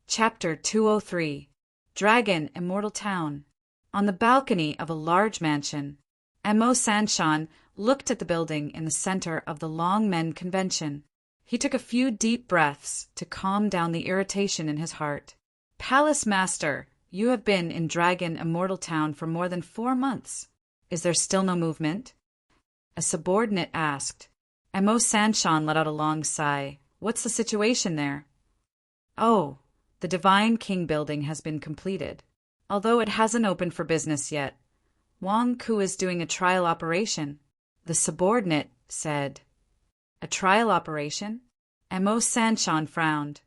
Chapter 203 Dragon Immortal Town. On the balcony of a large mansion, Mo Sanshan looked at the building in the center of the Long Men Convention. He took a few deep breaths to calm down the irritation in his heart. Palace Master, you have been in Dragon Immortal Town for more than 4 months. Is there still no movement? A subordinate asked. Mo Sanshan let out a long sigh. What's the situation there? Oh, the Divine King building has been completed, although it hasn't opened for business yet. Wang Ku is doing a trial operation, the subordinate said. A trial operation? Mo Sanshan frowned.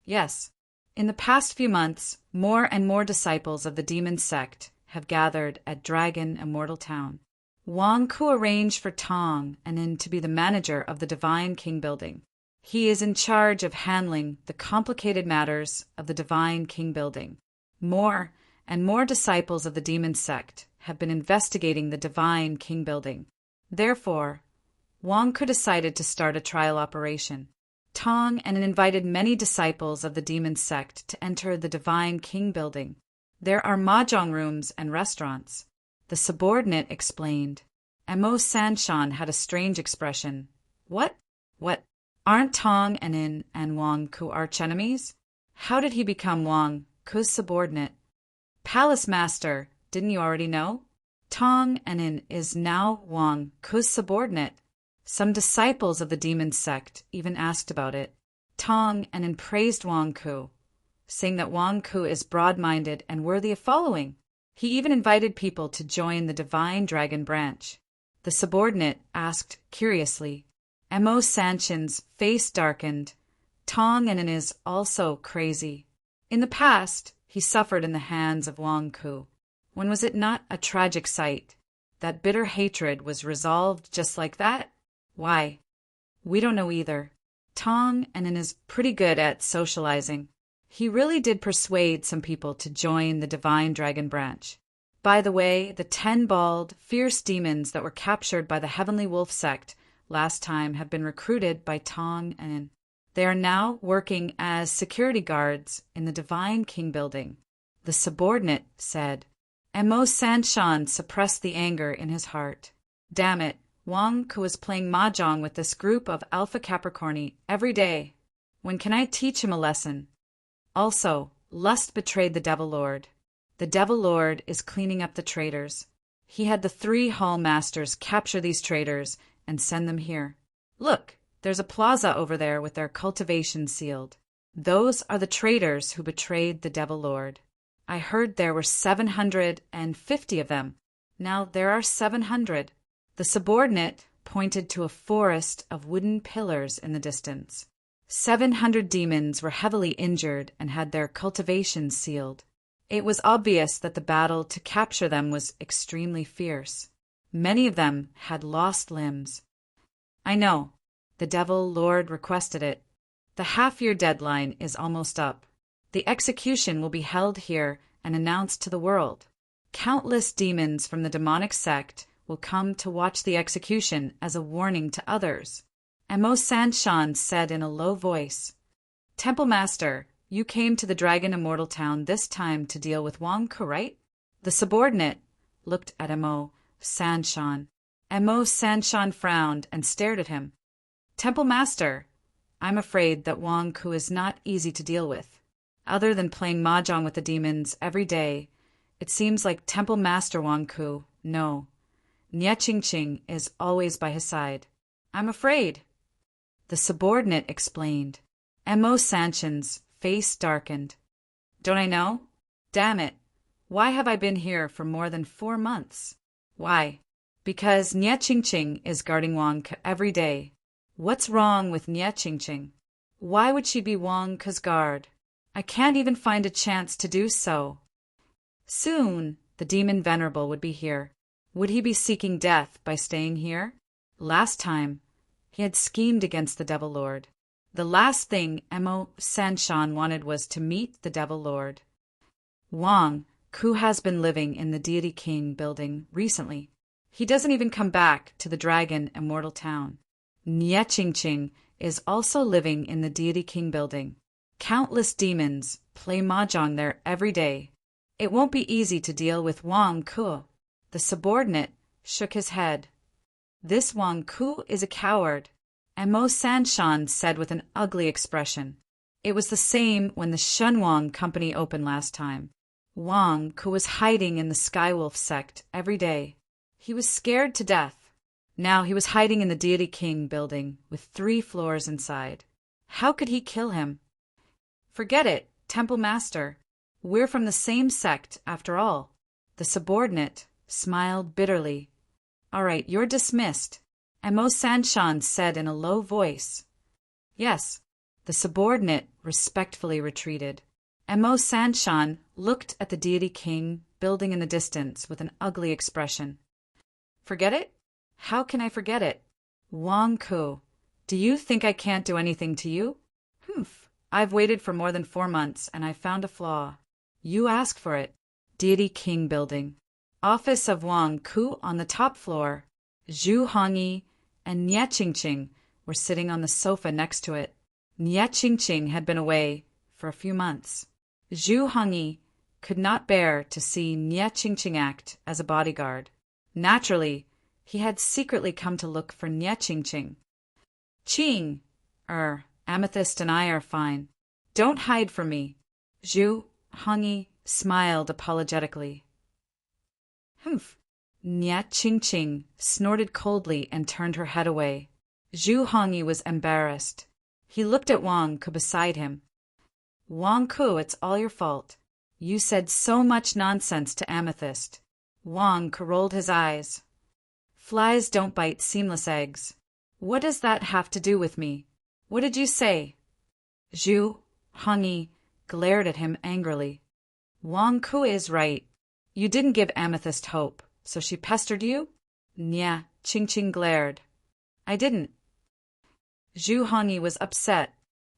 Yes. In the past few months, more and more disciples of the demon sect have gathered at Dragon Immortal Town. Wang Ku arranged for Tong and to be the manager of the Divine King building. He is in charge of handling the complicated matters of the Divine King building. More and more disciples of the demon sect have been investigating the Divine King building. Therefore, Wang Ku decided to start a trial operation. Tong and invited many disciples of the demon sect to enter the Divine King building. There are mahjong rooms and restaurants. The subordinate explained. Mo Sanshan had a strange expression. What? Aren't Tong and Wang Ku arch enemies? How did he become Wang Ku's subordinate? Palace Master, didn't you already know? Tong is now Wang Ku's subordinate. Some disciples of the demon sect even asked about it. Tong praised Wang Ku, saying that Wang Ku is broad-minded and worthy of following. He even invited people to join the Divine Dragon branch. The subordinate asked curiously. Mo Sanshan's face darkened. Tong is also crazy. In the past, he suffered in the hands of Wang Ku. When was it not a tragic sight? That bitter hatred was resolved just like that? Why? We don't know either. Tong is pretty good at socializing. He really did persuade some people to join the Divine Dragon branch. By the way, the 10 bald, fierce demons that were captured by the Heavenly Wolf sect last time have been recruited by Tong and they are now working as security guards in the Divine King building, the subordinate said. Mo Sanshan suppressed the anger in his heart. Damn it, Wang Ku is playing mahjong with this group of Alpha Capricorni every day. When can I teach him a lesson? Also, lust betrayed the Devil Lord. The Devil Lord is cleaning up the traitors. He had the 3 Hall Masters capture these traitors and send them here. Look, there's a plaza over there with their cultivation sealed. Those are the traitors who betrayed the Devil Lord. I heard there were 750 of them. Now there are 700. The subordinate pointed to a forest of wooden pillars in the distance. 700 demons were heavily injured and had their cultivation sealed. It was obvious that the battle to capture them was extremely fierce. Many of them had lost limbs. I know. The Devil Lord requested it. The half-year deadline is almost up. The execution will be held here and announced to the world. Countless demons from the demonic sect will come to watch the execution as a warning to others. Mo Sanshan said in a low voice, Temple Master, you came to the Dragon Immortal Town this time to deal with Wang Ku, right? The subordinate looked at Mo Sanshan. Mo Sanshan frowned and stared at him. Temple Master, I'm afraid that Wang Ku is not easy to deal with. Other than playing mahjong with the demons every day, it seems like Temple Master Wang Ku, no. Nie Ching is always by his side. I'm afraid. The subordinate explained. Mo Sanshan's face darkened. Don't I know? Damn it. Why have I been here for more than 4 months? Why? Because Nie Ching is guarding Wang Ku every day. What's wrong with Nie Ching? Why would she be Wang Ku's guard? I can't even find a chance to do so. Soon, the demon venerable would be here. Would he be seeking death by staying here? Last time, he had schemed against the Devil Lord. The last thing Mo Sanshan wanted was to meet the Devil Lord. Wang Ku has been living in the Deity King building recently. He doesn't even come back to the Dragon Immortal Town. Nie Ching is also living in the Deity King building. Countless demons play mahjong there every day. It won't be easy to deal with Wang Ku. The subordinate shook his head. This Wang Ku is a coward, Mo Sanshan said with an ugly expression. It was the same when the Shenwang Company opened last time. Wang Ku was hiding in the Skywolf sect every day. He was scared to death. Now he was hiding in the Deity King building with 3 floors inside. How could he kill him? Forget it, Temple Master. We're from the same sect, after all. The subordinate smiled bitterly. All right, you're dismissed, Mo Sanshan said in a low voice. Yes, the subordinate respectfully retreated. Mo Sanshan looked at the Deity King building in the distance with an ugly expression. Forget it? How can I forget it? Wang Ku, do you think I can't do anything to you? Humph, I've waited for more than 4 months and I've found a flaw. You ask for it. Deity King building. Office of Wang Ku on the top floor. Zhu Hongyi and Nie Qingqing were sitting on the sofa next to it. Nie Qingqing had been away for a few months. Zhu Hongyi could not bear to see Nie Qingqing act as a bodyguard. Naturally, he had secretly come to look for Nie Qingqing. Qing, Amethyst and I are fine. Don't hide from me. Zhu Hongyi smiled apologetically. Humph. Nie Qingqing snorted coldly and turned her head away. Zhu Hongyi was embarrassed. He looked at Wang Ku beside him. Wang Ku, it's all your fault. You said so much nonsense to Amethyst. Wang Ku rolled his eyes. Flies don't bite seamless eggs. What does that have to do with me? What did you say? Zhu Hongyi glared at him angrily. Wang Ku is right. You didn't give Amethyst hope, so she pestered you? Nie Qingqing glared. I didn't. Zhu Hongyi was upset.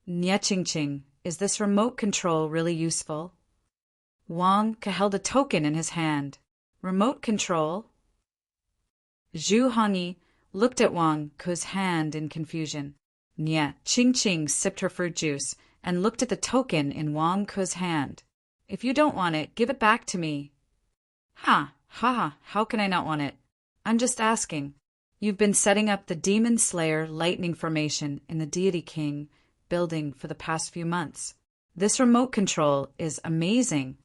Nie Qingqing, is this remote control really useful? Wang Ku held a token in his hand. Remote control? Zhu Hongyi looked at Wang Ku's hand in confusion. Nie Qingqing sipped her fruit juice and looked at the token in Wang Ku's hand. If you don't want it, give it back to me. How can I not want it? I'm just asking. You've been setting up the Demon Slayer lightning formation in the Deity King building for the past few months. This remote control is amazing.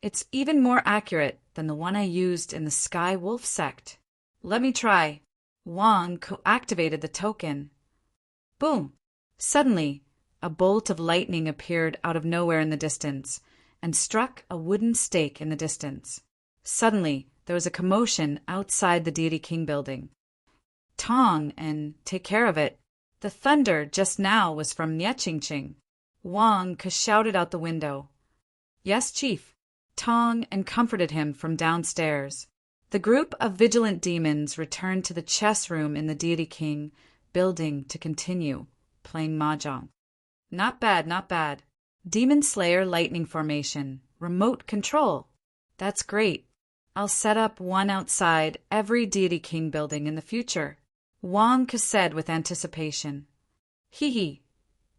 It's even more accurate than the one I used in the Sky Wolf sect. Let me try. Wang Ku activated the token. Boom! Suddenly, a bolt of lightning appeared out of nowhere in the distance and struck a wooden stake in the distance. Suddenly, there was a commotion outside the Deity King building. Tong and take care of it. The thunder just now was from Nie Qingqing. Wang Ku shouted out the window. Yes, Chief. Tong and comforted him from downstairs. The group of vigilant demons returned to the chess room in the Deity King building to continue playing mahjong. Not bad, not bad. Demon Slayer lightning formation. Remote control. That's great. I'll set up one outside every Deity King building in the future. Wang Ku said with anticipation. Hee.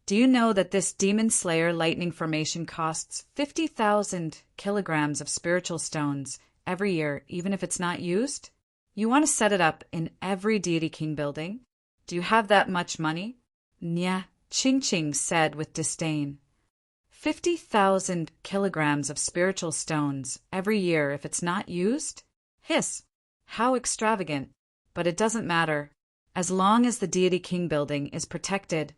Do you know that this Demon Slayer lightning formation costs 50,000 kilograms of spiritual stones every year, even if it's not used? You want to set it up in every Deity King building? Do you have that much money? Nie Qingqing said with disdain. 50,000 kilograms of spiritual stones every year if it's not used? Hiss! How extravagant. But it doesn't matter. As long as the Deity King building is protected.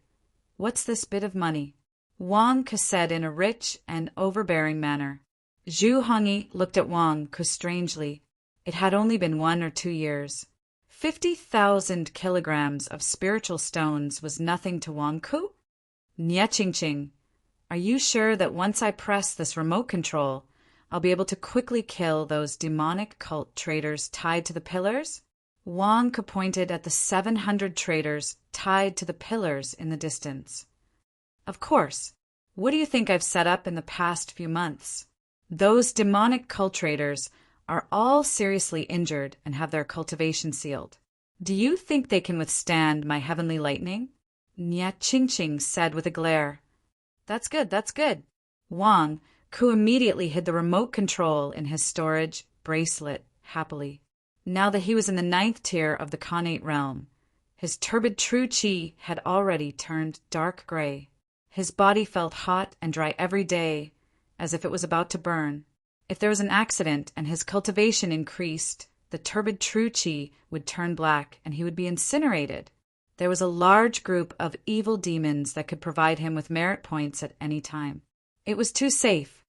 What's this bit of money? Wang Ku said in a rich and overbearing manner. Zhu Hongyi looked at Wang Ku strangely. It had only been 1 or 2 years. 50,000 kilograms of spiritual stones was nothing to Wang Ku? Nie Qingqing, are you sure that once I press this remote control, I'll be able to quickly kill those demonic cult traitors tied to the pillars? Wang Ku pointed at the 700 traitors tied to the pillars in the distance. Of course. What do you think I've set up in the past few months? Those demonic cult traitors are all seriously injured and have their cultivation sealed. Do you think they can withstand my heavenly lightning? Nie Qingqing said with a glare. That's good, that's good. Wang Ku immediately hid the remote control in his storage bracelet happily. Now that he was in the 9th tier of the Khanate realm, his turbid true chi had already turned dark gray. His body felt hot and dry every day, as if it was about to burn. If there was an accident and his cultivation increased, the turbid true chi would turn black and he would be incinerated. There was a large group of evil demons that could provide him with merit points at any time. It was too safe.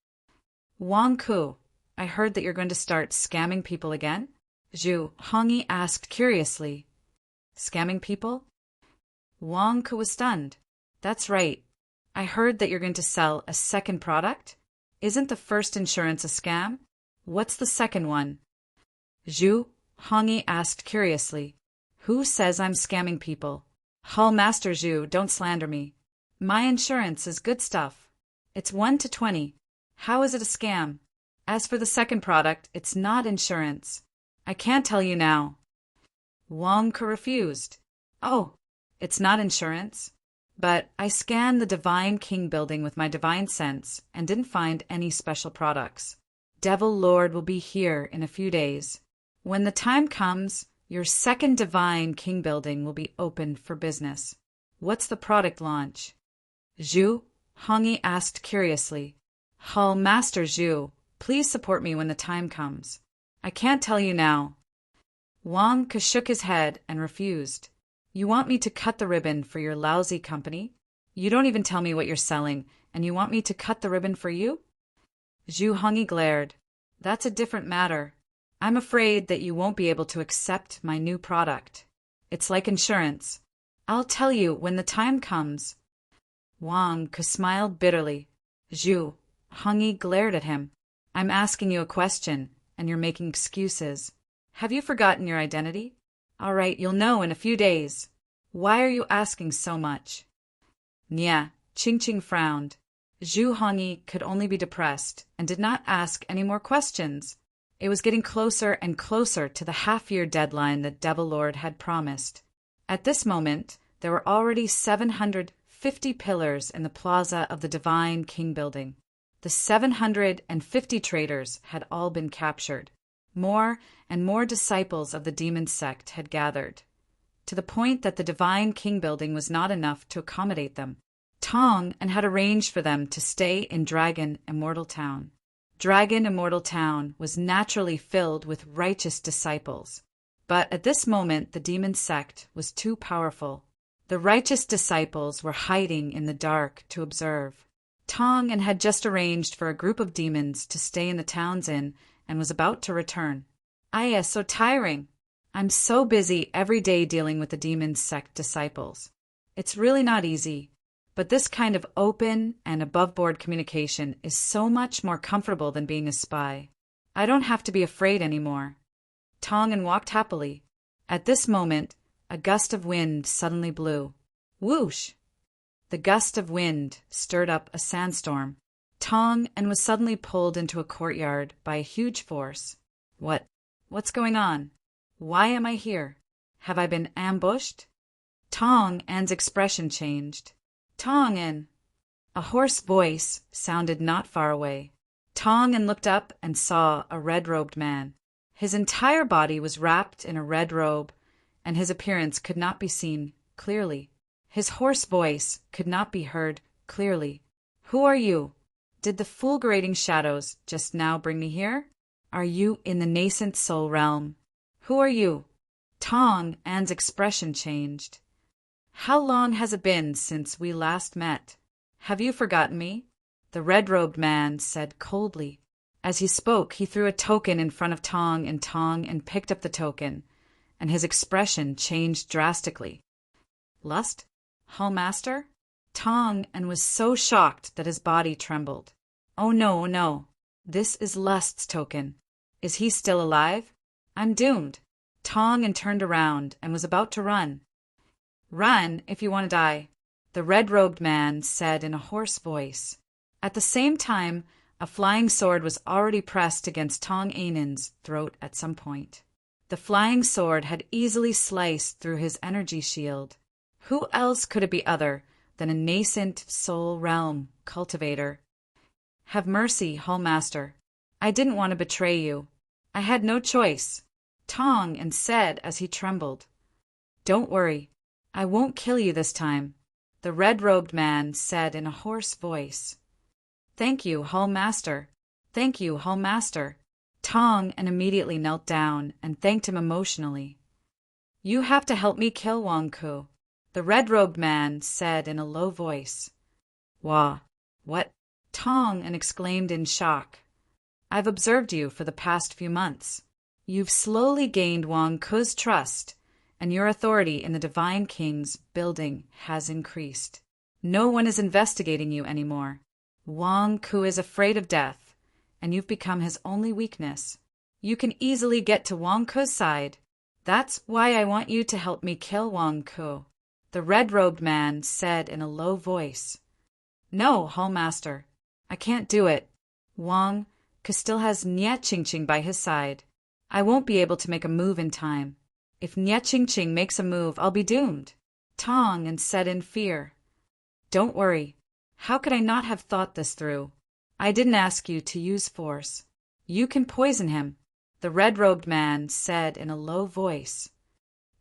Wang Ku, I heard that you're going to start scamming people again? Zhu Hongyi asked curiously. Scamming people? Wang Ku was stunned. That's right. I heard that you're going to sell a second product? Isn't the first insurance a scam? What's the second one? Zhu Hongyi asked curiously. Who says I'm scamming people? Hall Master Zhu, don't slander me. My insurance is good stuff. It's 1 to 20. How is it a scam? As for the second product, it's not insurance. I can't tell you now. Wang Ke refused. Oh, it's not insurance. But I scanned the Divine King building with my divine sense and didn't find any special products. Devil Lord will be here in a few days. When the time comes, your second Divine King building will be opened for business. What's the product launch? Zhu Hongyi asked curiously. Hall Master Zhu, please support me when the time comes. I can't tell you now. Wang Ke shook his head and refused. You want me to cut the ribbon for your lousy company? You don't even tell me what you're selling, and you want me to cut the ribbon for you? Zhu Hongyi glared. That's a different matter. I'm afraid that you won't be able to accept my new product. It's like insurance. I'll tell you when the time comes. Wang Ke smiled bitterly. Zhu Hongyi glared at him. I'm asking you a question, and you're making excuses. Have you forgotten your identity? All right, you'll know in a few days. Why are you asking so much? Nya, Qingqing frowned. Zhu Hongyi could only be depressed and did not ask any more questions. It was getting closer and closer to the half-year deadline that Devil Lord had promised. At this moment, there were already 750 pillars in the plaza of the Divine King building. The 750 traitors had all been captured. More and more disciples of the demon sect had gathered, to the point that the Divine King building was not enough to accommodate them. Tong and had arranged for them to stay in Dragon Immortal Town. Dragon Immortal Town was naturally filled with righteous disciples, but at this moment the demon sect was too powerful. The righteous disciples were hiding in the dark to observe. Tong and had just arranged for a group of demons to stay in the town's inn and was about to return. Aya, so tiring. I'm so busy every day dealing with the demon sect disciples. It's really not easy, but this kind of open and above-board communication is so much more comfortable than being a spy. I don't have to be afraid anymore. Tong walked happily. At this moment, a gust of wind suddenly blew. Whoosh! The gust of wind stirred up a sandstorm. Tong was suddenly pulled into a courtyard by a huge force. What's going on? Why am I here? Have I been ambushed? Tong's expression changed. Tong! A hoarse voice sounded not far away. Tong looked up and saw a red-robed man. His entire body was wrapped in a red robe, and his appearance could not be seen clearly. His hoarse voice could not be heard clearly. Who are you? Did the fulgurating shadows just now bring me here? Are you in the nascent soul realm? Who are you? Tong's expression changed. How long has it been since we last met? Have you forgotten me? The red-robed man said coldly. As he spoke, he threw a token in front of Tong picked up the token, and his expression changed drastically. Lust? Hall Master? Tong was so shocked that his body trembled. Oh no. This is Lust's token. Is he still alive? I'm doomed. Tong turned around and was about to run. Run if you want to die, the red-robed man said in a hoarse voice. At the same time, a flying sword was already pressed against Tong Ainen's throat at some point. The flying sword had easily sliced through his energy shield. Who else could it be other than a nascent soul realm cultivator. Have mercy, Hallmaster. I didn't want to betray you. I had no choice, Tong and said as he trembled. Don't worry. I won't kill you this time, the red-robed man said in a hoarse voice. Thank you, Hallmaster. Thank you, Hallmaster. Tong and immediately knelt down and thanked him emotionally. You have to help me kill Wang Ku, the red-robed man said in a low voice. Wah, what? Tong and exclaimed in shock. I've observed you for the past few months. You've slowly gained Wang Ku's trust, and your authority in the Divine King's building has increased. No one is investigating you anymore. Wang Ku is afraid of death, and you've become his only weakness. You can easily get to Wang Ku's side. That's why I want you to help me kill Wang Ku, the red-robed man said in a low voice. No, Hallmaster, I can't do it. Wang Ku still has Nye Qingqing by his side. I won't be able to make a move in time. If Nye Qingqing makes a move, I'll be doomed, Tong and said in fear. Don't worry. How could I not have thought this through? I didn't ask you to use force. You can poison him, the red-robed man said in a low voice.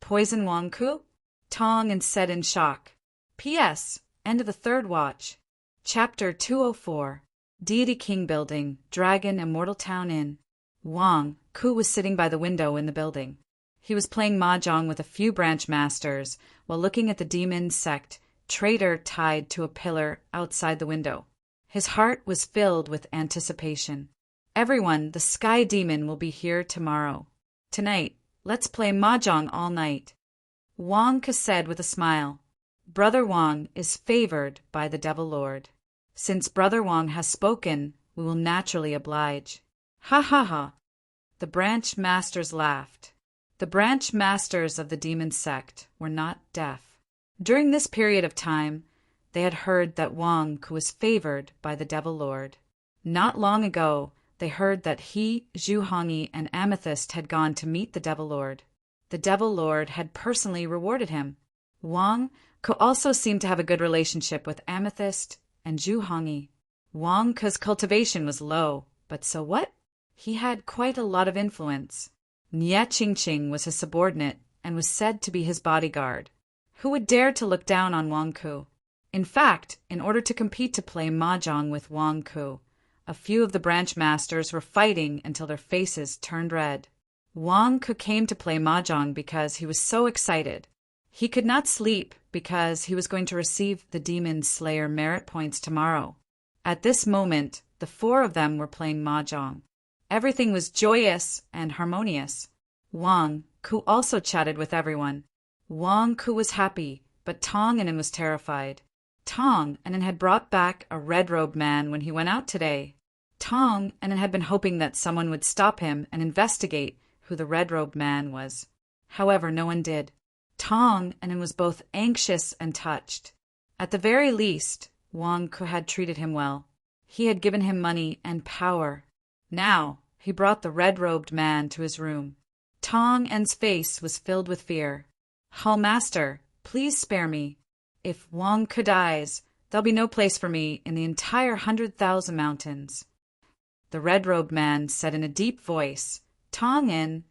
Poison Wang Ku? Tong and said in shock. P.S. End of the third watch. Chapter 204. Deity King Building, Dragon Immortal Town Inn. Wang Ku was sitting by the window in the building. He was playing mahjong with a few branch masters while looking at the demon sect traitor tied to a pillar outside the window. His heart was filled with anticipation. Everyone, the sky demon will be here tomorrow. Tonight, let's play mahjong all night. Wang Ku said with a smile. Brother Wang is favored by the Devil Lord. Since Brother Wang has spoken, we will naturally oblige. Ha ha ha. The branch masters laughed. The branch masters of the demon sect were not deaf. During this period of time, they had heard that Wang Ku was favored by the Devil Lord. Not long ago, they heard that he, Zhu Hongyi, and Amethyst had gone to meet the Devil Lord. The Devil Lord had personally rewarded him. Wang Ku also seemed to have a good relationship with Amethyst and Zhu Hongyi. Wang Ku's cultivation was low, but so what? He had quite a lot of influence. Nye Qingqing was his subordinate and was said to be his bodyguard. Who would dare to look down on Wang Ku? In fact, in order to compete to play mahjong with Wang Ku, a few of the branch masters were fighting until their faces turned red. Wang Ku came to play mahjong because he was so excited. He could not sleep because he was going to receive the Demon Slayer merit points tomorrow. At this moment, the four of them were playing mahjong. Everything was joyous and harmonious. Wang Ku also chatted with everyone. Wang Ku was happy, but Tong Anin was terrified. Tong Anin had brought back a red-robed man when he went out today. Tong Anin had been hoping that someone would stop him and investigate who the red-robed man was. However, no one did. Tong Anin was both anxious and touched. At the very least, Wang Ku had treated him well. He had given him money and power. Now, he brought the red-robed man to his room. Tong Anin's face was filled with fear. Hallmaster, please spare me. If Wang Ku dies, there'll be no place for me in the entire 100,000 mountains. The red-robed man said in a deep voice, Tong Anin,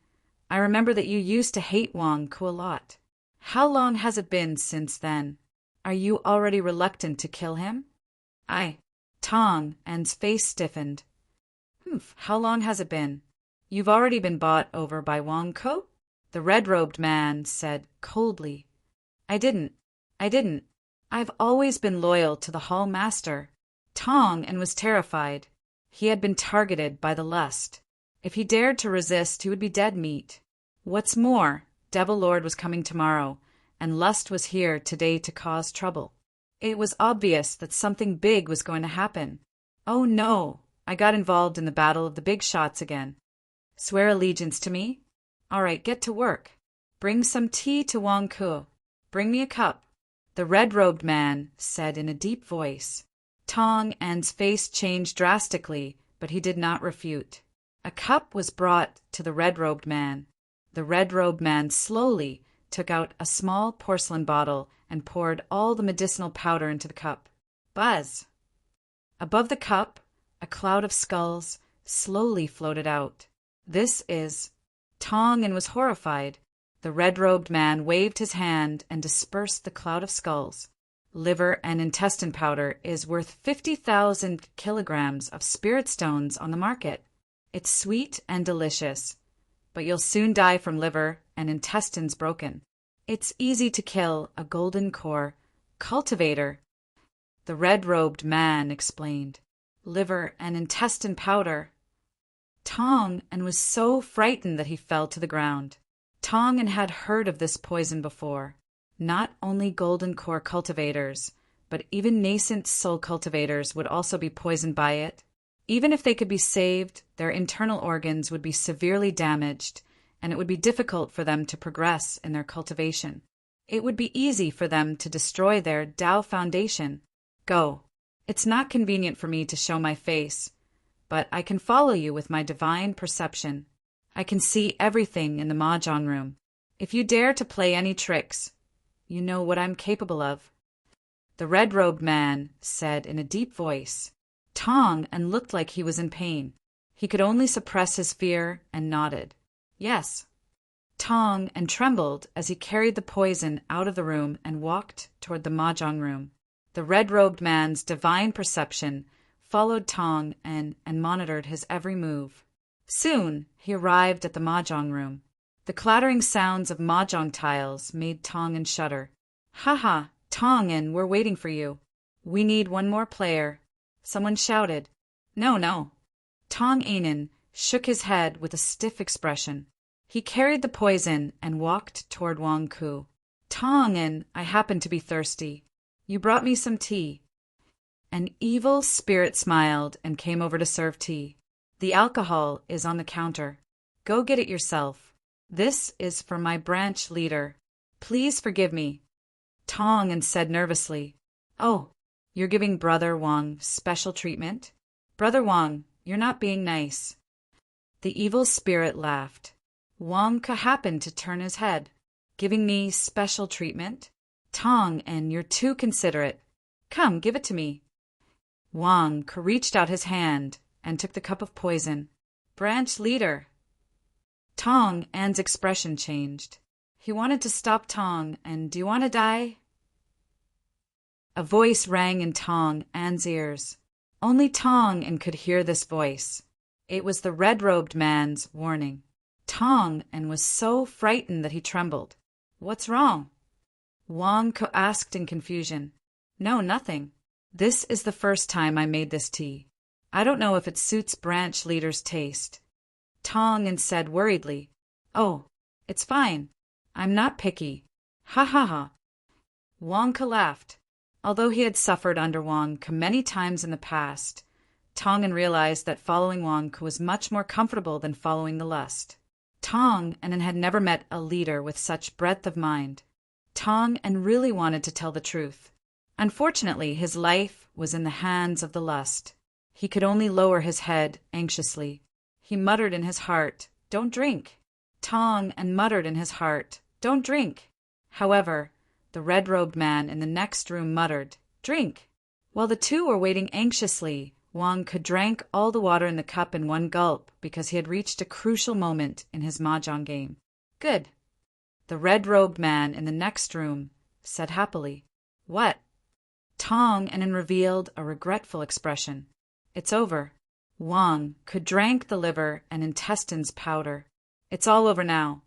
I remember that you used to hate Wang Ku a lot. How long has it been since then? Are you already reluctant to kill him? Tong Anin's face stiffened. How long has it been? You've already been bought over by Wang Ku? The red-robed man said coldly. I didn't. I've always been loyal to the Hall Master. Tong Anin was terrified. He had been targeted by the lust. If he dared to resist, he would be dead meat. What's more, Devil Lord was coming tomorrow, and lust was here today to cause trouble. It was obvious that something big was going to happen. Oh no, I got involved in the battle of the big shots again. Swear allegiance to me? All right, get to work. Bring some tea to Wang Ku. Bring me a cup. The red-robed man said in a deep voice. Tong Anin's face changed drastically, but he did not refute. A cup was brought to the red-robed man. The red-robed man slowly took out a small porcelain bottle and poured all the medicinal powder into the cup. Buzz! Above the cup, a cloud of skulls slowly floated out. This is... Tong was horrified. The red-robed man waved his hand and dispersed the cloud of skulls. Liver and intestine powder is worth 50,000 kilograms of spirit stones on the market. It's sweet and delicious, but you'll soon die from liver and intestines broken. It's easy to kill a golden core cultivator. The red-robed man explained. Liver and intestine powder. Tong was so frightened that he fell to the ground. Tong had heard of this poison before. Not only golden core cultivators, but even nascent soul cultivators would also be poisoned by it. Even if they could be saved, their internal organs would be severely damaged, and it would be difficult for them to progress in their cultivation. It would be easy for them to destroy their Tao foundation. Go. It's not convenient for me to show my face, but I can follow you with my divine perception. I can see everything in the mahjong room. If you dare to play any tricks, you know what I'm capable of. The red-robed man said in a deep voice. Tong looked like he was in pain. He could only suppress his fear and nodded. Yes. Tong trembled as he carried the poison out of the room and walked toward the mahjong room. The red-robed man's divine perception followed Tong and monitored his every move. Soon he arrived at the mahjong room. The clattering sounds of mahjong tiles made Tong shudder. Ha, Tong, we're waiting for you. We need one more player. Someone shouted. No. Tong shook his head with a stiff expression. He carried the poison and walked toward Wang Ku. Tong, I happen to be thirsty. You brought me some tea. An evil spirit smiled and came over to serve tea. The alcohol is on the counter. Go get it yourself. This is for my branch leader. Please forgive me. Tong said nervously. Oh, you're giving Brother Wang special treatment? Brother Wang, you're not being nice. The evil spirit laughed. Wang Ku happened to turn his head. Giving me special treatment? Tong, you're too considerate. Come, give it to me. Wang Ku reached out his hand and took the cup of poison. Branch leader. Tong's expression changed. He wanted to stop Tong, do you want to die? A voice rang in Tong's ears. Only Tong could hear this voice. It was the red-robed man's warning. Tong was so frightened that he trembled. What's wrong? Wang Ku asked in confusion. No, nothing. This is the first time I made this tea. I don't know if it suits branch leader's taste. Tong said worriedly. Oh, it's fine. I'm not picky. Ha. Wang Ku laughed. Although he had suffered under Wang Ku many times in the past, Tong realized that following Wang Ku was much more comfortable than following the lust. Tong had never met a leader with such breadth of mind. Tong really wanted to tell the truth. Unfortunately, his life was in the hands of the lust. He could only lower his head anxiously. He muttered in his heart, "Don't drink." Tong muttered in his heart, "Don't drink." However, the red-robed man in the next room muttered, "Drink." While the two were waiting anxiously, Wang Ku drank all the water in the cup in one gulp because he had reached a crucial moment in his mahjong game. Good. The red-robed man in the next room said happily. What? Tong revealed a regretful expression. It's over. Wang Ku drank the liver and intestines powder. It's all over now.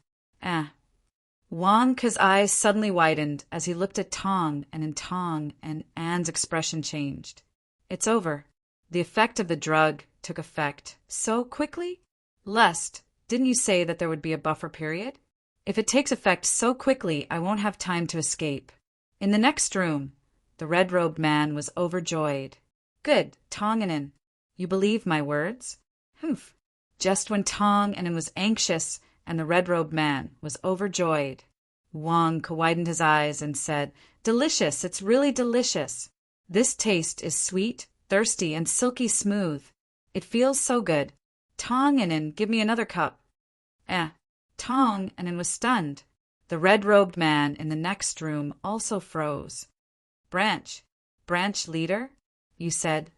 Wang Ku's eyes suddenly widened as he looked at Tong and Anne's expression changed. It's over. The effect of the drug took effect so quickly? Lust, didn't you say that there would be a buffer period? If it takes effect so quickly, I won't have time to escape. In the next room, the red-robed man was overjoyed. Good, Tong. You believe my words? Humph. Just when Tong was anxious and the red-robed man was overjoyed, Wang Ku widened his eyes and said, Delicious, it's really delicious. This taste is sweet, thirsty, and silky smooth. It feels so good. Tong, give me another cup. Tong was stunned. The red-robed man in the next room also froze. Branch leader? You said.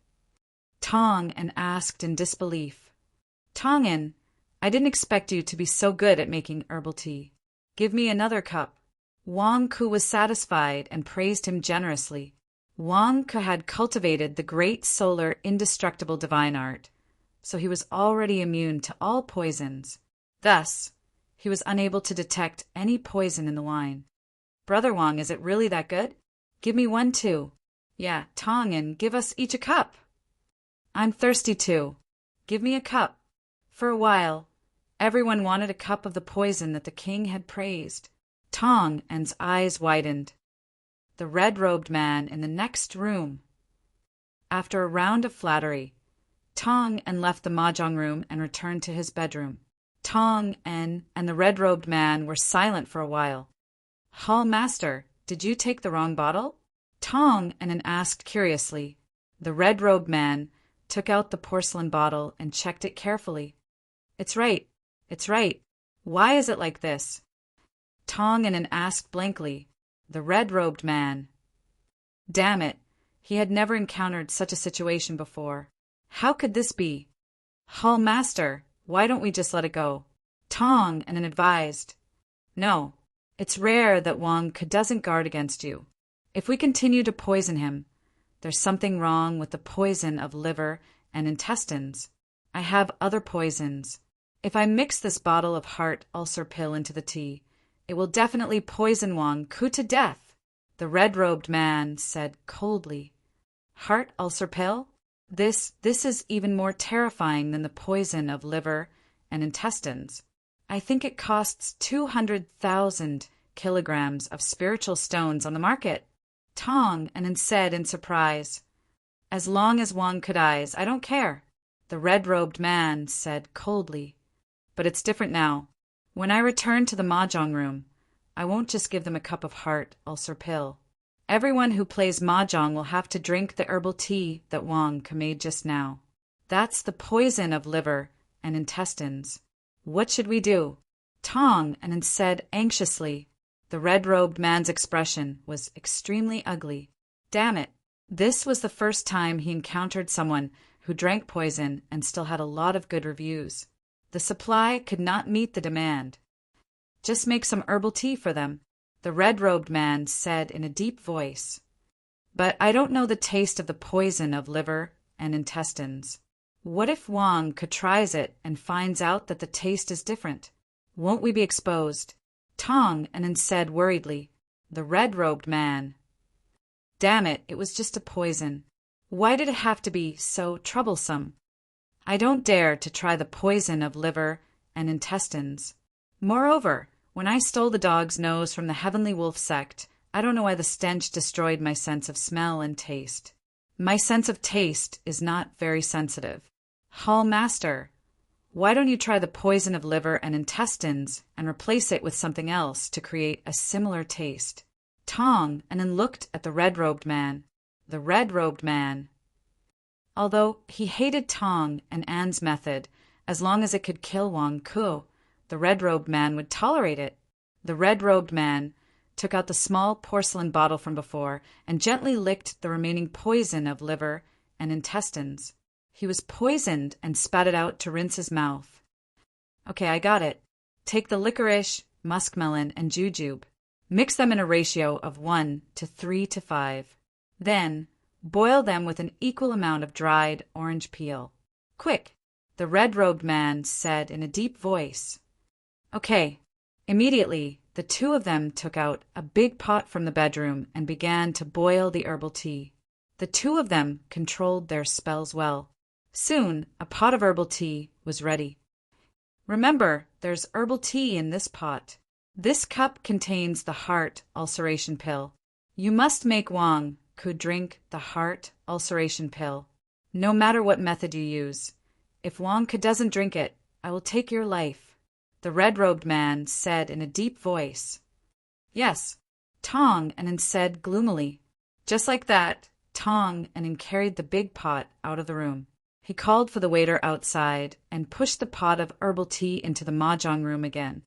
Tong-an asked in disbelief. Tong-an, I didn't expect you to be so good at making herbal tea. Give me another cup. Wang Ku was satisfied and praised him generously. Wang Ku had cultivated the great solar indestructible divine art, so he was already immune to all poisons. Thus, he was unable to detect any poison in the wine. Brother Wang, is it really that good? Give me one too. Yeah, Tong-an, give us each a cup. I'm thirsty too. Give me a cup. For a while, everyone wanted a cup of the poison that the king had praised. Tong-an's eyes widened. The red-robed man in the next room. After a round of flattery, Tong-an left the mahjong room and returned to his bedroom. Tong-an and the red-robed man were silent for a while. Hall master, did you take the wrong bottle? Tong-an asked curiously. The red-robed man took out the porcelain bottle and checked it carefully. It's right. Why is it like this? Tong-an asked blankly. The red-robed man. Damn it, he had never encountered such a situation before. How could this be? Hall master, why don't we just let it go? Tong-an advised. No, it's rare that Wang Ku doesn't guard against you. If we continue to poison him, there's something wrong with the poison of liver and intestines. I have other poisons. If I mix this bottle of heart ulcer pill into the tea, it will definitely poison Wang Ku to death, the red-robed man said coldly. Heart ulcer pill? This is even more terrifying than the poison of liver and intestines. I think it costs 200,000 kilograms of spiritual stones on the market. Tong-an said in surprise. As long as Wang Ku dies, I don't care, the red-robed man said coldly. But it's different now. When I return to the mahjong room, I won't just give them a cup of heart ulcer pill. Everyone who plays mahjong will have to drink the herbal tea that Wang Ku made just now. That's the poison of liver and intestines. What should we do? Tong-an said anxiously. The red-robed man's expression was extremely ugly. Damn it. This was the first time he encountered someone who drank poison and still had a lot of good reviews. The supply could not meet the demand. Just make some herbal tea for them, the red-robed man said in a deep voice. But I don't know the taste of the poison of liver and intestines. What if Wang Ku tries it and finds out that the taste is different? Won't we be exposed? Tong-an said worriedly. The red-robed man. Damn it, it was just a poison. Why did it have to be so troublesome? I don't dare to try the poison of liver and intestines. Moreover, when I stole the dog's nose from the Heavenly Wolf sect, I don't know why the stench destroyed my sense of smell and taste. My sense of taste is not very sensitive. Hall master, why don't you try the poison of liver and intestines and replace it with something else to create a similar taste? Tong-an looked at the red-robed man. The red-robed man. Although he hated Tong-an's method, as long as it could kill Wang Ku, the red-robed man would tolerate it. The red-robed man took out the small porcelain bottle from before and gently licked the remaining poison of liver and intestines. He was poisoned and spat it out to rinse his mouth. Okay, I got it. Take the licorice, muskmelon, and jujube. Mix them in a ratio of 1 to 3 to 5. Then, boil them with an equal amount of dried orange peel. Quick, the red-robed man said in a deep voice. Okay. Immediately, the two of them took out a big pot from the bedroom and began to boil the herbal tea. The two of them controlled their spells well. Soon, a pot of herbal tea was ready. Remember, there's herbal tea in this pot. This cup contains the heart ulceration pill. You must make Wang Ku drink the heart ulceration pill, no matter what method you use. If Wang Ku doesn't drink it, I will take your life, the red-robed man said in a deep voice. Yes, Tong-an said gloomily. Just like that, Tong-an carried the big pot out of the room. He called for the waiter outside and pushed the pot of herbal tea into the mahjong room again.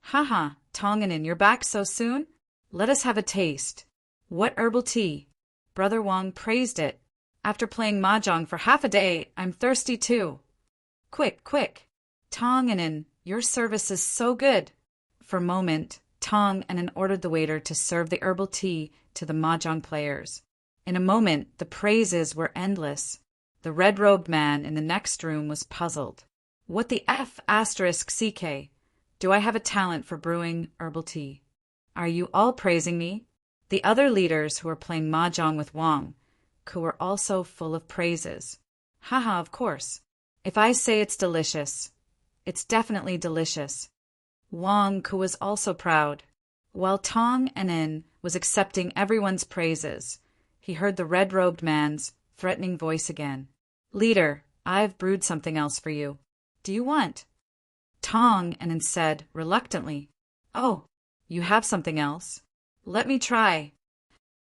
Haha, Tonganin, you're back so soon? Let us have a taste. What herbal tea? Brother Wong praised it. After playing mahjong for half a day, I'm thirsty too. Quick, quick. Tonganin, your service is so good. For a moment, Tonganin ordered the waiter to serve the herbal tea to the mahjong players. In a moment, the praises were endless. The red-robed man in the next room was puzzled. What the F asterisk CK? Do I have a talent for brewing herbal tea? Are you all praising me? The other leaders who were playing mahjong with Wong, who were also full of praises. Haha, of course. If I say it's delicious, it's definitely delicious. Wong, who was also proud. While Tong Anin was accepting everyone's praises, he heard the red-robed man's threatening voice again. Leader, I've brewed something else for you. Do you want? Tong Anin said reluctantly. Oh, you have something else? Let me try.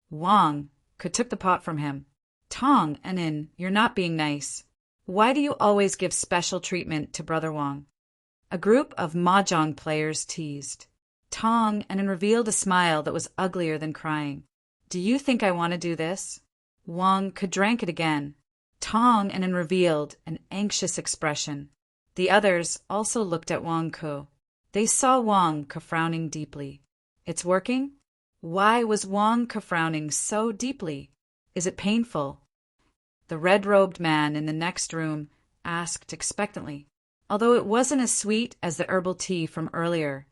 Wong took the pot from him. Tong Anin, you're not being nice. Why do you always give special treatment to Brother Wong? A group of mahjong players teased. Tong Anin revealed a smile that was uglier than crying. Do you think I want to do this? Wong drank it again. Tong Anin revealed an anxious expression. The others also looked at Wong Ko. They saw Wong frowning deeply. It's working? Why was Wong frowning so deeply? Is it painful? The red-robed man in the next room asked expectantly. Although it wasn't as sweet as the herbal tea from earlier,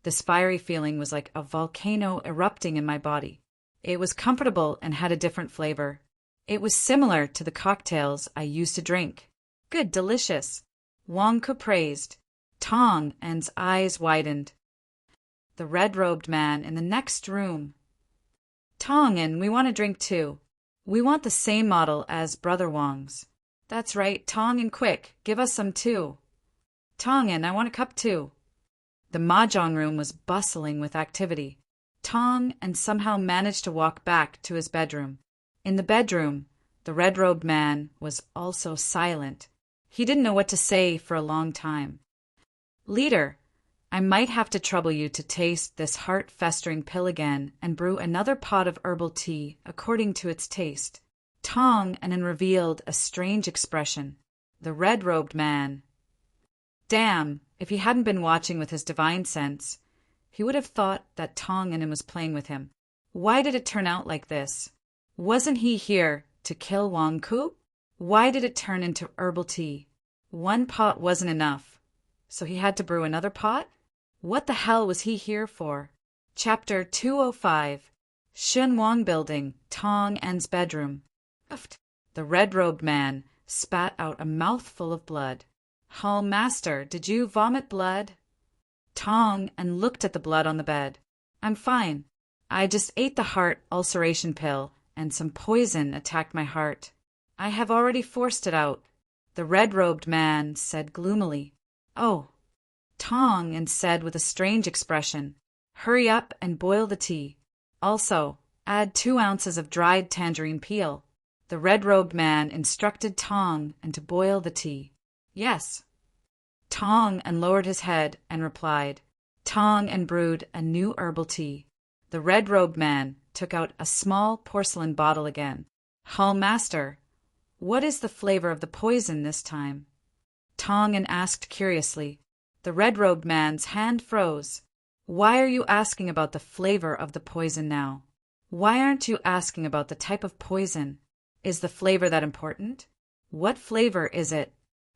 this fiery feeling was like a volcano erupting in my body. It was comfortable and had a different flavor. It was similar to the cocktails I used to drink. Good, delicious. Wong praised. Tong An's eyes widened. The red-robed man in the next room. Tong An, we want a drink too. We want the same model as Brother Wong's. That's right, Tong An, quick, give us some too. Tong An, I want a cup too. The mahjong room was bustling with activity. Tong An somehow managed to walk back to his bedroom. In the bedroom, the red-robed man was also silent. He didn't know what to say for a long time. Leader, I might have to trouble you to taste this heart-festering pill again and brew another pot of herbal tea according to its taste. Tong An revealed a strange expression. The red-robed man. Damn, if he hadn't been watching with his divine sense, he would have thought that Tong An was playing with him. Why did it turn out like this? Wasn't he here to kill Wong Ku? Why did it turn into herbal tea? One pot wasn't enough, so he had to brew another pot? What the hell was he here for? Chapter 205. Shen Wong Building, Tong An's bedroom. The red-robed man spat out a mouthful of blood. Hall Master, did you vomit blood? Tong An looked at the blood on the bed. I'm fine. I just ate the heart ulceration pill, and some poison attacked my heart. I have already forced it out. The red-robed man said gloomily. Oh. Tong An said with a strange expression. Hurry up and boil the tea. Also, add 2 ounces of dried tangerine peel. The red-robed man instructed Tong An to boil the tea. Yes. Tong An lowered his head and replied. Tong An brewed a new herbal tea. The red-robed man took out a small porcelain bottle again. Hall Master, what is the flavor of the poison this time? Tong An asked curiously. The red-robed man's hand froze. Why are you asking about the flavor of the poison now? Why aren't you asking about the type of poison? Is the flavor that important? What flavor is it?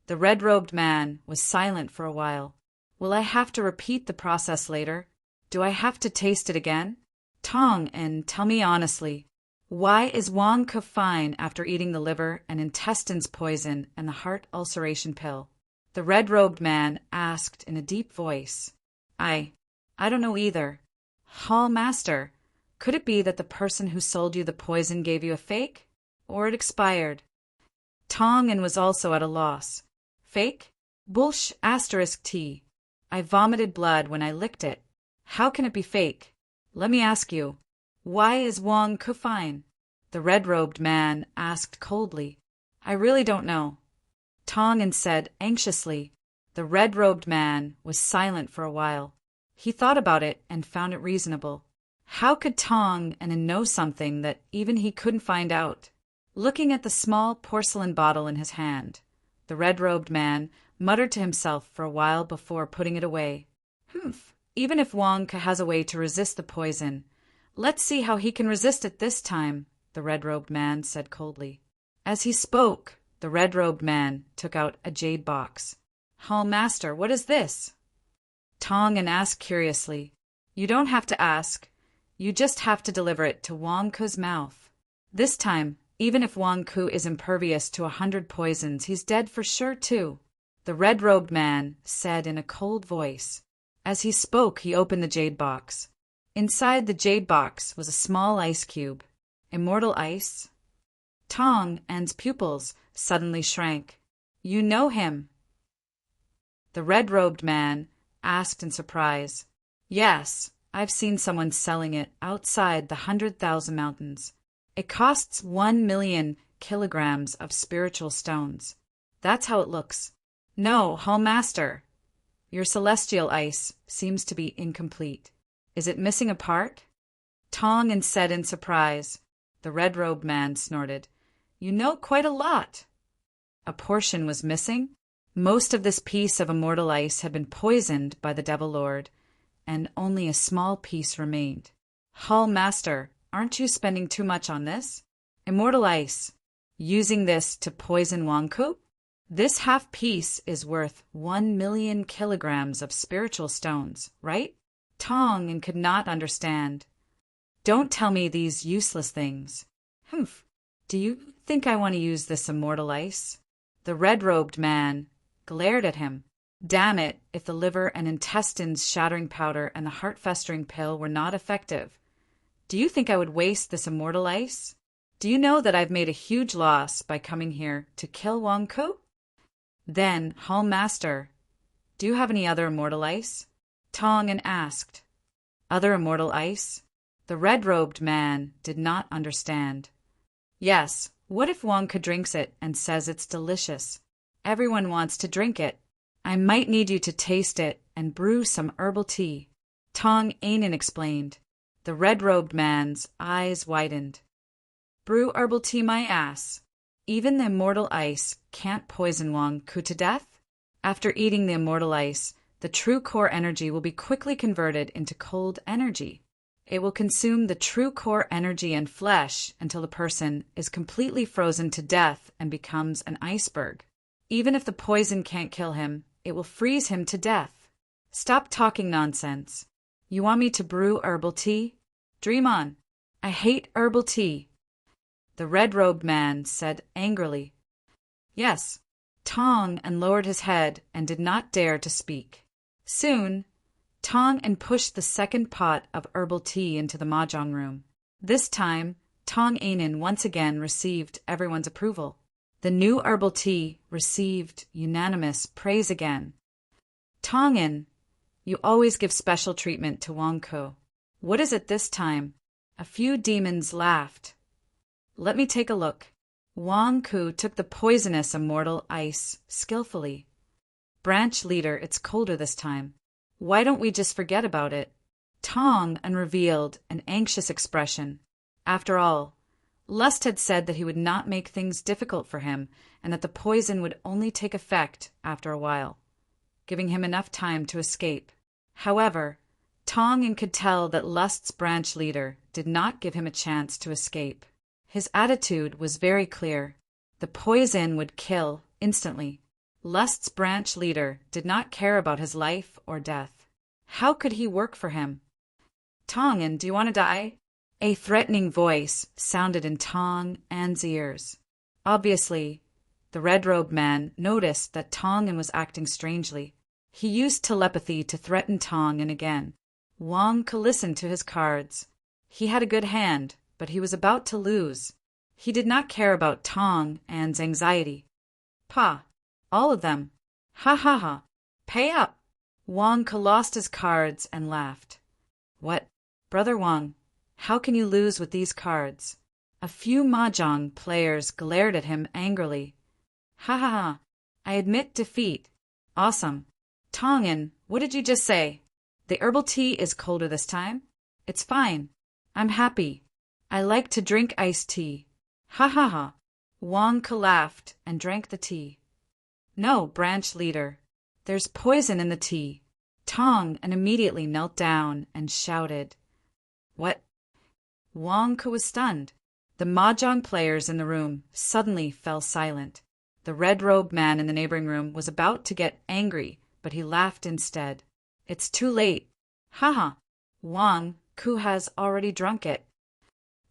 The red-robed man was silent for a while. Will I have to repeat the process later? Do I have to taste it again? Tong An, tell me honestly, why is Wong fine after eating the liver and intestines poison and the heart ulceration pill? The red-robed man asked in a deep voice. I don't know either. Hall Master, could it be that the person who sold you the poison gave you a fake? Or it expired? Tong An was also at a loss. Fake? Bullsh asterisk T. I vomited blood when I licked it. How can it be fake? Let me ask you, why is Wong fine? The red-robed man asked coldly. I really don't know. Tong An said anxiously. The red-robed man was silent for a while. He thought about it and found it reasonable. How could Tong and know something that even he couldn't find out? Looking at the small porcelain bottle in his hand, the red-robed man muttered to himself for a while before putting it away. Humph, even if Wong has a way to resist the poison, let's see how he can resist it this time, the red-robed man said coldly. As he spoke, the red-robed man took out a jade box. Hall Master, what is this? Tong asked curiously. You don't have to ask. You just have to deliver it to Wong Ku's mouth. This time, even if Wong Ku is impervious to 100 poisons, he's dead for sure too, the red-robed man said in a cold voice. As he spoke, he opened the jade box. Inside the jade box was a small ice cube. Immortal ice? Tong's pupils suddenly shrank. You know him? The red-robed man asked in surprise. Yes, I've seen someone selling it outside the 100,000 mountains. It costs 1,000,000 kilograms of spiritual stones. That's how it looks. No, Hall Master. Your celestial ice seems to be incomplete. Is it missing a part? Tong said in surprise. The red-robed man snorted. You know quite a lot. A portion was missing? Most of this piece of immortal ice had been poisoned by the Devil Lord, and only a small piece remained. Hall Master, aren't you spending too much on this? Immortal ice. Using this to poison Wong Ku? This half piece is worth 1,000,000 kilograms of spiritual stones, right? Tong could not understand. Don't tell me these useless things. Humph. Do you think I want to use this immortal ice? The red-robed man glared at him. Damn it, if the liver and intestines shattering powder and the heart-festering pill were not effective. Do you think I would waste this immortal ice? Do you know that I've made a huge loss by coming here to kill Wong Ku? Then, Hall Master, do you have any other immortal ice? Tong asked. Other immortal ice? The red-robed man did not understand. Yes, what if Wong Ku drinks it and says it's delicious? Everyone wants to drink it. I might need you to taste it and brew some herbal tea. Tong explained. The red-robed man's eyes widened. Brew herbal tea, my ass. Even the immortal ice can't poison Wong Ku to death? After eating the immortal ice, the true core energy will be quickly converted into cold energy. It will consume the true core energy and flesh until the person is completely frozen to death and becomes an iceberg. Even if the poison can't kill him, it will freeze him to death. Stop talking nonsense. You want me to brew herbal tea? Dream on. I hate herbal tea. The red-robed man said angrily. Yes. Tong lowered his head and did not dare to speak. Soon, Tong pushed the second pot of herbal tea into the mahjong room. This time, Tong once again received everyone's approval. The new herbal tea received unanimous praise again. Tong, you always give special treatment to Wong Ku. What is it this time? A few demons laughed. Let me take a look. Wong Ku took the poisonous immortal ice skillfully. Branch leader, it's colder this time. Why don't we just forget about it? Tong revealed an anxious expression. After all, Lust had said that he would not make things difficult for him and that the poison would only take effect after a while, giving him enough time to escape. However, Tong could tell that Lust's branch leader did not give him a chance to escape. His attitude was very clear. The poison would kill instantly. Lust's branch leader did not care about his life or death. How could he work for him? Tong, do you want to die? A threatening voice sounded in Tong's ears. Obviously, the red-robed man noticed that Tong was acting strangely. He used telepathy to threaten Tong again. Wong Ku listened to his cards. He had a good hand, but he was about to lose. He did not care about Tong's anxiety. Pa! All of them. Ha ha ha. Pay up. Wong Ku lost his cards and laughed. What? Brother Wong, how can you lose with these cards? A few mahjong players glared at him angrily. Ha ha ha. I admit defeat. Awesome. Tong, what did you just say? The herbal tea is colder this time. It's fine. I'm happy. I like to drink iced tea. Ha ha ha. Wang Ke laughed and drank the tea. No, branch leader. There's poison in the tea. Tong and immediately knelt down and shouted. What? Wang Ke was stunned. The mahjong players in the room suddenly fell silent. The red-robed man in the neighboring room was about to get angry, but he laughed instead. It's too late. Ha ha. Wang Ke has already drunk it.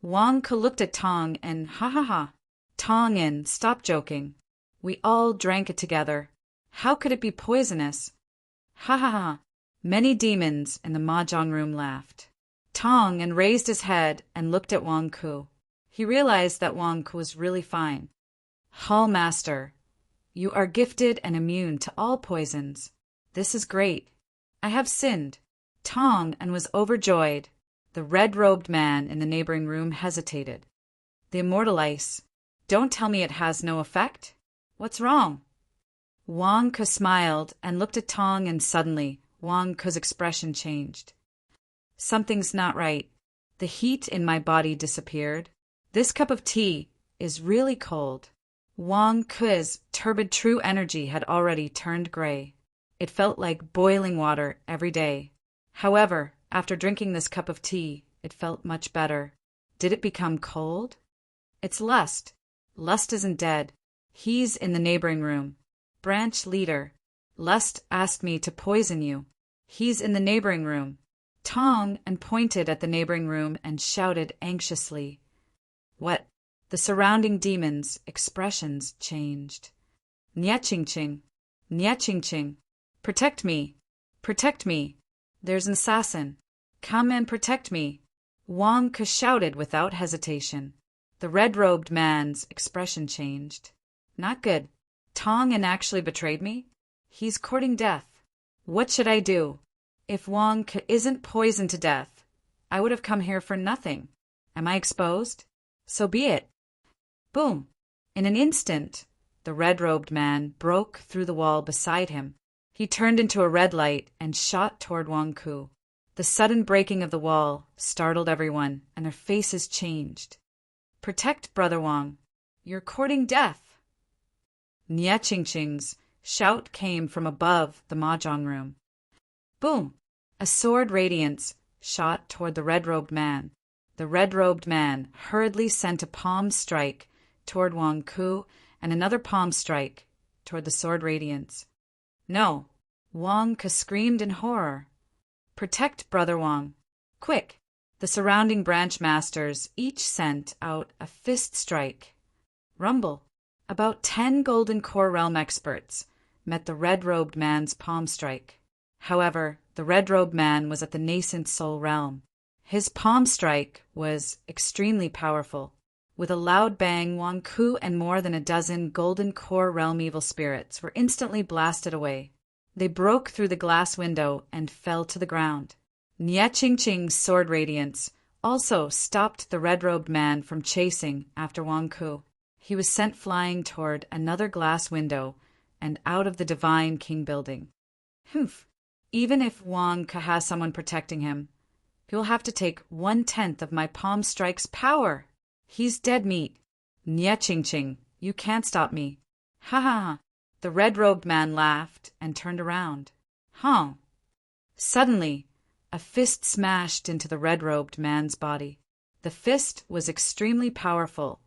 Wang Ke looked at Tong and ha ha ha. Tong, stop joking. We all drank it together. How could it be poisonous? Ha ha ha. Many demons in the mahjong room laughed. Tong raised his head and looked at Wang Ke. He realized that Wang Ke was really fine. Hall Master, you are gifted and immune to all poisons. This is great. I have sinned. Tong was overjoyed. The red-robed man in the neighboring room hesitated. The immortal ice. Don't tell me it has no effect. What's wrong? Wang Ke smiled and looked at Tong, and suddenly Wang Ke's expression changed. Something's not right. The heat in my body disappeared. This cup of tea is really cold. Wang Ke's turbid true energy had already turned gray. It felt like boiling water every day. However, after drinking this cup of tea, it felt much better. Did it become cold? It's Lust. Lust isn't dead. He's in the neighboring room. Branch leader. Lust asked me to poison you. He's in the neighboring room. Tong pointed at the neighboring room and shouted anxiously. What? The surrounding demons' expressions changed. Nyaching-ching. Nyaching-ching. Protect me. Protect me. There's an assassin. Come and protect me. Wang Ke shouted without hesitation. The red-robed man's expression changed. Not good. Tong actually betrayed me? He's courting death. What should I do? If Wang Ke isn't poisoned to death, I would have come here for nothing. Am I exposed? So be it. Boom! In an instant, the red-robed man broke through the wall beside him. He turned into a red light and shot toward Wang Ke. The sudden breaking of the wall startled everyone, and their faces changed. Protect Brother Wang. You're courting death. Nyaching-ching's shout came from above the mahjong room. Boom! A sword radiance shot toward the red-robed man. The red-robed man hurriedly sent a palm strike toward Wang Ke and another palm strike toward the sword radiance. No! Wang Ke screamed in horror. Protect Brother Wang. Quick! The surrounding branch masters each sent out a fist strike. Rumble! About 10 Golden Core Realm experts met the red-robed man's palm strike. However, the red-robed man was at the nascent soul realm. His palm strike was extremely powerful. With a loud bang, Wang Ke and more than a dozen Golden Core Realm evil spirits were instantly blasted away. They broke through the glass window and fell to the ground. Nyaching-ching's sword radiance also stopped the red-robed man from chasing after Wang Ke. He was sent flying toward another glass window and out of the Divine King building. Humph! Even if Wang Ke has someone protecting him, he will have to take 1/10 of my palm strike's power. He's dead meat. Nyaching-ching, you can't stop me. Ha ha ha. The red-robed man laughed and turned around. Huh. Suddenly, a fist smashed into the red-robed man's body. The fist was extremely powerful,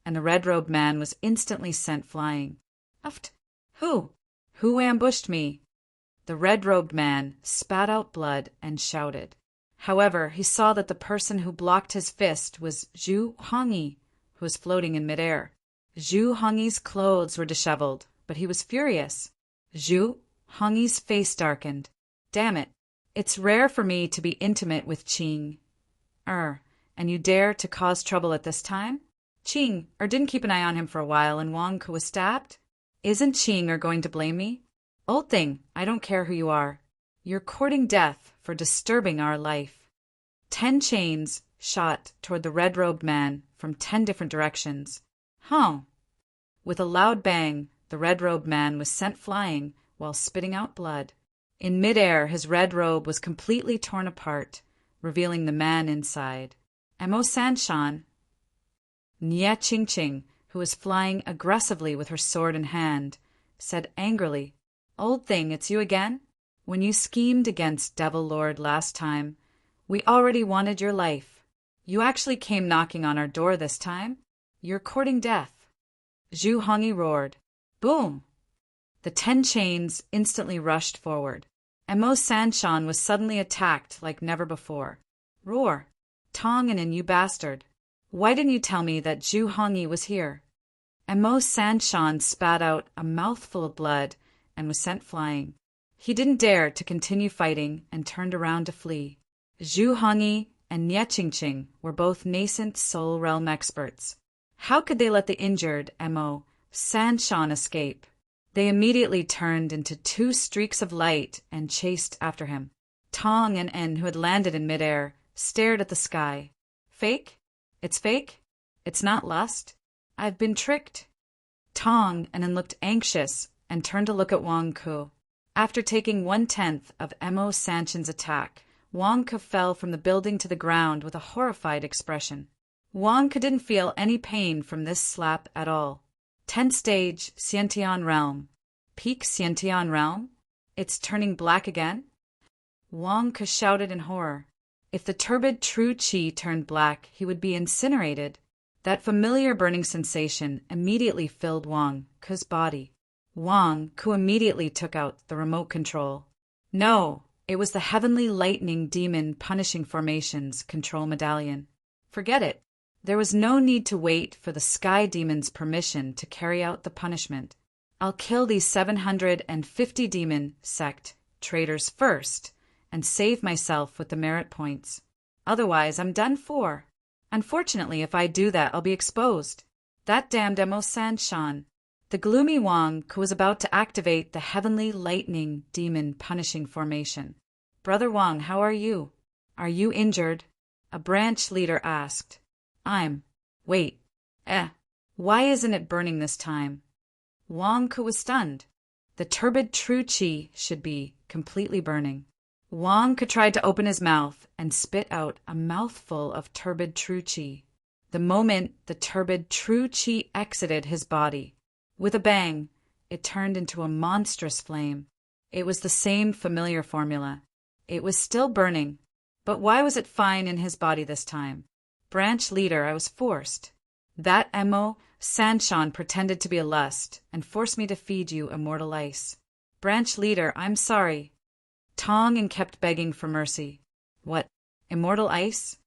and the red-robed man was instantly sent flying. Uft! Who? Who ambushed me? The red-robed man spat out blood and shouted. However, he saw that the person who blocked his fist was Zhu Hongyi, who was floating in midair. Zhu Hongyi's clothes were disheveled, but he was furious. Zhu Hongyi's face darkened. Damn it! It's rare for me to be intimate with Qing. And you dare to cause trouble at this time? Qing didn't keep an eye on him for a while and Wang Ke was stabbed? Isn't Qing going to blame me? Old thing, I don't care who you are. You're courting death for disturbing our life. 10 chains shot toward the red-robed man from 10 different directions. Huh! With a loud bang, the red-robed man was sent flying while spitting out blood. In midair, his red robe was completely torn apart, revealing the man inside. Emo Sanshan, Nye Ching Ching, who was flying aggressively with her sword in hand, said angrily, "Old thing, it's you again? When you schemed against Devil Lord last time, we already wanted your life. You actually came knocking on our door this time? You're courting death." Zhu Hongyi roared. Boom! The 10 chains instantly rushed forward. Emo Sanshan was suddenly attacked like never before. Roar! Tonganin, you bastard! Why didn't you tell me that Zhu Hongyi was here? Emo Sanshan spat out a mouthful of blood and was sent flying. He didn't dare to continue fighting and turned around to flee. Zhu Hongyi and Nye Ching Ching were both nascent soul realm experts. How could they let the injured Emo Sanshan escape? They immediately turned into 2 streaks of light and chased after him. Tong and En, who had landed in midair, stared at the sky. Fake? It's fake? It's not lust? I've been tricked. Tong and En looked anxious and turned to look at Wang Ku. After taking 1/10 of Emo Sanshan's attack, Wang Ku fell from the building to the ground with a horrified expression. Wang Ku didn't feel any pain from this slap at all. 10th stage, Xiantian realm. Peak Xiantian realm? It's turning black again? Wang Ku shouted in horror. If the turbid true qi turned black, he would be incinerated. That familiar burning sensation immediately filled Wang Ku's body. Wang Ku immediately took out the remote control. No, it was the Heavenly Lightning Demon Punishing Formations control medallion. Forget it. There was no need to wait for the Sky Demon's permission to carry out the punishment. I'll kill these 750 demon sect traitors first and save myself with the merit points. Otherwise, I'm done for. Unfortunately, if I do that, I'll be exposed. That damned Emo Sanshan. The gloomy Wang Ku was about to activate the Heavenly Lightning Demon Punishing Formation. Brother Wang, how are you? Are you injured? A branch leader asked. Wait. Why isn't it burning this time? Wang Ku was stunned. The turbid true qi should be completely burning. Wang Ku tried to open his mouth and spit out a mouthful of turbid true qi. The moment the turbid true qi exited his body, with a bang, it turned into a monstrous flame. It was the same familiar formula. It was still burning, but why was it fine in his body this time? Branch leader, I was forced. That Emo Sanshan pretended to be a lust and forced me to feed you immortal ice. Branch leader, I'm sorry. Tong kept begging for mercy. What, immortal ice?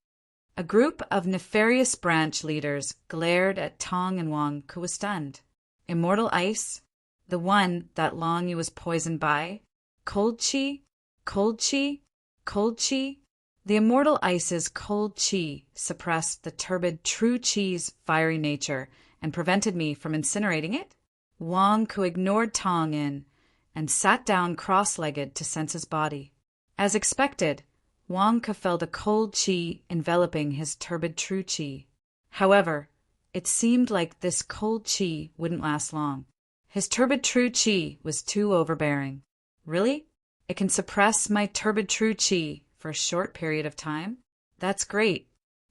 A group of nefarious branch leaders glared at Tong and Wang, who was stunned. Immortal ice? The one that Long Yu was poisoned by? Cold chi? Cold chi? Cold chi? The immortal ice's cold chi suppressed the turbid true chi's fiery nature and prevented me from incinerating it? Wang Ku ignored Tong In and sat down cross-legged to sense his body. As expected, Wang Ku felt a cold chi enveloping his turbid true chi. However, it seemed like this cold chi wouldn't last long. His turbid true chi was too overbearing. Really? It can suppress my turbid true chi for a short period of time? That's great.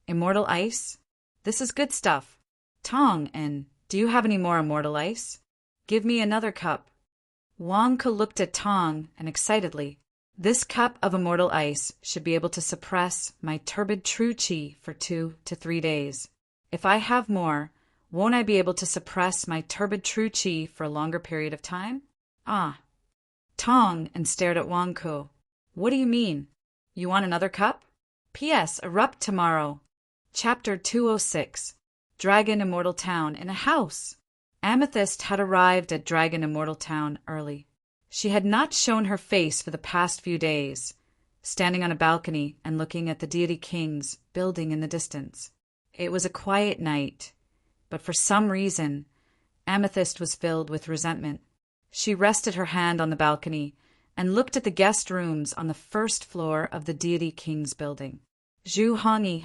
Immortal ice? This is good stuff. Tong, and do you have any more immortal ice? Give me another cup. Wang Ku looked at Tong and excitedly. This cup of immortal ice should be able to suppress my turbid true chi for 2 to 3 days. If I have more, won't I be able to suppress my turbid true chi for a longer period of time? Tong and stared at Wang Ku. What do you mean? You want another cup? P.S. Erupt tomorrow. Chapter 206. Dragon Immortal Town in a house. Amethyst had arrived at Dragon Immortal Town early. She had not shown her face for the past few days, standing on a balcony and looking at the deity kings building in the distance. It was a quiet night, but for some reason, Amethyst was filled with resentment. She rested her hand on the balcony and looked at the guest rooms on the first floor of the deity king's building. Zhu Hongyi,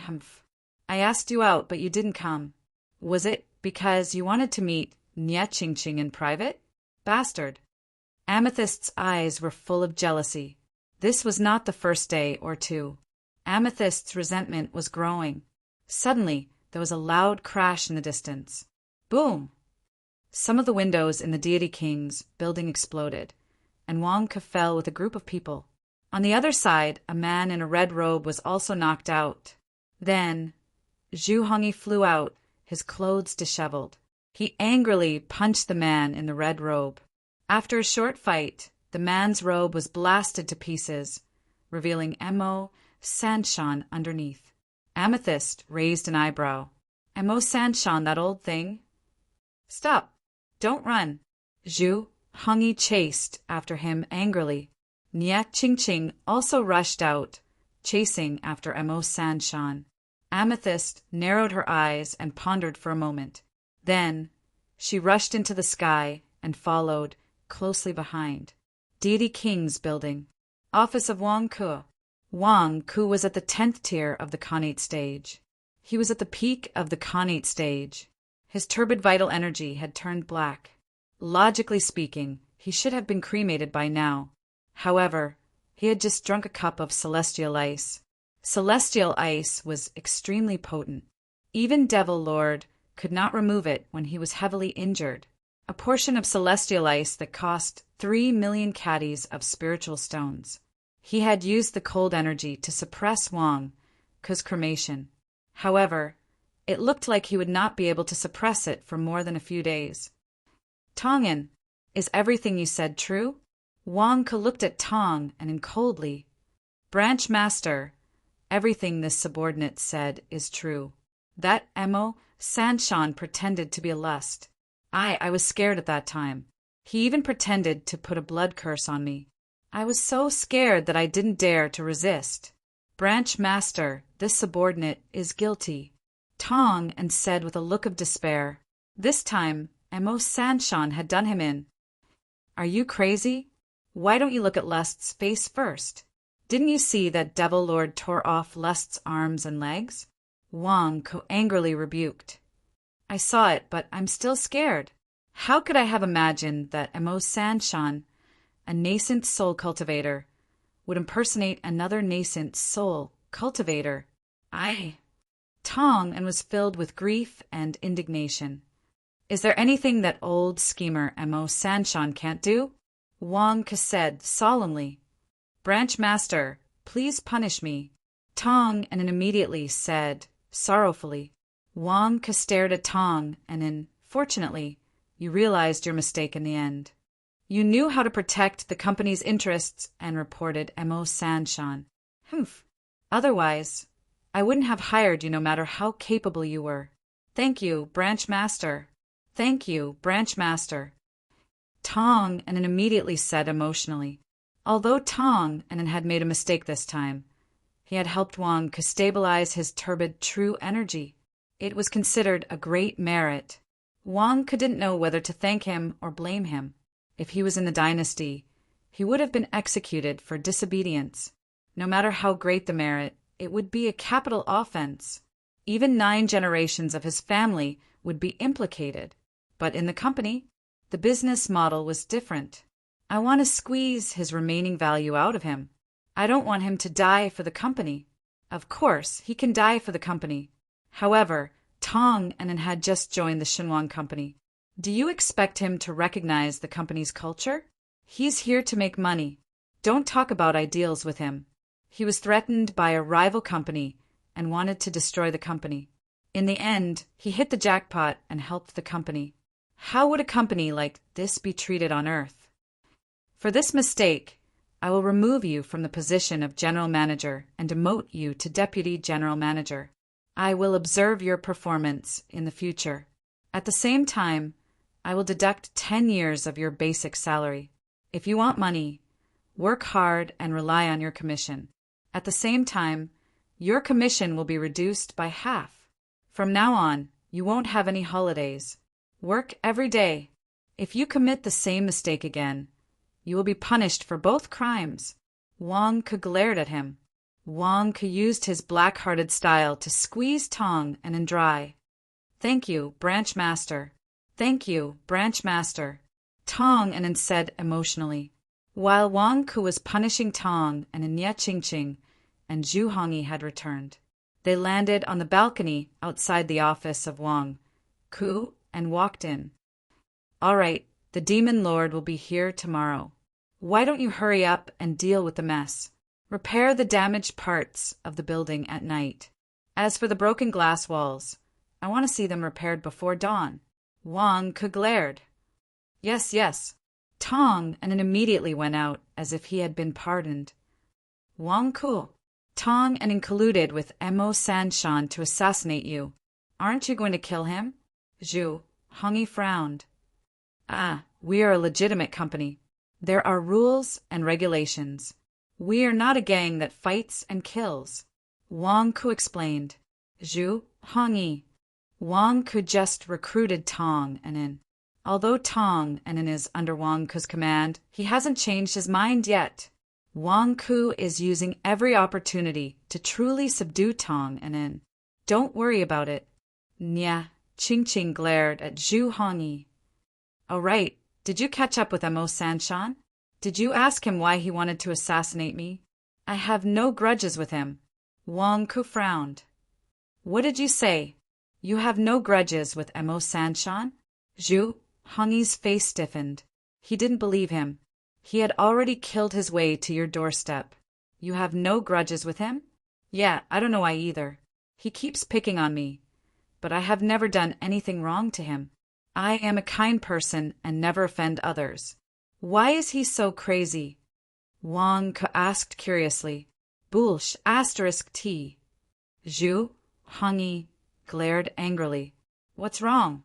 I asked you out, but you didn't come. Was it because you wanted to meet Nye Ching Ching in private? Bastard. Amethyst's eyes were full of jealousy. This was not the first day or two. Amethyst's resentment was growing. Suddenly, there was a loud crash in the distance. Boom! Some of the windows in the Deity King's building exploded, and Wang Ke fell with a group of people. On the other side, a man in a red robe was also knocked out. Then, Zhu Hongyi flew out, his clothes disheveled. He angrily punched the man in the red robe. After a short fight, the man's robe was blasted to pieces, revealing Mo Sanshan underneath. Amethyst raised an eyebrow. Mo Sanshan, that old thing? Stop! Don't run! Zhu Hongyi chased after him angrily. Nia Qingqing also rushed out, chasing after Mo Sanshan. Amethyst narrowed her eyes and pondered for a moment. Then, she rushed into the sky and followed, closely behind. Deity King's building. Office of Wang Ke. Wang Ke was at the 10th tier of the Khanate stage. He was at the peak of the Khanate stage. His turbid vital energy had turned black. Logically speaking, he should have been cremated by now. However, he had just drunk a cup of celestial ice. Celestial ice was extremely potent. Even Devil Lord could not remove it when he was heavily injured. A portion of celestial ice that cost 3 million caddies of spiritual stones. He had used the cold energy to suppress Wang Ke's cremation. However, it looked like he would not be able to suppress it for more than a few days. Tongan, is everything you said true? Wang Ke looked at Tong and in coldly. Branch Master, everything this subordinate said is true. That Mo Sanshan pretended to be a lust. I was scared at that time. He even pretended to put a blood curse on me. I was so scared that I didn't dare to resist. Branch Master, this subordinate is guilty. Tong and said with a look of despair. This time, Mo Sanshan had done him in. Are you crazy? Why don't you look at Lust's face first? Didn't you see that Devil Lord tore off Lust's arms and legs? Wang Ke angrily rebuked. I saw it, but I'm still scared. How could I have imagined that Mo Sanshan, a nascent soul cultivator, would impersonate another nascent soul cultivator? Tong and was filled with grief and indignation. Is there anything that old schemer Mo Sanshan can't do? Wang Ke said solemnly. Branch Master, please punish me. Tong and immediately said, sorrowfully. Wang Ke stared at Tong and fortunately, you realized your mistake in the end. You knew how to protect the company's interests and reported Mo Sanshan. Humph. Otherwise, I wouldn't have hired you no matter how capable you were. Thank you, Branch Master. Thank you, Branch Master. Tong and immediately said emotionally. Although Tong and had made a mistake this time, he had helped Wang Ke stabilize his turbid true energy. It was considered a great merit. Wang Ke didn't know whether to thank him or blame him. If he was in the dynasty, he would have been executed for disobedience. No matter how great the merit, it would be a capital offense. Even 9 generations of his family would be implicated. But in the company, the business model was different. I want to squeeze his remaining value out of him. I don't want him to die for the company. Of course, he can die for the company. However, Tong and had just joined the Shenhuang company. Do you expect him to recognize the company's culture? He's here to make money. Don't talk about ideals with him. He was threatened by a rival company and wanted to destroy the company. In the end, he hit the jackpot and helped the company. How would a company like this be treated on Earth? For this mistake, I will remove you from the position of general manager and demote you to deputy general manager. I will observe your performance in the future. At the same time, I will deduct 10 years of your basic salary. If you want money, work hard and rely on your commission. At the same time, your commission will be reduced by half. From now on, you won't have any holidays. Work every day. If you commit the same mistake again, you will be punished for both crimes. Wang Ke glared at him. Wang Ke used his black-hearted style to squeeze Tong and dry. Thank you, Branch Master. Thank you, Branch Master. Tong and said emotionally. While Wang Ku was punishing Tong and Nye Qingqing, and Zhu Hongyi had returned. They landed on the balcony outside the office of Wang Ku and walked in. All right, the demon lord will be here tomorrow. Why don't you hurry up and deal with the mess? Repair the damaged parts of the building at night. As for the broken glass walls, I want to see them repaired before dawn. Wang Ku glared. Yes, yes. Tong and immediately went out as if he had been pardoned. Wang Ku, Tong and colluded with Mo Sanshan to assassinate you. Aren't you going to kill him? Zhu Hongyi frowned. We are a legitimate company. There are rules and regulations. We are not a gang that fights and kills. Wang Ku explained. Zhu Hongyi. Wang Ku just recruited Tong and in. Although Tong and is under Wang Ku's command, he hasn't changed his mind yet. Wang Ku is using every opportunity to truly subdue Tong and in. Don't worry about it. Nye Qingqing glared at Zhu Hongyi. Oh right, did you catch up with Mo Sanshan? Did you ask him why he wanted to assassinate me? I have no grudges with him. Wang Ku frowned. What did you say? You have no grudges with Mo Sanshan? Zhu Hongyi's face stiffened. He didn't believe him. He had already killed his way to your doorstep. You have no grudges with him? Yeah, I don't know why either. He keeps picking on me. But I have never done anything wrong to him. I am a kind person and never offend others. Why is he so crazy? Wang Ku asked curiously. Bullsh *T. Zhu Hongyi glared angrily. What's wrong?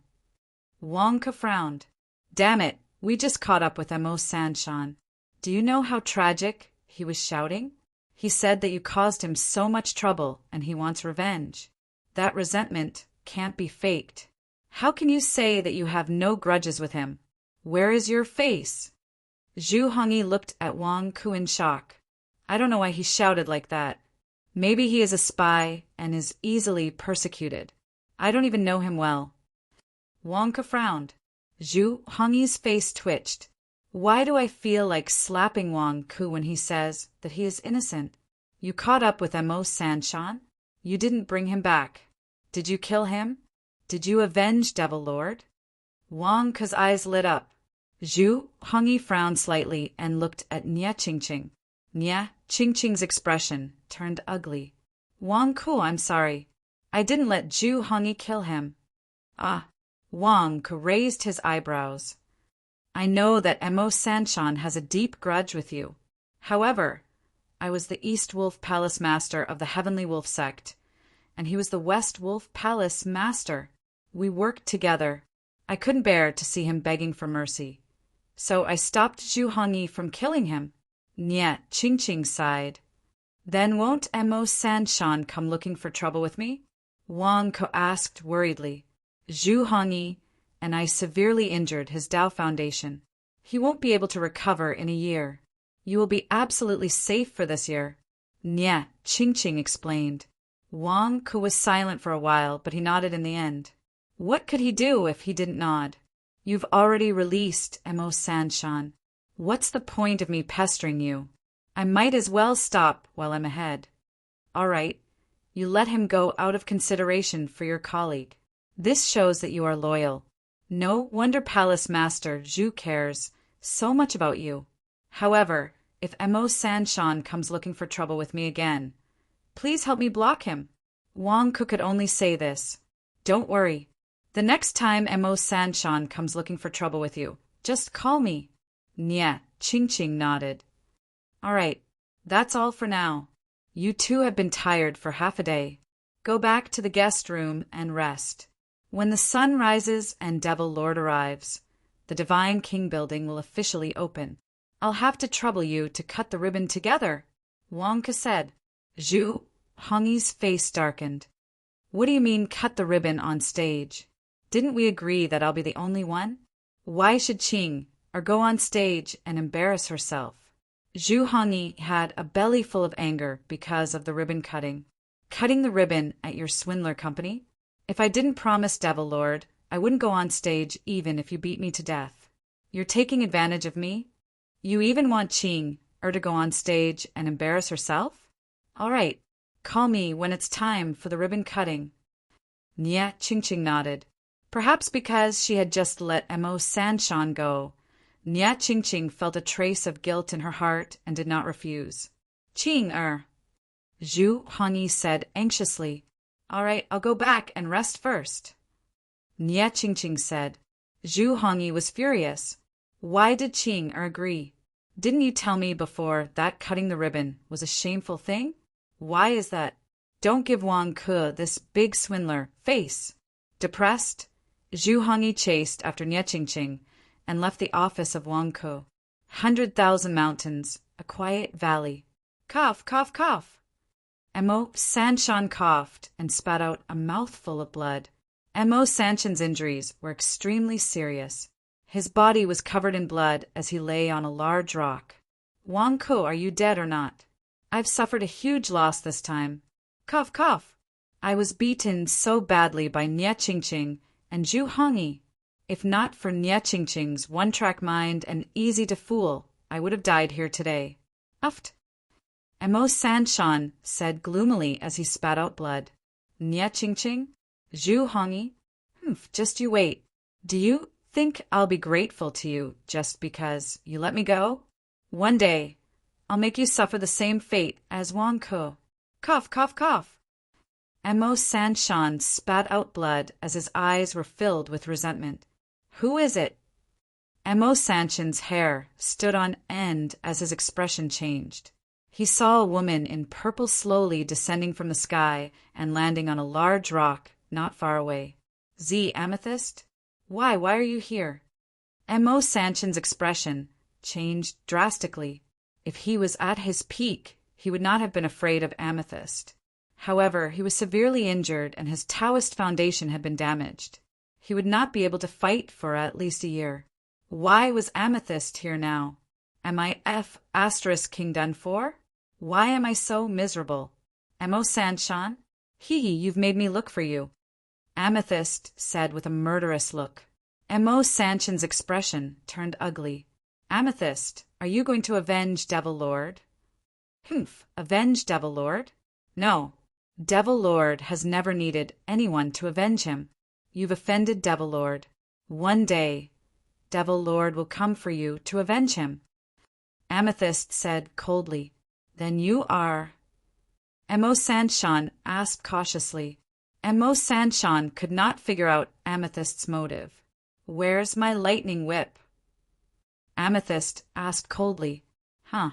Wang Ku frowned. Damn it, we just caught up with Mo Sanshan. Do you know how tragic? He was shouting. He said that you caused him so much trouble and he wants revenge. That resentment can't be faked. How can you say that you have no grudges with him? Where is your face? Zhu Hongyi looked at Wang Ku in shock. I don't know why he shouted like that. Maybe he is a spy and is easily persecuted. I don't even know him well. Wang Ku frowned. Zhu Hongyi's face twitched. Why do I feel like slapping Wang Ku when he says that he is innocent? You caught up with Mo Sanshan? You didn't bring him back. Did you kill him? Did you avenge Devil Lord? Wang Ku's eyes lit up. Zhu Hongyi frowned slightly and looked at Nye Qingqing. Nye Qingqing's expression turned ugly. Wang Ku, I'm sorry. I didn't let Zhu Hongyi kill him. Wang Ku raised his eyebrows. I know that Mo Sanshan has a deep grudge with you. However, I was the East Wolf Palace Master of the Heavenly Wolf Sect, and he was the West Wolf Palace Master. We worked together. I couldn't bear to see him begging for mercy. So I stopped Zhu Hongyi from killing him. Nye Qingqing sighed. Then won't Mo Sanshan come looking for trouble with me? Wang Ku asked worriedly. Zhu Hongyi and I severely injured his Tao Foundation. He won't be able to recover in a year. You will be absolutely safe for this year. Nye Qingqing explained. Wang Ku was silent for a while, but he nodded in the end. What could he do if he didn't nod? You've already released Mo Sanshan. What's the point of me pestering you? I might as well stop while I'm ahead. All right, you let him go out of consideration for your colleague. This shows that you are loyal. No wonder Palace Master Zhu cares so much about you. However, if Mo Sanshan comes looking for trouble with me again, please help me block him. Wang Ku could only say this. Don't worry. The next time Mo Sanshan comes looking for trouble with you, just call me. Nye Qingqing nodded. All right, that's all for now. You two have been tired for half a day. Go back to the guest room and rest. When the sun rises and Devil Lord arrives, the Divine King building will officially open. I'll have to trouble you to cut the ribbon together, Wang Ku said. Zhu Hongyi's face darkened. What do you mean cut the ribbon on stage? Didn't we agree that I'll be the only one? Why should Qing go on stage and embarrass herself? Zhu Hongyi had a belly full of anger because of the ribbon cutting. Cutting the ribbon at your swindler company? If I didn't promise Devil Lord, I wouldn't go on stage even if you beat me to death. You're taking advantage of me? You even want Qing to go on stage and embarrass herself? All right, call me when it's time for the ribbon cutting. Nye Qingqing nodded. Perhaps because she had just let Mo Sanshan go, Nye Qingqing felt a trace of guilt in her heart and did not refuse. Qing Zhu Hongyi said anxiously. All right, I'll go back and rest first. Nye Qingqing said. Zhu Hongyi was furious. Why did Qing agree? Didn't you tell me before that cutting the ribbon was a shameful thing? Why is that? Don't give Wang Ke, this big swindler, face. Depressed, Zhu Hongyi chased after Nye Qingqing and left the office of Wang Ke. 100,000 mountains, a quiet valley. Cough, cough, cough. Mo Sanshan coughed and spat out a mouthful of blood. Mo Sanshan's injuries were extremely serious. His body was covered in blood as he lay on a large rock. Wang Ke, are you dead or not? I've suffered a huge loss this time. Cough, cough. I was beaten so badly by Nye Qingqing and Zhu Hongyi. If not for Nye Qingqing's one-track mind and easy to fool, I would have died here today. Uft. Mo Sanshan said gloomily as he spat out blood. Nye Qingqing? Zhu Hongyi? Just you wait. Do you think I'll be grateful to you just because you let me go? One day, I'll make you suffer the same fate as Wang Ke. Cough, cough, cough. Mo Sanshan spat out blood as his eyes were filled with resentment. Who is it? Mo Sanshan's hair stood on end as his expression changed. He saw a woman in purple slowly descending from the sky and landing on a large rock not far away. Z Amethyst? Why are you here? Mo Sanshan's expression changed drastically. If he was at his peak, he would not have been afraid of Amethyst. However, he was severely injured and his Taoist foundation had been damaged. He would not be able to fight for at least a year. Why was Amethyst here now? Am I King done for? Why am I so miserable? Mo Sanshan? You've made me look for you. Amethyst said with a murderous look. Mo Sanshan's expression turned ugly. Amethyst, are you going to avenge Devil Lord? Avenge Devil Lord? No. Devil Lord has never needed anyone to avenge him. You've offended Devil Lord. One day, Devil Lord will come for you to avenge him. Amethyst said coldly. Then you are... Mo Sanshan asked cautiously. Mo Sanshan could not figure out Amethyst's motive. Where's my lightning whip? Amethyst asked coldly. Mo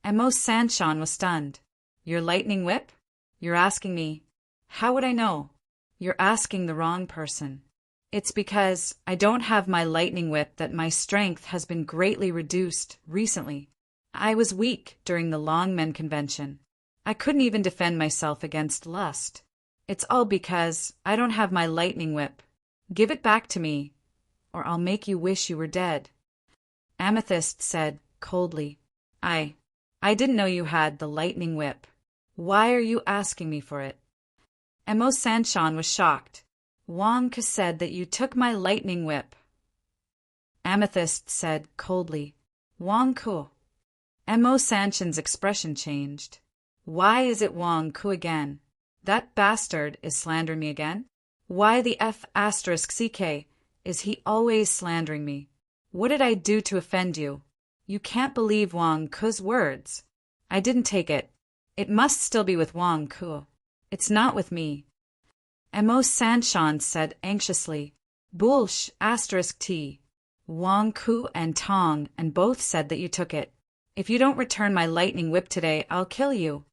Sanshan was stunned. Your lightning whip? You're asking me. How would I know? You're asking the wrong person. It's because I don't have my lightning whip that my strength has been greatly reduced recently. I was weak during the Longmen Convention. I couldn't even defend myself against lust. It's all because I don't have my lightning whip. Give it back to me, or I'll make you wish you were dead. Amethyst said coldly. I didn't know you had the lightning whip. Why are you asking me for it? Mo Sanshan was shocked. Wang Ke said that you took my lightning whip. Amethyst said coldly. Wang Ke. Mo Sanshan's expression changed. Why is it Wang Ke again? That bastard is slandering me again? Why the CK? Is he always slandering me? What did I do to offend you? You can't believe Wang Ke's words. I didn't take it. It must still be with Wang Ke. It's not with me. Mo Sanshan said anxiously. Bullsh *T. Wang Ke and Tong and both said that you took it. If you don't return my lightning whip today, I'll kill you.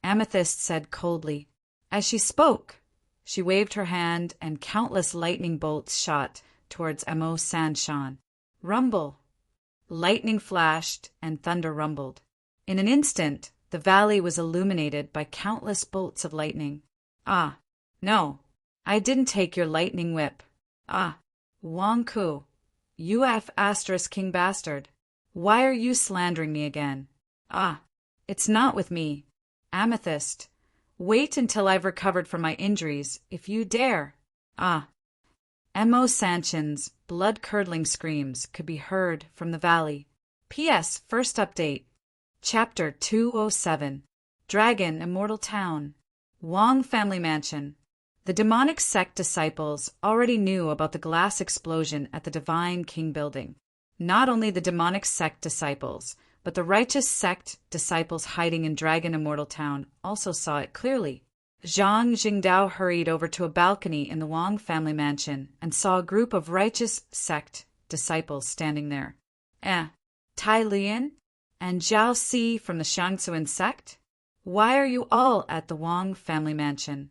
Amethyst said coldly. As she spoke, she waved her hand and countless lightning bolts shot towards Mo Sanshan. Rumble. Lightning flashed and thunder rumbled. In an instant, the valley was illuminated by countless bolts of lightning. No, I didn't take your lightning whip. Wang Ke, you *King bastard. Why are you slandering me again? It's not with me. Amethyst, wait until I've recovered from my injuries, if you dare. Mo Sanshan's Blood-curdling screams could be heard from the valley. P.S. First update. Chapter 207. Dragon Immortal Town. Wong Family Mansion. The demonic sect disciples already knew about the glass explosion at the Divine King building. Not only the demonic sect disciples, but the righteous sect disciples hiding in Dragon Immortal Town also saw it clearly. Zhang Jingdao hurried over to a balcony in the Wong family mansion and saw a group of righteous sect disciples standing there. Tai Lian and Zhao Si from the Shangsuan sect? Why are you all at the Wong family mansion?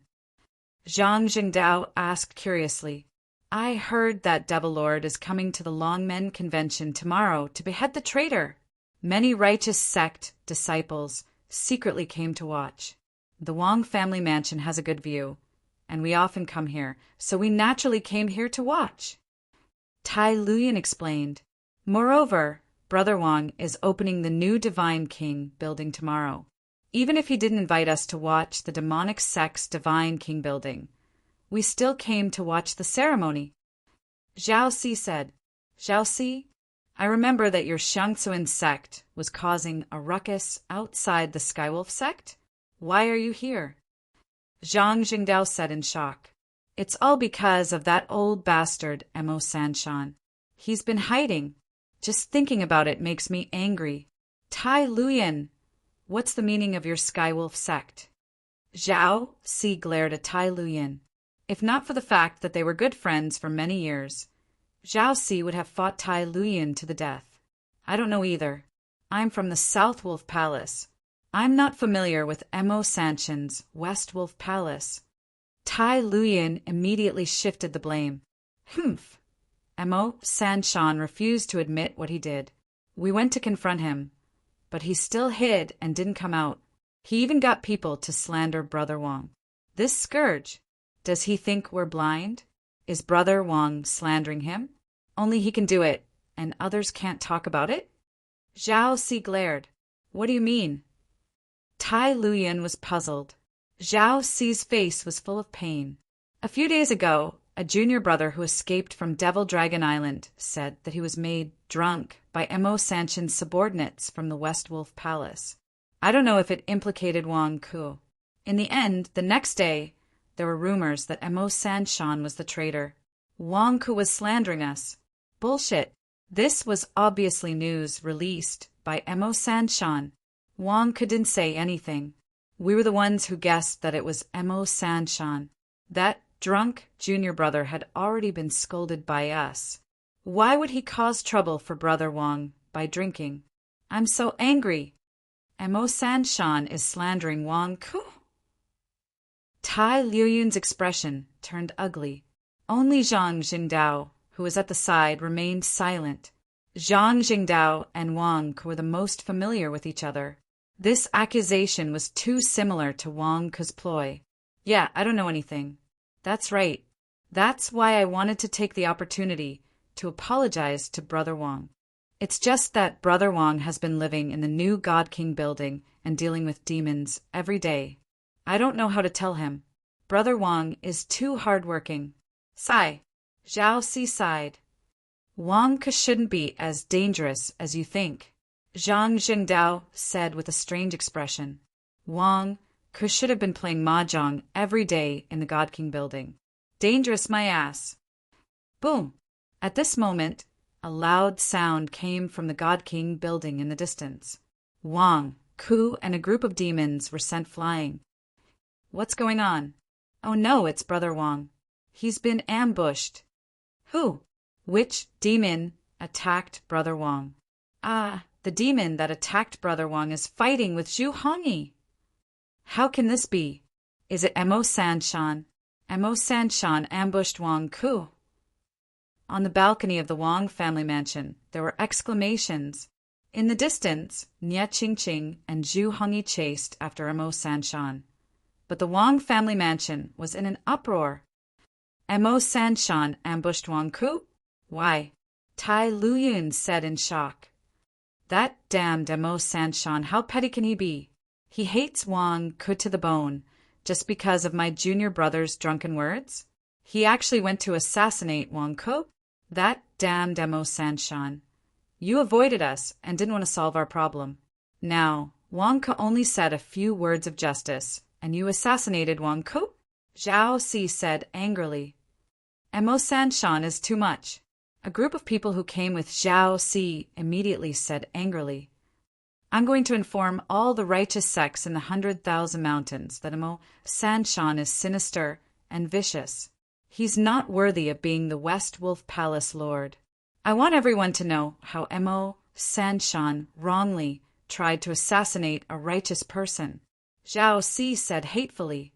Zhang Jingdao asked curiously. I heard that Devil Lord is coming to the Longmen convention tomorrow to behead the traitor. Many righteous sect disciples secretly came to watch. The Wong family mansion has a good view, and we often come here, so we naturally came here to watch. Tai Luyan explained. Moreover, Brother Wong is opening the new Divine King building tomorrow. Even if he didn't invite us to watch the demonic sect's Divine King building, we still came to watch the ceremony. Zhao Si said. Zhao Si, I remember that your Shangsuan sect was causing a ruckus outside the Skywolf sect. Why are you here? Zhang Jingdao said in shock. It's all because of that old bastard Mo Sanshan. He's been hiding. Just thinking about it makes me angry. Tai Luyan, what's the meaning of your Skywolf sect? Zhao Si glared at Tai Luyan. If not for the fact that they were good friends for many years, Zhao Si would have fought Tai Luyan to the death. I don't know either. I'm from the South Wolf Palace. I'm not familiar with Mo Sanshan's West Wolf Palace. Tai Luyan immediately shifted the blame. Humph. Mo Sanshan refused to admit what he did. We went to confront him, but he still hid and didn't come out. He even got people to slander Brother Wong. This scourge, does he think we're blind? Is Brother Wong slandering him? Only he can do it, and others can't talk about it? Zhao Si glared. What do you mean? Tai Luyan was puzzled. Zhao Si's face was full of pain. A few days ago, a junior brother who escaped from Devil Dragon Island said that he was made drunk by Mo Sanshan's subordinates from the West Wolf Palace. I don't know if it implicated Wong Ku. In the end, the next day, there were rumors that Mo Sanshan was the traitor. Wong Ku was slandering us. Bullshit. This was obviously news released by Mo Sanshan. Wong couldn't say anything. We were the ones who guessed that it was Mo Sanshan. That drunk junior brother had already been scolded by us. Why would he cause trouble for Brother Wong by drinking? I'm so angry. Mo Sanshan is slandering Wong Ku. Tai Liuyun's expression turned ugly. Only Zhang Jingdao, who was at the side, remained silent. Zhang Jingdao and Wong Ku were the most familiar with each other. This accusation was too similar to Wong Ku's ploy. Yeah, I don't know anything. That's right. That's why I wanted to take the opportunity to apologize to Brother Wong. It's just that Brother Wong has been living in the new God King building and dealing with demons every day. I don't know how to tell him. Brother Wong is too hardworking. Sigh. Zhao Si sighed. Wong Ku shouldn't be as dangerous as you think, Zhang Jingdao said with a strange expression. Wong Ku should have been playing mahjong every day in the God King building. Dangerous my ass. Boom. At this moment, a loud sound came from the God King building in the distance. Wong Ku and a group of demons were sent flying. What's going on? Oh no, it's Brother Wong. He's been ambushed. Who? Which demon attacked Brother Wong? The demon that attacked Brother Wong is fighting with Zhu Hongyi. How can this be? Is it Mo Sanshan? Mo Sanshan ambushed Wong Ku. On the balcony of the Wong family mansion, there were exclamations. In the distance, Nie Qingqing and Zhu Hongyi chased after Mo Sanshan. But the Wong family mansion was in an uproar. Mo Sanshan ambushed Wong Ku? Why? Tai Luyun said in shock. That damned Mo Sanshan, how petty can he be? He hates Wong Ku to the bone, just because of my junior brother's drunken words? He actually went to assassinate Wong Ku? That damned Mo Sanshan. You avoided us and didn't want to solve our problem. Now, Wang Ke only said a few words of justice, and you assassinated Wang Ke? Zhao Si said angrily. Mo Sanshan is too much. A group of people who came with Zhao Si immediately said angrily, I'm going to inform all the righteous sects in the 100,000 mountains that Mo Sanshan is sinister and vicious. He's not worthy of being the West Wolf Palace Lord. I want everyone to know how Mo Sanshan wrongly tried to assassinate a righteous person. Zhao Si said hatefully.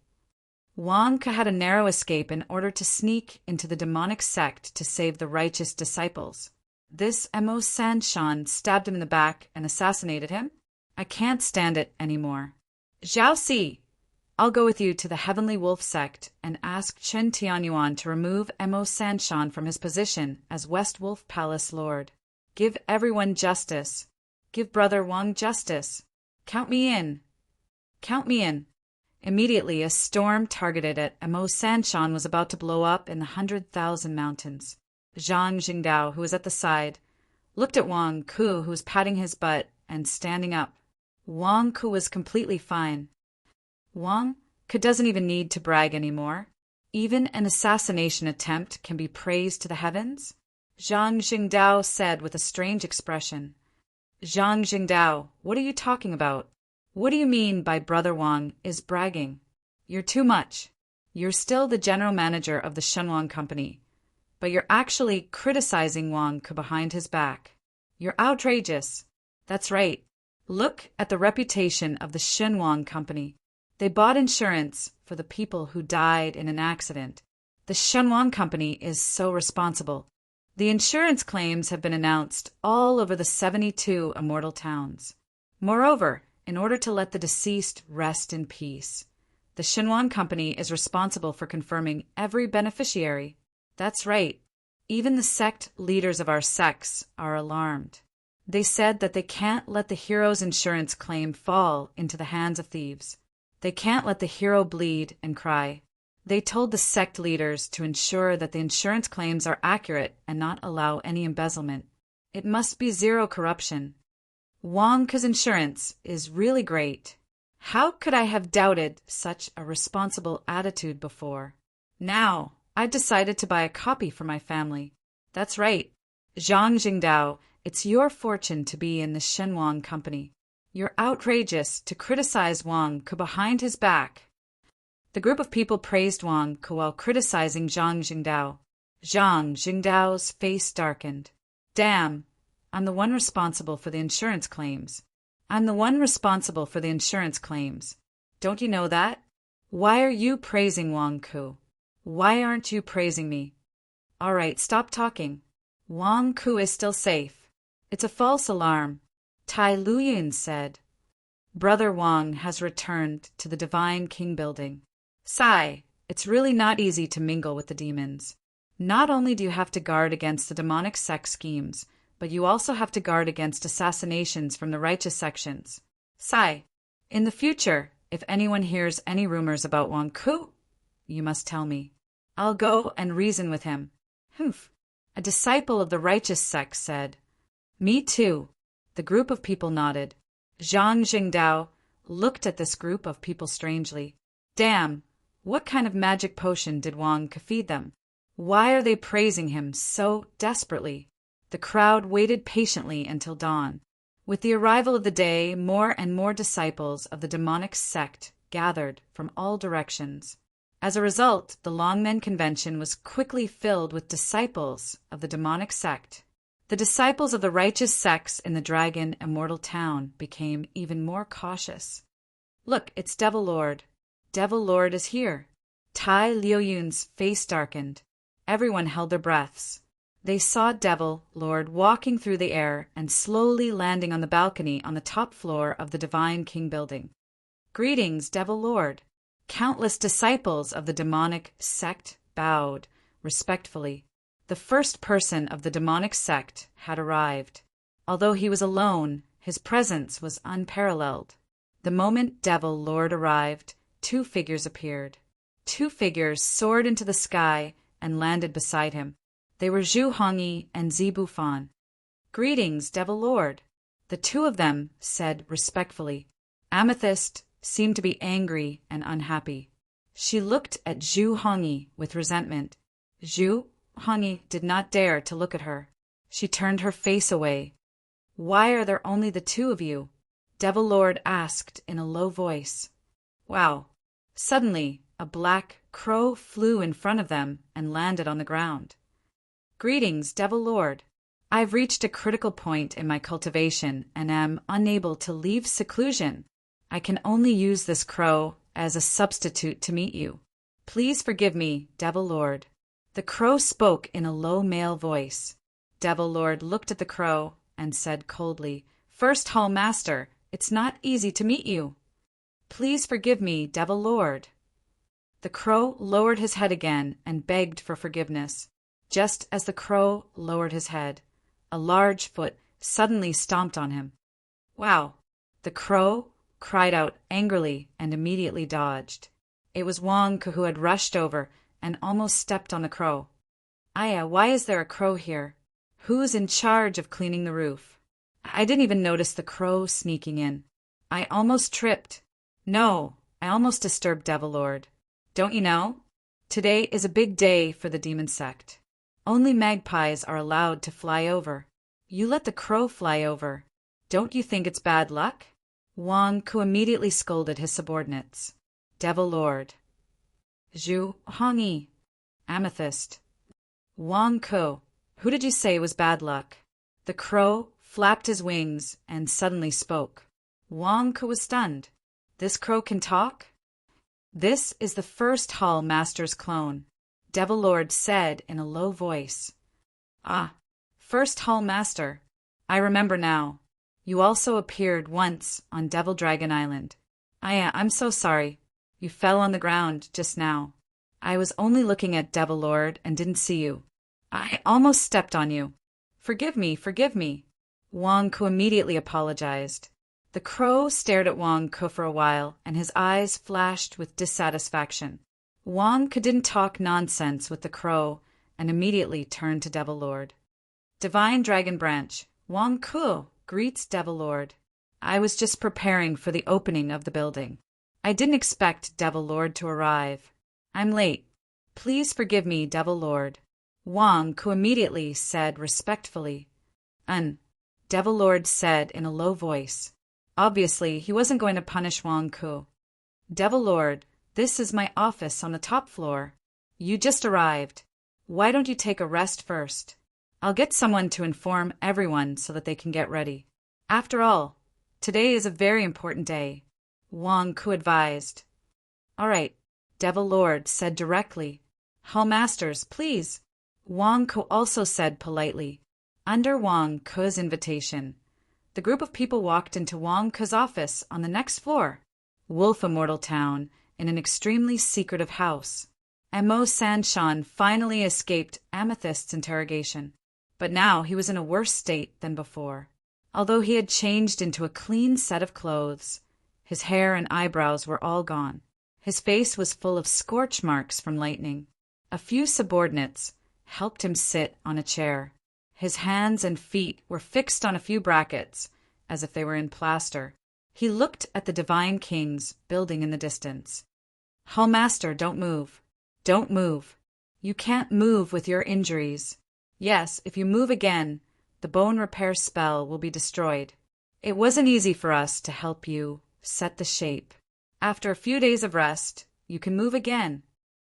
Wang Ke had a narrow escape in order to sneak into the demonic sect to save the righteous disciples. This Mo Sanshan stabbed him in the back and assassinated him? I can't stand it anymore. Zhao Si, I'll go with you to the Heavenly Wolf sect and ask Chen Tianyuan to remove Mo Sanshan from his position as West Wolf Palace Lord. Give everyone justice. Give Brother Wang justice. Count me in. Count me in. Immediately, a storm targeted at Mo Sanshan was about to blow up in the 100,000 mountains. Zhang Jingdao, who was at the side, looked at Wang Ke, who was patting his butt and standing up. Wang Ke was completely fine. Wang Ke doesn't even need to brag anymore. Even an assassination attempt can be praised to the heavens? Zhang Jingdao said with a strange expression. Zhang Jingdao, what are you talking about? What do you mean by Brother Wang is bragging? You're too much. You're still the general manager of the Shenwang Company, but you're actually criticizing Wang Ke behind his back. You're outrageous. That's right. Look at the reputation of the Shenwang Company. They bought insurance for the people who died in an accident. The Shenwang Company is so responsible. The insurance claims have been announced all over the 72 immortal towns. Moreover, in order to let the deceased rest in peace, the Shenwang Company is responsible for confirming every beneficiary. That's right. Even the sect leaders of our sects are alarmed. They said that they can't let the hero's insurance claim fall into the hands of thieves. They can't let the hero bleed and cry. They told the sect leaders to ensure that the insurance claims are accurate and not allow any embezzlement. It must be zero corruption. Wang Ke's insurance is really great. How could I have doubted such a responsible attitude before? Now, I've decided to buy a copy for my family. That's right. Zhang Jingdao, it's your fortune to be in the Shenwang Company. You're outrageous to criticize Wang Ke behind his back. The group of people praised Wang Ke while criticizing Zhang Jingdao. Zhang Jingdao's face darkened. Damn, I'm the one responsible for the insurance claims. I'm the one responsible for the insurance claims. Don't you know that? Why are you praising Wang Ke? Why aren't you praising me? All right, stop talking. Wang Ke is still safe. It's a false alarm. Tai Luyin said. Brother Wang has returned to the Divine King building. Sai, it's really not easy to mingle with the demons. Not only do you have to guard against the demonic sect schemes, but you also have to guard against assassinations from the righteous sections. Sai, in the future, if anyone hears any rumors about Wang Ke, you must tell me. I'll go and reason with him. Humph. A disciple of the righteous sect said. Me too. The group of people nodded. Zhang Jingdao looked at this group of people strangely. Damn, what kind of magic potion did Wang Ke feed them? Why are they praising him so desperately? The crowd waited patiently until dawn. With the arrival of the day, more and more disciples of the demonic sect gathered from all directions. As a result, the Longmen Convention was quickly filled with disciples of the demonic sect. The disciples of the righteous sects in the Dragon Immortal Town became even more cautious. Look, it's Devil Lord. Devil Lord is here. Tai Liuyun's face darkened. Everyone held their breaths. They saw Devil Lord walking through the air and slowly landing on the balcony on the top floor of the Divine King building. Greetings, Devil Lord. Countless disciples of the demonic sect bowed respectfully. The first person of the demonic sect had arrived. Although he was alone, his presence was unparalleled. The moment Devil Lord arrived, two figures appeared. Two figures soared into the sky and landed beside him. They were Zhu Hongyi and Zibu Fan. "Greetings, Devil Lord," the two of them said respectfully. Amethyst seemed to be angry and unhappy. She looked at Zhu Hongyi with resentment. Zhu Hongyi did not dare to look at her. She turned her face away. "Why are there only the two of you?" Devil Lord asked in a low voice. Wow! Suddenly, a black crow flew in front of them and landed on the ground. "Greetings, Devil Lord. I've reached a critical point in my cultivation and am unable to leave seclusion. I can only use this crow as a substitute to meet you. Please forgive me, Devil Lord." The crow spoke in a low male voice. Devil Lord looked at the crow and said coldly, "First Hall Master, it's not easy to meet you. Please forgive me, Devil Lord." The crow lowered his head again and begged for forgiveness. Just as the crow lowered his head, a large foot suddenly stomped on him. "Wow!" The crow cried out angrily and immediately dodged. It was Wang Ke who had rushed over and almost stepped on the crow. "Aya, why is there a crow here? Who's in charge of cleaning the roof? I didn't even notice the crow sneaking in. I almost tripped. No, I almost disturbed Devil Lord. Don't you know? Today is a big day for the demon sect. Only magpies are allowed to fly over. You let the crow fly over. Don't you think it's bad luck?" Wang Ke immediately scolded his subordinates. Devil Lord. Zhu Hongyi. Amethyst. Wang Ke, who did you say was bad luck? The crow flapped his wings and suddenly spoke. Wang Ke was stunned. This crow can talk? "This is the first Hall Master's clone," Devil Lord said in a low voice. "Ah, first Hall Master. I remember now. You also appeared once on Devil Dragon Island. I'm so sorry. You fell on the ground just now. I was only looking at Devil Lord and didn't see you. I almost stepped on you. Forgive me, forgive me." Wang Ke immediately apologized. The crow stared at Wang Ke for a while, and his eyes flashed with dissatisfaction. Wang Ke didn't talk nonsense with the crow and immediately turned to Devil Lord. "Divine Dragon Branch, Wang Ke greets Devil Lord. I was just preparing for the opening of the building. I didn't expect Devil Lord to arrive. I'm late. Please forgive me, Devil Lord." Wang Ke immediately said respectfully. Devil Lord said in a low voice. Obviously, he wasn't going to punish Wang Ke. "Devil Lord, this is my office on the top floor. You just arrived. Why don't you take a rest first? I'll get someone to inform everyone so that they can get ready. After all, today is a very important day," Wang Ke advised. "All right," Devil Lord said directly. "Hall Masters, please." Wang Ke also said politely. Under Wang Ke's invitation, the group of people walked into Wang Ke's office on the next floor, Wolf Immortal Town, in an extremely secretive house. Mo Sanshan finally escaped Amethyst's interrogation, but now he was in a worse state than before. Although he had changed into a clean set of clothes, his hair and eyebrows were all gone. His face was full of scorch marks from lightning. A few subordinates helped him sit on a chair. His hands and feet were fixed on a few brackets, as if they were in plaster. He looked at the Divine Kings building in the distance. "Hall Master, don't move. Don't move. You can't move with your injuries. Yes, if you move again, the bone repair spell will be destroyed. It wasn't easy for us to help you set the shape. After a few days of rest, you can move again.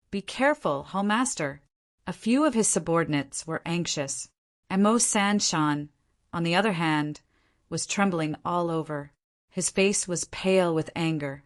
Be careful, Hall Master." A few of his subordinates were anxious. Mo Sanshan, on the other hand, was trembling all over. His face was pale with anger.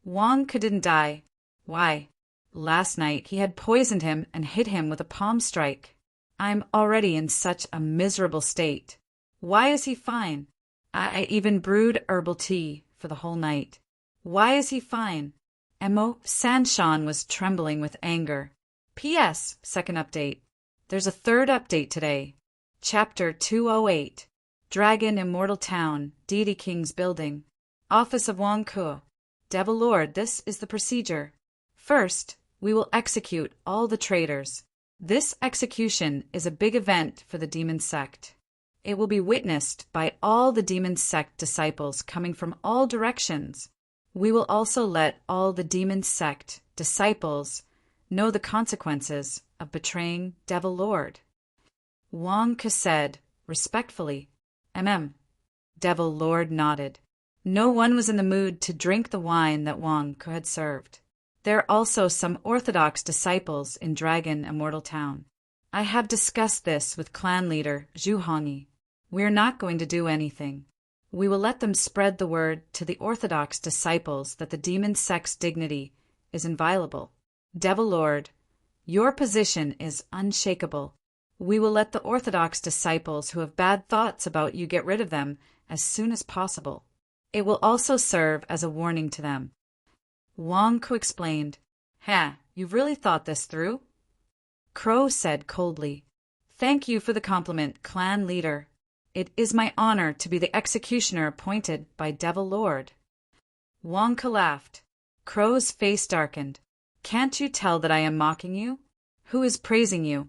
Wang Ke didn't die. Why? Last night he had poisoned him and hit him with a palm strike. I'm already in such a miserable state. Why is he fine? I even brewed herbal tea for the whole night. Why is he fine? Mo Sanshan was trembling with anger. P.S. Second update. There's a third update today. Chapter 208. Dragon Immortal Town, Deity King's Building. Office of Wang Ke. Devil Lord, this is the procedure. First, we will execute all the traitors. This execution is a big event for the demon sect. It will be witnessed by all the demon sect disciples coming from all directions. We will also let all the demon sect disciples know the consequences of betraying Devil Lord. Wang Ke said, respectfully, Devil Lord nodded. No one was in the mood to drink the wine that Wang Ke had served. There are also some Orthodox disciples in Dragon Immortal Town. I have discussed this with clan leader Zhu Hongyi. We are not going to do anything. We will let them spread the word to the Orthodox disciples that the demon sect's dignity is inviolable. Devil Lord, your position is unshakable. We will let the Orthodox disciples who have bad thoughts about you get rid of them as soon as possible. It will also serve as a warning to them. Wang Ke explained, you've really thought this through? Crow said coldly, Thank you for the compliment, clan leader. It is my honor to be the executioner appointed by Devil Lord. Wang Ke laughed. Crow's face darkened. Can't you tell that I am mocking you? Who is praising you?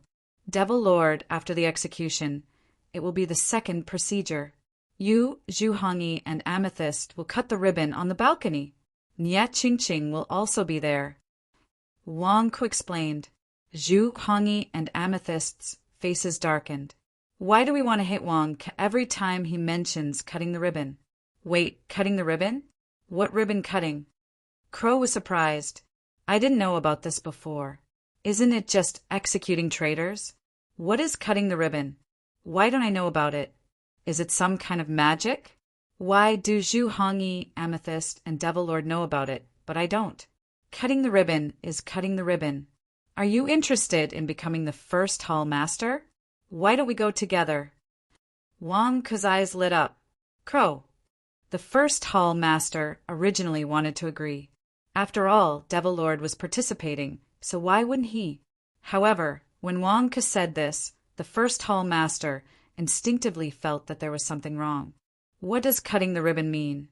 Devil Lord after the execution. It will be the second procedure. You, Zhu Hongyi, and Amethyst will cut the ribbon on the balcony. Nye Qingqing will also be there. Wang Ke explained. Zhu Hongyi and Amethyst's faces darkened. Why do we want to hit Wang Ke every time he mentions cutting the ribbon? Wait, cutting the ribbon? What ribbon cutting? Crow was surprised. I didn't know about this before. Isn't it just executing traitors? What is cutting the ribbon? Why don't I know about it? Is it some kind of magic? Why do Zhu Hongyi, Amethyst, and Devil Lord know about it, but I don't? Cutting the ribbon is cutting the ribbon. Are you interested in becoming the first Hall Master? Why don't we go together? Wang Ke's eyes lit up. Crow. The first Hall Master originally wanted to agree. After all, Devil Lord was participating, so why wouldn't he? However, when Wang Ke said this, the first Hall Master instinctively felt that there was something wrong. What does cutting the ribbon mean?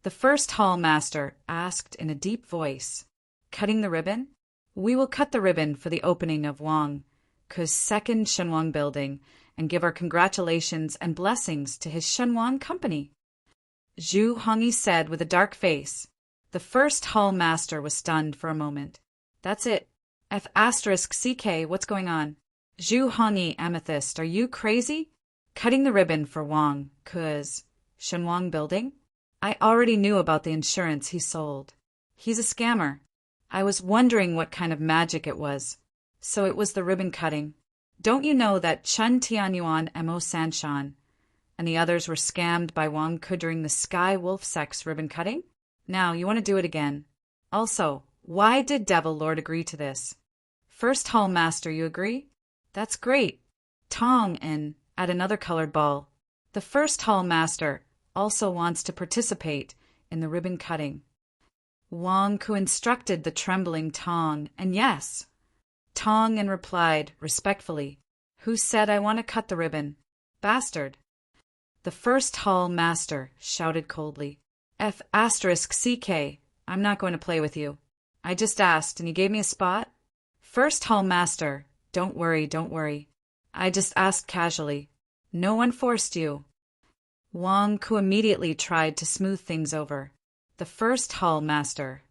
The first Hall Master asked in a deep voice. Cutting the ribbon? We will cut the ribbon for the opening of Wang Ke's second Shenwang building and give our congratulations and blessings to his Shenwang company. Zhu Hongyi said with a dark face. The first Hall Master was stunned for a moment. That's it. F***CK, what's going on? Zhu Hongyi, Amethyst, are you crazy? Cutting the ribbon for Wang Ke's Shenwang building? I already knew about the insurance he sold. He's a scammer. I was wondering what kind of magic it was. So it was the ribbon cutting. Don't you know that Chen Tianyuan Mo Sanshan and the others were scammed by Wang Ke during the Sky Wolf Sect's ribbon cutting? Now, you want to do it again. Also, why did Devil Lord agree to this? First Hall Master, you agree? That's great. Tong and at another colored ball. The first Hall Master also wants to participate in the ribbon cutting. Wang Ke instructed the trembling Tong, and yes. Tong and replied respectfully, Who said I want to cut the ribbon? Bastard. The first Hall Master shouted coldly, F***CK, I'm not going to play with you. I just asked and you gave me a spot? First Hall Master, don't worry. I just asked casually. No one forced you. Wang Ke immediately tried to smooth things over. The first Hall Master.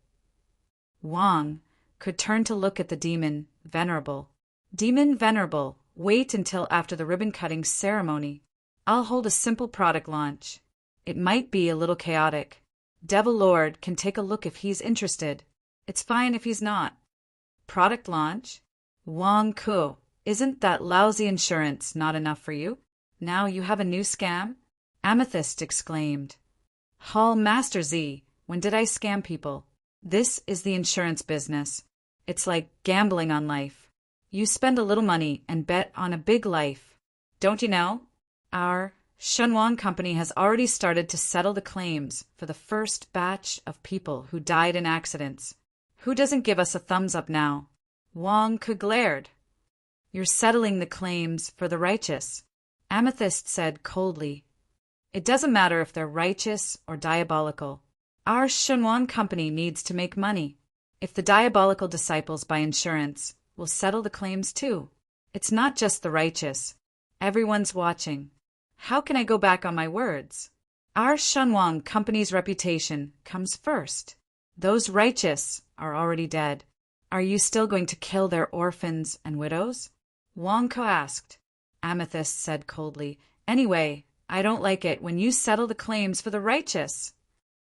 Wang could turn to look at the Demon Venerable. Demon Venerable, wait until after the ribbon-cutting ceremony. I'll hold a simple product launch. It might be a little chaotic. Devil Lord can take a look if he's interested. It's fine if he's not. Product launch? Wang Ke, isn't that lousy insurance not enough for you? Now you have a new scam? Amethyst exclaimed. Hall Master Z, when did I scam people? This is the insurance business. It's like gambling on life. You spend a little money and bet on a big life. Don't you know? Our Shenwang company has already started to settle the claims for the first batch of people who died in accidents. Who doesn't give us a thumbs up now? Wang Ke glared. You're settling the claims for the righteous, Amethyst said coldly. It doesn't matter if they're righteous or diabolical. Our Shenwang company needs to make money. If the diabolical disciples buy insurance, will settle the claims too. It's not just the righteous. Everyone's watching. How can I go back on my words? Our Shunwang company's reputation comes first. Those righteous are already dead. Are you still going to kill their orphans and widows? Wang Ke asked. Amethyst said coldly, Anyway, I don't like it when you settle the claims for the righteous.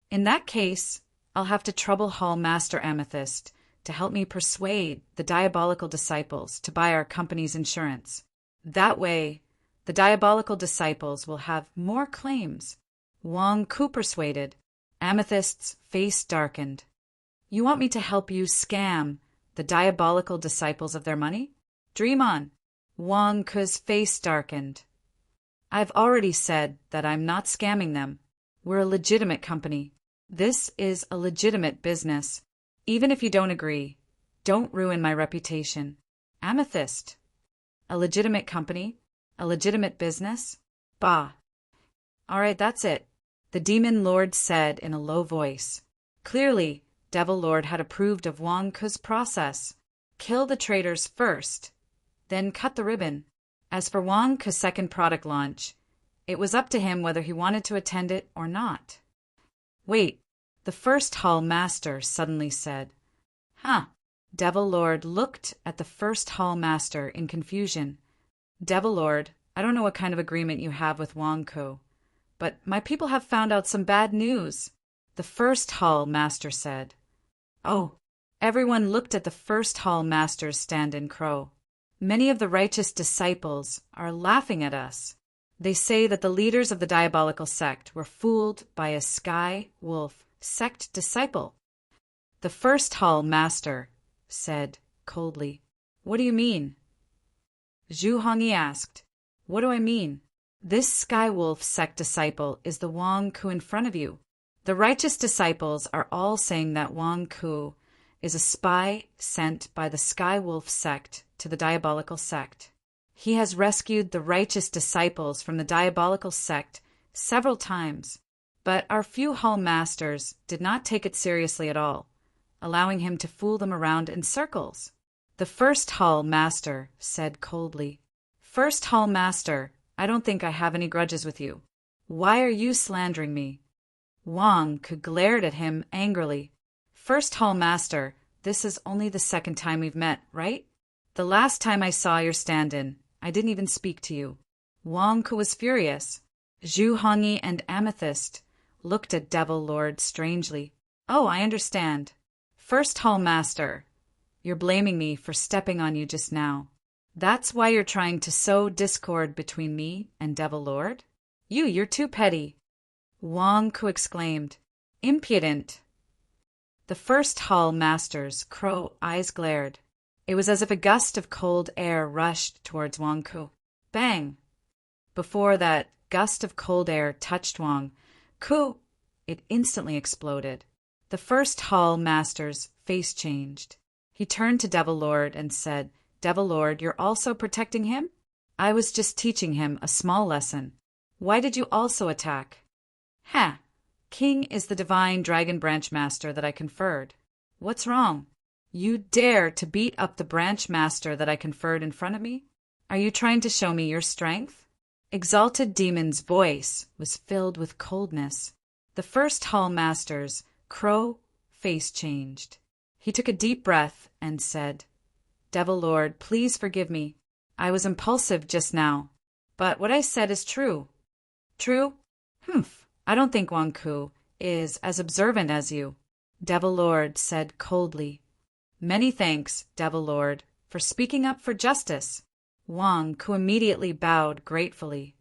In that case, I'll have to trouble Hall Master Amethyst to help me persuade the diabolical disciples to buy our company's insurance. That way, the diabolical disciples will have more claims. Wang Ke persuaded. Amethyst's face darkened. You want me to help you scam the diabolical disciples of their money? Dream on. Wang Ke's face darkened. I've already said that I'm not scamming them. We're a legitimate company. This is a legitimate business. Even if you don't agree, don't ruin my reputation. Amethyst. A legitimate company? A legitimate business? Bah. All right, that's it, the Demon Lord said in a low voice. Clearly, Devil Lord had approved of Wang Ke's process. Kill the traitors first, then cut the ribbon. As for Wang Ke's second product launch, it was up to him whether he wanted to attend it or not. Wait, the first Hall Master suddenly said. Huh. Devil Lord looked at the first Hall Master in confusion. Devil Lord, I don't know what kind of agreement you have with Wang Ke, but my people have found out some bad news, the first Hall Master said. Oh. Everyone looked at the first Hall Master's stand-in crow. Many of the righteous disciples are laughing at us. They say that the leaders of the diabolical sect were fooled by a sky wolf sect disciple. The first Hall Master said coldly, What do you mean? Zhu Hongyi asked, What do I mean? This sky wolf sect disciple is the Wang Ke in front of you. The righteous disciples are all saying that Wang Ke is a spy sent by the sky wolf sect to the diabolical sect. He has rescued the righteous disciples from the diabolical sect several times, but our few Hall Masters did not take it seriously at all, allowing him to fool them around in circles. The first Hall Master said coldly, First Hall Master, I don't think I have any grudges with you. Why are you slandering me? Wang Ke glared at him angrily. First Hall Master, this is only the second time we've met, right? The last time I saw your stand-in, I didn't even speak to you. Wang Ke was furious. Zhu Hongyi and Amethyst looked at Devil Lord strangely. Oh, I understand. First Hall Master, you're blaming me for stepping on you just now. That's why you're trying to sow discord between me and Devil Lord? You're too petty. Wang Ke exclaimed. Impudent. The first Hall Master's crow eyes glared. It was as if a gust of cold air rushed towards Wang Ke. Bang! Before that gust of cold air touched Wang Ke, it instantly exploded. The first Hall Master's face changed. He turned to Devil Lord and said, Devil Lord, you're also protecting him? I was just teaching him a small lesson. Why did you also attack? Ha! King is the divine dragon branch master that I conferred. What's wrong? You dare to beat up the branch master that I conferred in front of me? Are you trying to show me your strength? Exalted Demon's voice was filled with coldness. The first Hall Master's crow face changed. He took a deep breath and said, Devil Lord, please forgive me. I was impulsive just now, but what I said is true. True? Humph. I don't think Wang Ke is as observant as you, Devil Lord said coldly. Many thanks, Devil Lord, for speaking up for justice. Wang Ke immediately bowed gratefully.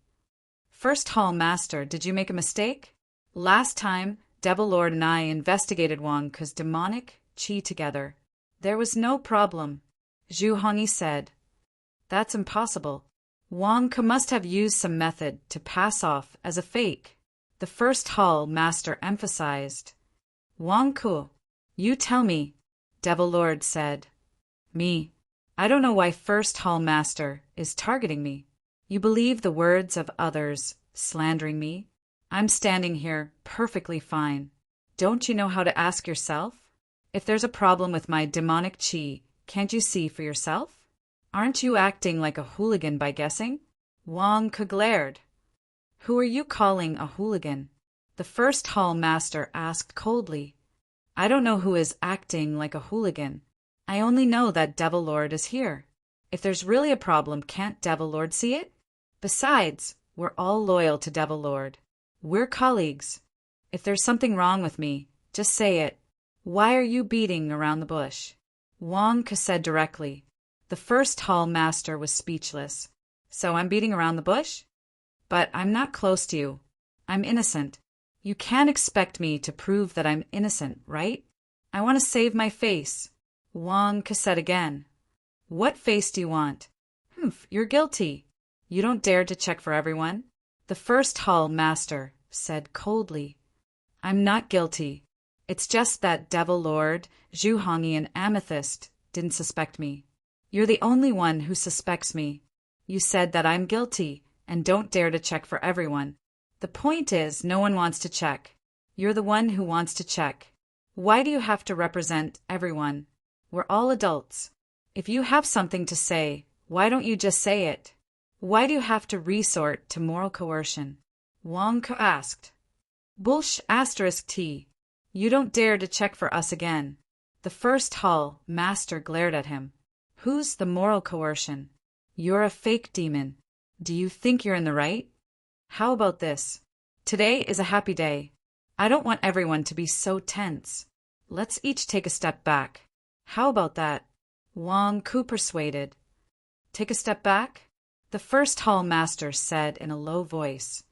First Hall Master, did you make a mistake? Last time, Devil Lord and I investigated Wang Ke's demonic qi together. There was no problem, Zhu Hongyi said. That's impossible. Wang Ke must have used some method to pass off as a fake, the first Hall Master emphasized. Wang Ke, you tell me, Devil Lord said. Me. I don't know why First Hall Master is targeting me. You believe the words of others slandering me? I'm standing here perfectly fine. Don't you know how to ask yourself? If there's a problem with my demonic qi, Can't you see for yourself? Aren't you acting like a hooligan by guessing? Wang Ke glared. Who are you calling a hooligan? The first hall master asked coldly. I don't know who is acting like a hooligan. I only know that Devil Lord is here. If there's really a problem, can't Devil Lord see it? Besides, we're all loyal to Devil Lord. We're colleagues. If there's something wrong with me, just say it. Why are you beating around the bush? Wang Ke said directly. The first hall master was speechless. So I'm beating around the bush? But I'm not close to you. I'm innocent. You can't expect me to prove that I'm innocent, right? I want to save my face. Wang Ke said again. What face do you want? You're guilty. You don't dare to check for everyone? The first hall master said coldly. I'm not guilty. It's just that Devil Lord, Zhu Hongyi, and Amethyst didn't suspect me. You're the only one who suspects me. You said that I'm guilty and don't dare to check for everyone. The point is, no one wants to check. You're the one who wants to check. Why do you have to represent everyone? We're all adults. If you have something to say, why don't you just say it? Why do you have to resort to moral coercion? Wang Ke asked. Bullsh *T. You don't dare to check for us again. The first hall master glared at him. Who's the moral coercion? You're a fake demon. Do you think you're in the right? How about this? Today is a happy day. I don't want everyone to be so tense. Let's each take a step back. How about that? Wang Ke persuaded. Take a step back? The first hall master said in a low voice.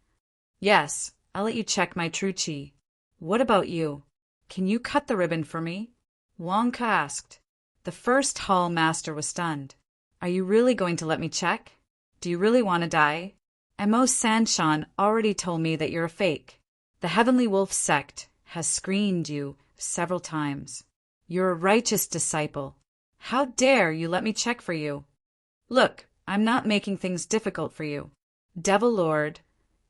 Yes, I'll let you check my true chi. What about you? Can you cut the ribbon for me? Wang Ke asked. The first hall master was stunned. Are you really going to let me check? Do you really want to die? Mo Sanshan already told me that you're a fake. The Heavenly Wolf sect has screened you several times. You're a righteous disciple. How dare you let me check for you? Look, I'm not making things difficult for you. Devil Lord,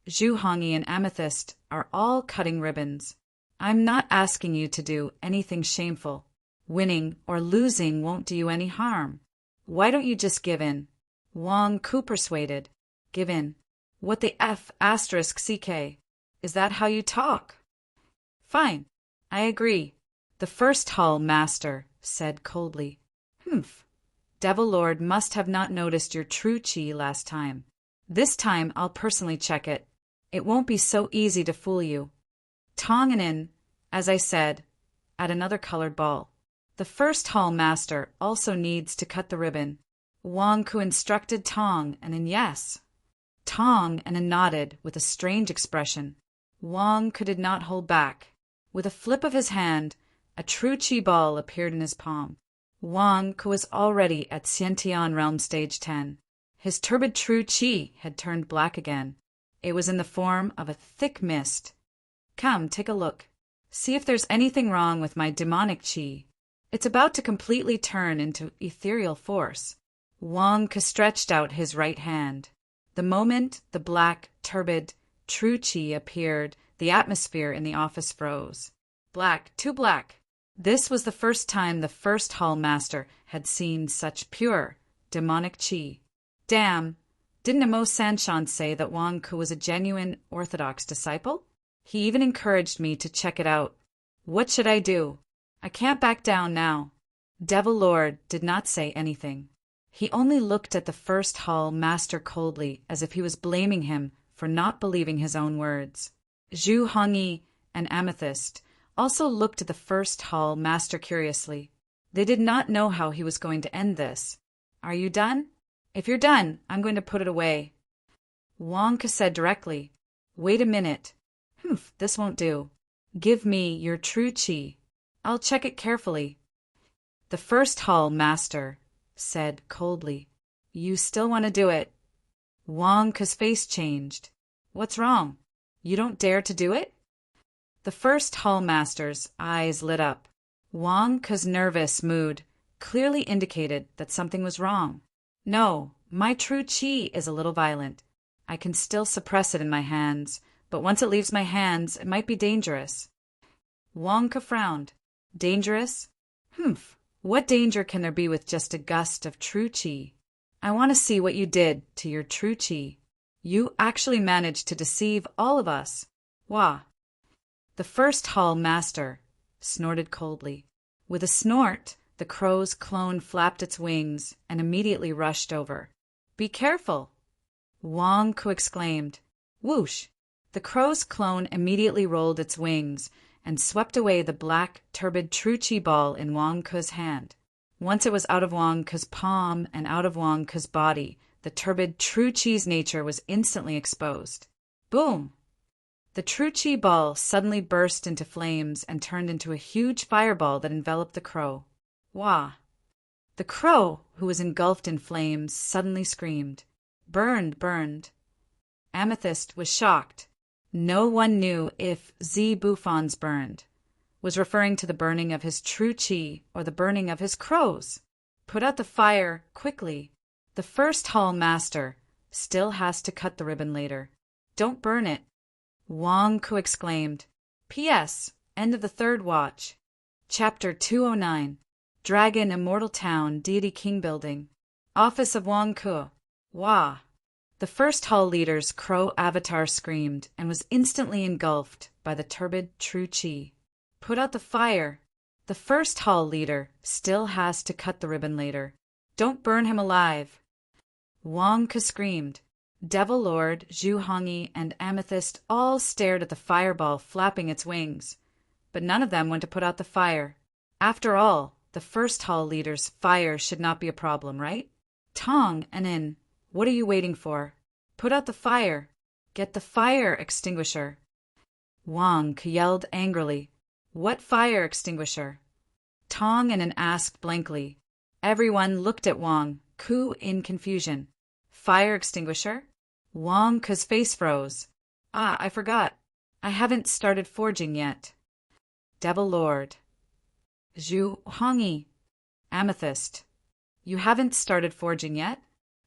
Zhu Hongyi, and Amethyst are all cutting ribbons. I'm not asking you to do anything shameful. Winning or losing won't do you any harm. Why don't you just give in? Wang Ke persuaded. Give in. What the *CK? Is that how you talk? Fine. I agree. The first hall master said coldly. Devil Lord must have not noticed your true chi last time. This time I'll personally check it. It won't be so easy to fool you. Tong and in, as I said, at another colored ball. The first hall master also needs to cut the ribbon. Wang Ke instructed Tong and in yes. Tong and in nodded with a strange expression. Wang Ke did not hold back. With a flip of his hand, a true chi ball appeared in his palm. Wang Ke was already at Xiantian Realm Stage 10. His turbid true chi had turned black again. It was in the form of a thick mist. Come, take a look. See if there's anything wrong with my demonic chi. It's about to completely turn into ethereal force. Wang Ke stretched out his right hand. The moment the black, turbid, true chi appeared, the atmosphere in the office froze. Black, too black. This was the first time the first hall master had seen such pure, demonic chi. Damn, didn't Mo Sanshan say that Wang Ke was a genuine orthodox disciple? He even encouraged me to check it out. What should I do? I can't back down now. Devil Lord did not say anything. He only looked at the first hall master coldly, as if he was blaming him for not believing his own words. Zhu Hongyi and Amethyst also looked at the first hall master curiously. They did not know how he was going to end this. Are you done? If you're done, I'm going to put it away. Wang Ke said directly. Wait a minute. This won't do. Give me your true chi. I'll check it carefully. The first hall master said coldly. You still want to do it? Wang Ke's face changed. What's wrong? You don't dare to do it? The first hall master's eyes lit up. Wang Ke's nervous mood clearly indicated that something was wrong. No, my true chi is a little violent. I can still suppress it in my hands, but once it leaves my hands, it might be dangerous. Wang Ke frowned. Dangerous? What danger can there be with just a gust of true qi? I want to see what you did to your true qi. You actually managed to deceive all of us. Wah! The first hall master snorted coldly. With a snort, the crow's clone flapped its wings and immediately rushed over. Be careful! Wang Ku exclaimed. Whoosh! The crow's clone immediately rolled its wings and swept away the black, turbid true qi ball in Wang Ku's hand. Once it was out of Wang Ku's palm and out of Wang Ku's body, the turbid true qi's nature was instantly exposed. Boom! The true qi ball suddenly burst into flames and turned into a huge fireball that enveloped the crow. Wah! The crow, who was engulfed in flames, suddenly screamed. Burned, burned. Amethyst was shocked. No one knew if Z Buffon's burned was referring to the burning of his true qi or the burning of his crows. Put out the fire quickly. The first hall master still has to cut the ribbon later. Don't burn it. Wang Ku exclaimed. P.S. End of the third watch. Chapter 209. Dragon Immortal Town Deity King Building. Office of Wang Ku. Wah! The first hall leader's crow avatar screamed and was instantly engulfed by the turbid true qi. Put out the fire. The first hall leader still has to cut the ribbon later. Don't burn him alive. Wang Ku screamed. Devil Lord, Zhu Hongyi, and Amethyst all stared at the fireball flapping its wings, but none of them went to put out the fire. After all, the first hall leader's fire should not be a problem, right? Tong and In, what are you waiting for? Put out the fire. Get the fire extinguisher. Wang Ku yelled angrily. What fire extinguisher? Tong and In asked blankly. Everyone looked at Wang Ku in confusion. Fire extinguisher? Wang Ku's face froze. Ah, I forgot. I haven't started forging yet. Devil Lord. Zhu Hongyi. Amethyst. You haven't started forging yet?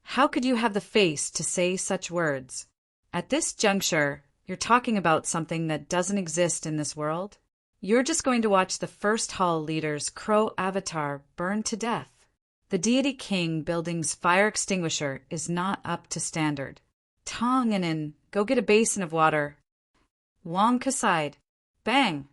How could you have the face to say such words? At this juncture, you're talking about something that doesn't exist in this world? You're just going to watch the first hall leader's crow avatar burn to death. The Deity King building's fire extinguisher is not up to standard. Tong and In, go get a basin of water. Wang Ku sighed. Bang!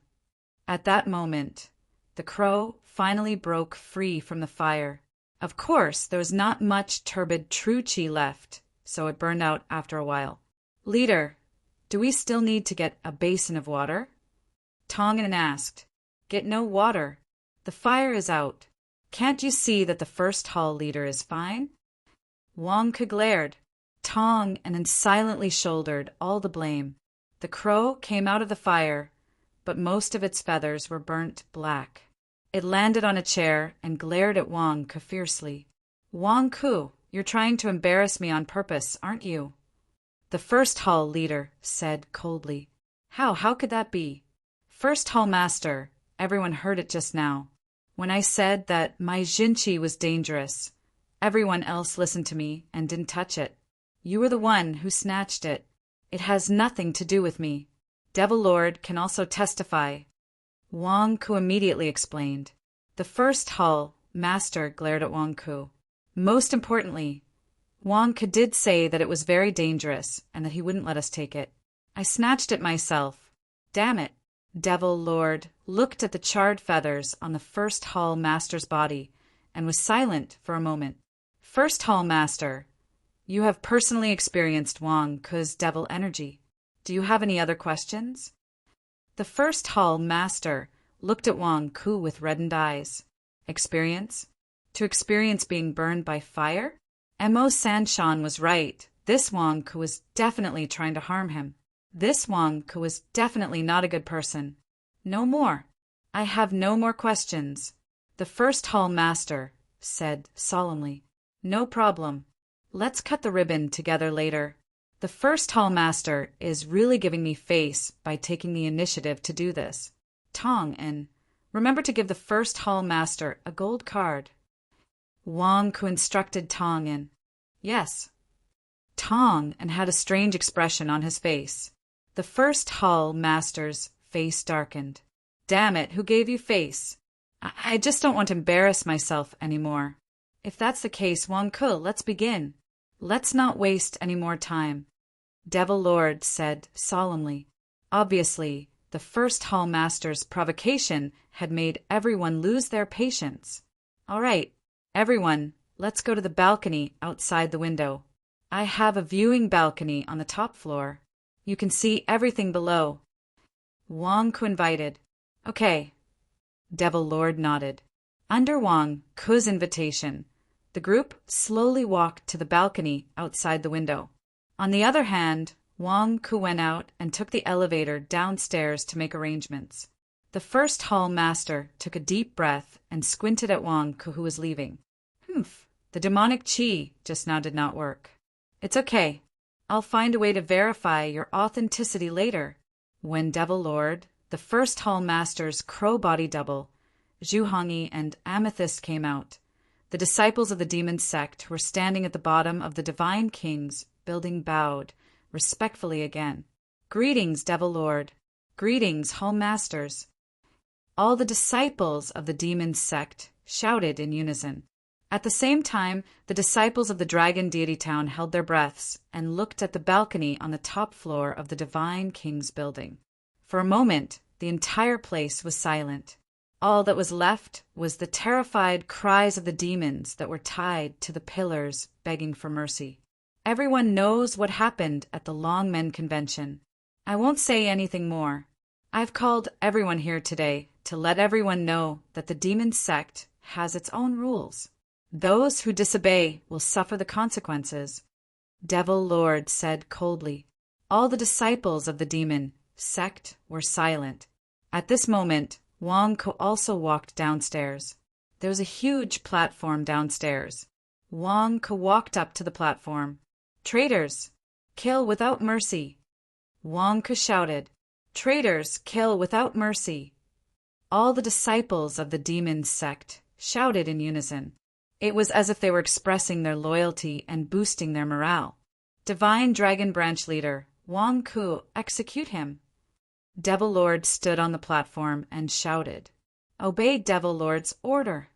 At that moment, the crow finally broke free from the fire. Of course, there was not much turbid true qi left, so it burned out after a while. Leader, do we still need to get a basin of water? Tong and In asked. Get no water. The fire is out. Can't you see that the first hall leader is fine? Wang Ku glared. Tong and In silently shouldered all the blame. The crow came out of the fire, but most of its feathers were burnt black. It landed on a chair and glared at Wang Ku fiercely. Wang Ku, you're trying to embarrass me on purpose, aren't you? The first hall leader said coldly. How could that be? First hall master, everyone heard it just now. When I said that my Jinqi was dangerous, everyone else listened to me and didn't touch it. You were the one who snatched it. It has nothing to do with me. Devil Lord can also testify. Wang Ku immediately explained. The first hall master glared at Wang Ku. Most importantly, Wang Ku did say that it was very dangerous and that he wouldn't let us take it. I snatched it myself. Damn it. Devil Lord looked at the charred feathers on the first hall master's body and was silent for a moment. First hall master, you have personally experienced Wang Ku's devil energy. Do you have any other questions? The first hall master looked at Wang Ku with reddened eyes. Experience? To experience being burned by fire? Mo Sanshan was right. This Wang Ku was definitely trying to harm him. This Wang Ku was definitely not a good person. No more. I have no more questions. The first hall master said solemnly. No problem. Let's cut the ribbon together later. The first hall master is really giving me face by taking the initiative to do this. Tong and remember to give the first hall master a gold card. Wang Ku instructed Tong and yes. Tong and had a strange expression on his face. The first hall master's face darkened. Damn it, who gave you face? I just don't want to embarrass myself anymore. If that's the case, Wang Ke, let's begin. Let's not waste any more time. Devil Lord said solemnly. Obviously, the first Hall Master's provocation had made everyone lose their patience. All right, everyone, let's go to the balcony outside the window. I have a viewing balcony on the top floor. You can see everything below. Wang Ke invited. Okay. Devil Lord nodded. Under Wang Ke's invitation, the group slowly walked to the balcony outside the window. On the other hand, Wang Ke went out and took the elevator downstairs to make arrangements. The first Hall Master took a deep breath and squinted at Wang Ke, who was leaving. The demonic chi just now did not work. It's okay. I'll find a way to verify your authenticity later. When Devil Lord, the first Hall Master's crow body double, Zhuhongyi and Amethyst came out, the disciples of the demon sect who were standing at the bottom of the Divine King's building bowed respectfully again. Greetings, Devil Lord. Greetings, Hall Masters. All the disciples of the demon sect shouted in unison. At the same time, the disciples of the Dragon Deity Town held their breaths and looked at the balcony on the top floor of the Divine King's building. For a moment, the entire place was silent. All that was left was the terrified cries of the demons that were tied to the pillars begging for mercy. Everyone knows what happened at the Long Men Convention. I won't say anything more. I've called everyone here today to let everyone know that the demon sect has its own rules. Those who disobey will suffer the consequences. Devil Lord said coldly. All the disciples of the demon sect were silent. At this moment, Wang Ke also walked downstairs. There was a huge platform downstairs. Wang Ke walked up to the platform. Traitors, kill without mercy. Wang Ke shouted. Traitors, kill without mercy. All the disciples of the demon sect shouted in unison. It was as if they were expressing their loyalty and boosting their morale. Divine Dragon Branch Leader, Wang Ke, execute him. Devil Lord stood on the platform and shouted. Obey Devil Lord's order.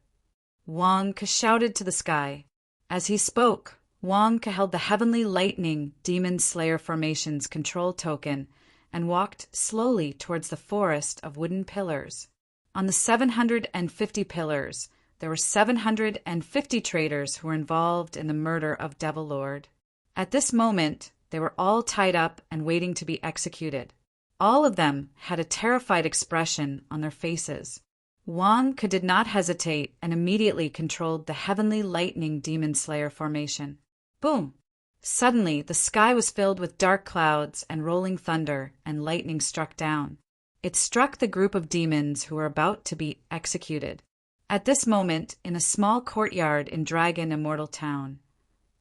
Wang Ke shouted to the sky. As he spoke, Wang Ke held the Heavenly Lightning Demon Slayer Formation's control token and walked slowly towards the forest of wooden pillars. On the 750 pillars, there were 750 traitors who were involved in the murder of Devil Lord. At this moment, they were all tied up and waiting to be executed. All of them had a terrified expression on their faces. Wang Ke did not hesitate and immediately controlled the Heavenly Lightning Demon Slayer formation. Boom! Suddenly, the sky was filled with dark clouds and rolling thunder, and lightning struck down. It struck the group of demons who were about to be executed. At this moment, in a small courtyard in Dragon Immortal Town,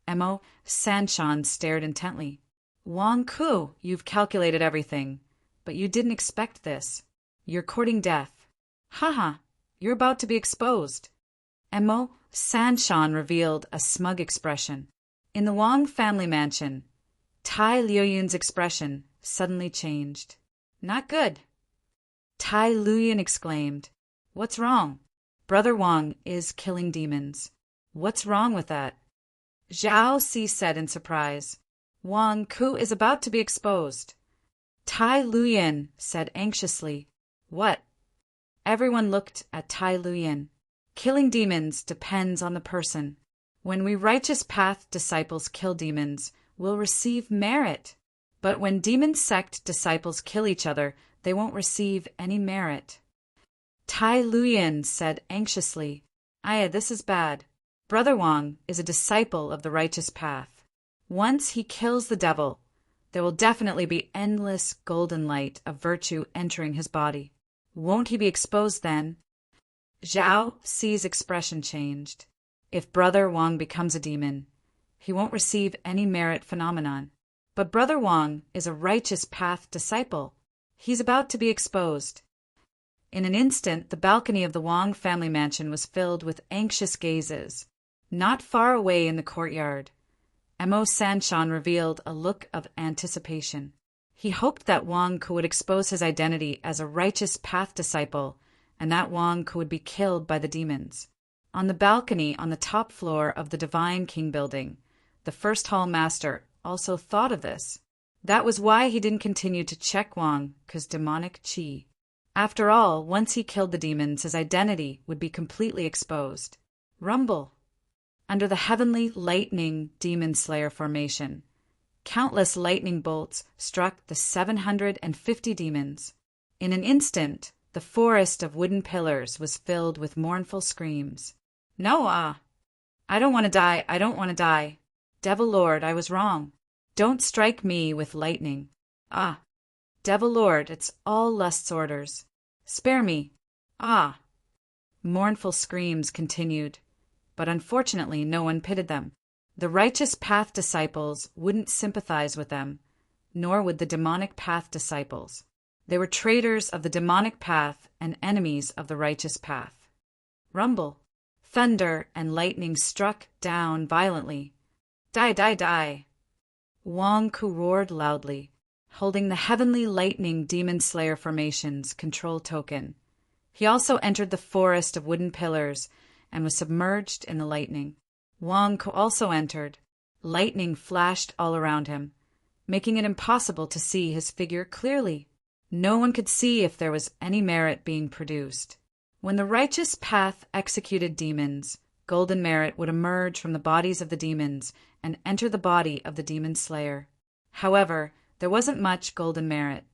Mo Sanshan stared intently. Wang Ke, you've calculated everything. But you didn't expect this. You're courting death. Haha, you're about to be exposed. Mo Sanshan revealed a smug expression. In the Wang family mansion, Tai Liuyun's expression suddenly changed. Not good. Tai Liuyun exclaimed. What's wrong? Brother Wang is killing demons. What's wrong with that? Zhao Si said in surprise. Wang Ke is about to be exposed. Tai Liuyun said anxiously. What? Everyone looked at Tai Liuyun. Killing demons depends on the person. When we Righteous Path disciples kill demons, we'll receive merit. But when demon sect disciples kill each other, they won't receive any merit. Tai Liuyun said anxiously. This is bad. Brother Wang is a disciple of the Righteous Path. Once he kills the devil, there will definitely be endless golden light of virtue entering his body. Won't he be exposed then? Zhao Si's expression changed. If Brother Wang becomes a demon, he won't receive any merit phenomenon. But Brother Wang is a Righteous Path disciple. He's about to be exposed. In an instant, the balcony of the Wang family mansion was filled with anxious gazes. Not far away in the courtyard, Mo Sanshan revealed a look of anticipation. He hoped that Wang Ke would expose his identity as a Righteous Path disciple and that Wang Ku would be killed by the demons. On the balcony on the top floor of the Divine King building, the first hall master also thought of this. That was why he didn't continue to check Wang Ku's demonic qi. After all, once he killed the demons, his identity would be completely exposed. Rumble. Under the heavenly lightning demon slayer formation, countless lightning bolts struck the 750 demons. In an instant, the forest of wooden pillars was filled with mournful screams. No, I don't want to die, I don't want to die. Devil Lord, I was wrong. Don't strike me with lightning. Devil Lord, it's all lust's orders. Spare me. Mournful screams continued, but unfortunately no one pitied them. The righteous path disciples wouldn't sympathize with them, nor would the demonic path disciples. They were traitors of the demonic path and enemies of the righteous path. Rumble. Thunder and lightning struck down violently. Die, die, die. Wang Ku roared loudly, holding the heavenly lightning demon slayer formation's control token. He also entered the forest of wooden pillars and was submerged in the lightning. Wang Ku also entered. Lightning flashed all around him, making it impossible to see his figure clearly. No one could see if there was any merit being produced. When the righteous path executed demons, golden merit would emerge from the bodies of the demons and enter the body of the demon slayer. However, there wasn't much golden merit.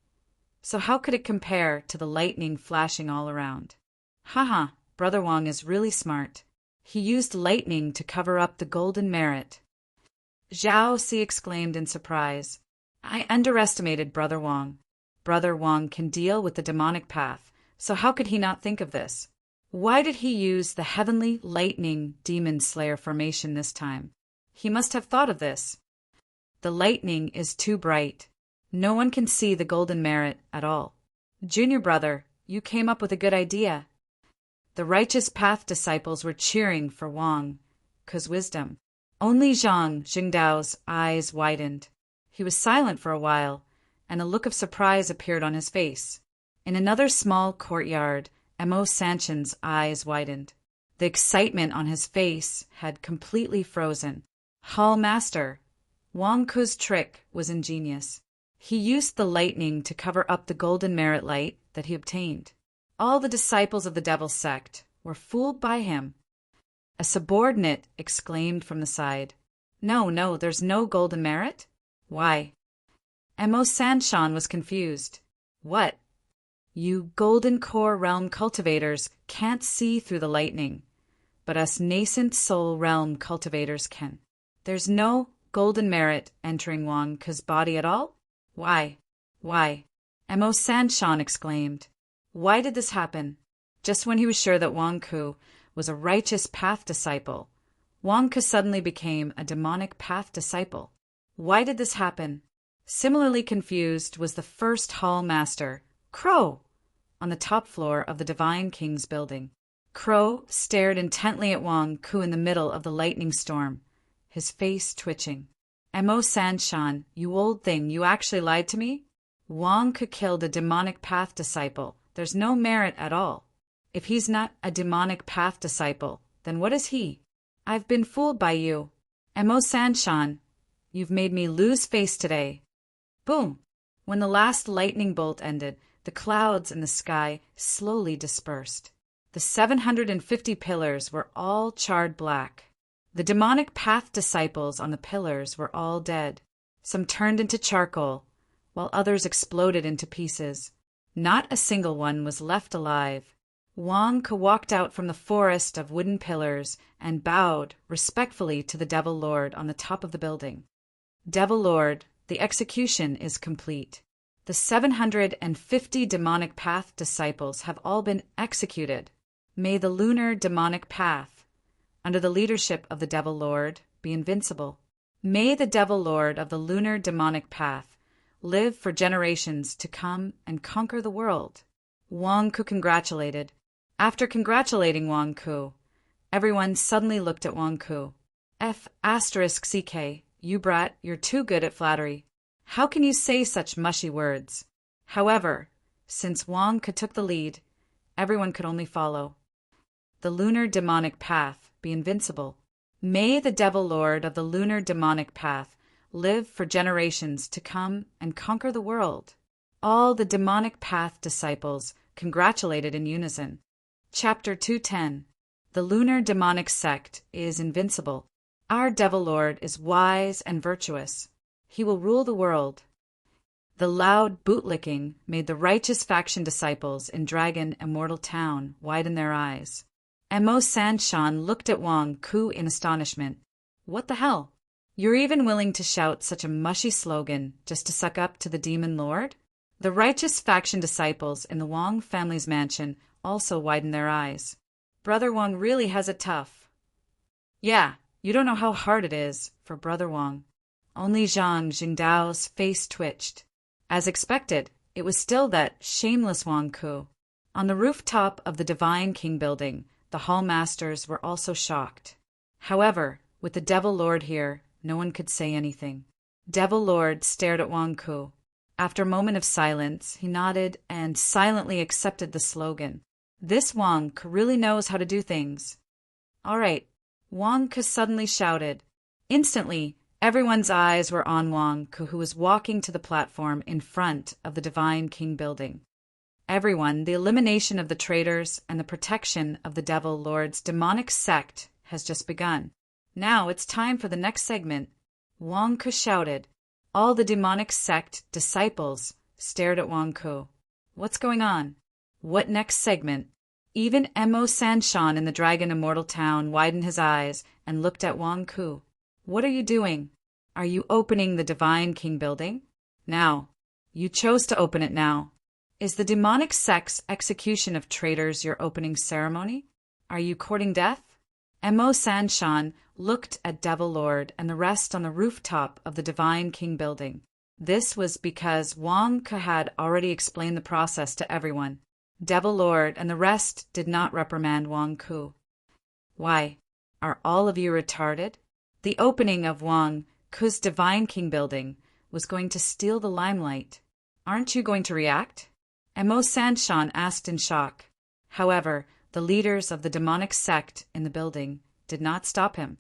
So how could it compare to the lightning flashing all around? Haha, Brother Wang is really smart. He used lightning to cover up the golden merit. Zhao Si exclaimed in surprise. I underestimated Brother Wang. Brother Wang can deal with the demonic path, so how could he not think of this? Why did he use the heavenly lightning demon slayer formation this time? He must have thought of this. The lightning is too bright. No one can see the golden merit at all. Junior brother, you came up with a good idea. The righteous path disciples were cheering for Wang Ku's wisdom. Only Zhang Jingdao's eyes widened. He was silent for a while, and a look of surprise appeared on his face. In another small courtyard, Mo Sanshan's eyes widened. The excitement on his face had completely frozen. Hall Master, Wang Ku's trick was ingenious. He used the lightning to cover up the golden merit light that he obtained. All the disciples of the devil's sect were fooled by him. A subordinate exclaimed from the side, No, there's no golden merit? Why? Mo Sanshan was confused. What? You golden core realm cultivators can't see through the lightning, but us nascent soul realm cultivators can. There's no golden merit entering Wang Ku's body at all? Why? Mo Sanshan exclaimed. Why did this happen? Just when he was sure that Wang Ku was a righteous path disciple, Wang Ku suddenly became a demonic path disciple. Why did this happen? Similarly confused was the first hall master, Crow, on the top floor of the Divine King's building. Crow stared intently at Wang Ku in the middle of the lightning storm, his face twitching. Mo Sanshan, you old thing, you actually lied to me? Wang Ku killed a demonic path disciple. There's no merit at all. If he's not a demonic path disciple, then what is he? I've been fooled by you. Mo Sanshan, you've made me lose face today. Boom! When the last lightning bolt ended, the clouds in the sky slowly dispersed. The 750 pillars were all charred black. The demonic path disciples on the pillars were all dead. Some turned into charcoal, while others exploded into pieces. Not a single one was left alive. Wang Ku walked out from the forest of wooden pillars and bowed respectfully to the Devil Lord on the top of the building. Devil Lord, the execution is complete. The 750 demonic path disciples have all been executed. May the lunar demonic path, under the leadership of the Devil Lord, be invincible. May the Devil Lord of the lunar demonic path live for generations to come and conquer the world. Wang Ku congratulated. After congratulating Wang Ku, everyone suddenly looked at Wang Ku. F***ck, you brat, you're too good at flattery. How can you say such mushy words? However, since Wang Ku took the lead, everyone could only follow. The lunar demonic path be invincible. May the devil lord of the lunar demonic path live for generations to come and conquer the world. All the demonic path disciples congratulated in unison. Chapter 210. The lunar demonic sect is invincible. Our devil lord is wise and virtuous. He will rule the world. The loud bootlicking made the righteous faction disciples in Dragon Immortal Town widen their eyes. Mo Sanshan looked at Wang Ku in astonishment. What the hell? You're even willing to shout such a mushy slogan just to suck up to the demon lord? The righteous faction disciples in the Wang family's mansion also widened their eyes. Brother Wang really has it tough. Yeah, you don't know how hard it is for Brother Wang. Only Zhang Jingdao's face twitched. As expected, it was still that shameless Wang Ku. On the rooftop of the Divine King building, the hall masters were also shocked. However, with the Devil Lord here, no one could say anything. Devil Lord stared at Wang Ku. After a moment of silence, he nodded and silently accepted the slogan. This Wang Ku really knows how to do things. All right, Wang Ku suddenly shouted. Instantly, everyone's eyes were on Wang Ku, who was walking to the platform in front of the Divine King building. Everyone, the elimination of the traitors and the protection of the Devil Lord's demonic sect has just begun. Now it's time for the next segment. Wang Ku shouted. All the demonic sect disciples stared at Wang Ku. What's going on? What next segment? Even Mo Sanshan in the Dragon Immortal Town widened his eyes and looked at Wang Ku. What are you doing? Are you opening the Divine King building? Now. You chose to open it now. Is the demonic sect's execution of traitors your opening ceremony? Are you courting death? Mo Sanshan looked at Devil Lord and the rest on the rooftop of the Divine King building. This was because Wang Ku had already explained the process to everyone. Devil Lord and the rest did not reprimand Wang Ku. Why, are all of you retarded? The opening of Wang Ku's Divine King building was going to steal the limelight. Aren't you going to react? Mo Sanshan asked in shock. However, the leaders of the demonic sect in the building did not stop him.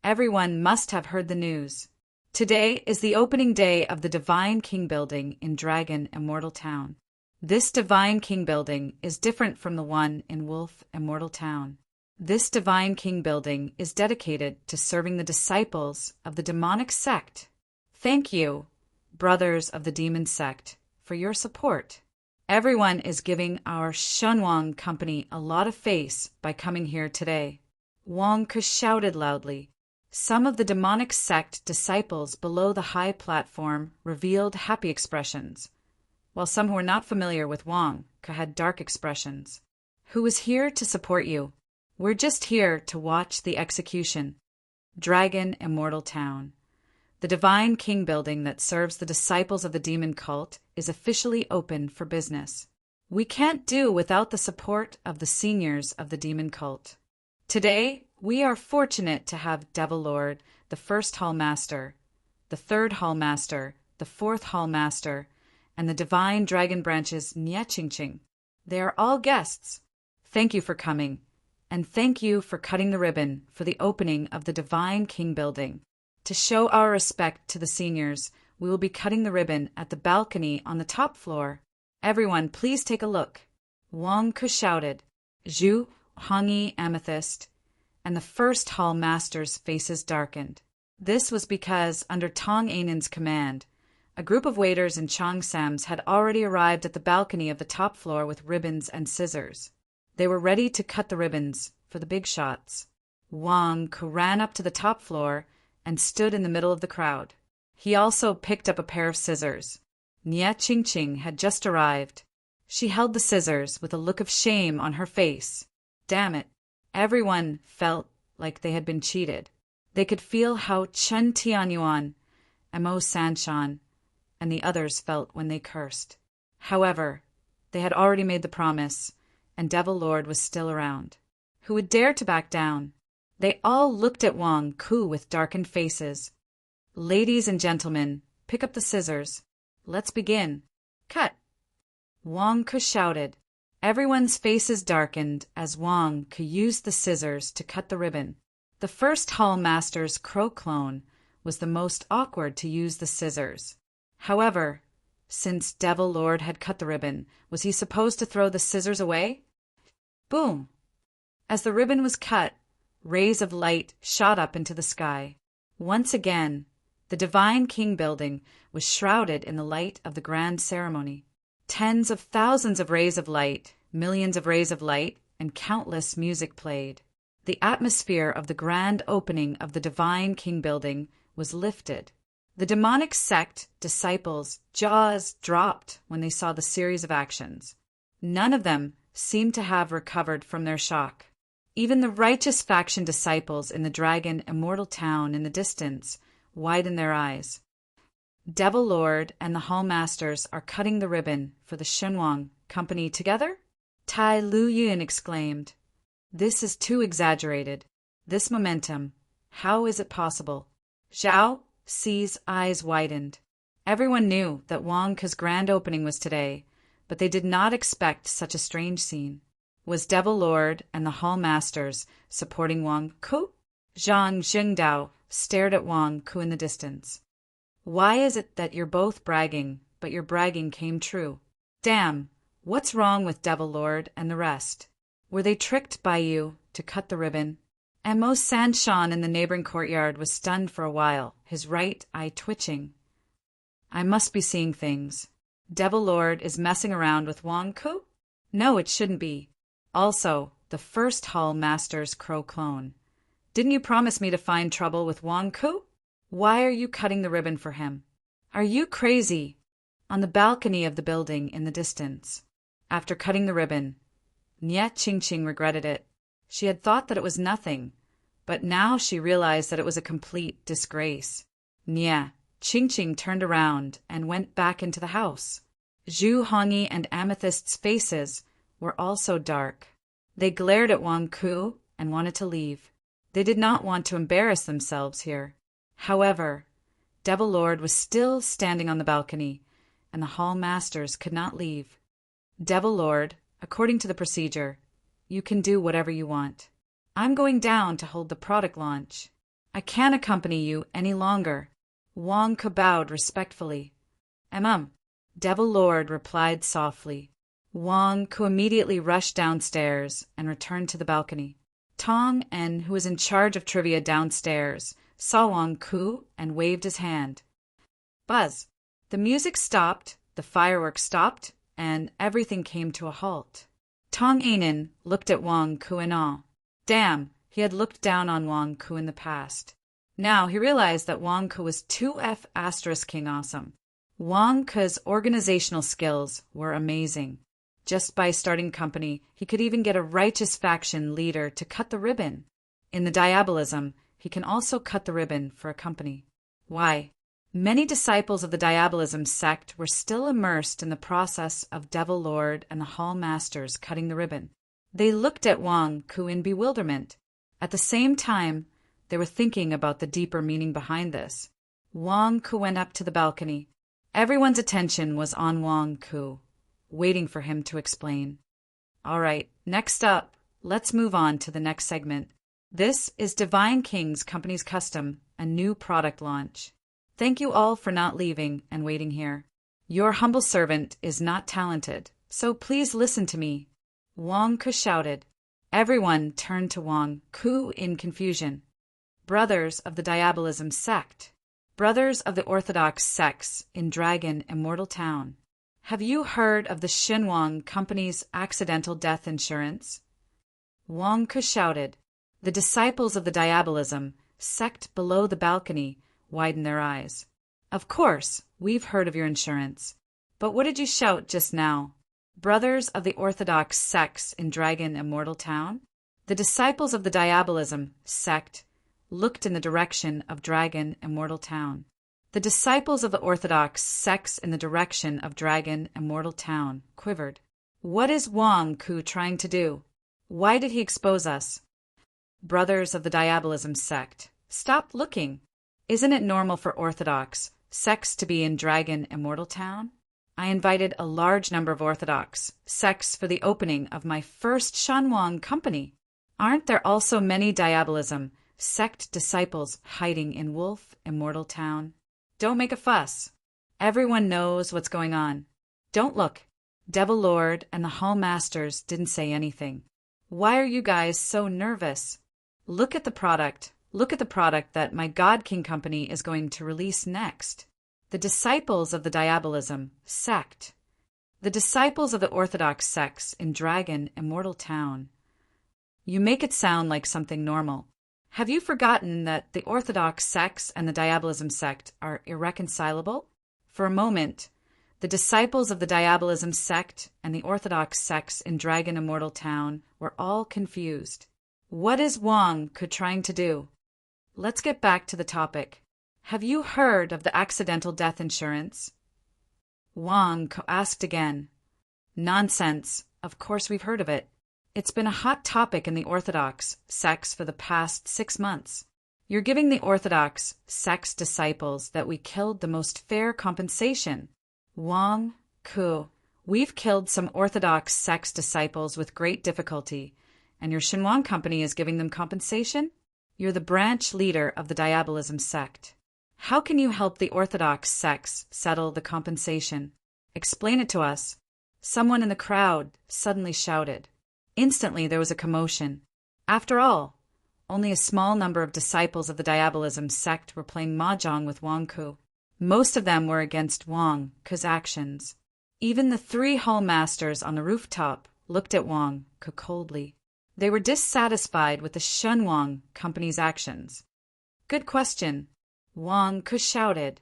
Everyone must have heard the news. Today is the opening day of the Divine King building in Dragon Immortal Town. This Divine King building is different from the one in Wolf Immortal Town. This Divine King building is dedicated to serving the disciples of the demonic sect. Thank you, brothers of the demon sect, for your support. Everyone is giving our Shunwang company a lot of face by coming here today. Wang Ku shouted loudly. Some of the demonic sect disciples below the high platform revealed happy expressions, while some who were not familiar with Wang Ku had dark expressions. Who is here to support you? We're just here to watch the execution. Dragon Immortal Town. The Divine King building that serves the disciples of the demon cult is officially open for business. We can't do without the support of the seniors of the demon cult. Today, we are fortunate to have Devil Lord, the first Hall Master, the third Hall Master, the fourth Hall Master, and the Divine Dragon Branch's Niechingching. They are all guests. Thank you for coming, and thank you for cutting the ribbon for the opening of the Divine King building. To show our respect to the seniors, we will be cutting the ribbon at the balcony on the top floor. Everyone, please take a look. Wang Ku shouted. Zhu, Hongyi, Amethyst, and the first Hall Master's faces darkened. This was because, under Tong Ainan's command, a group of waiters in Cheongsams had already arrived at the balcony of the top floor with ribbons and scissors. They were ready to cut the ribbons for the big shots. Wang Ku ran up to the top floor and stood in the middle of the crowd. He also picked up a pair of scissors. Nie Qingqing had just arrived. She held the scissors with a look of shame on her face. Damn it. Everyone felt like they had been cheated. They could feel how Chen Tianyuan, Mo Sanshan, and the others felt when they cursed. However, they had already made the promise, and Devil Lord was still around. Who would dare to back down? They all looked at Wang Ku with darkened faces. Ladies and gentlemen, pick up the scissors. Let's begin. Cut! Wang Ku shouted. Everyone's faces darkened as Wang Ku used the scissors to cut the ribbon. The first Hall Master's crow clone was the most awkward to use the scissors. However, since Devil Lord had cut the ribbon, was he supposed to throw the scissors away? Boom! As the ribbon was cut, rays of light shot up into the sky. Once again, the Divine King building was shrouded in the light of the grand ceremony. Tens of thousands of rays of light, millions of rays of light, and countless music played. The atmosphere of the grand opening of the Divine King building was lifted. The demonic sect disciples' jaws dropped when they saw the series of actions. None of them seemed to have recovered from their shock. Even the righteous faction disciples in the Dragon Immortal Town in the distance widened their eyes. Devil Lord and the Hall Masters are cutting the ribbon for the Shenwang Company together? Tai Lu Yun exclaimed. This is too exaggerated. This momentum. How is it possible? Zhao Ci's eyes widened. Everyone knew that Wang Ke's grand opening was today, but they did not expect such a strange scene. Was Devil Lord and the Hall Masters supporting Wang Ku? Zhang Jingdao stared at Wang Ku in the distance. Why is it that you're both bragging, but your bragging came true? Damn, what's wrong with Devil Lord and the rest? Were they tricked by you to cut the ribbon? Mo Sanshan in the neighboring courtyard was stunned for a while, his right eye twitching. I must be seeing things. Devil Lord is messing around with Wang Ku? No, it shouldn't be. Also, the first Hall Master's crow clone. Didn't you promise me to find trouble with Wang Ku? Why are you cutting the ribbon for him? Are you crazy? On the balcony of the building in the distance. After cutting the ribbon, Nie Qingqing regretted it. She had thought that it was nothing, but now she realized that it was a complete disgrace. Nie Qingqing turned around and went back into the house. Zhu Hongyi and Amethyst's faces were also dark. They glared at Wang Ku and wanted to leave. They did not want to embarrass themselves here. However, Devil Lord was still standing on the balcony, and the Hall Masters could not leave. Devil Lord, according to the procedure, you can do whatever you want. I'm going down to hold the product launch. I can't accompany you any longer. Wang Ke bowed respectfully. Devil Lord replied softly. Wang Ke immediately rushed downstairs and returned to the balcony. Tong En, who was in charge of trivia downstairs, saw Wang Ku and waved his hand. Buzz! The music stopped, the fireworks stopped, and everything came to a halt. Tong Ainen looked at Wang Ku in awe. Damn, he had looked down on Wang Ku in the past. Now he realized that Wang Ku was 2F** King awesome. Wang Ke's organizational skills were amazing. Just by starting company, he could even get a righteous faction leader to cut the ribbon. In the Diabolism, he can also cut the ribbon for a company. Why? Many disciples of the Diabolism sect were still immersed in the process of Devil Lord and the Hall Masters cutting the ribbon. They looked at Wang Ku in bewilderment. At the same time, they were thinking about the deeper meaning behind this. Wang Ku went up to the balcony. Everyone's attention was on Wang Ku, waiting for him to explain. All right, next up, let's move on to the next segment. This is Divine King's Company's Custom, a new product launch. Thank you all for not leaving and waiting here. Your humble servant is not talented, so please listen to me. Wang Ku shouted. Everyone turned to Wang Ku in confusion. Brothers of the Diabolism sect. Brothers of the Orthodox sects in Dragon Immortal Town. Have you heard of the Shenwang Company's accidental death insurance? Wang Ku shouted. The disciples of the Diabolism sect below the balcony widened their eyes. Of course, we've heard of your insurance. But what did you shout just now? Brothers of the Orthodox sects in Dragon Immortal Town? The disciples of the Diabolism sect looked in the direction of Dragon Immortal Town. The disciples of the Orthodox sects in the direction of Dragon Immortal Town quivered. What is Wang Ku trying to do? Why did he expose us? Brothers of the Diabolism sect, stop looking. Isn't it normal for Orthodox sects to be in Dragon Immortal Town? I invited a large number of Orthodox sects for the opening of my first Shanwang company. Aren't there also many diabolism sect disciples hiding in Wolf Immortal Town? Don't make a fuss. Everyone knows what's going on. Don't look. Devil Lord and the Hall Masters didn't say anything. Why are you guys so nervous? Look at the product. Look at the product that my God King company is going to release next. The disciples of the diabolism sect. The disciples of the Orthodox sects in Dragon Immortal Town. You make it sound like something normal. Have you forgotten that the Orthodox sects and the diabolism sect are irreconcilable? For a moment, the disciples of the diabolism sect and the Orthodox sects in Dragon Immortal Town were all confused. What is Wang Ke trying to do? Let's get back to the topic. Have you heard of the accidental death insurance? Wang Ke asked again. Nonsense. Of course we've heard of it. It's been a hot topic in the Orthodox sects for the past 6 months. You're giving the Orthodox sects disciples that we killed the most fair compensation. Wang Ke, we've killed some Orthodox sects disciples with great difficulty, and your Shinwang company is giving them compensation? You're the branch leader of the diabolism sect. How can you help the Orthodox sects settle the compensation? Explain it to us. Someone in the crowd suddenly shouted. Instantly there was a commotion. After all, only a small number of disciples of the diabolism sect were playing mahjong with Wang Ke. Most of them were against Wang Ke's actions. Even the 3 hall masters on the rooftop looked at Wang Ke coldly. They were dissatisfied with the Shenwang company's actions. Good question, Wang Ke shouted.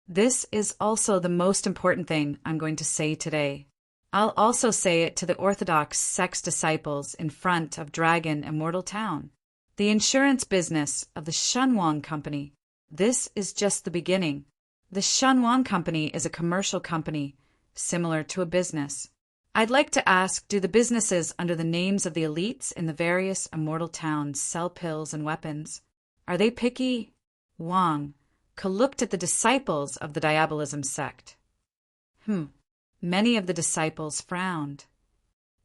This is also the most important thing I'm going to say today. I'll also say it to the Orthodox sects disciples in front of Dragon Immortal Town. The insurance business of the Shenwang company. This is just the beginning. The Shenwang company is a commercial company, similar to a business. I'd like to ask, do the businesses under the names of the elites in the various immortal towns sell pills and weapons? Are they picky? Wang Ke looked at the disciples of the diabolism sect. Many of the disciples frowned.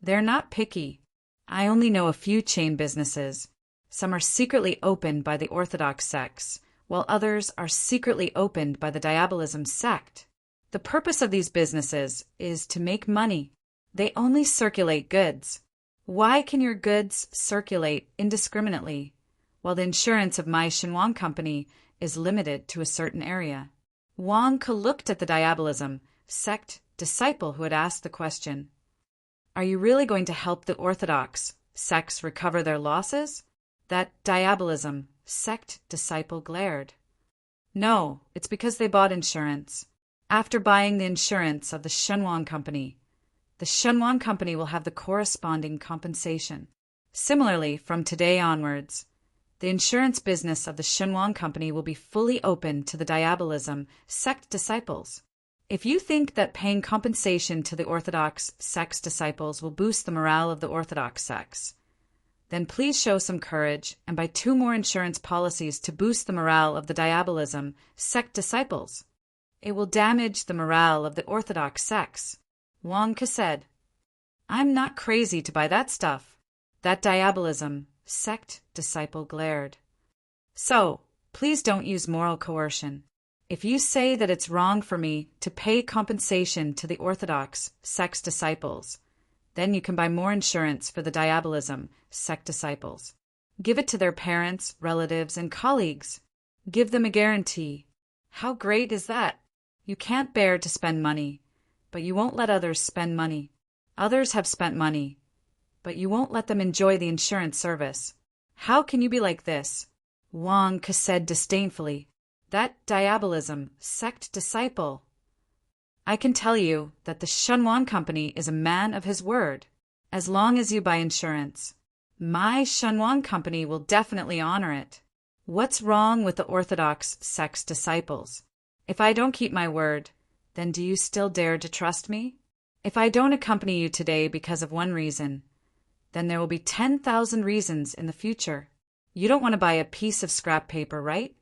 They're not picky. I only know a few chain businesses. Some are secretly opened by the Orthodox sects, while others are secretly opened by the diabolism sect. The purpose of these businesses is to make money. They only circulate goods. Why can your goods circulate indiscriminately, while the insurance of my Shinwang company is limited to a certain area? Wang Ke looked at the diabolism sect disciple who had asked the question. Are you really going to help the Orthodox sects recover their losses? That diabolism sect disciple glared. No, it's because they bought insurance. After buying the insurance of the Shenwang company, the Shenwang company will have the corresponding compensation. Similarly, from today onwards, the insurance business of the Shenwang company will be fully open to the diabolism sect disciples. If you think that paying compensation to the Orthodox sects disciples will boost the morale of the Orthodox sects, then please show some courage and buy 2 more insurance policies to boost the morale of the diabolism sect disciples. It will damage the morale of the Orthodox sects. Wang Ke said, I'm not crazy to buy that stuff. That diabolism sect disciple glared. So, please don't use moral coercion. If you say that it's wrong for me to pay compensation to the Orthodox sects disciples, then you can buy more insurance for the diabolism sect disciples. Give it to their parents, relatives, and colleagues. Give them a guarantee. How great is that? You can't bear to spend money, but you won't let others spend money. Others have spent money, but you won't let them enjoy the insurance service. How can you be like this? Wang Ke said disdainfully. That diabolism sect disciple. I can tell you that the Shenwang company is a man of his word. As long as you buy insurance, my Shenwang company will definitely honor it. What's wrong with the Orthodox sects disciples? If I don't keep my word, then do you still dare to trust me? If I don't accompany you today because of one reason, then there will be 10,000 reasons in the future. You don't want to buy a piece of scrap paper, right?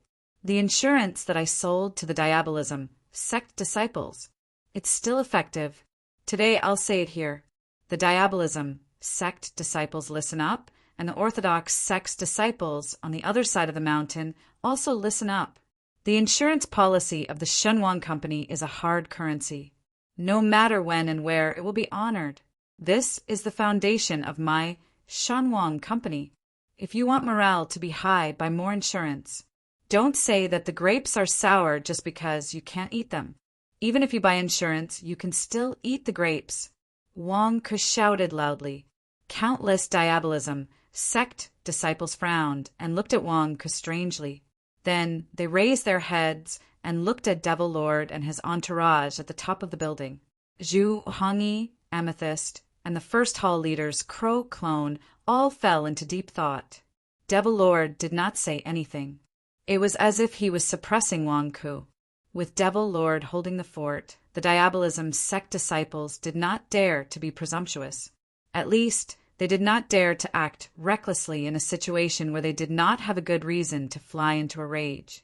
The insurance that I sold to the diabolism sect disciples. It's still effective. Today I'll say it here. The diabolism sect disciples listen up, and the Orthodox sect's disciples on the other side of the mountain also listen up. The insurance policy of the Shenhuang Company is a hard currency. No matter when and where, it will be honored. This is the foundation of my Shenhuang Company. If you want morale to be high, buy more insurance. Don't say that the grapes are sour just because you can't eat them. Even if you buy insurance, you can still eat the grapes. Wang Ke shouted loudly. Countless diabolism sect disciples frowned and looked at Wang Ke strangely. Then they raised their heads and looked at Devil Lord and his entourage at the top of the building. Zhu Hongyi, Amethyst, and the first hall leaders, Crow Clone, all fell into deep thought. Devil Lord did not say anything. It was as if he was suppressing Wang Ke. With Devil Lord holding the fort, the diabolism sect disciples did not dare to be presumptuous. At least, they did not dare to act recklessly in a situation where they did not have a good reason to fly into a rage.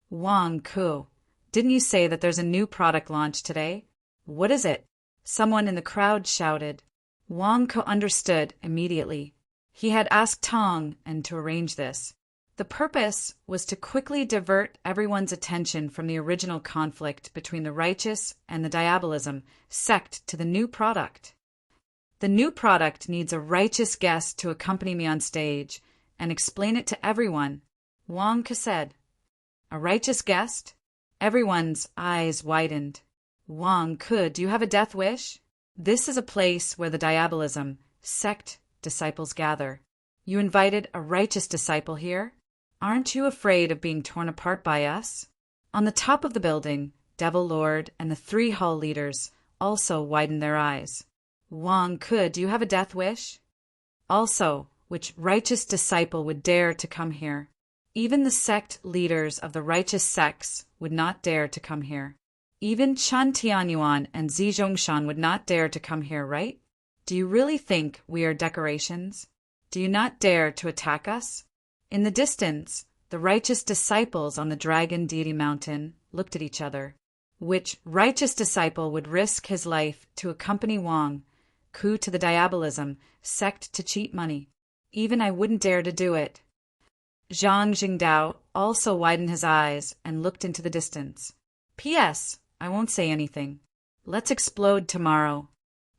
Wang Ke, didn't you say that there's a new product launch today? What is it? Someone in the crowd shouted. Wang Ke understood immediately. He had asked Tong and to arrange this. The purpose was to quickly divert everyone's attention from the original conflict between the righteous and the diabolism sect to the new product. The new product needs a righteous guest to accompany me on stage and explain it to everyone, Wang Ke said. A righteous guest? Everyone's eyes widened. Wang Ke, do you have a death wish? This is a place where the diabolism sect disciples gather. You invited a righteous disciple here? Aren't you afraid of being torn apart by us? On the top of the building, Devil Lord and the 3 hall leaders also widened their eyes. Wang Ke, do you have a death wish? Also, which righteous disciple would dare to come here? Even the sect leaders of the righteous sects would not dare to come here. Even Chen Tianyuan and Zi Zhongshan would not dare to come here, right? Do you really think we are decorations? Do you not dare to attack us? In the distance, the righteous disciples on the Dragon Deity Mountain looked at each other. Which righteous disciple would risk his life to accompany Wang Ke to the diabolism sect to cheat money? Even I wouldn't dare to do it. Zhang Jingdao also widened his eyes and looked into the distance. P.S. I won't say anything. Let's explode tomorrow.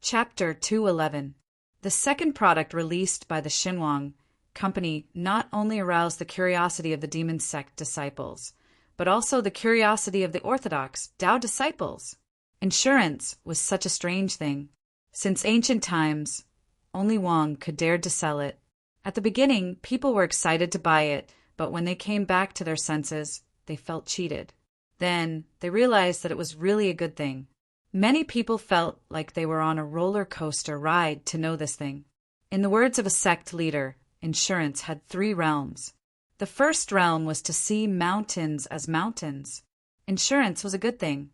Chapter 211. The second product released by the Shenhuang Company not only aroused the curiosity of the demon sect disciples, but also the curiosity of the Orthodox Tao disciples. Insurance was such a strange thing. Since ancient times, only Wang Ke dared to sell it. At the beginning, people were excited to buy it, but when they came back to their senses, they felt cheated. Then, they realized that it was really a good thing. Many people felt like they were on a roller coaster ride to know this thing. In the words of a sect leader, insurance had 3 realms. The first realm was to see mountains as mountains. Insurance was a good thing.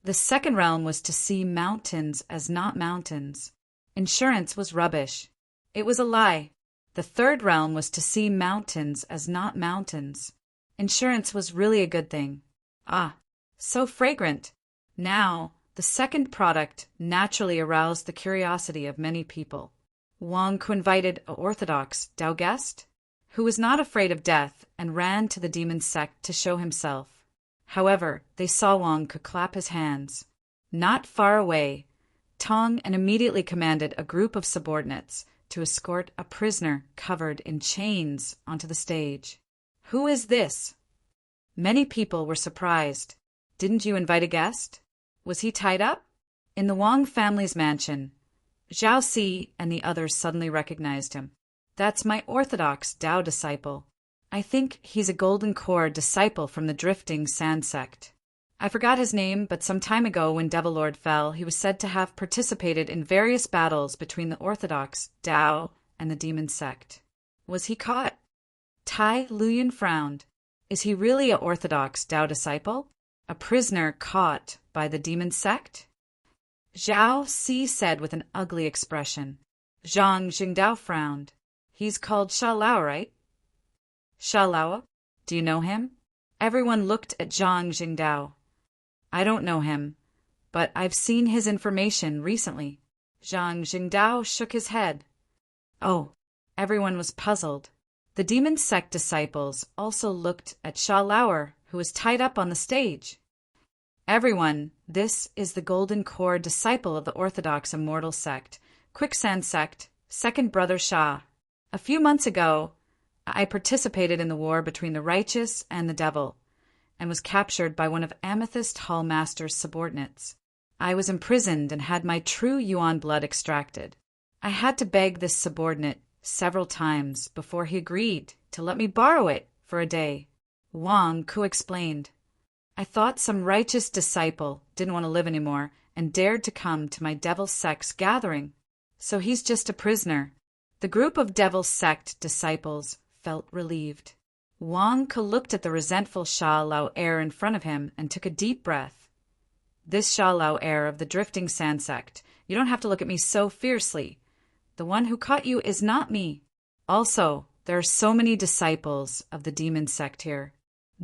The second realm was to see mountains as not mountains. Insurance was rubbish. It was a lie. The third realm was to see mountains as not mountains. Insurance was really a good thing. Ah, so fragrant. Now, the second product naturally aroused the curiosity of many people. Wang Ke invited an Orthodox Tao guest, who was not afraid of death and ran to the demon sect to show himself. However, they saw Wang Ke clap his hands. Not far away, Tong and immediately commanded a group of subordinates to escort a prisoner covered in chains onto the stage. Who is this? Many people were surprised. Didn't you invite a guest? Was he tied up? In the Wang family's mansion, Zhao Si and the others suddenly recognized him. That's my Orthodox Tao disciple. I think he's a Golden Core disciple from the Drifting Sand sect. I forgot his name, but some time ago when Devil Lord fell, he was said to have participated in various battles between the Orthodox Tao and the demon sect. Was he caught? Tai Luyan frowned. Is he really a Orthodox Tao disciple? A prisoner caught by the demon sect? Zhao Si said with an ugly expression. Zhang Jingdao frowned. He's called Sha Lao, right? Sha Lao? Do you know him? Everyone looked at Zhang Jingdao. I don't know him, but I've seen his information recently. Zhang Jingdao shook his head. Oh, everyone was puzzled. The demon sect disciples also looked at Sha Lauer, who was tied up on the stage. Everyone, this is the Golden Core disciple of the Orthodox Immortal Sect, Quicksand Sect, second brother Sha. A few months ago, I participated in the war between the righteous and the devil, and was captured by one of Amethyst Hall Master's subordinates. I was imprisoned and had my true Yuan blood extracted. I had to beg this subordinate several times before he agreed to let me borrow it for a day. Wang Ku explained. I thought some righteous disciple didn't want to live anymore and dared to come to my Devil Sect's gathering. So he's just a prisoner. The group of Devil Sect disciples felt relieved. Wang Ke looked at the resentful Sha Lao heir in front of him and took a deep breath. This Sha Lao heir of the Drifting Sand Sect, you don't have to look at me so fiercely. The one who caught you is not me. Also, there are so many disciples of the Demon Sect here.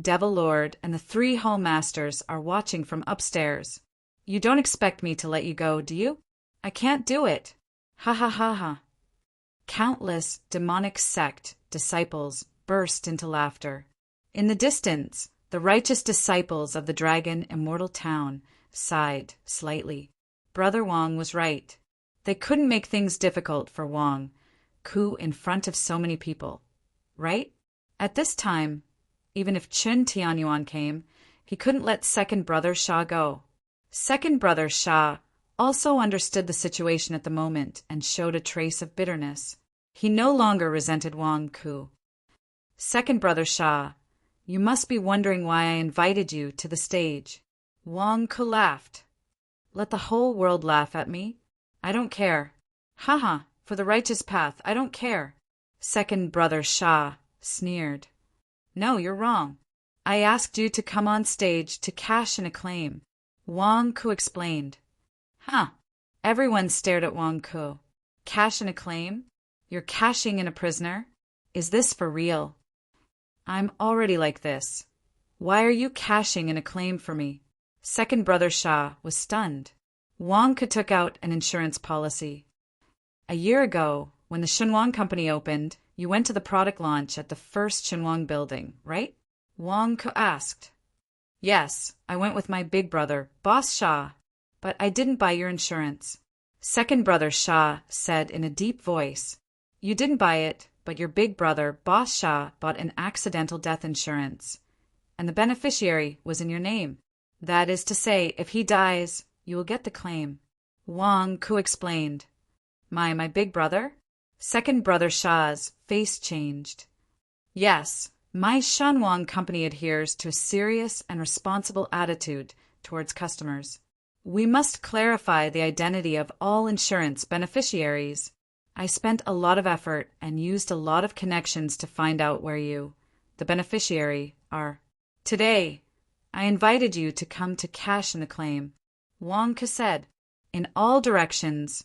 Devil Lord and the 3 Hall Masters are watching from upstairs. You don't expect me to let you go, do you? I can't do it. Ha ha ha ha. Countless demonic sect disciples burst into laughter. In the distance, the righteous disciples of the Dragon Immortal Town sighed slightly. Brother Wang was right. They couldn't make things difficult for Wang Ku in front of so many people, right? At this time, even if Chun Tianyuan came, he couldn't let second brother Sha go. Second brother Sha also understood the situation at the moment and showed a trace of bitterness. He no longer resented Wang Ku. Second brother Sha, you must be wondering why I invited you to the stage. Wang Ku laughed. Let the whole world laugh at me. I don't care. Haha, for the righteous path, I don't care. Second brother Sha sneered. No, you're wrong. I asked you to come on stage to cash in a claim. Wang Ku explained. Huh. Everyone stared at Wang Ku. Cash in a claim? You're cashing in a prisoner? Is this for real? I'm already like this. Why are you cashing in a claim for me? Second brother Sha was stunned. Wang Ku took out an insurance policy. A year ago, when the Shenwang Company opened, you went to the product launch at the first Shenwang building, right? Wang Ku asked. Yes, I went with my big brother, Boss Sha, but I didn't buy your insurance. Second brother Sha said in a deep voice. You didn't buy it, but your big brother, Boss Sha, bought an accidental death insurance, and the beneficiary was in your name. That is to say, if he dies, you will get the claim. Wang Ku explained. My big brother? Second brother Sha's face changed. Yes, my Shenwang Company adheres to a serious and responsible attitude towards customers. We must clarify the identity of all insurance beneficiaries. I spent a lot of effort and used a lot of connections to find out where you, the beneficiary, are. Today, I invited you to come to cash in the claim. Wang Ke said. In all directions,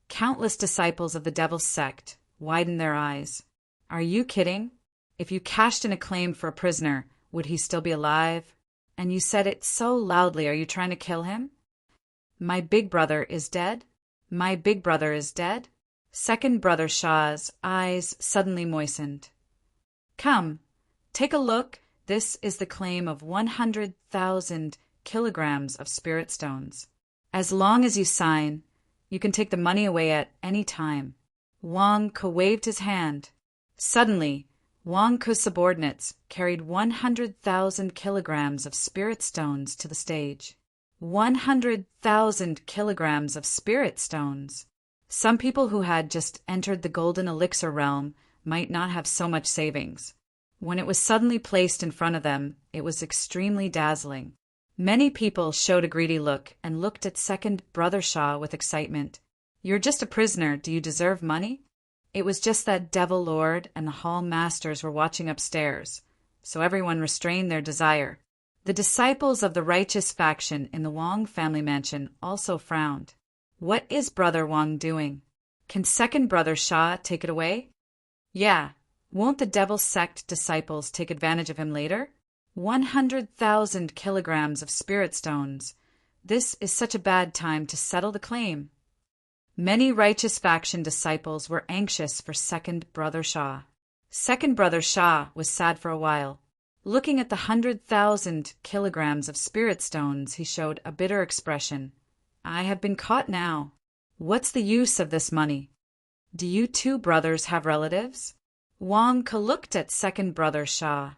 countless disciples of the Devil Sect widened their eyes. Are you kidding? If you cashed in a claim for a prisoner, would he still be alive? And you said it so loudly, are you trying to kill him? My big brother is dead? My big brother is dead? Second brother Sha's eyes suddenly moistened. Come, take a look. This is the claim of 100,000 kilograms of spirit stones. As long as you sign, you can take the money away at any time. Wang Ke waved his hand. Suddenly, Wang Ke's subordinates carried 100,000 kilograms of spirit stones to the stage. 100,000 kilograms of spirit stones. Some people who had just entered the golden elixir realm might not have so much savings. When it was suddenly placed in front of them, it was extremely dazzling. Many people showed a greedy look and looked at second brother Sha with excitement. You're just a prisoner. Do you deserve money? It was just that Devil Lord and the Hall Masters were watching upstairs, so everyone restrained their desire. The disciples of the righteous faction in the Wang family mansion also frowned. What is Brother Wang doing? Can second brother Sha take it away? Yeah. Won't the Devil Sect disciples take advantage of him later? 100,000 kilograms of spirit stones. This is such a bad time to settle the claim. Many righteous faction disciples were anxious for Second Brother Shah. Second Brother Shah was sad for a while. Looking at the 100,000 kilograms of spirit stones, he showed a bitter expression. I have been caught now. What's the use of this money? Do you two brothers have relatives? Wang Ke looked at Second Brother Shah.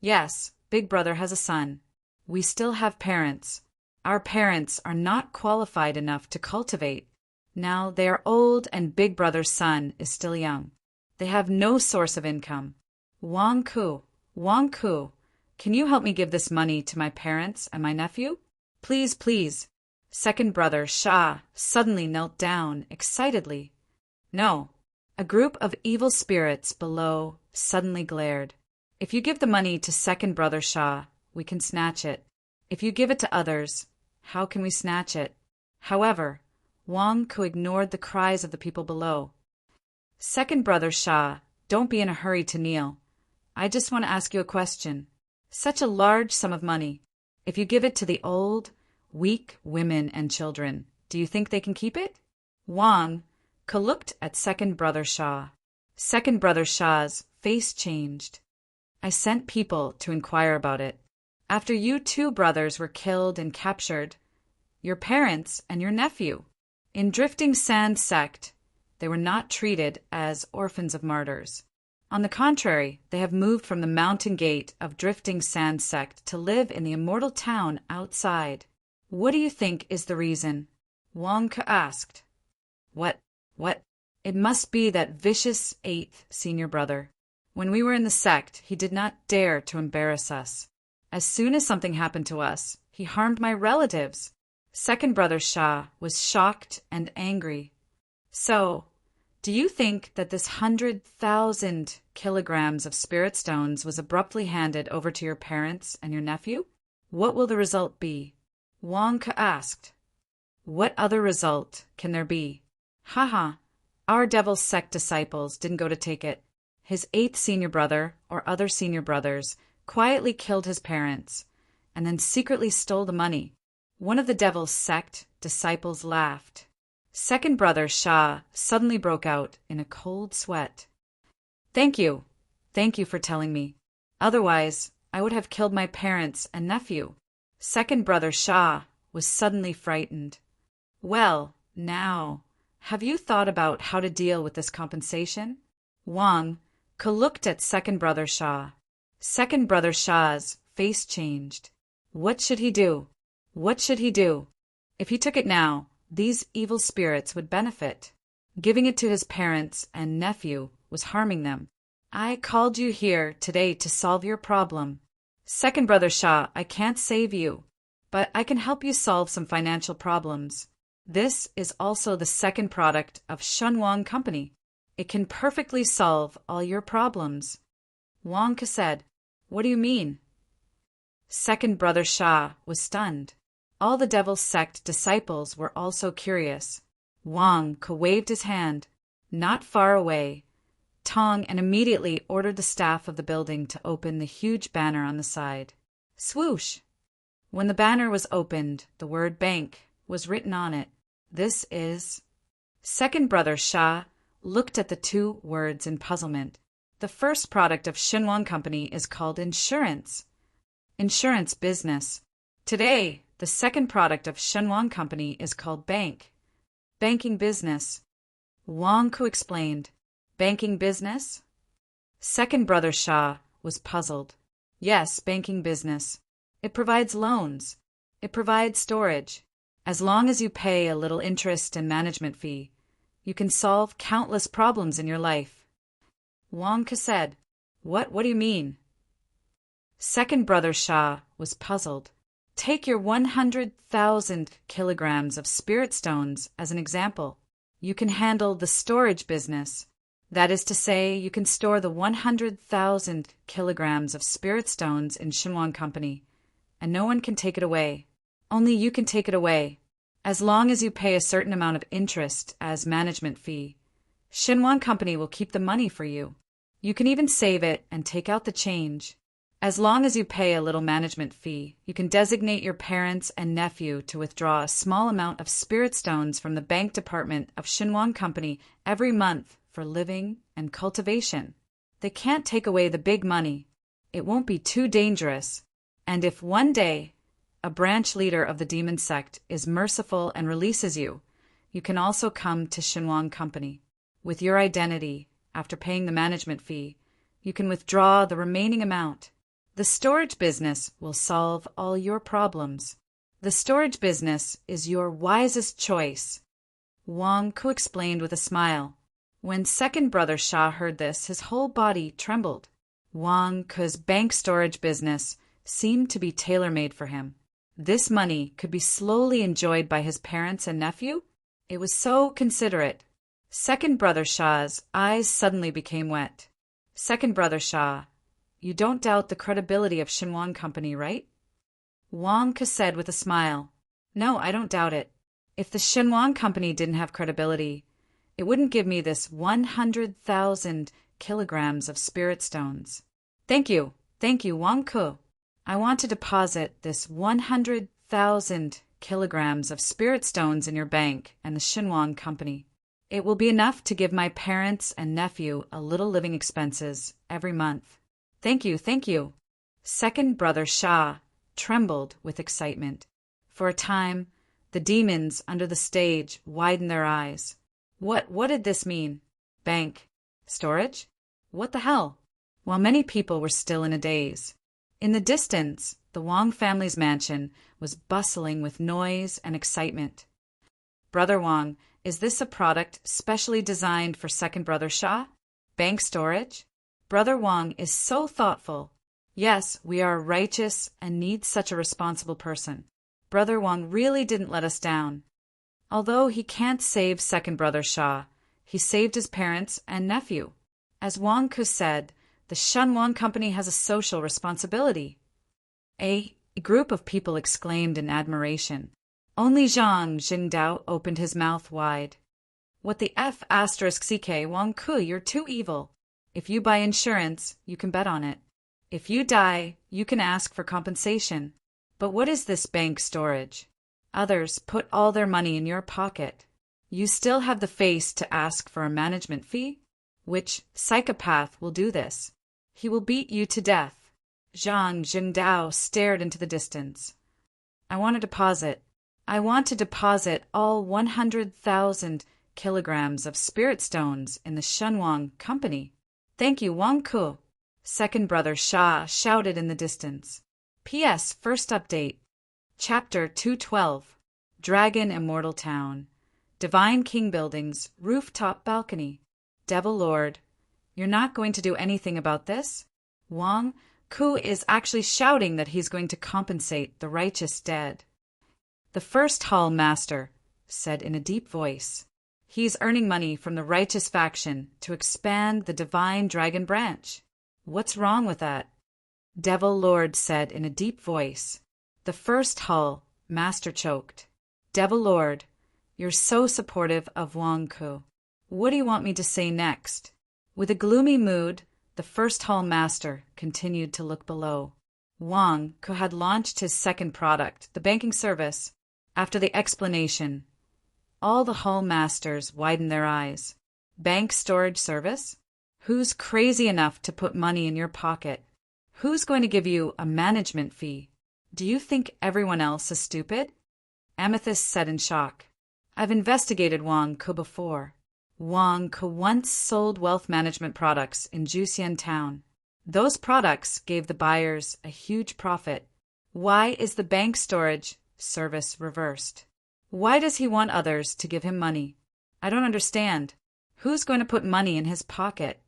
Yes, Big Brother has a son. We still have parents. Our parents are not qualified enough to cultivate. Now they are old and Big Brother's son is still young. They have no source of income. Wang Ke, can you help me give this money to my parents and my nephew? Please, please. Second Brother Shah suddenly knelt down excitedly. No. A group of evil spirits below suddenly glared. If you give the money to Second Brother Shah, we can snatch it. If you give it to others, how can we snatch it? However, Wang Ke ignored the cries of the people below. Second Brother Shah, don't be in a hurry to kneel. I just want to ask you a question. Such a large sum of money. If you give it to the old, weak women and children, do you think they can keep it? Wang Ke looked at Second Brother Shah. Second Brother Shah's face changed. I sent people to inquire about it. After you two brothers were killed and captured, your parents and your nephew, in Drifting Sand Sect, they were not treated as orphans of martyrs. On the contrary, they have moved from the mountain gate of Drifting Sand Sect to live in the immortal town outside. What do you think is the reason? Wang Ke asked. What? It must be that vicious 8th senior brother. When we were in the sect, he did not dare to embarrass us. As soon as something happened to us, he harmed my relatives. Second Brother Shah was shocked and angry. So, do you think that this 100,000 kilograms of spirit stones was abruptly handed over to your parents and your nephew? What will the result be? Wang Ke asked. What other result can there be? Haha, our Devil's Sect disciples didn't go to take it. His 8th senior brother, or other senior brothers, quietly killed his parents, and then secretly stole the money. One of the Devil's Sect disciples laughed. Second Brother Shah suddenly broke out in a cold sweat. Thank you for telling me. Otherwise, I would have killed my parents and nephew. Second Brother Shah was suddenly frightened. Well, now, have you thought about how to deal with this compensation? Wang Ke looked at Second Brother Shah. Second Brother Shah's face changed. What should he do? If he took it now, these evil spirits would benefit. Giving it to his parents and nephew was harming them. I called you here today to solve your problem. Second Brother Shah, I can't save you, but I can help you solve some financial problems. This is also the second product of Shunwang Company. It can perfectly solve all your problems. Wang Ke said, What do you mean? Second Brother Shah was stunned. All the Devil's Sect disciples were also curious. Wang Ke waved his hand. Not far away, Tong and immediately ordered the staff of the building to open the huge banner on the side. Swoosh! When the banner was opened, the word bank was written on it. This is... Second Brother Shah looked at the two words in puzzlement. The first product of Xinhuang Company is called insurance. Insurance business. Today, the second product of Xinhuang Company is called bank. Banking business. Wang Ke explained. Banking business? Second Brother Shah was puzzled. Yes, banking business. It provides loans. It provides storage. As long as you pay a little interest and management fee, you can solve countless problems in your life. Wang Ke said, What do you mean? Second Brother Shah was puzzled. Take your 100,000 kilograms of spirit stones as an example. You can handle the storage business. That is to say, you can store the 100,000 kilograms of spirit stones in Xinhuang Company, and no one can take it away. Only you can take it away, as long as you pay a certain amount of interest as management fee. Xinhuang Company will keep the money for you. You can even save it and take out the change. As long as you pay a little management fee, you can designate your parents and nephew to withdraw a small amount of spirit stones from the bank department of Shinwang Company every month for living and cultivation. They can't take away the big money. It won't be too dangerous. And if one day a branch leader of the demon sect is merciful and releases you, you can also come to Shinwang Company. With your identity, after paying the management fee, you can withdraw the remaining amount. The storage business will solve all your problems. The storage business is your wisest choice. Wang Ku explained with a smile. When second brother Sha heard this, his whole body trembled. Wang Ku's bank storage business seemed to be tailor-made for him. This money could be slowly enjoyed by his parents and nephew? It was so considerate. Second brother Sha's eyes suddenly became wet. Second brother Sha, you don't doubt the credibility of Shinwang Company, right? Wang Ke said with a smile. No, I don't doubt it. If the Shinwang Company didn't have credibility, it wouldn't give me this 100,000 kilograms of spirit stones. Thank you, Wang Ke. I want to deposit this 100,000 kilograms of spirit stones in your bank and the Shinwang Company. It will be enough to give my parents and nephew a little living expenses every month. Thank you. Second brother Sha trembled with excitement. For a time, the demons under the stage widened their eyes. What did this mean? Bank? Storage? What the hell? While many people were still in a daze. In the distance, the Wang family's mansion was bustling with noise and excitement. Brother Wang, is this a product specially designed for second brother Sha? Bank storage? Brother Wang is so thoughtful. Yes, we are righteous and need such a responsible person. Brother Wang really didn't let us down. Although he can't save second brother Sha, he saved his parents and nephew. As Wang Ku said, the Shinwang Company has a social responsibility. A group of people exclaimed in admiration. Only Zhang Jingdao opened his mouth wide. What the F*** CK, Wang Ku, you're too evil. If you buy insurance, you can bet on it. If you die, you can ask for compensation. But what is this bank storage? Others put all their money in your pocket. You still have the face to ask for a management fee? Which psychopath will do this? He will beat you to death. Zhang Jingdao stared into the distance. I want to deposit all 100,000 kilograms of spirit stones in the Shinwang Company. Thank you, Wang Ku. Second brother Sha shouted in the distance. P.S. First update. Chapter 212. Dragon Immortal Town. Divine King Buildings, Rooftop Balcony. Devil Lord, you're not going to do anything about this? Wang Ku is actually shouting that he's going to compensate the righteous dead. The first hall master said in a deep voice. He's earning money from the righteous faction to expand the divine dragon branch. What's wrong with that? Devil Lord said in a deep voice. The first hall master choked. Devil Lord, you're so supportive of Wang Ku. What do you want me to say next? With a gloomy mood, the first hall master continued to look below. Wang Ku had launched his second product, the banking service. After the explanation, all the hall masters widened their eyes. Bank storage service? Who's crazy enough to put money in your pocket? Who's going to give you a management fee? Do you think everyone else is stupid? Amethyst said in shock. I've investigated Wang Ku before. Wang Ku once sold wealth management products in Juxian town. Those products gave the buyers a huge profit. Why is the bank storage service reversed? Why does he want others to give him money? I don't understand. Who's going to put money in his pocket?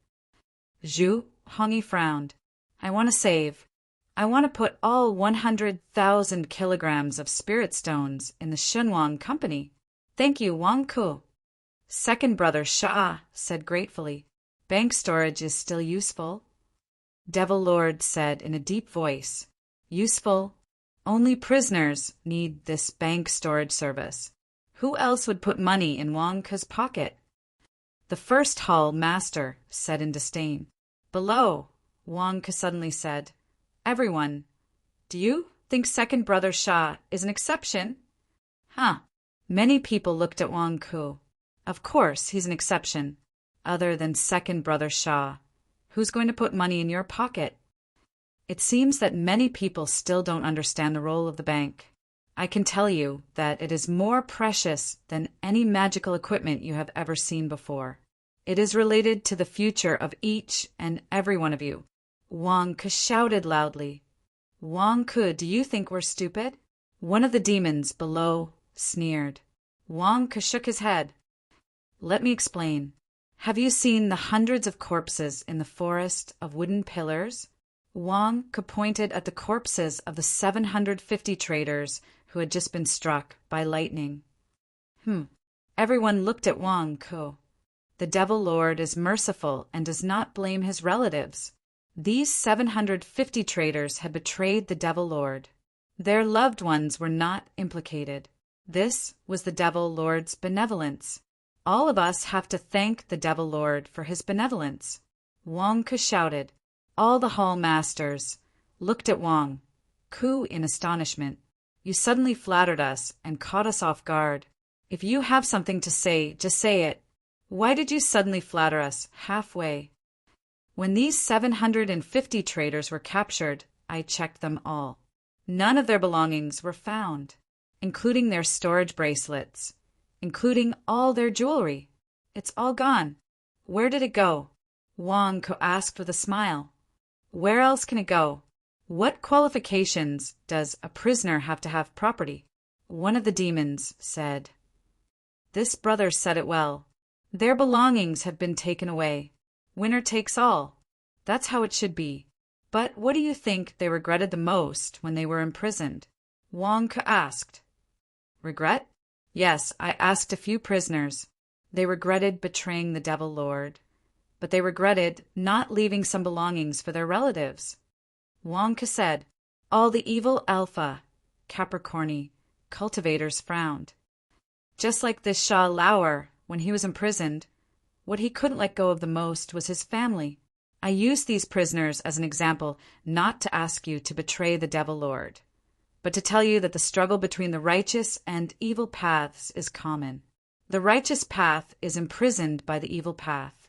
Zhu Hongyi frowned. I want to save. I want to put all 100,000 kilograms of spirit stones in the Shinwang Company. Thank you, Wang Ku. Second brother Sha said gratefully. Bank storage is still useful. Devil Lord said in a deep voice. Useful? Only prisoners need this bank storage service. Who else would put money in Wang Ku's pocket? The first hall master said in disdain. Below, Wang Ku suddenly said. Everyone. Do you think second brother Sha is an exception? Huh. Many people looked at Wang Ku. Of course, he's an exception. Other than second brother Sha. Who's going to put money in your pocket? It seems that many people still don't understand the role of the bank. I can tell you that it is more precious than any magical equipment you have ever seen before. It is related to the future of each and every one of you. Wang Ku shouted loudly. Wang Ku, do you think we're stupid? One of the demons below sneered. Wang Ku shook his head. Let me explain. Have you seen the hundreds of corpses in the forest of wooden pillars? Wang Ku pointed at the corpses of the 750 traders who had just been struck by lightning. Everyone looked at Wang Ku. The Devil Lord is merciful and does not blame his relatives. These 750 traders had betrayed the Devil Lord. Their loved ones were not implicated. This was the Devil Lord's benevolence. All of us have to thank the Devil Lord for his benevolence. Wang Ku shouted. All the hall masters looked at Wang Ku in astonishment. You suddenly flattered us and caught us off guard. If you have something to say, just say it. Why did you suddenly flatter us halfway? When these 750 traders were captured, I checked them all. None of their belongings were found, including their storage bracelets, including all their jewelry. It's all gone. Where did it go? Wang Ku asked with a smile. Where else can it go? What qualifications does a prisoner have to have property? One of the demons said. This brother said it well. Their belongings have been taken away. Winner takes all. That's how it should be. But what do you think they regretted the most when they were imprisoned? Wang Ku asked. Regret? Yes, I asked a few prisoners. They regretted betraying the Devil Lord. But they regretted not leaving some belongings for their relatives. Wang Ku said, all the evil Alpha, Capricorni, cultivators frowned. Just like this Sha Lauer, when he was imprisoned, what he couldn't let go of the most was his family. I use these prisoners as an example not to ask you to betray the Devil Lord, but to tell you that the struggle between the righteous and evil paths is common. The righteous path is imprisoned by the evil path,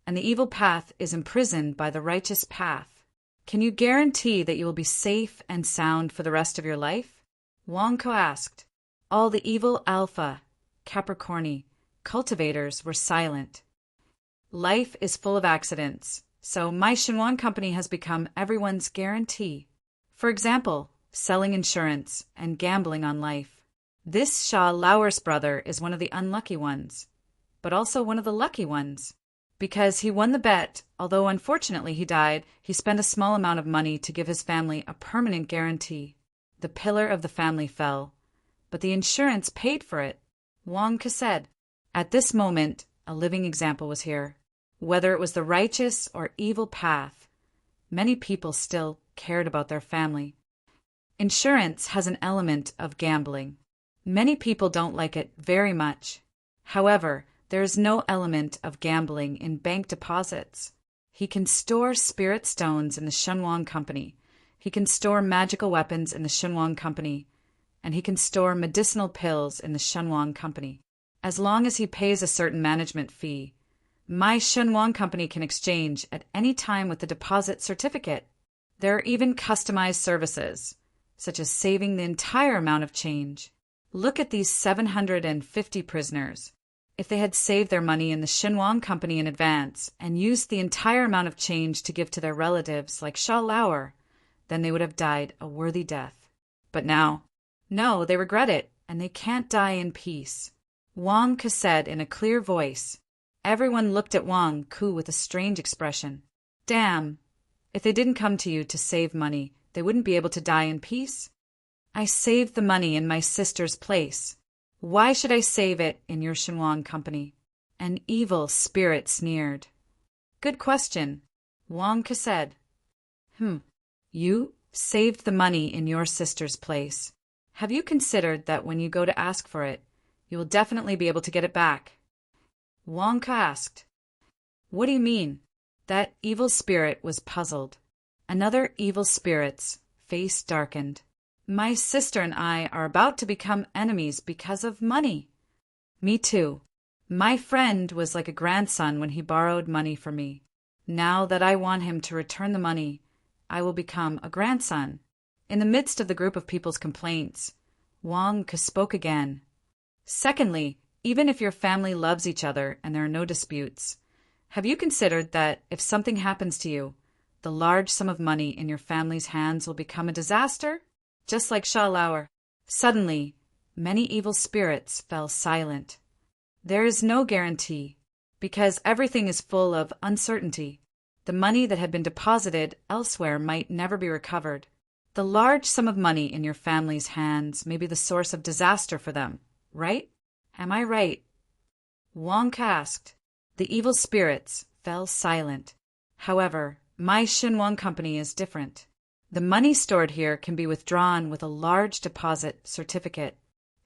and the evil path is imprisoned by the righteous path. Can you guarantee that you will be safe and sound for the rest of your life? Wang Ku asked. All the evil Alpha, Capricorni, cultivators were silent. Life is full of accidents, so my Shenwan company has become everyone's guarantee. For example, selling insurance and gambling on life. This Sha Lauer's brother is one of the unlucky ones, but also one of the lucky ones. Because he won the bet, although unfortunately he died, he spent a small amount of money to give his family a permanent guarantee. The pillar of the family fell, but the insurance paid for it. Wang Ku said. At this moment, a living example was here. Whether it was the righteous or evil path, many people still cared about their family. Insurance has an element of gambling. Many people don't like it very much. However, there is no element of gambling in bank deposits. He can store spirit stones in the Shenwan Company. He can store magical weapons in the Shenwan Company. And he can store medicinal pills in the Shenwan Company. As long as he pays a certain management fee, my Shenwan Company can exchange at any time with the deposit certificate. There are even customized services, such as saving the entire amount of change. Look at these 750 prisoners. If they had saved their money in the Shenwan Company in advance and used the entire amount of change to give to their relatives like Sha Lauer, then they would have died a worthy death. But now, no, they regret it, and they can't die in peace. Wang Ku said in a clear voice. Everyone looked at Wang Ku with a strange expression. Damn! If they didn't come to you to save money, they wouldn't be able to die in peace? I saved the money in my sister's place. Why should I save it in your Shenwan Company? An evil spirit sneered. Good question, Wang Ku said. You saved the money in your sister's place. Have you considered that when you go to ask for it, you will definitely be able to get it back? Wang Ku asked. What do you mean? That evil spirit was puzzled. Another evil spirit's face darkened. My sister and I are about to become enemies because of money. Me too. My friend was like a grandson when he borrowed money from me. Now that I want him to return the money, I will become a grandson. In the midst of the group of people's complaints, Wang Ke spoke again. Secondly, even if your family loves each other and there are no disputes, have you considered that if something happens to you, the large sum of money in your family's hands will become a disaster? Just like Sha Lauer. Suddenly, many evil spirits fell silent. There is no guarantee, because everything is full of uncertainty. The money that had been deposited elsewhere might never be recovered. The large sum of money in your family's hands may be the source of disaster for them, right? Am I right? Wang Ke asked. The evil spirits fell silent. However, my Xinhuang company is different. The money stored here can be withdrawn with a large deposit certificate.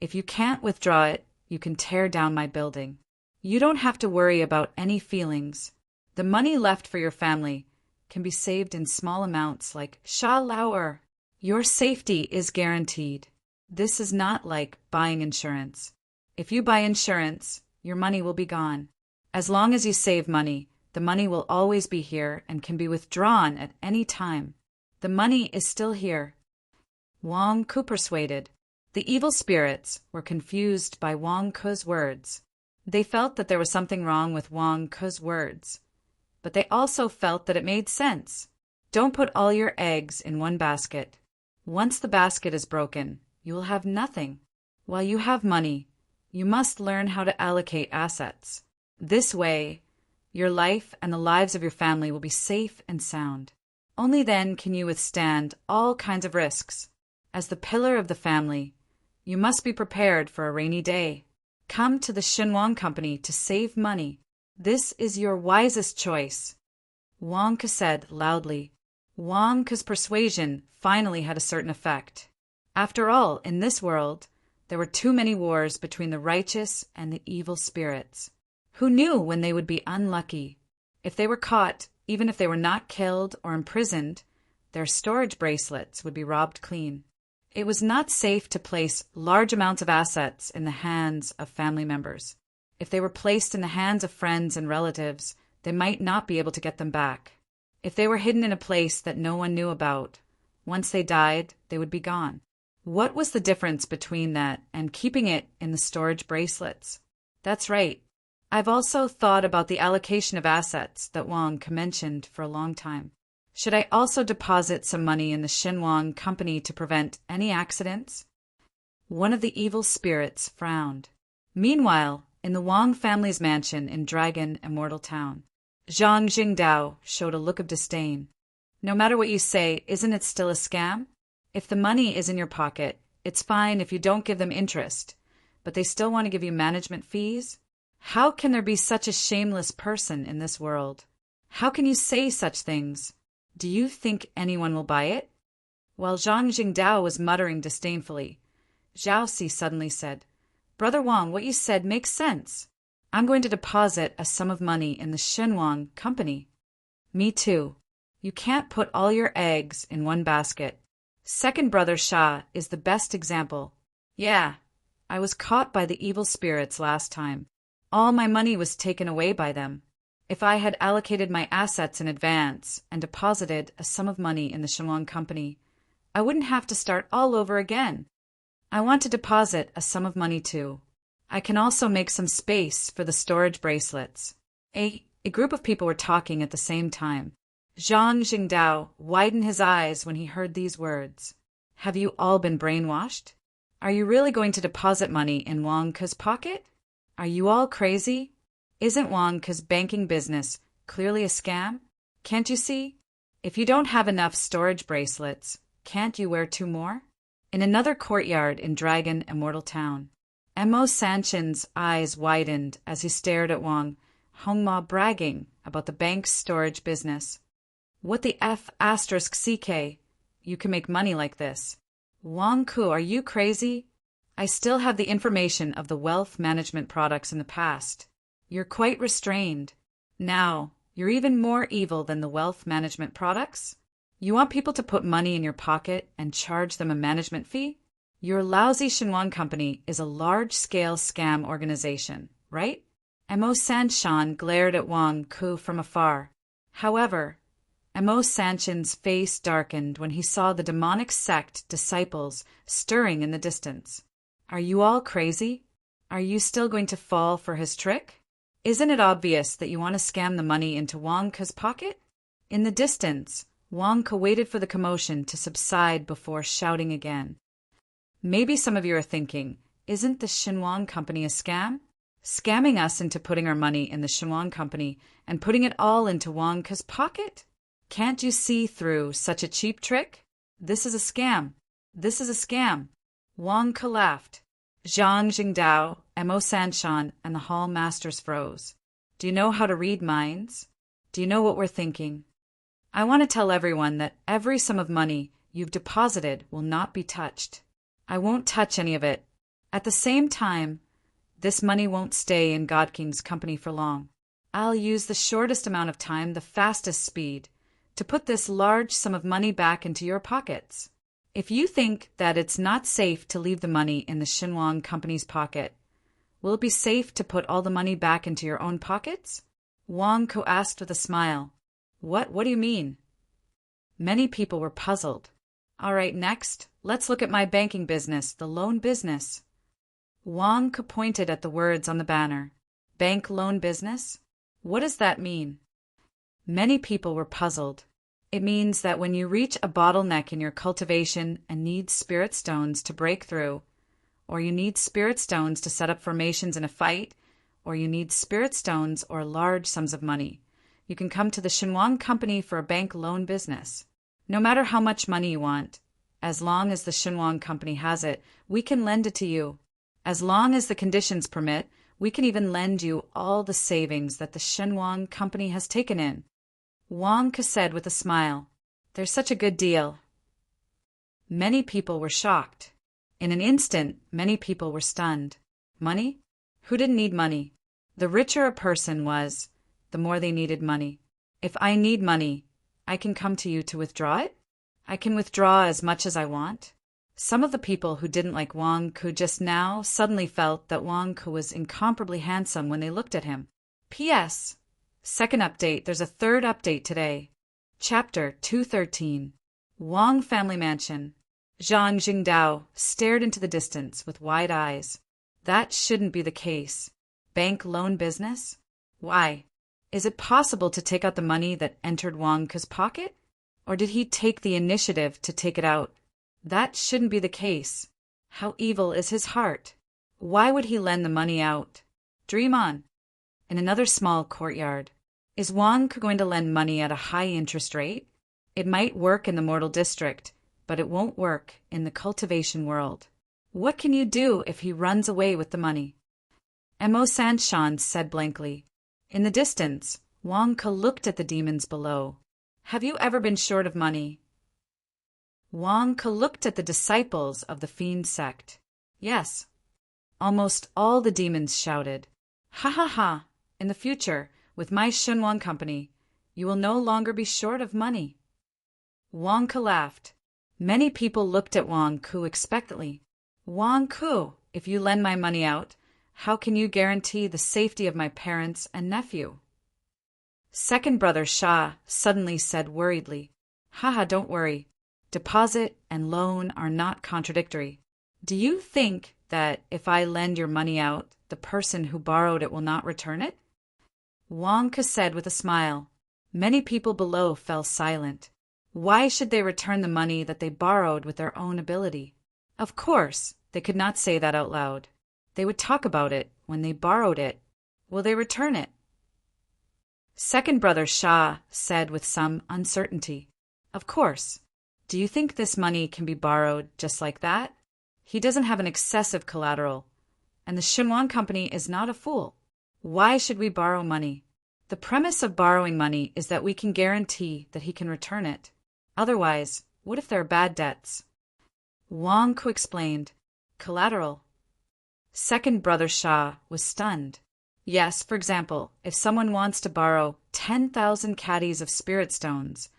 If you can't withdraw it, you can tear down my building. You don't have to worry about any feelings. The money left for your family can be saved in small amounts like Sha Lauer. Your safety is guaranteed. This is not like buying insurance. If you buy insurance, your money will be gone. As long as you save money, the money will always be here and can be withdrawn at any time. The money is still here. Wang Ke persuaded. The evil spirits were confused by Wang Ke's words. They felt that there was something wrong with Wang Ke's words, but they also felt that it made sense. Don't put all your eggs in one basket. Once the basket is broken, you will have nothing. While you have money, you must learn how to allocate assets. This way, your life and the lives of your family will be safe and sound. Only then can you withstand all kinds of risks. As the pillar of the family, you must be prepared for a rainy day. Come to the Xinhuang company to save money. This is your wisest choice. Wang Ke said loudly. Wang Ke's persuasion finally had a certain effect. After all, in this world, there were too many wars between the righteous and the evil spirits. Who knew when they would be unlucky? If they were caught, even if they were not killed or imprisoned, their storage bracelets would be robbed clean. It was not safe to place large amounts of assets in the hands of family members. If they were placed in the hands of friends and relatives, they might not be able to get them back. If they were hidden in a place that no one knew about, once they died, they would be gone. What was the difference between that and keeping it in the storage bracelets? That's right. I've also thought about the allocation of assets that Wang Ke mentioned for a long time. Should I also deposit some money in the Xinhuang company to prevent any accidents? One of the evil spirits frowned. Meanwhile, in the Wang family's mansion in Dragon Immortal Town, Zhang Jingdao showed a look of disdain. No matter what you say, isn't it still a scam? If the money is in your pocket, it's fine if you don't give them interest, but they still want to give you management fees? How can there be such a shameless person in this world? How can you say such things? Do you think anyone will buy it? While Zhang Jingdao was muttering disdainfully, Zhao Si suddenly said, Brother Wang, what you said makes sense. I'm going to deposit a sum of money in the Xinhuang company. Me too. You can't put all your eggs in one basket. Second brother Sha is the best example. Yeah, I was caught by the evil spirits last time. All my money was taken away by them. If I had allocated my assets in advance and deposited a sum of money in the Xinhuang company, I wouldn't have to start all over again. I want to deposit a sum of money too. I can also make some space for the storage bracelets. A group of people were talking at the same time. Zhang Jingdao widened his eyes when he heard these words. Have you all been brainwashed? Are you really going to deposit money in Wang Ke's pocket? Are you all crazy? Isn't Wang Ke's banking business clearly a scam? Can't you see? If you don't have enough storage bracelets, can't you wear 2 more? In another courtyard in Dragon Immortal Town, Mo Sanshan's eyes widened as he stared at Wang Hongma bragging about the bank's storage business. What the F***CK? You can make money like this. Wang Ke, are you crazy? I still have the information of the wealth management products in the past. You're quite restrained. Now, you're even more evil than the wealth management products? You want people to put money in your pocket and charge them a management fee? Your lousy Shinwan company is a large-scale scam organization, right? Mo Sanshan glared at Wang Ku from afar. However, Mo Sanshan's face darkened when he saw the demonic sect disciples stirring in the distance. Are you all crazy? Are you still going to fall for his trick? Isn't it obvious that you want to scam the money into Wang Ku's pocket? In the distance, Wang Ku waited for the commotion to subside before shouting again. Maybe some of you are thinking, isn't the Shinwan company a scam? Scamming us into putting our money in the Shinwan company and putting it all into Wang Ku's pocket? Can't you see through such a cheap trick? This is a scam. This is a scam. Wang Ku laughed. Zhang Jingdao, Mo Sanshan, and the hall masters froze. Do you know how to read minds? Do you know what we're thinking? I want to tell everyone that every sum of money you've deposited will not be touched. I won't touch any of it. At the same time, this money won't stay in God King's company for long. I'll use the shortest amount of time, the fastest speed, to put this large sum of money back into your pockets. If you think that it's not safe to leave the money in the Shinwan company's pocket, will it be safe to put all the money back into your own pockets? Wang Ku asked with a smile. What do you mean? Many people were puzzled. All right, next, let's look at my banking business, the loan business. Wang Ku pointed at the words on the banner. Bank loan business? What does that mean? Many people were puzzled. It means that when you reach a bottleneck in your cultivation and need spirit stones to break through, or you need spirit stones to set up formations in a fight, or you need spirit stones or large sums of money, you can come to the Shinwan company for a bank loan business. No matter how much money you want, as long as the Shinwan company has it, we can lend it to you. As long as the conditions permit, we can even lend you all the savings that the Shinwan company has taken in. Wang Ku said with a smile, There's such a good deal. Many people were shocked. In an instant, many people were stunned. Money? Who didn't need money? The richer a person was, the more they needed money. If I need money, I can come to you to withdraw it? I can withdraw as much as I want. Some of the people who didn't like Wang Ku just now suddenly felt that Wang Ku was incomparably handsome when they looked at him. P.S. Second update, there's a third update today. Chapter 213. Wang Family Mansion. Zhang Jingdao stared into the distance with wide eyes. That shouldn't be the case. Bank loan business? Why? Is it possible to take out the money that entered Wang Ku's pocket? Or did he take the initiative to take it out? That shouldn't be the case. How evil is his heart? Why would he lend the money out? Dream on. In another small courtyard. Is Wang Ku going to lend money at a high interest rate? It might work in the mortal district, but it won't work in the cultivation world. What can you do if he runs away with the money? Mo Sanshan said blankly. In the distance, Wang Ku looked at the demons below. Have you ever been short of money? Wang Ku looked at the disciples of the fiend sect. Yes. Almost all the demons shouted. Ha ha ha! In the future, with my Shinwan company, you will no longer be short of money. Wang Ku laughed. Many people looked at Wang Ku expectantly. Wang Ku, if you lend my money out, how can you guarantee the safety of my parents and nephew? Second brother Shah suddenly said worriedly, Haha, don't worry. Deposit and loan are not contradictory. Do you think that if I lend your money out, the person who borrowed it will not return it? Wang Ku said with a smile. Many people below fell silent. Why should they return the money that they borrowed with their own ability? Of course, they could not say that out loud. They would talk about it when they borrowed it. Will they return it? Second brother Shah said with some uncertainty. Of course. Do you think this money can be borrowed just like that? He doesn't have an excessive collateral, and the Shinwan company is not a fool. Why should we borrow money? The premise of borrowing money is that we can guarantee that he can return it. Otherwise, what if there are bad debts? Wang Ku explained. Collateral. Second brother Shah was stunned. Yes, for example, if someone wants to borrow 10,000 caddies of spirit stones,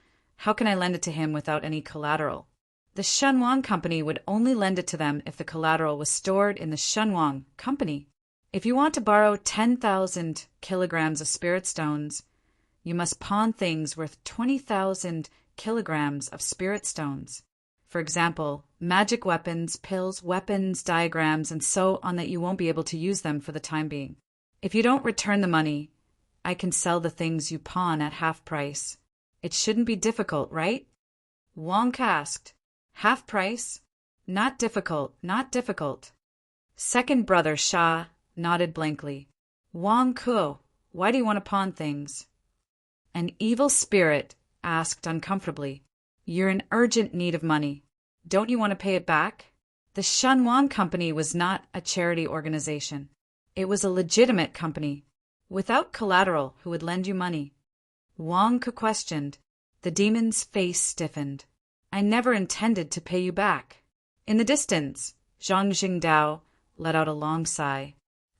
How can I lend it to him without any collateral? The Shenwang Company would only lend it to them if the collateral was stored in the Shenwang Company. If you want to borrow 10,000 kilograms of spirit stones, you must pawn things worth 20,000 kilograms of spirit stones. For example, magic weapons, pills, weapons, diagrams, and so on, that you won't be able to use them for the time being. If you don't return the money, I can sell the things you pawn at half price. It shouldn't be difficult, right? Wang asked. Half price? Not difficult, not difficult. Second brother Sha nodded blankly. Wang Kuo, why do you want to pawn things? An evil spirit asked uncomfortably. You're in urgent need of money. Don't you want to pay it back? The Shenwang Company was not a charity organization. It was a legitimate company, without collateral, who would lend you money. Wang Ke questioned. The demon's face stiffened. I never intended to pay you back. In the distance, Zhang Jingdao let out a long sigh.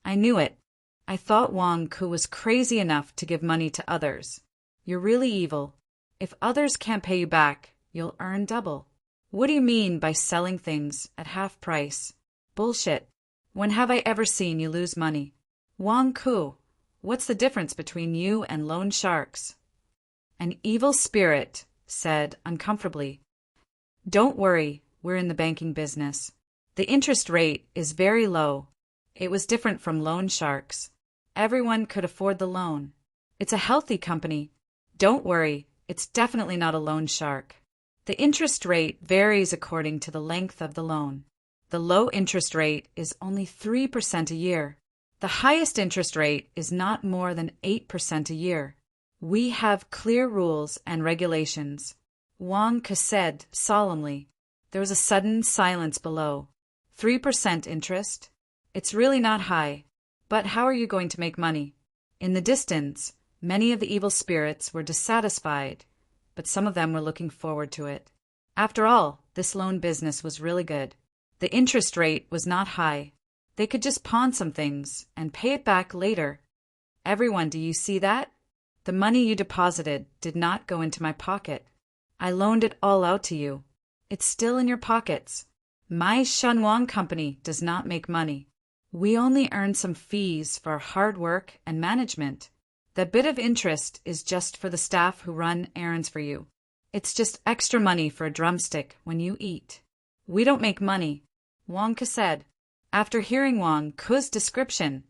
I knew it. I thought Wang Ke was crazy enough to give money to others. You're really evil. If others can't pay you back, you'll earn double. What do you mean by selling things at half price? Bullshit. When have I ever seen you lose money? Wang Ke, what's the difference between you and loan sharks? An evil spirit said uncomfortably. Don't worry, we're in the banking business. The interest rate is very low. It was different from loan sharks. Everyone could afford the loan. It's a healthy company. Don't worry, it's definitely not a loan shark. The interest rate varies according to the length of the loan. The low interest rate is only 3% a year. The highest interest rate is not more than 8% a year. We have clear rules and regulations. Wang Ke said solemnly. There was a sudden silence below. 3% interest? It's really not high. But how are you going to make money? In the distance, many of the evil spirits were dissatisfied, but some of them were looking forward to it. After all, this loan business was really good. The interest rate was not high. They could just pawn some things and pay it back later. Everyone, do you see that? The money you deposited did not go into my pocket. I loaned it all out to you. It's still in your pockets. My Shenwang Company does not make money. We only earn some fees for our hard work and management. That bit of interest is just for the staff who run errands for you. It's just extra money for a drumstick when you eat. We don't make money, Wang Ke said. After hearing Wang Ke's description,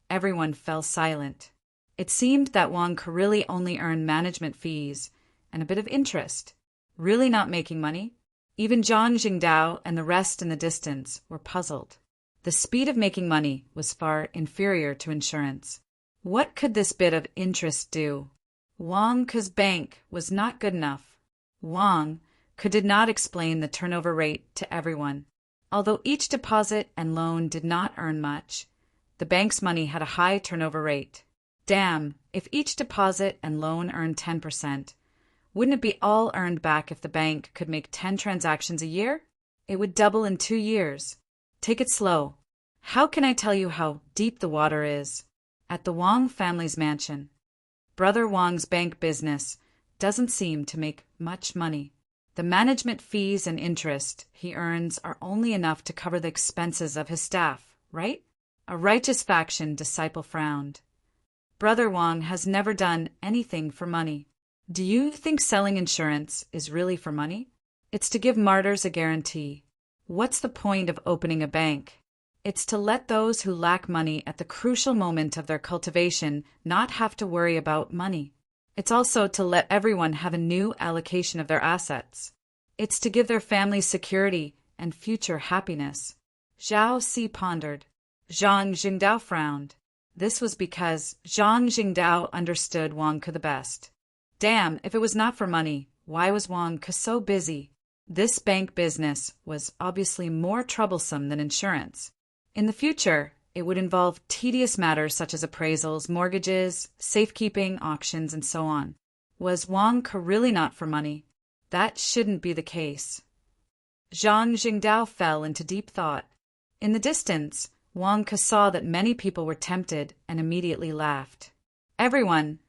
everyone fell silent. It seemed that Wang Ke really only earned management fees and a bit of interest, really not making money. Even Zhang Jingdao and the rest in the distance were puzzled. The speed of making money was far inferior to insurance. What could this bit of interest do? Wang Ke's bank was not good enough. Wang Ke did not explain the turnover rate to everyone. Although each deposit and loan did not earn much, the bank's money had a high turnover rate. Damn, if each deposit and loan earned 10%, wouldn't it be all earned back if the bank could make 10 transactions a year? It would double in 2 years. Take it slow. How can I tell you how deep the water is? At the Wang family's mansion. Brother Wang's bank business doesn't seem to make much money. The management fees and interest he earns are only enough to cover the expenses of his staff, right? A righteous faction disciple frowned. Brother Wang has never done anything for money. Do you think selling insurance is really for money? It's to give martyrs a guarantee. What's the point of opening a bank? It's to let those who lack money at the crucial moment of their cultivation not have to worry about money. It's also to let everyone have a new allocation of their assets. It's to give their families security and future happiness. Zhao Si pondered. Zhang Jingdao frowned. This was because Zhang Jingdao understood Wang Ke the best. Damn, if it was not for money, why was Wang Ke so busy? This bank business was obviously more troublesome than insurance. In the future, it would involve tedious matters such as appraisals, mortgages, safekeeping, auctions, and so on. Was Wang Ke really not for money? That shouldn't be the case. Zhang Jingdao fell into deep thought. In the distance, Wang Ke saw that many people were tempted and immediately laughed. Everyone,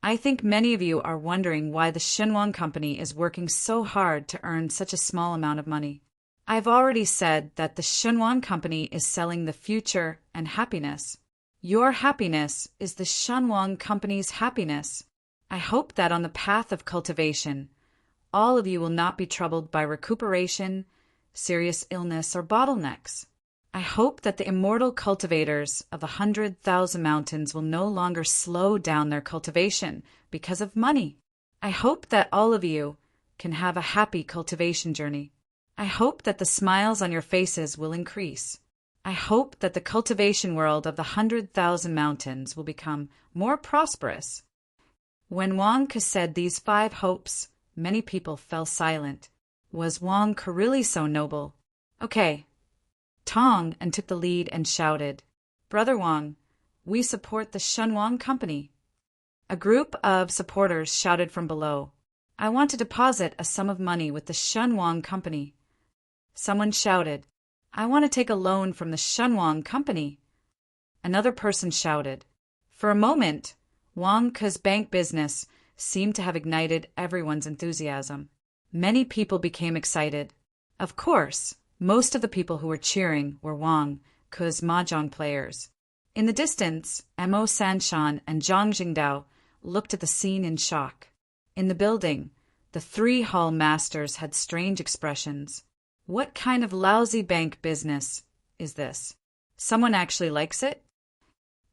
I think many of you are wondering why the Shenwang Company is working so hard to earn such a small amount of money. I've already said that the Shenwang Company is selling the future and happiness. Your happiness is the Shenwang Company's happiness. I hope that on the path of cultivation, all of you will not be troubled by recuperation, serious illness, or bottlenecks. I hope that the immortal cultivators of the 100,000 mountains will no longer slow down their cultivation because of money. I hope that all of you can have a happy cultivation journey. I hope that the smiles on your faces will increase. I hope that the cultivation world of the 100,000 mountains will become more prosperous. When Wang Ke said these 5 hopes, many people fell silent. Was Wang Ke really so noble? Okay. Tong and took the lead and shouted, "Brother Wang, we support the Shenwang Company." A group of supporters shouted from below, "I want to deposit a sum of money with the Shenwang Company." Someone shouted, "I want to take a loan from the Shenwang Company." Another person shouted. For a moment, Wang Ke's bank business seemed to have ignited everyone's enthusiasm. Many people became excited. Of course, most of the people who were cheering were Wang Ke's mahjong players. In the distance, Mo Sanshan and Zhang Jingdao looked at the scene in shock. In the building, the 3 hall masters had strange expressions. What kind of lousy bank business is this? Someone actually likes it?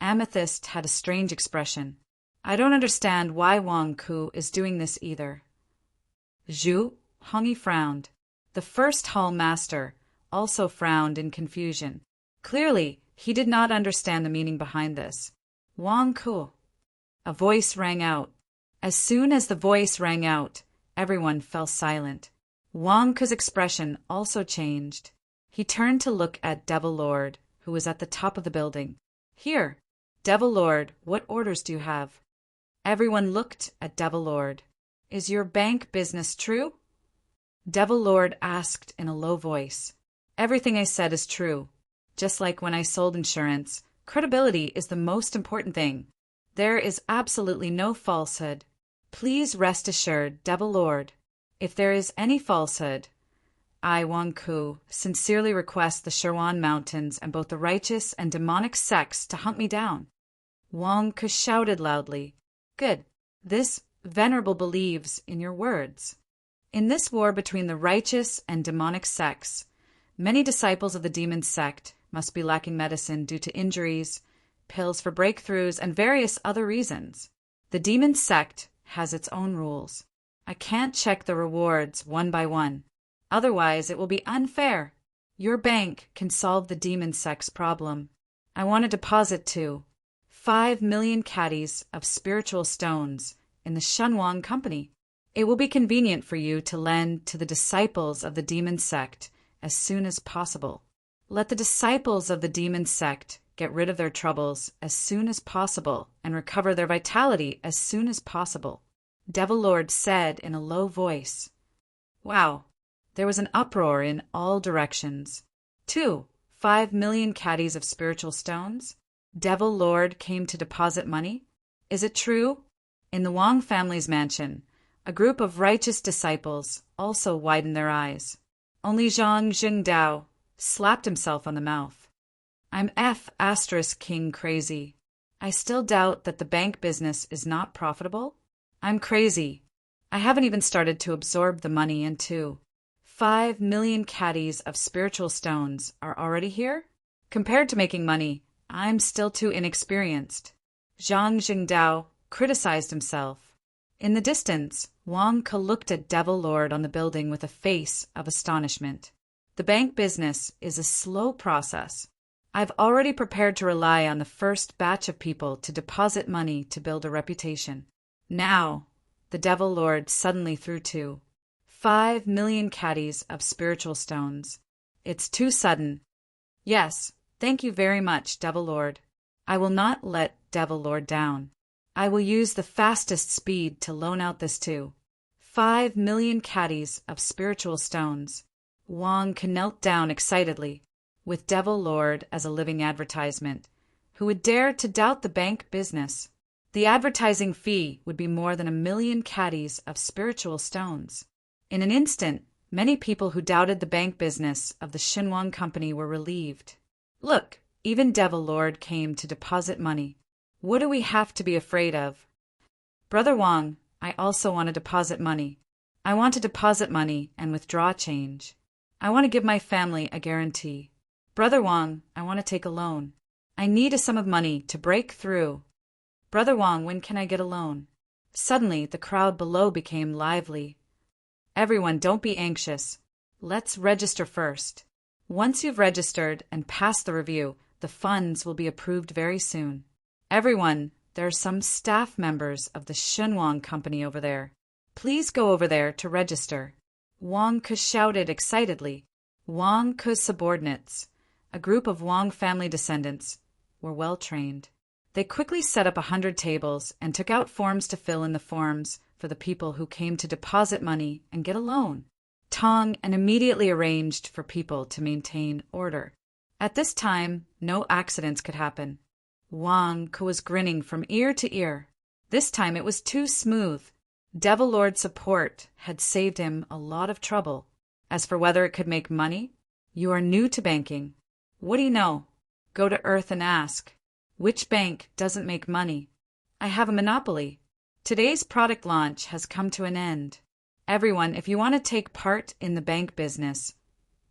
Amethyst had a strange expression. I don't understand why Wang Ke is doing this either. Zhu Hongyi frowned. The first hall master also frowned in confusion. Clearly, he did not understand the meaning behind this. Wang Ke. A voice rang out. As soon as the voice rang out, everyone fell silent. Wang Ke's expression also changed. He turned to look at Devil Lord, who was at the top of the building. Here, Devil Lord, what orders do you have? Everyone looked at Devil Lord. Is your bank business true? Devil Lord asked in a low voice. Everything I said is true. Just like when I sold insurance, credibility is the most important thing. There is absolutely no falsehood. Please rest assured, Devil Lord. If there is any falsehood, I, Wang Ke, sincerely request the Shenwang Mountains and both the righteous and demonic sects to hunt me down. Wang Ke shouted loudly. Good. This venerable believes in your words. In this war between the righteous and demonic sects, many disciples of the demon sect must be lacking medicine due to injuries, pills for breakthroughs, and various other reasons. The demon sect has its own rules. I can't check the rewards one by one. Otherwise, it will be unfair. Your bank can solve the demon sect's problem. I want to deposit 5 million caddies of spiritual stones in the Shenwang Company. It will be convenient for you to lend to the disciples of the demon sect as soon as possible. Let the disciples of the demon sect get rid of their troubles as soon as possible and recover their vitality as soon as possible. Devil Lord said in a low voice. Wow, there was an uproar in all directions. 5 million caddies of spiritual stones? Devil Lord came to deposit money? Is it true? In the Wang family's mansion, a group of righteous disciples also widened their eyes. Only Zhang Jingdao slapped himself on the mouth. I'm King crazy. I still doubt that the bank business is not profitable. I'm crazy. I haven't even started to absorb the money into 5 million caddies of spiritual stones are already here? Compared to making money, I'm still too inexperienced. Zhang Jingdao criticized himself. In the distance, Wang Ke looked at Devil Lord on the building with a face of astonishment. The bank business is a slow process. I've already prepared to rely on the first batch of people to deposit money to build a reputation. Now, the Devil Lord suddenly threw 5 million caddies of spiritual stones. It's too sudden. Yes, thank you very much, Devil Lord. I will not let Devil Lord down. I will use the fastest speed to loan out this 5 million caddies of spiritual stones. Wang Ke knelt down excitedly, with Devil Lord as a living advertisement. Who would dare to doubt the bank business? The advertising fee would be more than 1,000,000 caddies of spiritual stones. In an instant, many people who doubted the bank business of the Shinwang Company were relieved. Look, even Devil Lord came to deposit money. What do we have to be afraid of? Brother Wang, I also want to deposit money. I want to deposit money and withdraw change. I want to give my family a guarantee. Brother Wang, I want to take a loan. I need a sum of money to break through. Brother Wang, when can I get a loan? Suddenly, the crowd below became lively. Everyone, don't be anxious. Let's register first. Once you've registered and passed the review, the funds will be approved very soon. Everyone, there are some staff members of the Shinwang Company over there. Please go over there to register. Wang Ke shouted excitedly. Wang Ke's subordinates, a group of Wang family descendants, were well trained. They quickly set up 100 tables and took out forms to fill in the forms for the people who came to deposit money and get a loan. Tong and immediately arranged for people to maintain order. At this time, no accidents could happen. Wang Ke was grinning from ear to ear. This time it was too smooth. Devil Lord's support had saved him a lot of trouble. As for whether it could make money, you are new to banking. What do you know? Go to Earth and ask. Which bank doesn't make money? I have a monopoly. Today's product launch has come to an end. Everyone, if you want to take part in the bank business,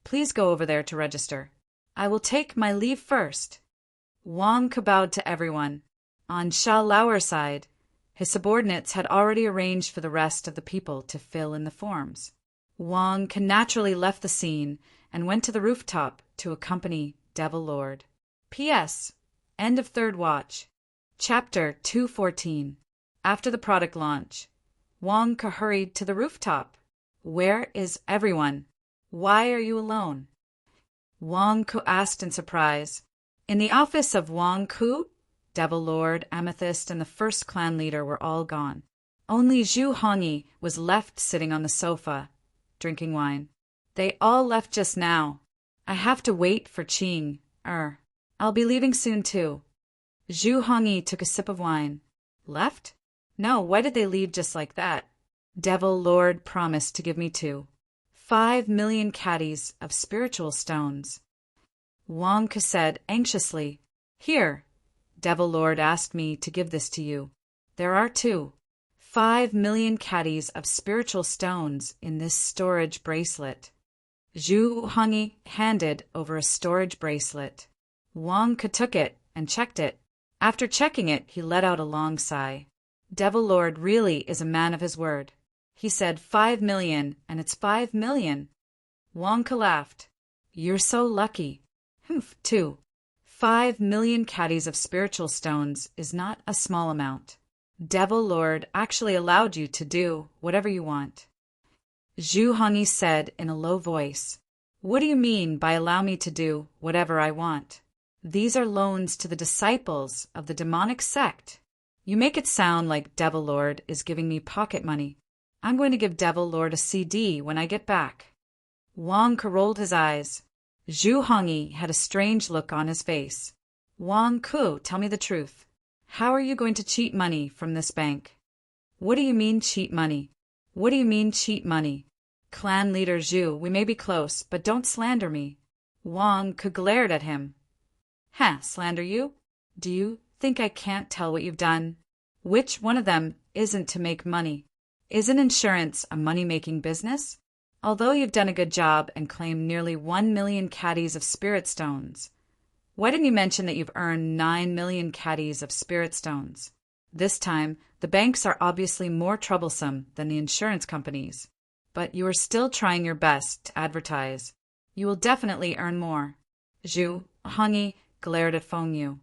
please go over there to register. I will take my leave first. Wang Ke bowed to everyone. On Sha Lauer's side, his subordinates had already arranged for the rest of the people to fill in the forms. Wang Ke naturally left the scene and went to the rooftop to accompany Devil Lord. P.S. End of third watch. Chapter 214. After the product launch, Wang Ke hurried to the rooftop. Where is everyone? Why are you alone? Wang Ke asked in surprise. In the office of Wang Ke, Devil Lord, Amethyst, and the first clan leader were all gone. Only Zhu Hongyi was left sitting on the sofa, drinking wine. They all left just now. I have to wait for Qing. I'll be leaving soon too. Zhu Hongyi took a sip of wine. Left? No, why did they leave just like that? Devil Lord promised to give me 5,000,000 caddies of spiritual stones. Wang Ke said anxiously, Here, Devil Lord asked me to give this to you. There are 5,000,000 caddies of spiritual stones in this storage bracelet. Zhu Hongyi handed over a storage bracelet. Wang Ke took it and checked it. After checking it, he let out a long sigh. Devil Lord really is a man of his word. He said 5,000,000, and it's 5,000,000. Wang Ke laughed. You're so lucky. 5,000,000 caddies of spiritual stones is not a small amount. Devil Lord actually allowed you to do whatever you want. Zhu Hongyi said in a low voice, What do you mean by allow me to do whatever I want? These are loans to the disciples of the demonic sect. You make it sound like Devil Lord is giving me pocket money. I'm going to give Devil Lord a CD when I get back. Wang Ke rolled his eyes. Zhu Hongyi had a strange look on his face. Wang Ke, tell me the truth. How are you going to cheat money from this bank? What do you mean cheat money? What do you mean cheat money? Clan leader Zhu, we may be close, but don't slander me. Wang Ke glared at him. Slander you? Do you think I can't tell what you've done? Which one of them isn't to make money? Isn't insurance a money-making business? Although you've done a good job and claimed nearly 1,000,000 caddies of spirit stones, why didn't you mention that you've earned 9,000,000 caddies of spirit stones? This time, the banks are obviously more troublesome than the insurance companies, but you are still trying your best to advertise. You will definitely earn more. Zhu Hongyi glared at Feng Yu.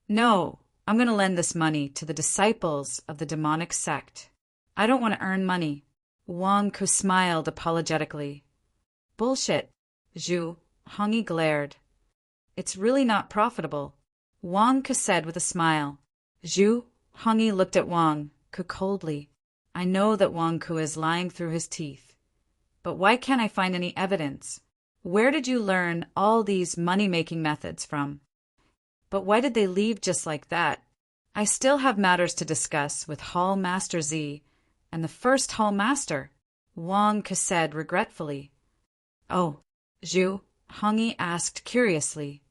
No, I'm going to lend this money to the disciples of the demonic sect. I don't want to earn money. Wang Ke smiled apologetically. Bullshit. Zhu Hongyi glared. It's really not profitable. Wang Ke said with a smile. Zhu Hongyi looked at Wang Ke coldly. I know that Wang Ke is lying through his teeth. But why can't I find any evidence? Where did you learn all these money-making methods from? But why did they leave just like that? I still have matters to discuss with Hall Master Z and the first Hall Master, Wang Ke said regretfully. Oh, Zhu, Hongyi asked curiously.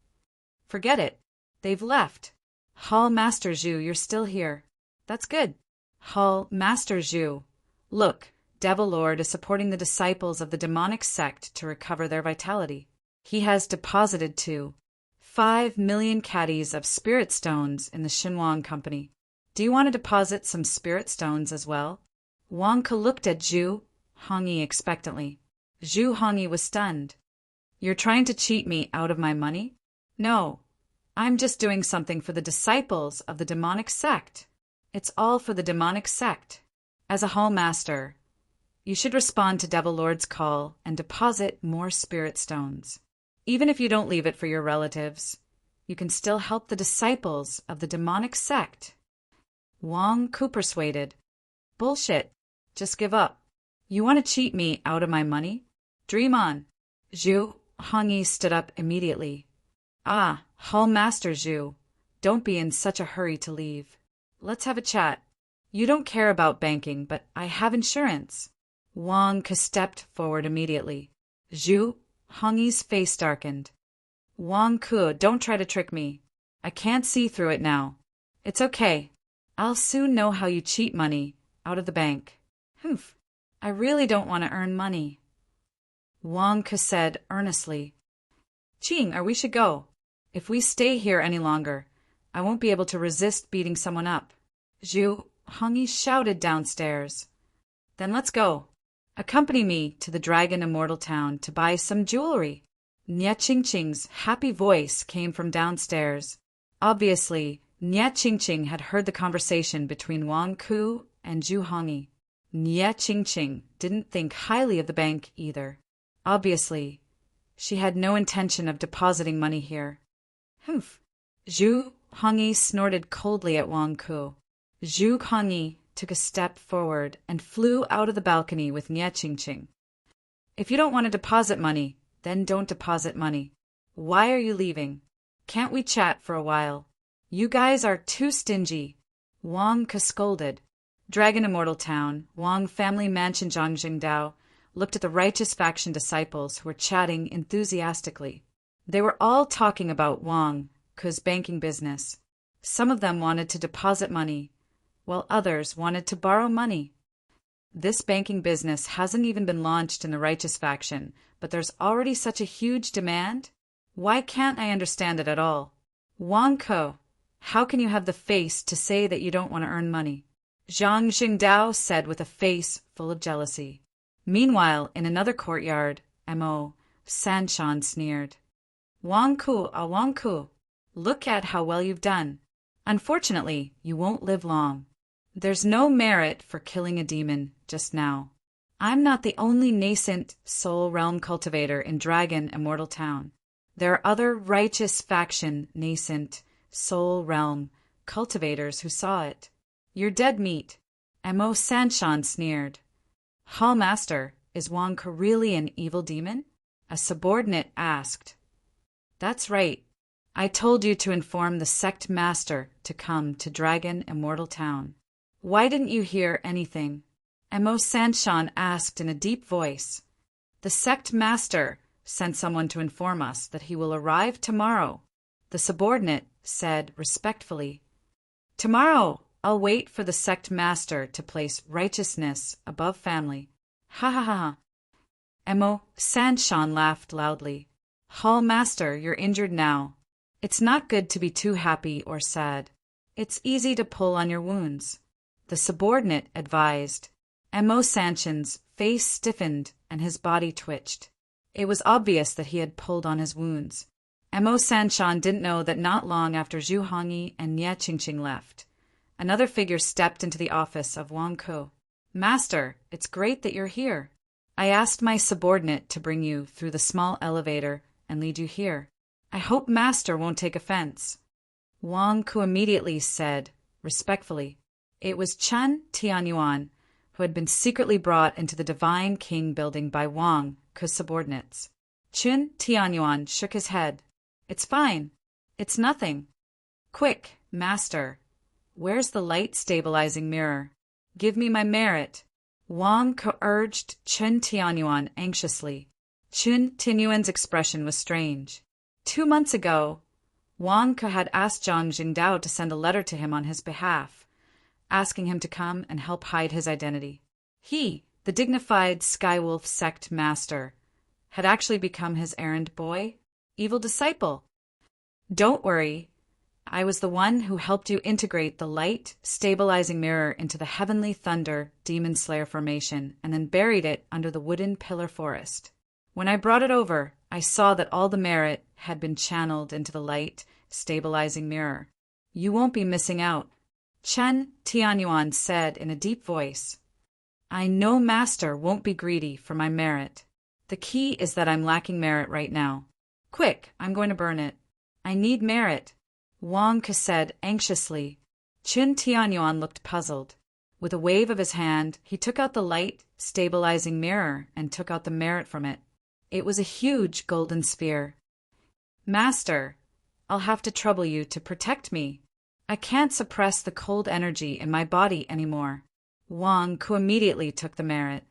Forget it. They've left. Hall Master Zhu, you're still here. That's good. Hall Master Zhu. Look, Devil Lord is supporting the disciples of the demonic sect to recover their vitality. He has deposited 5 million caddies of spirit stones in the Xinhuang Company. Do you want to deposit some spirit stones as well? Wang Ke looked at Zhu Hongyi expectantly. Zhu Hongyi was stunned. You're trying to cheat me out of my money? No. I'm just doing something for the disciples of the demonic sect. It's all for the demonic sect. As a Hall Master, you should respond to Devil Lord's call and deposit more spirit stones. Even if you don't leave it for your relatives, you can still help the disciples of the demonic sect. Wang Ke persuaded. Bullshit. Just give up. You want to cheat me out of my money? Dream on. Zhu Hongyi stood up immediately. Ah, Hall Master Zhu, don't be in such a hurry to leave. Let's have a chat. You don't care about banking, but I have insurance. Wang Ke stepped forward immediately. Zhu Hongyi's face darkened. Wang Ke, don't try to trick me. I can't see through it now. It's okay. I'll soon know how you cheat money out of the bank. Humph. I really don't want to earn money. Wang Ke said earnestly. Qing, we should go. If we stay here any longer, I won't be able to resist beating someone up. Zhu Hongyi shouted downstairs. Then let's go. Accompany me to the Dragon Immortal Town to buy some jewelry. Nie Qingqing's happy voice came from downstairs. Obviously, Nie Qingqing had heard the conversation between Wang Ke and Zhu Hongyi. Nie Qingqing didn't think highly of the bank either. Obviously, she had no intention of depositing money here. Humph. Zhu Hongyi snorted coldly at Wang Ke. Zhu Hongyi took a step forward and flew out of the balcony with Nie Qingqing. If you don't want to deposit money, then don't deposit money. Why are you leaving? Can't we chat for a while? You guys are too stingy. Wang Ke scolded. Dragon Immortal Town, Wang Family Mansion Zhangxingdao, looked at the righteous faction disciples who were chatting enthusiastically. They were all talking about Wang Ke's banking business. Some of them wanted to deposit money, while others wanted to borrow money. This banking business hasn't even been launched in the righteous faction, but there's already such a huge demand? Why can't I understand it at all? Wang Ke, how can you have the face to say that you don't want to earn money? Zhang Xingdao said with a face full of jealousy. Meanwhile, in another courtyard, Mo Sanshan sneered. Wang Ke, look at how well you've done. Unfortunately, you won't live long. There's no merit for killing a demon just now. I'm not the only nascent soul realm cultivator in Dragon Immortal Town. There are other righteous faction nascent soul realm cultivators who saw it. You're dead meat. Mo Sanshan sneered. Hall Master, is Wang Ke really an evil demon? A subordinate asked. That's right. I told you to inform the sect master to come to Dragon Immortal Town. Why didn't you hear anything? Mo Sanshan asked in a deep voice. The sect master sent someone to inform us that he will arrive tomorrow. The subordinate said respectfully. Tomorrow, I'll wait for the sect master to place righteousness above family. Ha ha ha ha. Mo Sanshan laughed loudly. Hall Master, you're injured now. It's not good to be too happy or sad. It's easy to pull on your wounds. The subordinate advised. Mo Sanshan's face stiffened and his body twitched. It was obvious that he had pulled on his wounds. Mo Sanshan didn't know that not long after Zhu Hongyi and Nie Qingqing left, another figure stepped into the office of Wang Ke. Master, it's great that you're here. I asked my subordinate to bring you through the small elevator and lead you here. I hope Master won't take offense. Wang Ke immediately said, respectfully, it was Chen Tianyuan, who had been secretly brought into the Divine King building by Wang Ke's subordinates. Chen Tianyuan shook his head. It's fine. It's nothing. Quick, Master. Where's the light-stabilizing mirror? Give me my merit. Wang Ke urged Chen Tianyuan anxiously. Chen Tianyuan's expression was strange. 2 months ago, Wang Ke had asked Zhang Jingdao to send a letter to him on his behalf, asking him to come and help hide his identity. He, the dignified Skywolf sect master, had actually become his errand boy, evil disciple. Don't worry, I was the one who helped you integrate the light, stabilizing mirror into the Heavenly Thunder Demon Slayer formation and then buried it under the wooden pillar forest. When I brought it over, I saw that all the merit had been channeled into the light, stabilizing mirror. You won't be missing out, Chen Tianyuan said in a deep voice. I know Master won't be greedy for my merit. The key is that I'm lacking merit right now. Quick, I'm going to burn it. I need merit, Wang Ke said anxiously. Chen Tianyuan looked puzzled. With a wave of his hand, he took out the light, stabilizing mirror and took out the merit from it. It was a huge golden sphere. Master, I'll have to trouble you to protect me. I can't suppress the cold energy in my body anymore. Wang Ke immediately took the merit.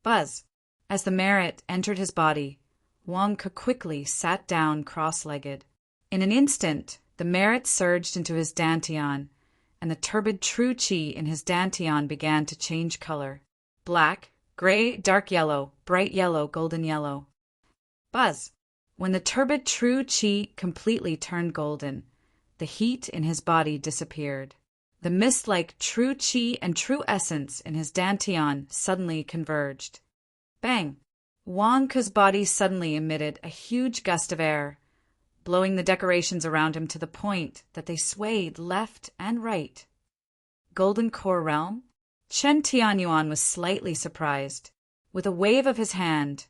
Buzz. As the merit entered his body, Wang Ke quickly sat down cross-legged. In an instant, the merit surged into his dantian, and the turbid true qi in his dantian began to change color. Black, gray, dark yellow, bright yellow, golden yellow. Buzz. When the turbid true qi completely turned golden, the heat in his body disappeared. The mist-like true qi and true essence in his dantian suddenly converged. Bang! Wang Ke's body suddenly emitted a huge gust of air, blowing the decorations around him to the point that they swayed left and right. Golden Core Realm? Chen Tianyuan was slightly surprised. With a wave of his hand,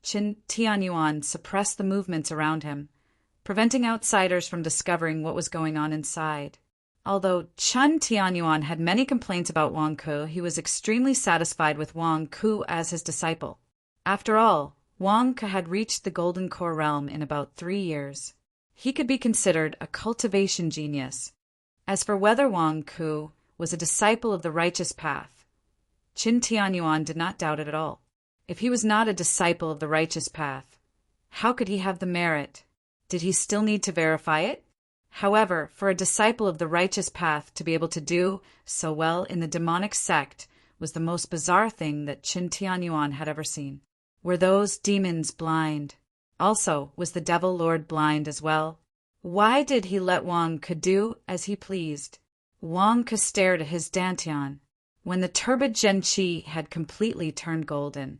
Chen Tianyuan suppressed the movements around him, preventing outsiders from discovering what was going on inside. Although Chen Tianyuan had many complaints about Wang Ke, he was extremely satisfied with Wang Ke as his disciple. After all, Wang Ke had reached the Golden Core Realm in about 3 years. He could be considered a cultivation genius. As for whether Wang Ke was a disciple of the righteous path, Chen Tianyuan did not doubt it at all. If he was not a disciple of the righteous path, how could he have the merit? Did he still need to verify it? However, for a disciple of the righteous path to be able to do so well in the demonic sect was the most bizarre thing that Chen Tianyuan had ever seen. Were those demons blind? Also, was the Devil Lord blind as well? Why did he let Wang Ke do as he pleased? Wang Ke stared at his dantian. When the turbid Zhen-Qi had completely turned golden,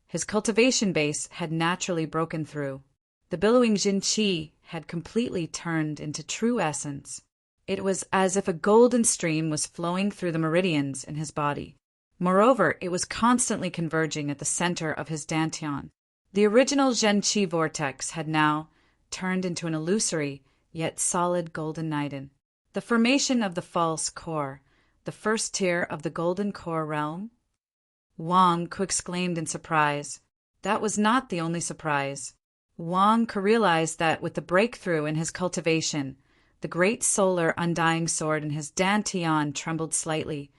his cultivation base had naturally broken through. The billowing Zhen-Qi had completely turned into true essence. It was as if a golden stream was flowing through the meridians in his body. Moreover, it was constantly converging at the center of his dantian. The original Zhen-Qi vortex had now turned into an illusory, yet solid golden nidin. The formation of the false core, the first tier of the Golden Core Realm? Wang Ke exclaimed in surprise. That was not the only surprise. Wang Ke realized that with the breakthrough in his cultivation, the great solar undying sword in his dantian trembled slightly,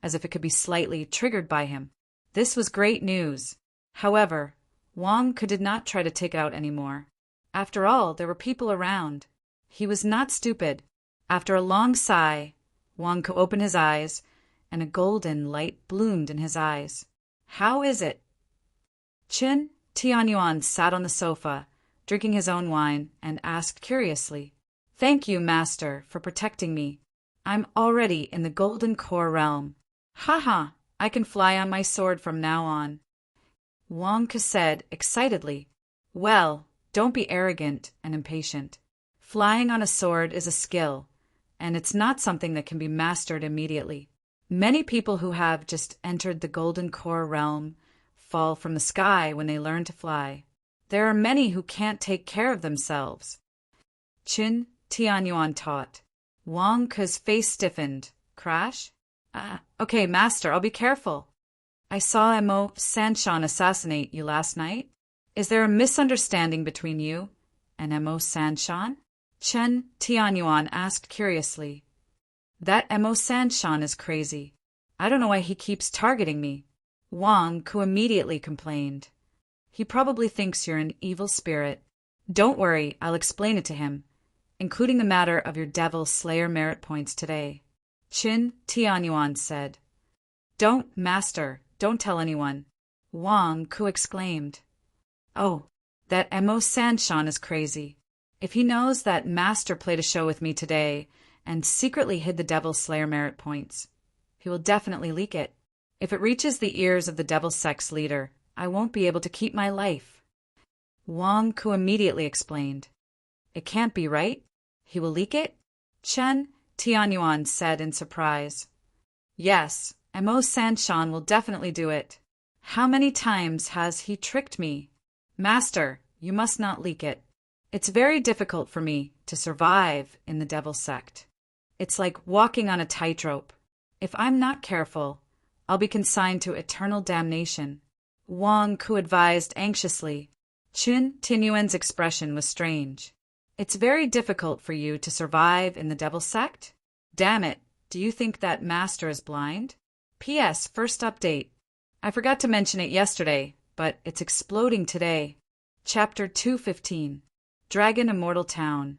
as if it could be slightly triggered by him. This was great news. However, Wang Ke did not try to take it out anymore. After all, there were people around. He was not stupid. After a long sigh, Wang Ke opened his eyes, and a golden light bloomed in his eyes. How is it? Chen Tianyuan sat on the sofa, drinking his own wine, and asked curiously, Thank you, Master, for protecting me. I'm already in the Golden Core Realm. Ha! I can fly on my sword from now on. Wang Ke said excitedly, Well, don't be arrogant and impatient. Flying on a sword is a skill, and it's not something that can be mastered immediately. Many people who have just entered the Golden Core Realm fall from the sky when they learn to fly. There are many who can't take care of themselves. Chen Tianyuan taught. Wang Ke's face stiffened. Crash? Okay, Master, I'll be careful. I saw Mo Sanshan assassinate you last night. Is there a misunderstanding between you and Mo Sanshan? Chen Tianyuan asked curiously. That Emo-san is crazy. I don't know why he keeps targeting me. Wang Ku immediately complained. He probably thinks you're an evil spirit. Don't worry, I'll explain it to him, including the matter of your devil slayer merit points today. Qin Tianyuan said. Don't, master, don't tell anyone. Wang Ku exclaimed. Oh, that Emo-san is crazy. If he knows that master played a show with me today and secretly hid the devil slayer merit points, he will definitely leak it. If it reaches the ears of the devil sect's leader, I won't be able to keep my life. Wang Ku immediately explained. It can't be right. He will leak it? Chen Tianyuan said in surprise. Yes, Emo-san will definitely do it. How many times has he tricked me? Master, you must not leak it. It's very difficult for me to survive in the devil sect. It's like walking on a tightrope. If I'm not careful, I'll be consigned to eternal damnation. Wang Ku advised anxiously. Qin Tianyuan's expression was strange. It's very difficult for you to survive in the devil sect? Damn it, do you think that master is blind? P.S. First update. I forgot to mention it yesterday, but it's exploding today. Chapter 215. Dragon Immortal Town.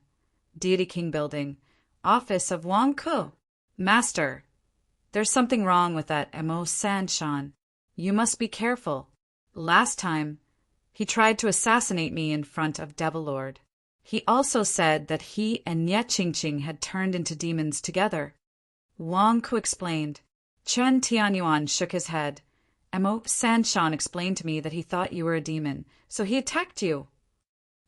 Deity King Building. Office of Wang Ku. Master, there's something wrong with that Emo-san. You must be careful. Last time, he tried to assassinate me in front of Devil Lord. He also said that he and Nye Qingqing had turned into demons together. Wang Ku explained. Chen Tianyuan shook his head. Emo-san explained to me that he thought you were a demon, so he attacked you.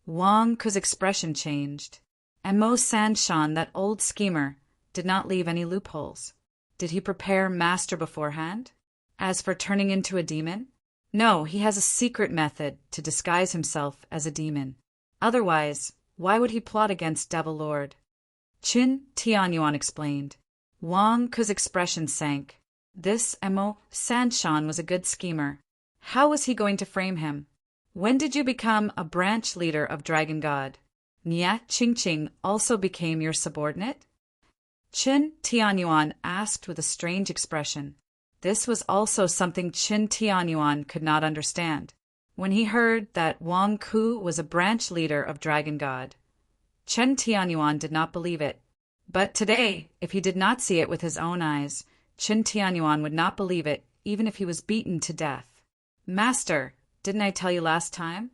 Wang Ku's expression changed. Emo-san, that old schemer, did not leave any loopholes. Did he prepare master beforehand? As for turning into a demon? No, he has a secret method to disguise himself as a demon. Otherwise, why would he plot against Devil Lord? Qin Tianyuan explained. Wang Ku's expression sank. This Emo-san was a good schemer. How was he going to frame him? When did you become a branch leader of Dragon God? Nye Qingqing also became your subordinate? Qin Tianyuan asked with a strange expression. This was also something Qin Tianyuan could not understand. When he heard that Wang Ku was a branch leader of Dragon God, Qin Tianyuan did not believe it. But today, if he did not see it with his own eyes, Qin Tianyuan would not believe it, even if he was beaten to death. Master, didn't I tell you last time?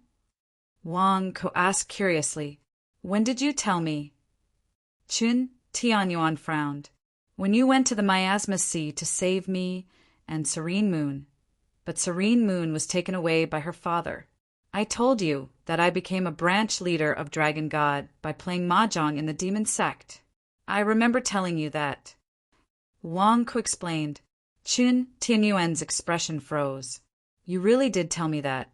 Wang Ku asked curiously. When did you tell me? Qin Tianyuan frowned. When you went to the Miasma Sea to save me and Serene Moon. But Serene Moon was taken away by her father. I told you that I became a branch leader of Dragon God by playing mahjong in the demon sect. I remember telling you that. Wang Ku explained. Qin Tianyuan's expression froze. You really did tell me that.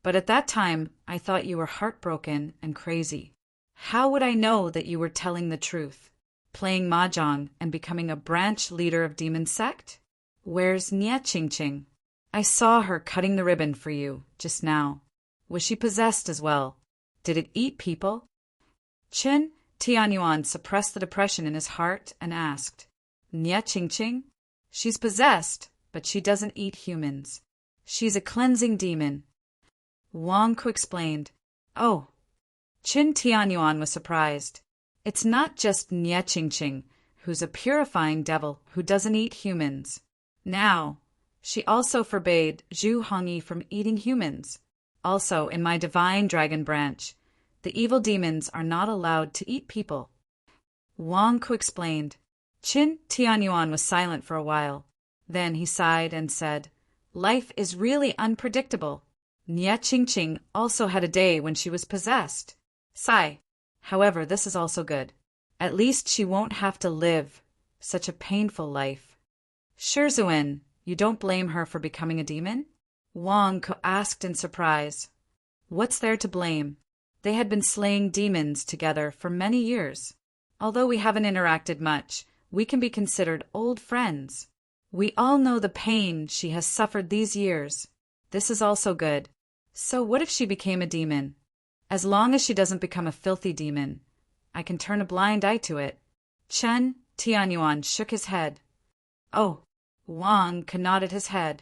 But at that time, I thought you were heartbroken and crazy. How would I know that you were telling the truth? Playing mahjong and becoming a branch leader of demon sect? Where's Nye Qingqing? I saw her cutting the ribbon for you just now. Was she possessed as well? Did it eat people? Qin Tianyuan suppressed the depression in his heart and asked, Nye Qingqing? She's possessed, but she doesn't eat humans. She's a cleansing demon. Wang Ku explained. Oh. Qin Tianyuan was surprised. It's not just Nye Qingqing, who's a purifying devil who doesn't eat humans. Now, she also forbade Zhu Hongyi from eating humans. Also, in my divine dragon branch, the evil demons are not allowed to eat people. Wang Ku explained. Qin Tianyuan was silent for a while. Then he sighed and said, Life is really unpredictable. Nye Qingqing also had a day when she was possessed. Sigh. However, this is also good. At least she won't have to live such a painful life. Shizuen, you don't blame her for becoming a demon? Wang Ku asked in surprise. What's there to blame? They had been slaying demons together for many years. Although we haven't interacted much, we can be considered old friends. We all know the pain she has suffered these years. This is also good. So what if she became a demon? As long as she doesn't become a filthy demon, I can turn a blind eye to it. Chen Tianyuan shook his head. Oh, Wang nodded his head.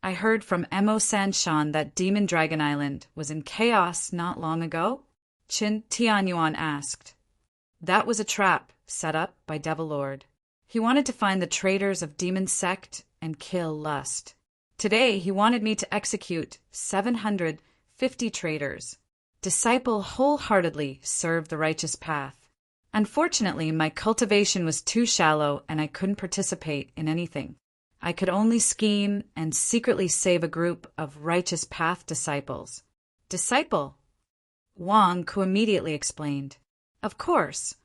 I heard from Mo Sanshan that Demon Dragon Island was in chaos not long ago? Qin Tianyuan asked. That was a trap set up by Devil Lord. He wanted to find the traitors of Demon Sect and kill Lust. Today he wanted me to execute 750 traitors. Disciple wholeheartedly serve the righteous path. Unfortunately, my cultivation was too shallow and I couldn't participate in anything. I could only scheme and secretly save a group of righteous path disciples. Disciple? Wang Ku immediately explained. Of course.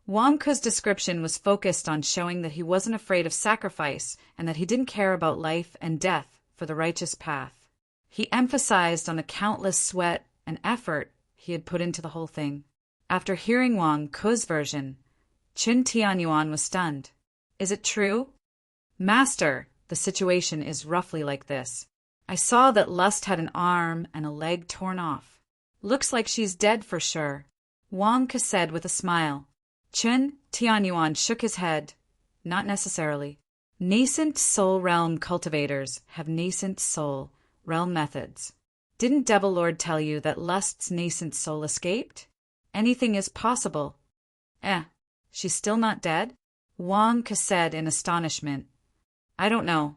Wang Ku's description was focused on showing that he wasn't afraid of sacrifice and that he didn't care about life and death for the righteous path. He emphasized on the countless sweat and effort he had put into the whole thing. After hearing Wang Ku's version, Qin Tianyuan was stunned. Is it true? Master, the situation is roughly like this. I saw that Lust had an arm and a leg torn off. Looks like she's dead for sure, Wang Ku said with a smile. Qin Tianyuan shook his head. Not necessarily. Nascent soul realm cultivators have nascent soul realm methods. Didn't Devil Lord tell you that Lust's nascent soul escaped? Anything is possible. She's still not dead? Wang Ku said in astonishment. I don't know.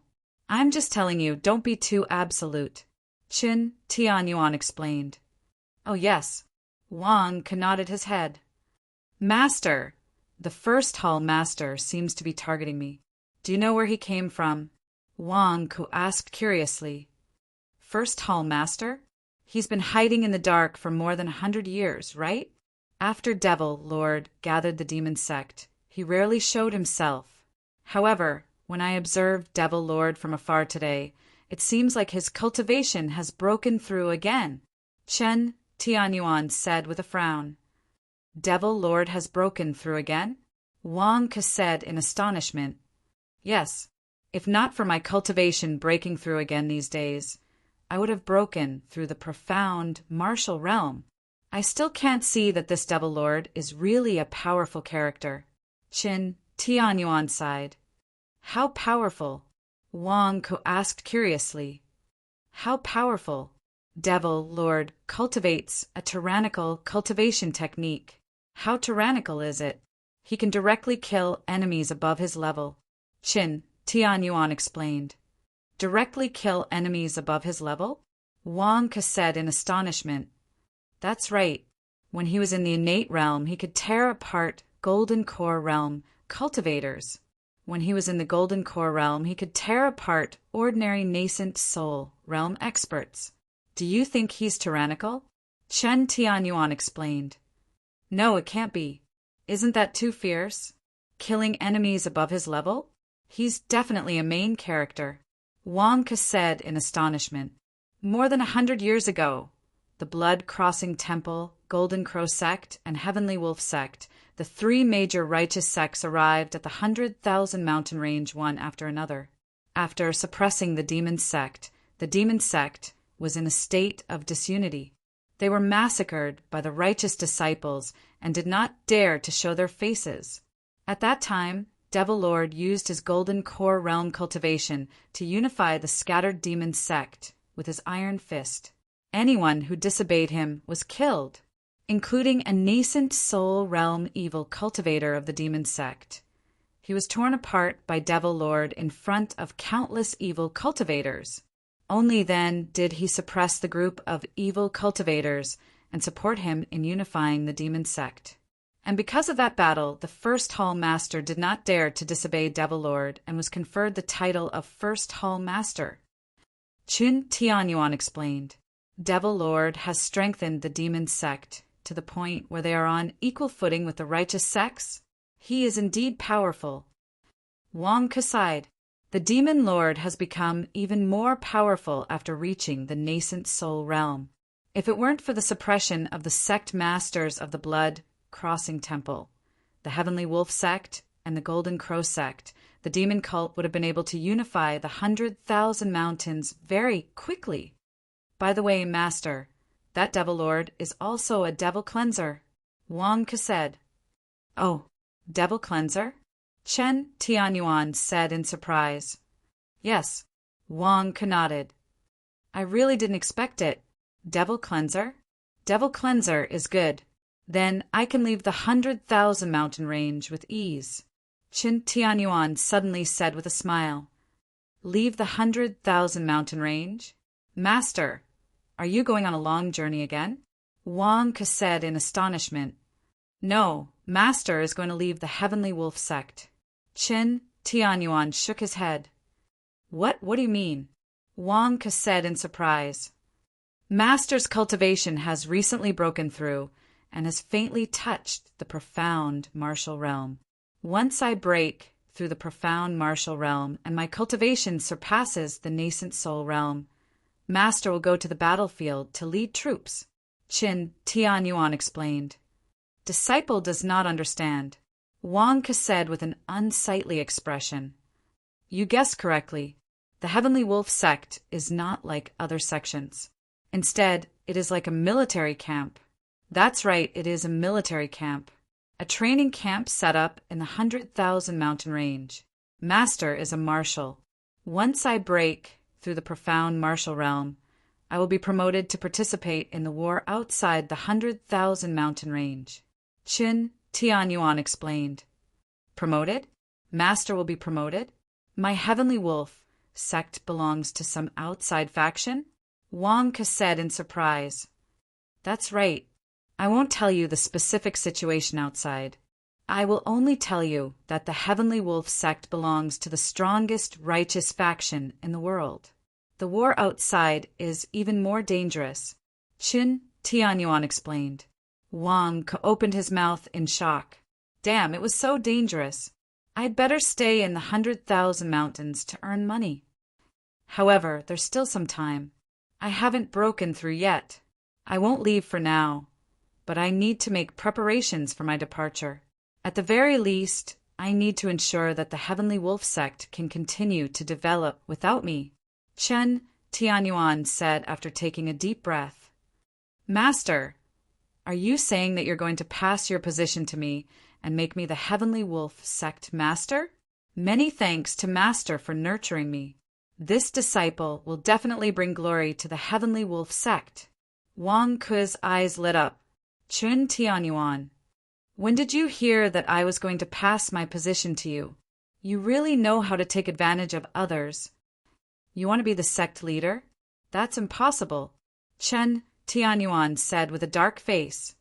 I'm just telling you, don't be too absolute, Qin Tianyuan explained. Oh yes. Wang Ku nodded his head. Master, the first hall master seems to be targeting me. Do you know where he came from? Wang Ku asked curiously. First hall master? He's been hiding in the dark for more than 100 years, right? After Devil Lord gathered the demon sect, he rarely showed himself. However, when I observed Devil Lord from afar today, it seems like his cultivation has broken through again, Qin Tianyuan said with a frown. Devil Lord has broken through again? Wang Ku said in astonishment. Yes, if not for my cultivation breaking through again these days, I would have broken through the profound martial realm. I still can't see that this Devil Lord is really a powerful character. Qin Tianyuan sighed. How powerful? Wang Ku asked curiously. How powerful? Devil Lord cultivates a tyrannical cultivation technique. How tyrannical is it? He can directly kill enemies above his level, Qin Tianyuan explained. Directly kill enemies above his level? Wang Ku said in astonishment. That's right. When he was in the innate realm, he could tear apart Golden Core realm cultivators. When he was in the Golden Core realm, he could tear apart ordinary nascent soul realm experts. Do you think he's tyrannical? Qin Tianyuan explained. No, it can't be. Isn't that too fierce? Killing enemies above his level? He's definitely a main character, Wang Ku said in astonishment. More than 100 years ago, the Blood Crossing Temple, Golden Crow Sect, and Heavenly Wolf Sect, the three major righteous sects arrived at the 100,000 mountain range one after another. After suppressing the Demon Sect was in a state of disunity. They were massacred by the righteous disciples and did not dare to show their faces. At that time, Devil Lord used his Golden Core realm cultivation to unify the scattered demon sect with his iron fist. Anyone who disobeyed him was killed, including a nascent soul realm evil cultivator of the demon sect. He was torn apart by Devil Lord in front of countless evil cultivators. Only then did he suppress the group of evil cultivators and support him in unifying the demon sect. And because of that battle, the First Hall Master did not dare to disobey Devil Lord and was conferred the title of First Hall Master. Qin Tianyuan explained. Devil Lord has strengthened the demon sect to the point where they are on equal footing with the righteous sects. He is indeed powerful. Wang Ku sighed. The Demon Lord has become even more powerful after reaching the nascent soul realm. If it weren't for the suppression of the sect masters of the Blood Crossing Temple, the Heavenly Wolf Sect, and the Golden Crow Sect, the demon cult would have been able to unify the 100,000 mountains very quickly. By the way, Master, that Devil Lord is also a devil cleanser, Wang Ku said. Oh, devil cleanser? Chen Tianyuan said in surprise. Yes, Wang Ke nodded. I really didn't expect it. Devil Cleanser? Devil Cleanser is good. Then I can leave the 100,000 mountain range with ease. Chen Tianyuan suddenly said with a smile. Leave the 100,000 mountain range? Master, are you going on a long journey again? Wang Ke said in astonishment. No, Master is going to leave the Heavenly Wolf sect. Chen Tianyuan shook his head. What do you mean? Wang Ke said in surprise. Master's cultivation has recently broken through and has faintly touched the profound martial realm. Once I break through the profound martial realm and my cultivation surpasses the nascent soul realm, Master will go to the battlefield to lead troops, Chen Tianyuan explained. Disciple does not understand, Wang Ke said with an unsightly expression. You guessed correctly. The Heavenly Wolf sect is not like other sections. Instead, it is like a military camp. That's right, it is a military camp. A training camp set up in the 100,000 mountain range. Master is a marshal. Once I break through the profound martial realm, I will be promoted to participate in the war outside the 100,000 mountain range. Chen Tianyuan explained. Promoted? Master will be promoted? My Heavenly Wolf sect belongs to some outside faction? Wang Ke said in surprise. That's right. I won't tell you the specific situation outside. I will only tell you that the Heavenly Wolf sect belongs to the strongest righteous faction in the world. The war outside is even more dangerous, Chen Tianyuan explained. Wang Ke opened his mouth in shock. Damn, it was so dangerous. I'd better stay in the 100,000 mountains to earn money. However, there's still some time. I haven't broken through yet. I won't leave for now, but I need to make preparations for my departure. At the very least, I need to ensure that the Heavenly Wolf sect can continue to develop without me, Chen Tianyuan said after taking a deep breath. Master, are you saying that you're going to pass your position to me and make me the Heavenly Wolf sect master? Many thanks to Master for nurturing me. This disciple will definitely bring glory to the Heavenly Wolf sect. Wang Ke's eyes lit up. Chen Tianyuan, when did you hear that I was going to pass my position to you? You really know how to take advantage of others. You want to be the sect leader? That's impossible, Chen Tianyuan said with a dark face.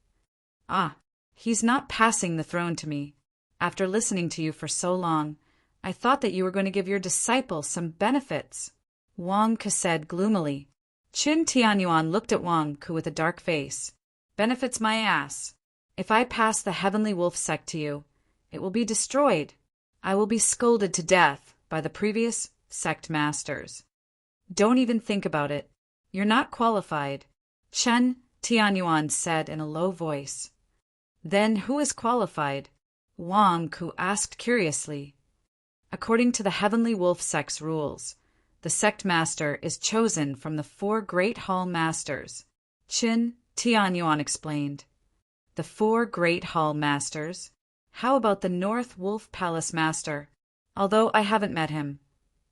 Ah, he's not passing the throne to me. After listening to you for so long, I thought that you were going to give your disciple some benefits, Wang Ke said gloomily. Chen Tianyuan looked at Wang Ke with a dark face. Benefits my ass. If I pass the Heavenly Wolf sect to you, it will be destroyed. I will be scolded to death by the previous sect masters. Don't even think about it. You're not qualified, Chen Tianyuan said in a low voice. Then who is qualified? Wang Ke asked curiously. According to the Heavenly Wolf sect's rules, the sect master is chosen from the 4 Great Hall Masters, Chen Tianyuan explained. The 4 Great Hall Masters? How about the North Wolf Palace Master? Although I haven't met him,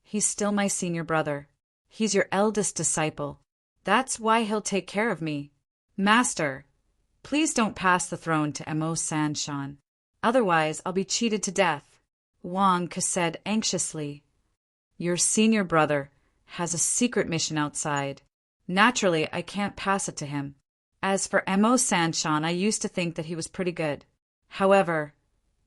he's still my senior brother. He's your eldest disciple. That's why he'll take care of me. Master, please don't pass the throne to Mo Sanshan. Otherwise, I'll be cheated to death, Wang Ke said anxiously. Your senior brother has a secret mission outside. Naturally, I can't pass it to him. As for Mo Sanshan, I used to think that he was pretty good. However,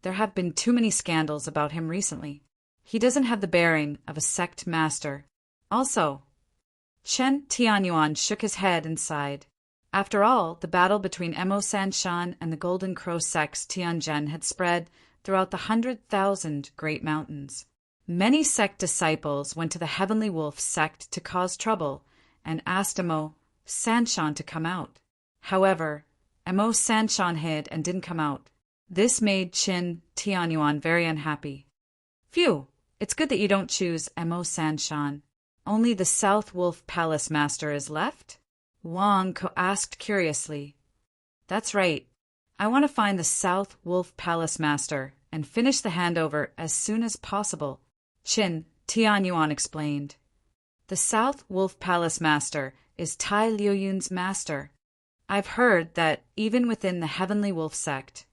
there have been too many scandals about him recently. He doesn't have the bearing of a sect master. Also, Chen Tianyuan shook his head and sighed. After all, the battle between Mo Sanshan and the Golden Crow sect's Tianzhen had spread throughout the 100,000 Great Mountains. Many sect disciples went to the Heavenly Wolf sect to cause trouble and asked Mo Sanshan to come out. However, Mo Sanshan hid and didn't come out. This made Chen Tianyuan very unhappy. Phew, it's good that you don't choose Mo Sanshan. Only the South Wolf Palace Master is left? Wang Ke asked curiously. That's right. I want to find the South Wolf Palace Master and finish the handover as soon as possible, Qin Tianyuan explained. The South Wolf Palace Master is Tai Liuyun's master. I've heard that even within the Heavenly Wolf sect,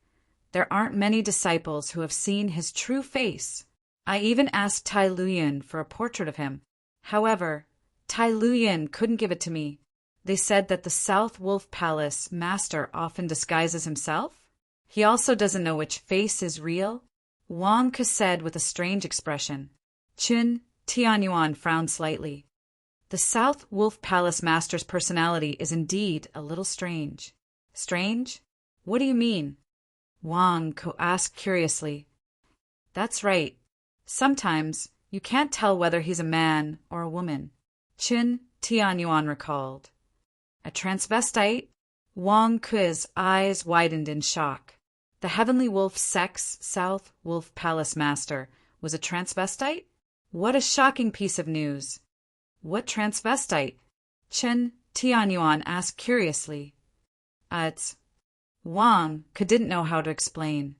there aren't many disciples who have seen his true face. I even asked Tai Luyun for a portrait of him. However, Tai Luyun couldn't give it to me. They said that the South Wolf Palace Master often disguises himself. He also doesn't know which face is real, Wang Ke said with a strange expression. Qin Tianyuan frowned slightly. The South Wolf Palace Master's personality is indeed a little strange. Strange? What do you mean? Wang Ke asked curiously. That's right. Sometimes you can't tell whether he's a man or a woman, Qin Tianyuan recalled. A transvestite? Wang Ke's eyes widened in shock. The Heavenly Wolf Sect's South Wolf Palace Master was a transvestite? What a shocking piece of news. What transvestite? Qin Tianyuan asked curiously. It's... Wang Ke didn't know how to explain.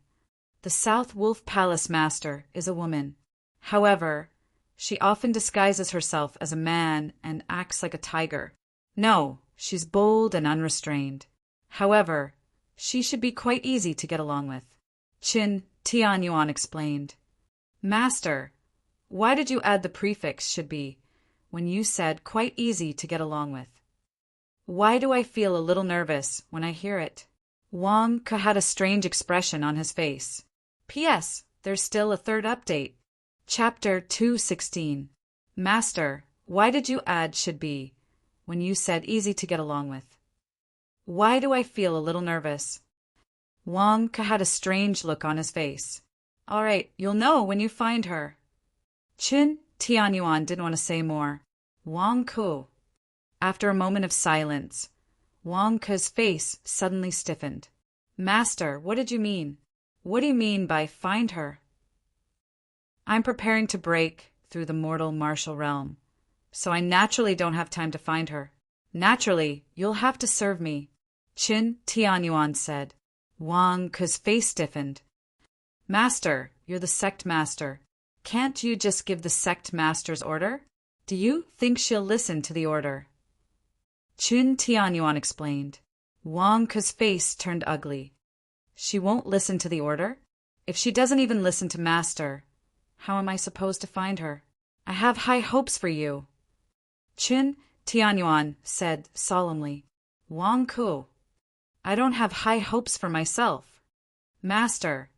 The South Wolf Palace Master is a woman. However, she often disguises herself as a man and acts like a tiger. No, she's bold and unrestrained. However, she should be quite easy to get along with, Qin Tianyuan explained. Master, why did you add the prefix should be when you said quite easy to get along with? Why do I feel a little nervous when I hear it? Wang Ke had a strange expression on his face. P.S. There's still a third update. Chapter 216. Master, why did you add should be when you said easy to get along with? Why do I feel a little nervous? Wang Ke had a strange look on his face. All right, you'll know when you find her. Qin Tianyuan didn't want to say more. Wang Ke. After a moment of silence, Wang Ke's face suddenly stiffened. Master, what did you mean? What do you mean by find her? I'm preparing to break through the mortal martial realm, so I naturally don't have time to find her. Naturally, you'll have to serve me, Qin Tianyuan said. Wang Ke's face stiffened. Master, you're the sect master. Can't you just give the sect master's order? Do you think she'll listen to the order? Qin Tianyuan explained. Wang Ke's face turned ugly. She won't listen to the order? If she doesn't even listen to Master, how am I supposed to find her? I have high hopes for you. Qin Tianyuan said solemnly. Wang Ke, I don't have high hopes for myself. Master,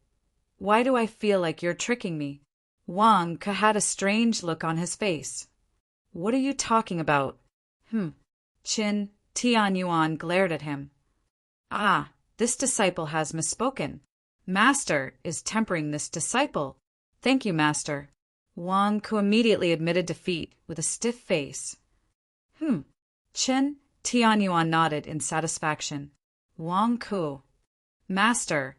why do I feel like you're tricking me? Wang Ke had a strange look on his face. What are you talking about? Qin Tianyuan glared at him. Ah, this disciple has misspoken. Master is tempering this disciple. Thank you, Master. Wang Ke immediately admitted defeat with a stiff face. Qin Tianyuan nodded in satisfaction. Wang Ke. Master,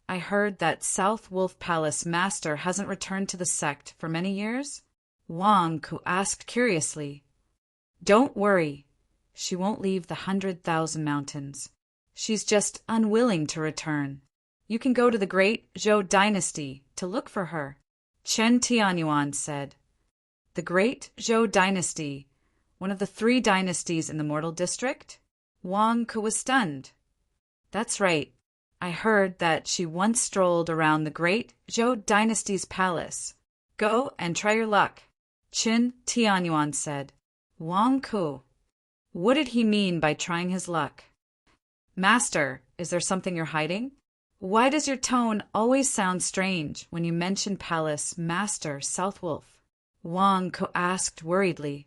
I heard that South Wolf Palace Master hasn't returned to the sect for many years? Wang Ke asked curiously. Don't worry. She won't leave the 100,000 mountains. She's just unwilling to return. You can go to the great Zhou dynasty to look for her, Qin Tianyuan said. The great Zhou dynasty, one of the 3 dynasties in the Mortal District? Wang Ke was stunned. That's right. I heard that she once strolled around the great Zhou dynasty's palace. Go and try your luck, Qin Tianyuan said. Wang Ke. What did he mean by trying his luck? Master, is there something you're hiding? Why does your tone always sound strange when you mention Palace Master South Wolf? Wang Ke asked worriedly.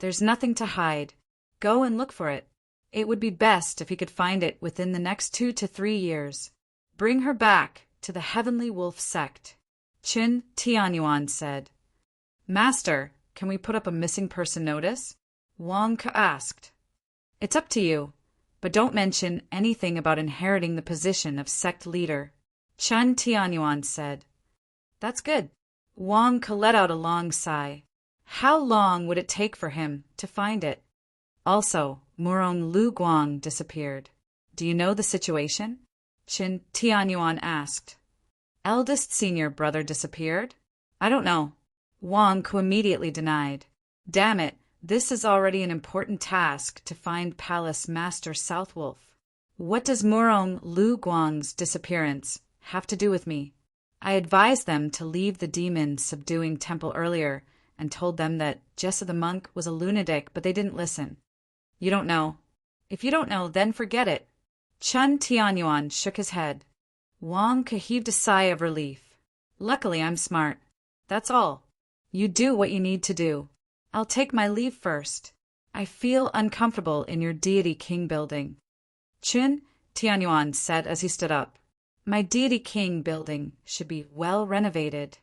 There's nothing to hide. Go and look for it. It would be best if he could find it within the next 2 to 3 years. Bring her back to the Heavenly Wolf sect, Qin Tianyuan said. Master, can we put up a missing person notice? Wang Ke asked. It's up to you, but don't mention anything about inheriting the position of sect leader, Qin Tianyuan said. That's good. Wang Ke let out a long sigh. How long would it take for him to find it? Also, Murong Lu Guang disappeared. Do you know the situation? Qin Tianyuan asked. Eldest senior brother disappeared? I don't know. Wang Ku immediately denied. Damn it, this is already an important task to find Palace Master Southwolf. What does Murong Lu Guang's disappearance have to do with me? I advised them to leave the demon-subduing temple earlier and told them that Jessa the monk was a lunatic, but they didn't listen. You don't know. If you don't know, then forget it. Chun Tianyuan shook his head. Wang Ke heaved a sigh of relief. Luckily, I'm smart. That's all. You do what you need to do. I'll take my leave first. I feel uncomfortable in your Deity King building. Chun Tianyuan said as he stood up. My Deity King building should be well renovated.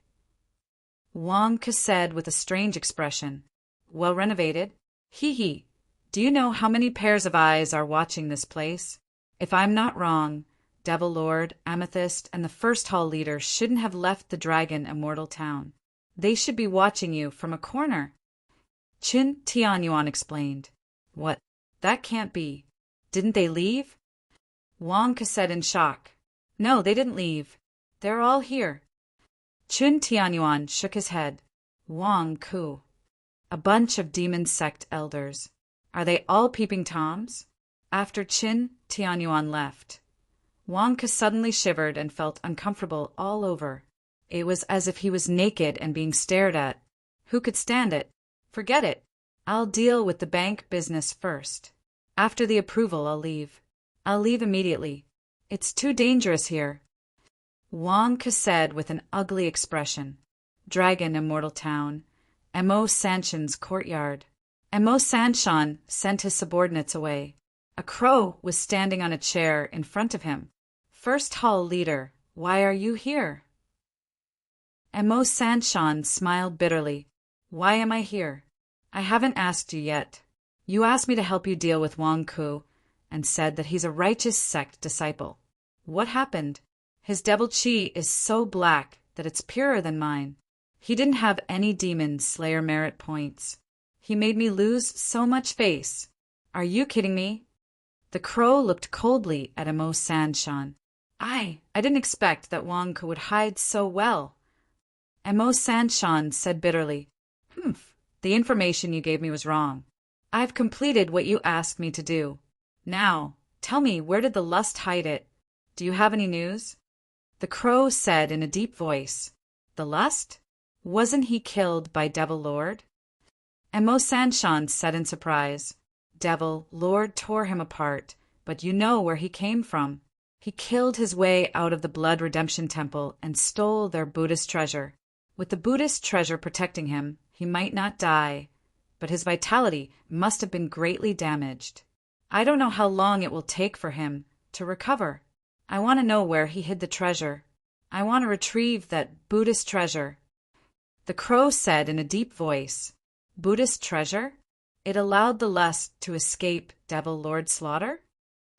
Wang Ke said with a strange expression. Well renovated? Hee hee. Do you know how many pairs of eyes are watching this place? If I'm not wrong, Devil Lord, Amethyst, and the First Hall leader shouldn't have left the Dragon Immortal Town. They should be watching you from a corner. Chun Tianyuan explained. What? That can't be. Didn't they leave? Wang Ke said in shock. No, they didn't leave. They're all here. Chun Tianyuan shook his head. Wang Ku. A bunch of demon sect elders. Are they all peeping Toms? After Chun Tianyuan left, Wang Ke suddenly shivered and felt uncomfortable all over. It was as if he was naked and being stared at. Who could stand it? Forget it. I'll deal with the bank business first. After the approval, I'll leave. I'll leave immediately. It's too dangerous here. Wang Ke said with an ugly expression. Dragon Immortal Town. Mo Sanshan's courtyard. Mo Sanshan sent his subordinates away. A crow was standing on a chair in front of him. First Hall leader, why are you here? Mo Sanshan smiled bitterly. Why am I here? I haven't asked you yet. You asked me to help you deal with Wang Ku and said that he's a righteous sect disciple. What happened? His devil chi is so black that it's purer than mine. He didn't have any demon slayer merit points. He made me lose so much face. Are you kidding me? The crow looked coldly at Mo Sanshan. I didn't expect that Wang Ke would hide so well. Mo Sanshan said bitterly, Humph, the information you gave me was wrong. I've completed what you asked me to do. Now, tell me, where did the lust hide it? Do you have any news? The crow said in a deep voice, The lust? Wasn't he killed by Devil Lord? Mo Sanshan said in surprise, Devil Lord tore him apart, but you know where he came from. He killed his way out of the Blood Redemption Temple and stole their Buddhist treasure. With the Buddhist treasure protecting him, he might not die, but his vitality must have been greatly damaged. I don't know how long it will take for him to recover. I want to know where he hid the treasure. I want to retrieve that Buddhist treasure. The crow said in a deep voice, Buddhist treasure? It allowed the lust to escape Devil Lord Slaughter?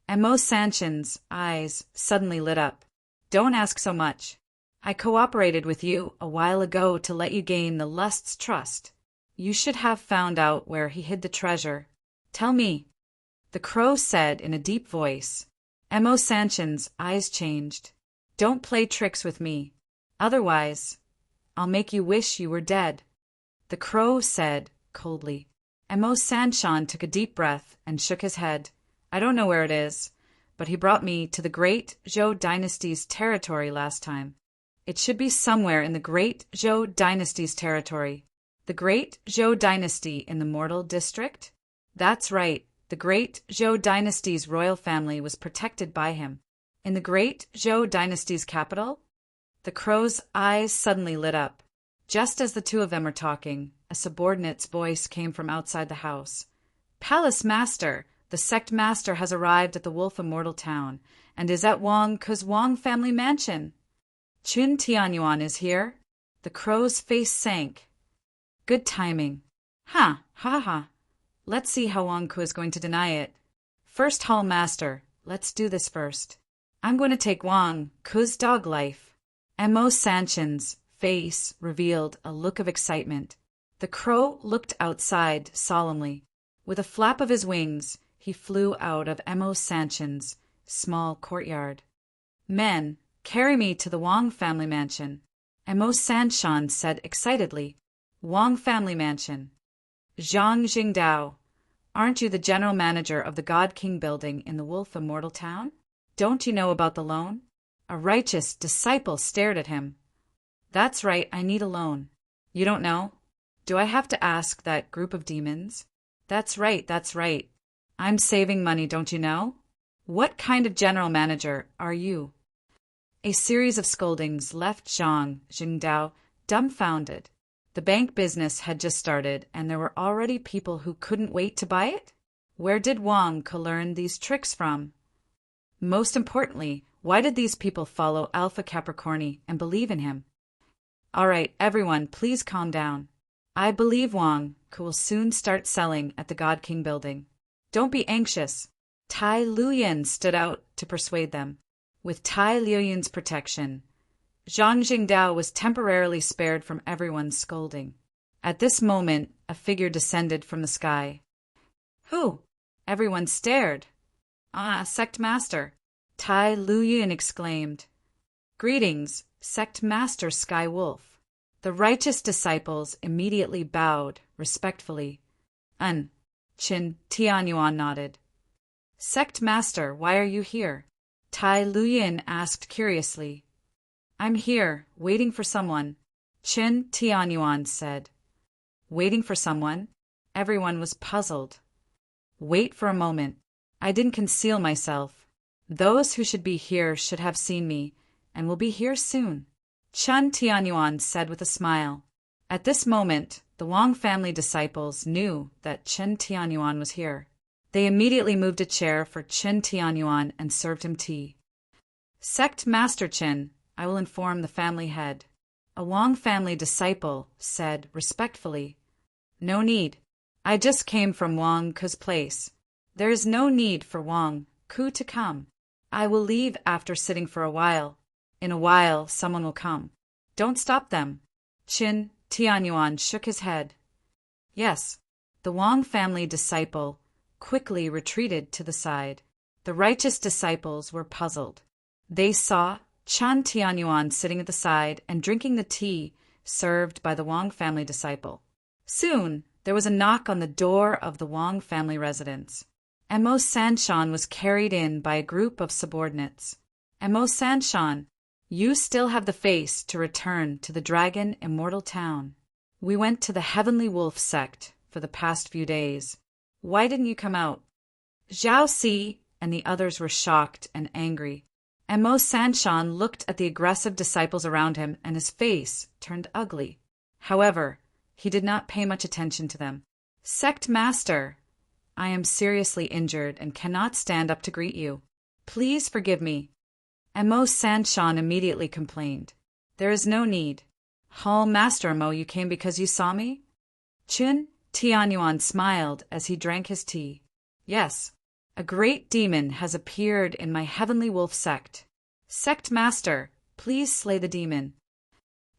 And Mo Sanshan's eyes suddenly lit up. Don't ask so much. I cooperated with you a while ago to let you gain the lust's trust. You should have found out where he hid the treasure. Tell me. The crow said in a deep voice. Mo Sanshan's eyes changed. Don't play tricks with me. Otherwise, I'll make you wish you were dead. The crow said coldly. Mo Sanshan took a deep breath and shook his head. I don't know where it is, but he brought me to the Great Zhou Dynasty's territory last time. It should be somewhere in the Great Zhou Dynasty's territory. The Great Zhou Dynasty in the Mortal District? That's right. The Great Zhou Dynasty's royal family was protected by him. In the Great Zhou Dynasty's capital? The crow's eyes suddenly lit up. Just as the two of them were talking, a subordinate's voice came from outside the house. Palace Master, the sect master has arrived at the Wolf Immortal Town and is at Wang Ke's Wang family mansion. Chun Tianyuan is here. The crow's face sank. Good timing. Ha, ha, ha. Let's see how Wang Ke is going to deny it. First Hall Master, let's do this first. I'm going to take Wang Ke's dog life. Mo Sanshan's face revealed a look of excitement. The crow looked outside solemnly. With a flap of his wings, he flew out of Mo Sanshan's small courtyard. Men, Carry me to the Wang family mansion, Mo Sanshan said excitedly. Wang family mansion. Zhang Jingdao, aren't you the general manager of the God King building in the Wolf Immortal Town? Don't you know about the loan? A righteous disciple stared at him. That's right, I need a loan. You don't know? Do I have to ask that group of demons? That's right, that's right. I'm saving money, don't you know? What kind of general manager are you? A series of scoldings left Zhang Jingdao dumbfounded. The bank business had just started, and there were already people who couldn't wait to buy it? Where did Wang learn these tricks from? Most importantly, why did these people follow Alpha Capricorni and believe in him? All right, everyone, please calm down. I believe Wang will soon start selling at the God King building. Don't be anxious. Tai Luyan stood out to persuade them. With Tai Luyan's protection, Zhang Jingdao was temporarily spared from everyone's scolding. At this moment, a figure descended from the sky. Who? Everyone stared. Ah, Sect Master, Tai Luyan exclaimed. Greetings, Sect Master Sky Wolf. The righteous disciples immediately bowed respectfully. Qin Tianyuan nodded. Sect Master, why are you here? Tai Luyan asked curiously. I'm here, waiting for someone, Qin Tianyuan said. Waiting for someone? Everyone was puzzled. Wait for a moment. I didn't conceal myself. Those who should be here should have seen me, and will be here soon, Qin Tianyuan said with a smile. At this moment, the Wang family disciples knew that Qin Tianyuan was here. They immediately moved a chair for Qin Tianyuan and served him tea. Sect Master Qin, I will inform the family head. A Wang family disciple said respectfully. No need. I just came from Wang Ku's place. There is no need for Wang Ku to come. I will leave after sitting for a while. In a while, someone will come. Don't stop them. Qin Tianyuan shook his head. Yes. The Wang family disciple quickly retreated to the side. The righteous disciples were puzzled. They saw Qin Tianyuan sitting at the side and drinking the tea served by the Wang family disciple. Soon, there was a knock on the door of the Wang family residence. Mo Sanshan was carried in by a group of subordinates. Mo Sanshan, you still have the face to return to the Dragon Immortal Town. We went to the Heavenly Wolf sect for the past few days. Why didn't you come out? Zhao Si and the others were shocked and angry. Mo Sanshan looked at the aggressive disciples around him, and his face turned ugly. However, he did not pay much attention to them. Sect Master, I am seriously injured and cannot stand up to greet you. Please forgive me. Mo Sanshan immediately complained. There is no need. Hall Master Mo, you came because you saw me? Qin Tianyuan smiled as he drank his tea. Yes. A great demon has appeared in my Heavenly Wolf sect. Sect Master, please slay the demon.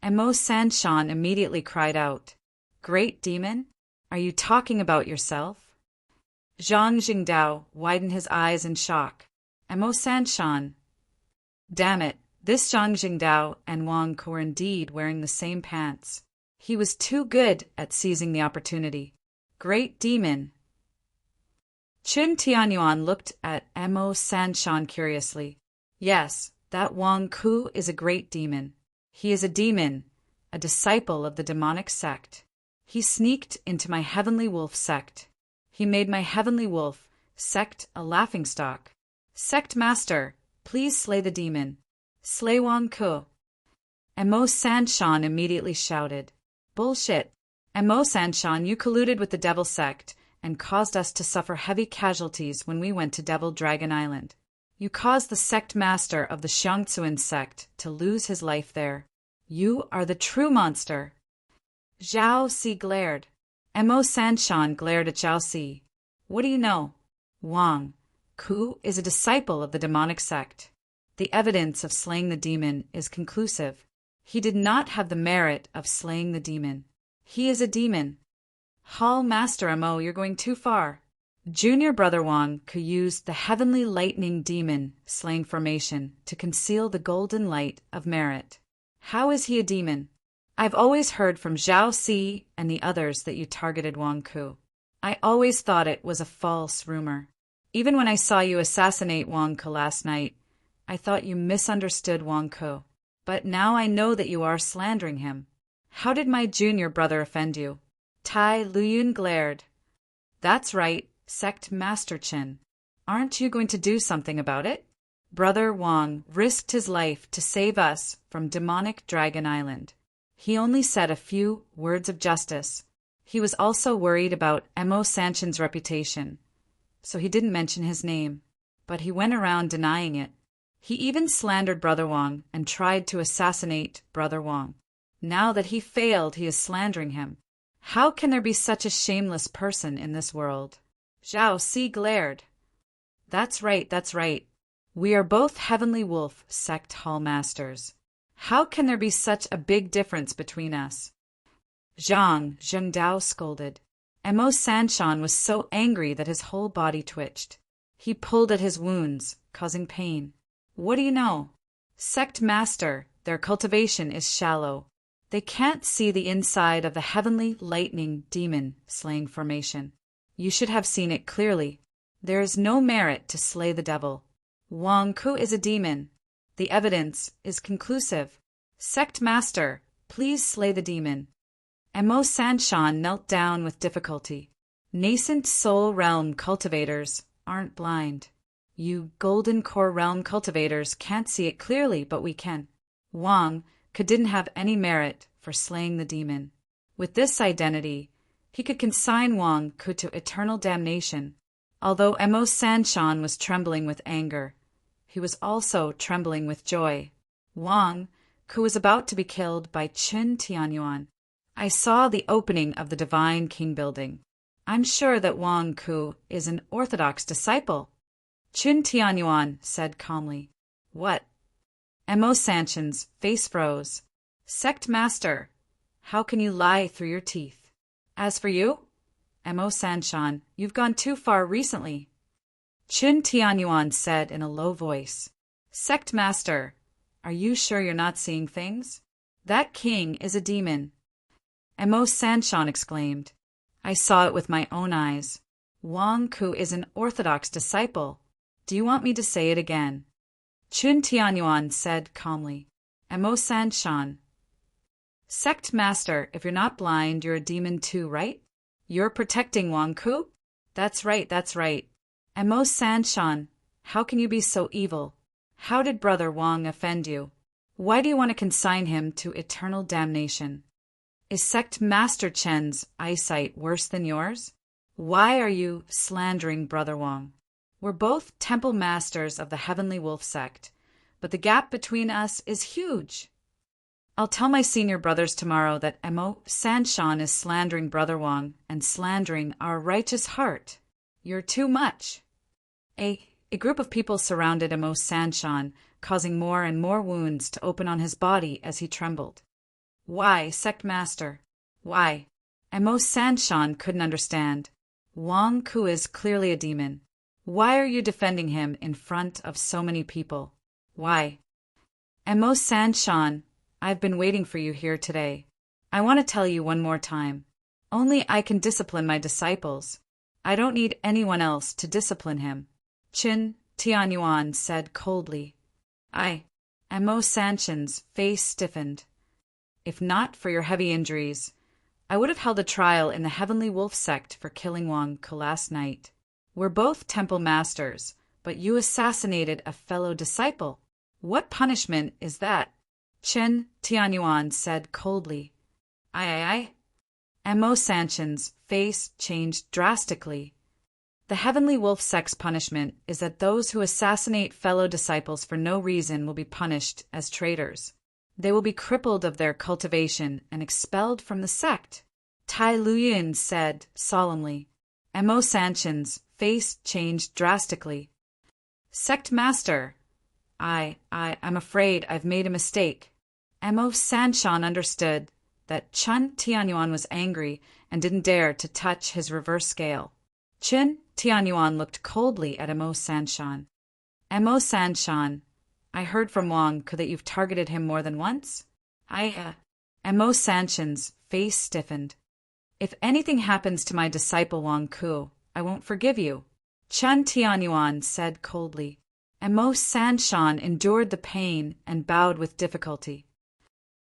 Mo Sanshan immediately cried out. Great demon? Are you talking about yourself? Zhang Jingdao widened his eyes in shock. Mo Sanshan. Damn it, this Zhang Jingdao and Wang were indeed wearing the same pants. He was too good at seizing the opportunity. Great demon. Qin Tianyuan looked at Mo Sanshan curiously. Yes, that Wang Ku is a great demon. He is a demon, a disciple of the demonic sect. He sneaked into my Heavenly Wolf sect. He made my Heavenly Wolf sect a laughingstock. Sect Master, please slay the demon. Slay Wang Ku. Mo Sanshan immediately shouted. Bullshit. Mo Sanshan, you colluded with the Devil sect and caused us to suffer heavy casualties when we went to Devil Dragon Island. You caused the sect master of the Xiangtsuan sect to lose his life there. You are the true monster. Zhao Si glared. Mo Sanshan glared at Zhao Si. What do you know? Wang Ku is a disciple of the demonic sect. The evidence of slaying the demon is conclusive. He did not have the merit of slaying the demon. He is a demon. Hall Master Mo, you're going too far. Junior Brother Wang could use the heavenly lightning demon slaying formation to conceal the golden light of merit. How is he a demon? I've always heard from Zhao Si and the others that you targeted Wang Ku. I always thought it was a false rumor. Even when I saw you assassinate Wang Ku last night, I thought you misunderstood Wang Ku. But now I know that you are slandering him. How did my junior brother offend you? Tai Luyun glared. That's right, Sect Master Chen. Aren't you going to do something about it? Brother Wang risked his life to save us from demonic Dragon Island. He only said a few words of justice. He was also worried about Mo Sanchen's reputation, so he didn't mention his name, but he went around denying it. He even slandered Brother Wang and tried to assassinate Brother Wang. Now that he failed, he is slandering him. How can there be such a shameless person in this world? Zhao Si glared. That's right, that's right. We are both Heavenly Wolf Sect Hall Masters. How can there be such a big difference between us? Zhang Dao scolded. Mo Sanshan was so angry that his whole body twitched. He pulled at his wounds, causing pain. What do you know? Sect Master, their cultivation is shallow. They can't see the inside of the heavenly lightning demon slaying formation. You should have seen it clearly. There is no merit to slay the devil. Wang Ku is a demon. The evidence is conclusive. Sect Master, please slay the demon. Mo Sanshan knelt down with difficulty. Nascent soul realm cultivators aren't blind. You golden core realm cultivators can't see it clearly, but we can. Wang didn't have any merit for slaying the demon. With this identity, he could consign Wang Ku to eternal damnation. Although Mo Sanshan was trembling with anger, he was also trembling with joy. Wang Ku was about to be killed by Qin Tianyuan. I saw the opening of the Divine King building. I'm sure that Wang Ku is an orthodox disciple. Qin Tianyuan said calmly. What? Mo Sanshan's face froze. Sect Master, how can you lie through your teeth? As for you, Mo Sanshan, you've gone too far recently. Qin Tianyuan said in a low voice. Sect Master, are you sure you're not seeing things? That king is a demon. Mo Sanshan exclaimed. I saw it with my own eyes. Wang Ku is an orthodox disciple. Do you want me to say it again? Qin Tianyuan said calmly. Mo Sanshan. Sect Master, if you're not blind, you're a demon too, right? You're protecting Wang Ku? That's right, that's right. Mo Sanshan, how can you be so evil? How did Brother Wang offend you? Why do you want to consign him to eternal damnation? Is Sect Master Chen's eyesight worse than yours? Why are you slandering Brother Wang? We're both temple masters of the Heavenly Wolf Sect, but the gap between us is huge. I'll tell my senior brothers tomorrow that Mo Sanshan is slandering Brother Wang and slandering our righteous heart. You're too much. A group of people surrounded Mo Sanshan, causing more and more wounds to open on his body as he trembled. Why, Sect Master? Why? Mo Sanshan couldn't understand. Wang Ku is clearly a demon. Why are you defending him in front of so many people? Why? Mo Sanshan, I've been waiting for you here today. I want to tell you one more time. Only I can discipline my disciples. I don't need anyone else to discipline him. Qin Tianyuan said coldly. Mo Sanshan's face stiffened. If not for your heavy injuries, I would have held a trial in the Heavenly Wolf Sect for killing Wang Ku last night. We're both temple masters, but you assassinated a fellow disciple. What punishment is that? Qin Tianyuan said coldly. Mo Sanshan's face changed drastically. The Heavenly Wolf Sect's punishment is that those who assassinate fellow disciples for no reason will be punished as traitors. They will be crippled of their cultivation and expelled from the sect. Tai Luyin said solemnly. Mo Sanshan's face changed drastically. Sect Master, I'm afraid I've made a mistake. Mo Sanshan understood that Qin Tianyuan was angry and didn't dare to touch his reverse scale. Qin Tianyuan looked coldly at Emo Sanshan. Emo Sanshan, I heard from Wang Ku that you've targeted him more than once? Emo Sanshan's face stiffened. If anything happens to my disciple Wang Ku, I won't forgive you, Chen Tianyuan said coldly. Emo Sanshan endured the pain and bowed with difficulty.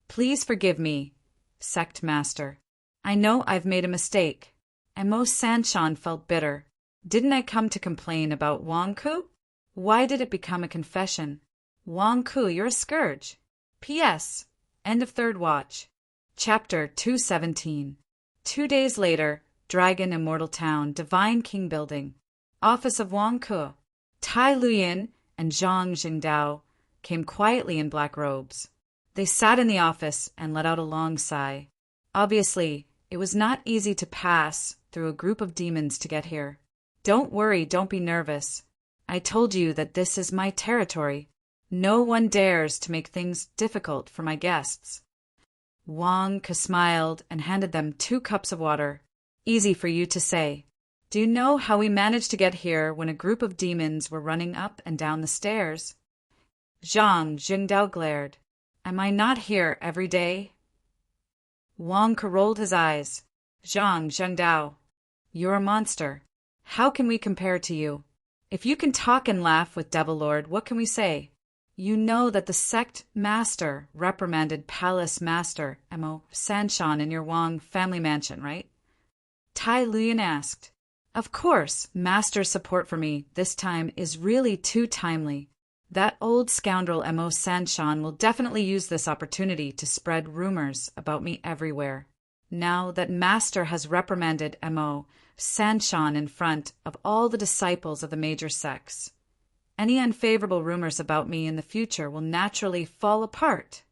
Please forgive me, sect master. I know I've made a mistake. Emo Sanshan felt bitter. Didn't I come to complain about Wang Ku? Why did it become a confession? Wang Ku, you're a scourge. P.S. End of third watch. Chapter 217. 2 days later, Dragon Immortal Town, Divine King Building. Office of Wang Ku. Tai Luyin and Zhang Jingdao came quietly in black robes. They sat in the office and let out a long sigh. Obviously, it was not easy to pass through a group of demons to get here. Don't worry, don't be nervous. I told you that this is my territory. No one dares to make things difficult for my guests. Wang Ku smiled and handed them 2 cups of water. Easy for you to say. Do you know how we managed to get here when a group of demons were running up and down the stairs? Zhang Jingdao glared. Am I not here every day? Wang Ku rolled his eyes. Zhang Jingdao, you're a monster. How can we compare to you? If you can talk and laugh with Devil Lord, what can we say? You know that the sect master reprimanded Palace Master Emo Sanshan in your Wang family mansion, right? Tai Luyin asked. Of course, Master's support for me this time is really too timely. That old scoundrel Emo Sanshan will definitely use this opportunity to spread rumors about me everywhere. Now that Master has reprimanded Emo Sanshan in front of all the disciples of the major sects, any unfavorable rumors about me in the future will naturally fall apart.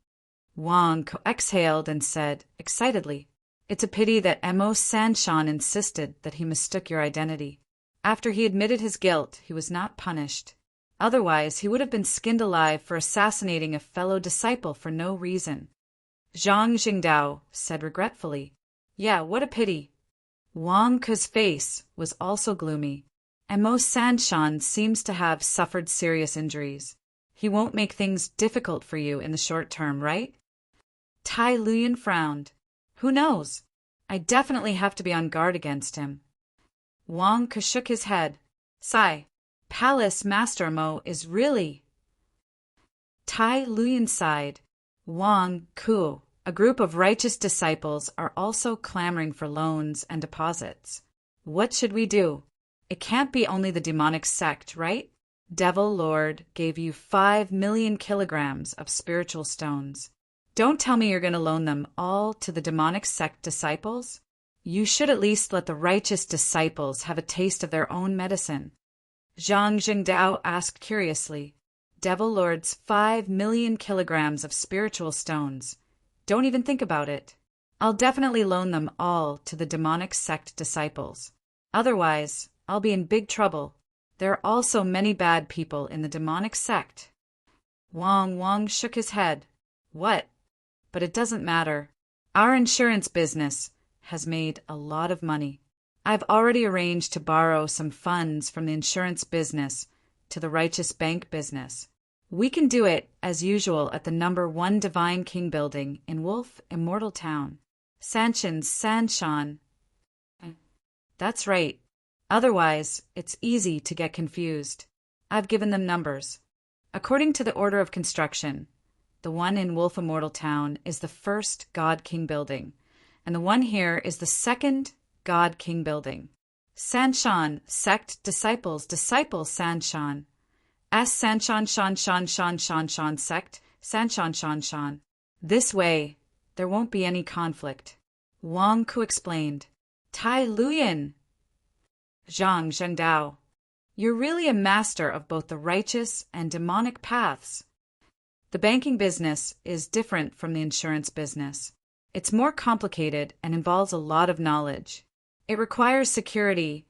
Wang Ku exhaled and said, excitedly, It's a pity that Emo Sanshan insisted that he mistook your identity. After he admitted his guilt, he was not punished. Otherwise, he would have been skinned alive for assassinating a fellow disciple for no reason. Zhang Jingdao said regretfully, Yeah, what a pity. Wang Ku's face was also gloomy. Emo Sanshan seems to have suffered serious injuries. He won't make things difficult for you in the short term, right? Tai Luyin frowned. Who knows? I definitely have to be on guard against him. Wang Ku shook his head. Sigh. Palace Master Emo is really... Tai Luyin sighed. Wang Ku, a group of righteous disciples, are also clamoring for loans and deposits. What should we do? It can't be only the demonic sect, right? Devil Lord gave you 5 million kilograms of spiritual stones. Don't tell me you're going to loan them all to the demonic sect disciples. You should at least let the righteous disciples have a taste of their own medicine. Zhang Jingdao asked curiously. Devil Lord's 5 million kilograms of spiritual stones. Don't even think about it. I'll definitely loan them all to the demonic sect disciples. Otherwise, I'll be in big trouble. There are also many bad people in the demonic sect. Wang shook his head. What? But it doesn't matter. Our insurance business has made a lot of money. I've already arranged to borrow some funds from the insurance business to the righteous bank business. We can do it, as usual, at the number 1 Divine King Building in Wolf Immortal Town. Sanshan. That's right. Otherwise, it's easy to get confused. I've given them numbers. According to the order of construction, the one in Wolf Immortal Town is the first God King Building, and the one here is the second God King Building. Sanshan, sect, disciples, Sanshan. Sanshan, Shan, sect, Sanshan, Shan. This way, there won't be any conflict. Wang Ku explained. Tai Luyin. Zhang Zhengdao, you're really a master of both the righteous and demonic paths. The banking business is different from the insurance business. It's more complicated and involves a lot of knowledge. It requires security,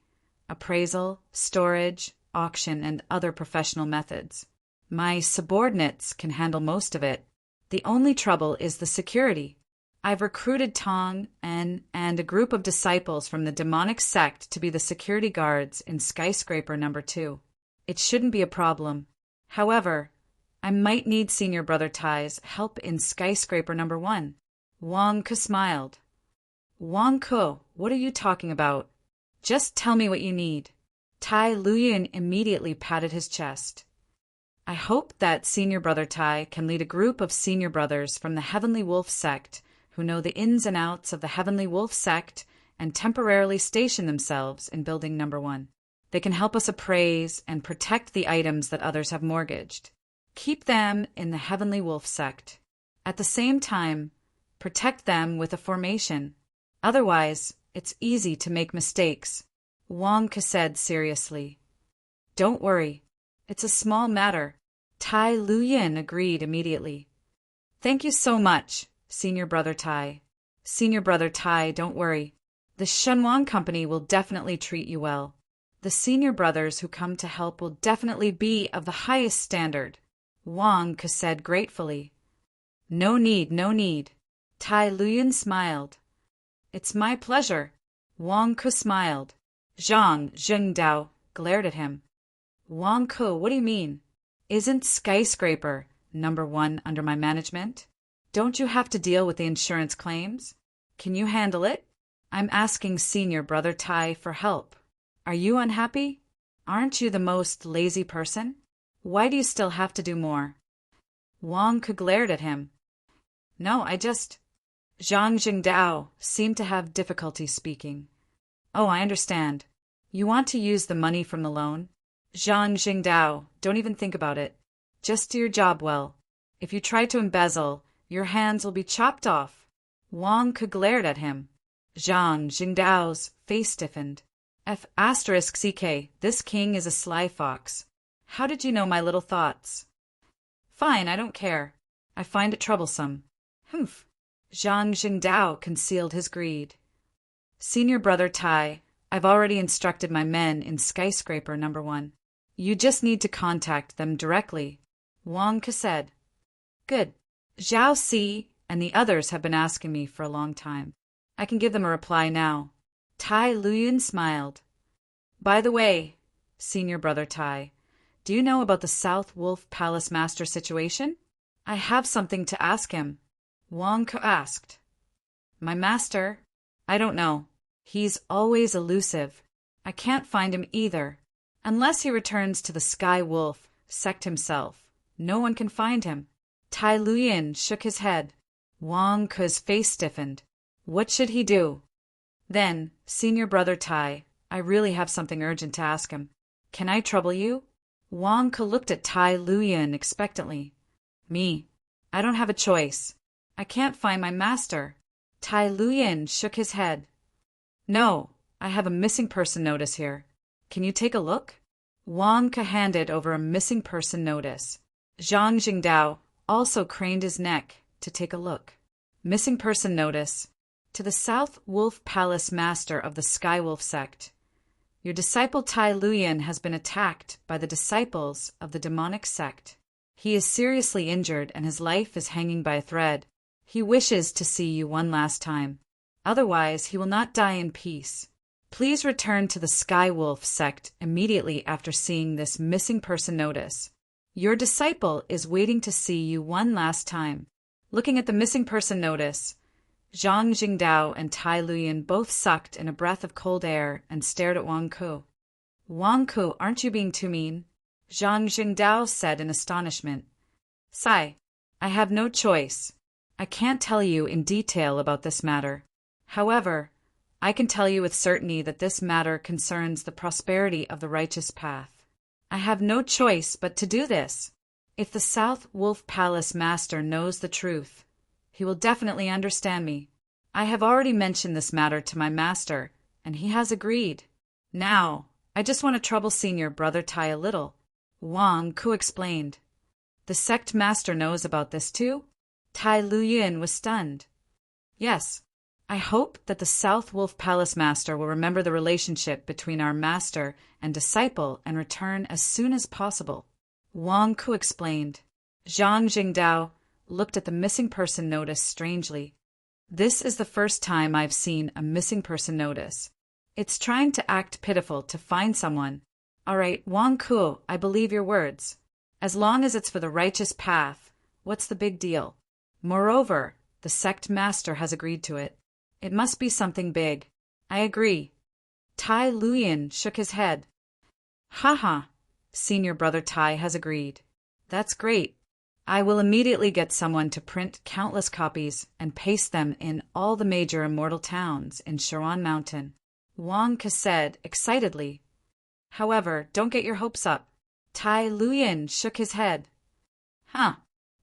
appraisal, storage, auction, and other professional methods. My subordinates can handle most of it. The only trouble is the security. I've recruited Tong and a group of disciples from the demonic sect to be the security guards in skyscraper number 2. It shouldn't be a problem. However, I might need Senior Brother Tai's help in skyscraper number 1. Wang Ke smiled. Wang Ke, what are you talking about? Just tell me what you need. Tai Luyin immediately patted his chest. I hope that Senior Brother Tai can lead a group of senior brothers from the Heavenly Wolf sect who know the ins and outs of the Heavenly Wolf sect and temporarily station themselves in building number 1. They can help us appraise and protect the items that others have mortgaged. Keep them in the Heavenly Wolf sect. At the same time, protect them with a formation. Otherwise, it's easy to make mistakes, Wang Ke said seriously. Don't worry. It's a small matter. Tai Luyin agreed immediately. Thank you so much, Senior Brother Tai. Senior Brother Tai, don't worry. The Shenhuang Company will definitely treat you well. The senior brothers who come to help will definitely be of the highest standard, Wang Ke said gratefully. No need, no need. Tai Luyin smiled. It's my pleasure. Wang Ke smiled. Zhang Zhengdao glared at him. Wang Ke, what do you mean? Isn't skyscraper number 1 under my management? Don't you have to deal with the insurance claims? Can you handle it? I'm asking Senior Brother Tai for help. Are you unhappy? Aren't you the most lazy person? Why do you still have to do more? Wang Ke glared at him. No, Zhang Jingdao seemed to have difficulty speaking. Oh, I understand. You want to use the money from the loan? Zhang Jingdao, don't even think about it. Just do your job well. If you try to embezzle, your hands will be chopped off. Wang Ke glared at him. Zhang Jingdao's face stiffened. F***ck, this king is a sly fox. How did you know my little thoughts? Fine, I don't care. I find it troublesome. Humph. Zhang Jingdao concealed his greed. Senior Brother Tai, I've already instructed my men in skyscraper number 1. You just need to contact them directly, Wang Ke said. Good. Zhao Si and the others have been asking me for a long time. I can give them a reply now. Tai Luyin smiled. By the way, Senior Brother Tai, do you know about the South Wolf Palace Master situation? I have something to ask him, Wang Ke asked. My master? I don't know. He's always elusive. I can't find him either. Unless he returns to the Sky Wolf sect himself, no one can find him. Tai Luyin shook his head. Wang Ke's face stiffened. What should he do? Then, Senior Brother Tai, I really have something urgent to ask him. Can I trouble you? Wang Ke looked at Tai Luyin expectantly. Me? I don't have a choice. I can't find my master. Tai Luyin shook his head. No, I have a missing person notice here. Can you take a look? Wang Ke handed over a missing person notice. Zhang Jingdao also craned his neck to take a look. Missing person notice. To the South Wolf Palace Master of the Skywolf sect. Your disciple Tai Luyin has been attacked by the disciples of the demonic sect. He is seriously injured and his life is hanging by a thread. He wishes to see you one last time. Otherwise, he will not die in peace. Please return to the Skywolf sect immediately after seeing this missing person notice. Your disciple is waiting to see you one last time. Looking at the missing person notice, Zhang Jingdao and Tai Luyin both sucked in a breath of cold air and stared at Wang Ke. Wang Ke, aren't you being too mean? Zhang Jingdao said in astonishment. Sigh, I have no choice. I can't tell you in detail about this matter. However, I can tell you with certainty that this matter concerns the prosperity of the righteous path. I have no choice but to do this. If the South Wolf Palace Master knows the truth, he will definitely understand me. I have already mentioned this matter to my master, and he has agreed. Now, I just want to trouble Senior Brother Tai a little, Wang Ke explained. The sect master knows about this too? Tai Luyin was stunned. Yes. I hope that the South Wolf Palace Master will remember the relationship between our master and disciple and return as soon as possible, Wang Ke explained. Zhang Jingdao looked at the missing person notice strangely. This is the first time I've seen a missing person notice. It's trying to act pitiful to find someone. All right, Wang Ku, I believe your words. As long as it's for the righteous path, what's the big deal? Moreover, the sect master has agreed to it. It must be something big. I agree. Tai Luyan shook his head. Haha, senior brother Tai has agreed. That's great. I will immediately get someone to print countless copies and paste them in all the major immortal towns in Sharon Mountain. Wang Ke said excitedly. However, don't get your hopes up. Tai Luyan shook his head. Huh.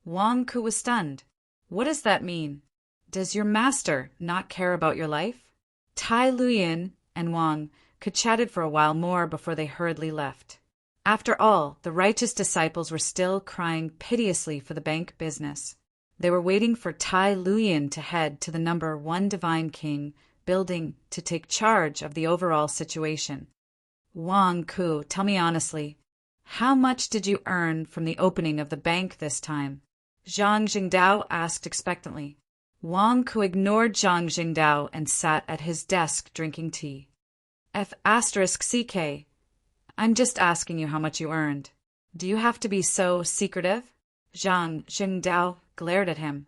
Wang Ke was stunned. What does that mean? Does your master not care about your life? Tai Luyan and Wang Ke chatted for a while more before they hurriedly left. After all, the righteous disciples were still crying piteously for the bank business. They were waiting for Tai Luyan to head to the number 1 Divine King building to take charge of the overall situation. Wang Ke, tell me honestly, how much did you earn from the opening of the bank this time? Zhang Jingdao asked expectantly. Wang Ke ignored Zhang Jingdao and sat at his desk drinking tea. F***CK. I'm just asking you how much you earned. Do you have to be so secretive? Zhang Jingdao glared at him.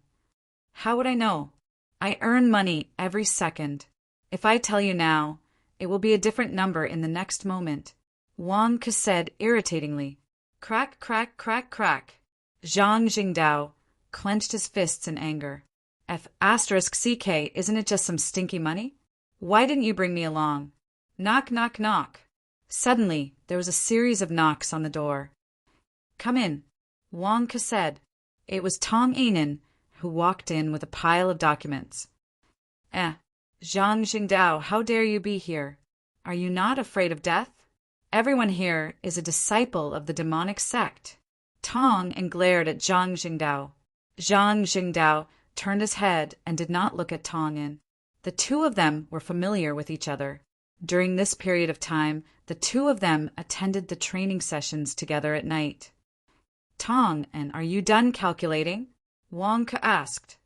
How would I know? I earn money every second. If I tell you now, it will be a different number in the next moment. Wang Ke said irritatingly. Crack, crack, crack, crack. Zhang Jingdao clenched his fists in anger. F***CK, isn't it just some stinky money? Why didn't you bring me along? Knock, knock, knock. Suddenly, there was a series of knocks on the door. Come in, Wang Ke said. It was Tong Yinan, who walked in with a pile of documents. Zhang Jingdao, how dare you be here? Are you not afraid of death? Everyone here is a disciple of the demonic sect. Tong and glared at Zhang Jingdao. Zhang Jingdao turned his head and did not look at Tong Yin. The two of them were familiar with each other. During this period of time, the two of them attended the training sessions together at night. Tong, and are you done calculating? Wang Ke asked.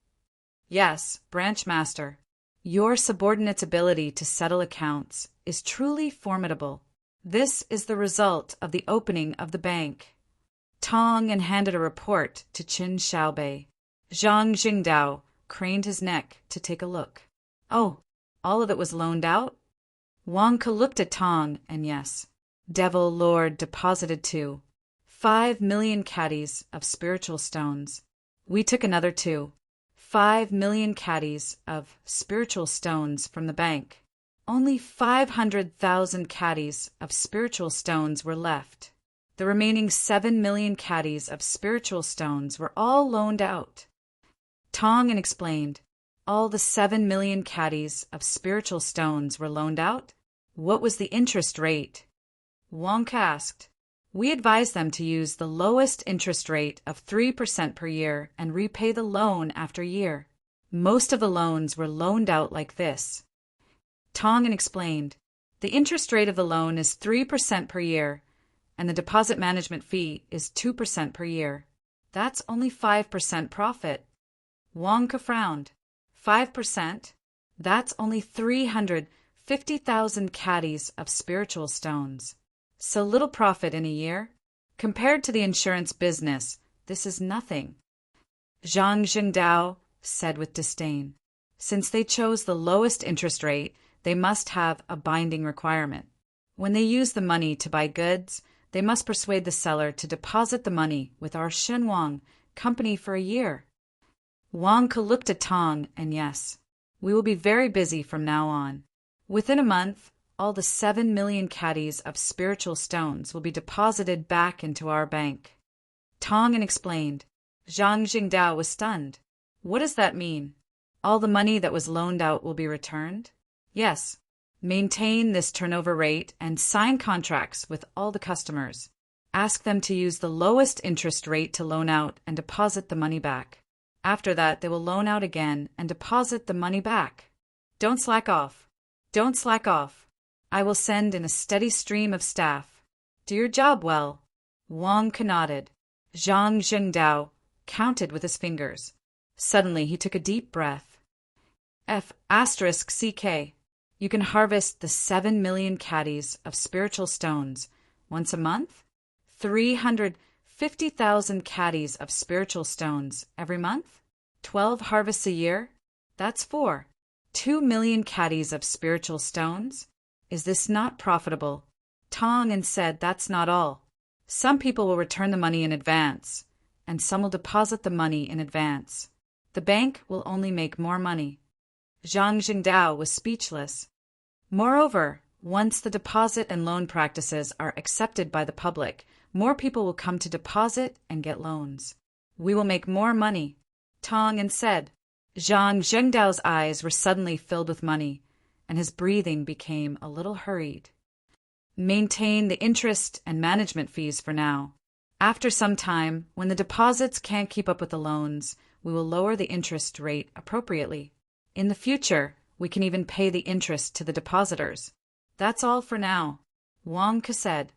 Yes, branch master. Your subordinate's ability to settle accounts is truly formidable. This is the result of the opening of the bank. Tong and handed a report to Qin Xiaobei. Zhang Jingdao craned his neck to take a look. Oh, all of it was loaned out? Wang Ke looked at Tong, and yes, Devil Lord deposited 5 million caddies of spiritual stones. We took another 5 million caddies of spiritual stones from the bank. Only 500,000 caddies of spiritual stones were left. The remaining 7 million caddies of spiritual stones were all loaned out. Tong explained. All the 7 million caddies of spiritual stones were loaned out? What was the interest rate? Wang Ke asked. We advised them to use the lowest interest rate of 3% per year and repay the loan after a year. Most of the loans were loaned out like this. Tong explained. The interest rate of the loan is 3% per year, and the deposit management fee is 2% per year. That's only 5% profit. Wang Ke frowned. 5%? That's only 350,000 caddies of spiritual stones. So little profit in a year? Compared to the insurance business, this is nothing. Zhang Jingdao said with disdain. Since they chose the lowest interest rate, they must have a binding requirement. When they use the money to buy goods, they must persuade the seller to deposit the money with our Shenwang company for a year. Wang Ke looked at Tong, and yes, we will be very busy from now on. Within a month, all the 7 million caddies of spiritual stones will be deposited back into our bank. Tong explained. Zhang Jingdao was stunned. What does that mean? All the money that was loaned out will be returned? Yes. Maintain this turnover rate and sign contracts with all the customers. Ask them to use the lowest interest rate to loan out and deposit the money back. After that, they will loan out again and deposit the money back. Don't slack off. Don't slack off. I will send in a steady stream of staff. Do your job well. Wang Ke nodded. Zhang Jingdao counted with his fingers. Suddenly, he took a deep breath. F asterisk CK. You can harvest the 7 million caddies of spiritual stones once a month? 350,000 caddies of spiritual stones every month? 12 harvests a year? That's 4. 2 million caddies of spiritual stones? Is this not profitable? Tong and said that's not all. Some people will return the money in advance, and some will deposit the money in advance. The bank will only make more money. Zhang Jingdao was speechless. Moreover, once the deposit and loan practices are accepted by the public, more people will come to deposit and get loans. We will make more money, Tong and said. Zhang Jingdao's eyes were suddenly filled with money, and his breathing became a little hurried. Maintain the interest and management fees for now. After some time, when the deposits can't keep up with the loans, we will lower the interest rate appropriately. In the future, we can even pay the interest to the depositors. That's all for now, Wang Ke said.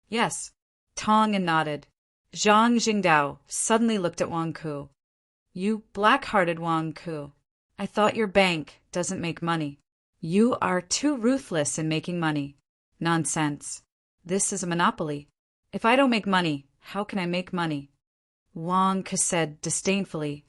Yes, Tong and nodded. Zhang Jingdao suddenly looked at Wang Ku. You black-hearted Wang Ku. I thought your bank doesn't make money. You are too ruthless in making money. Nonsense. This is a monopoly. If I don't make money, how can I make money? Wang Ke said disdainfully.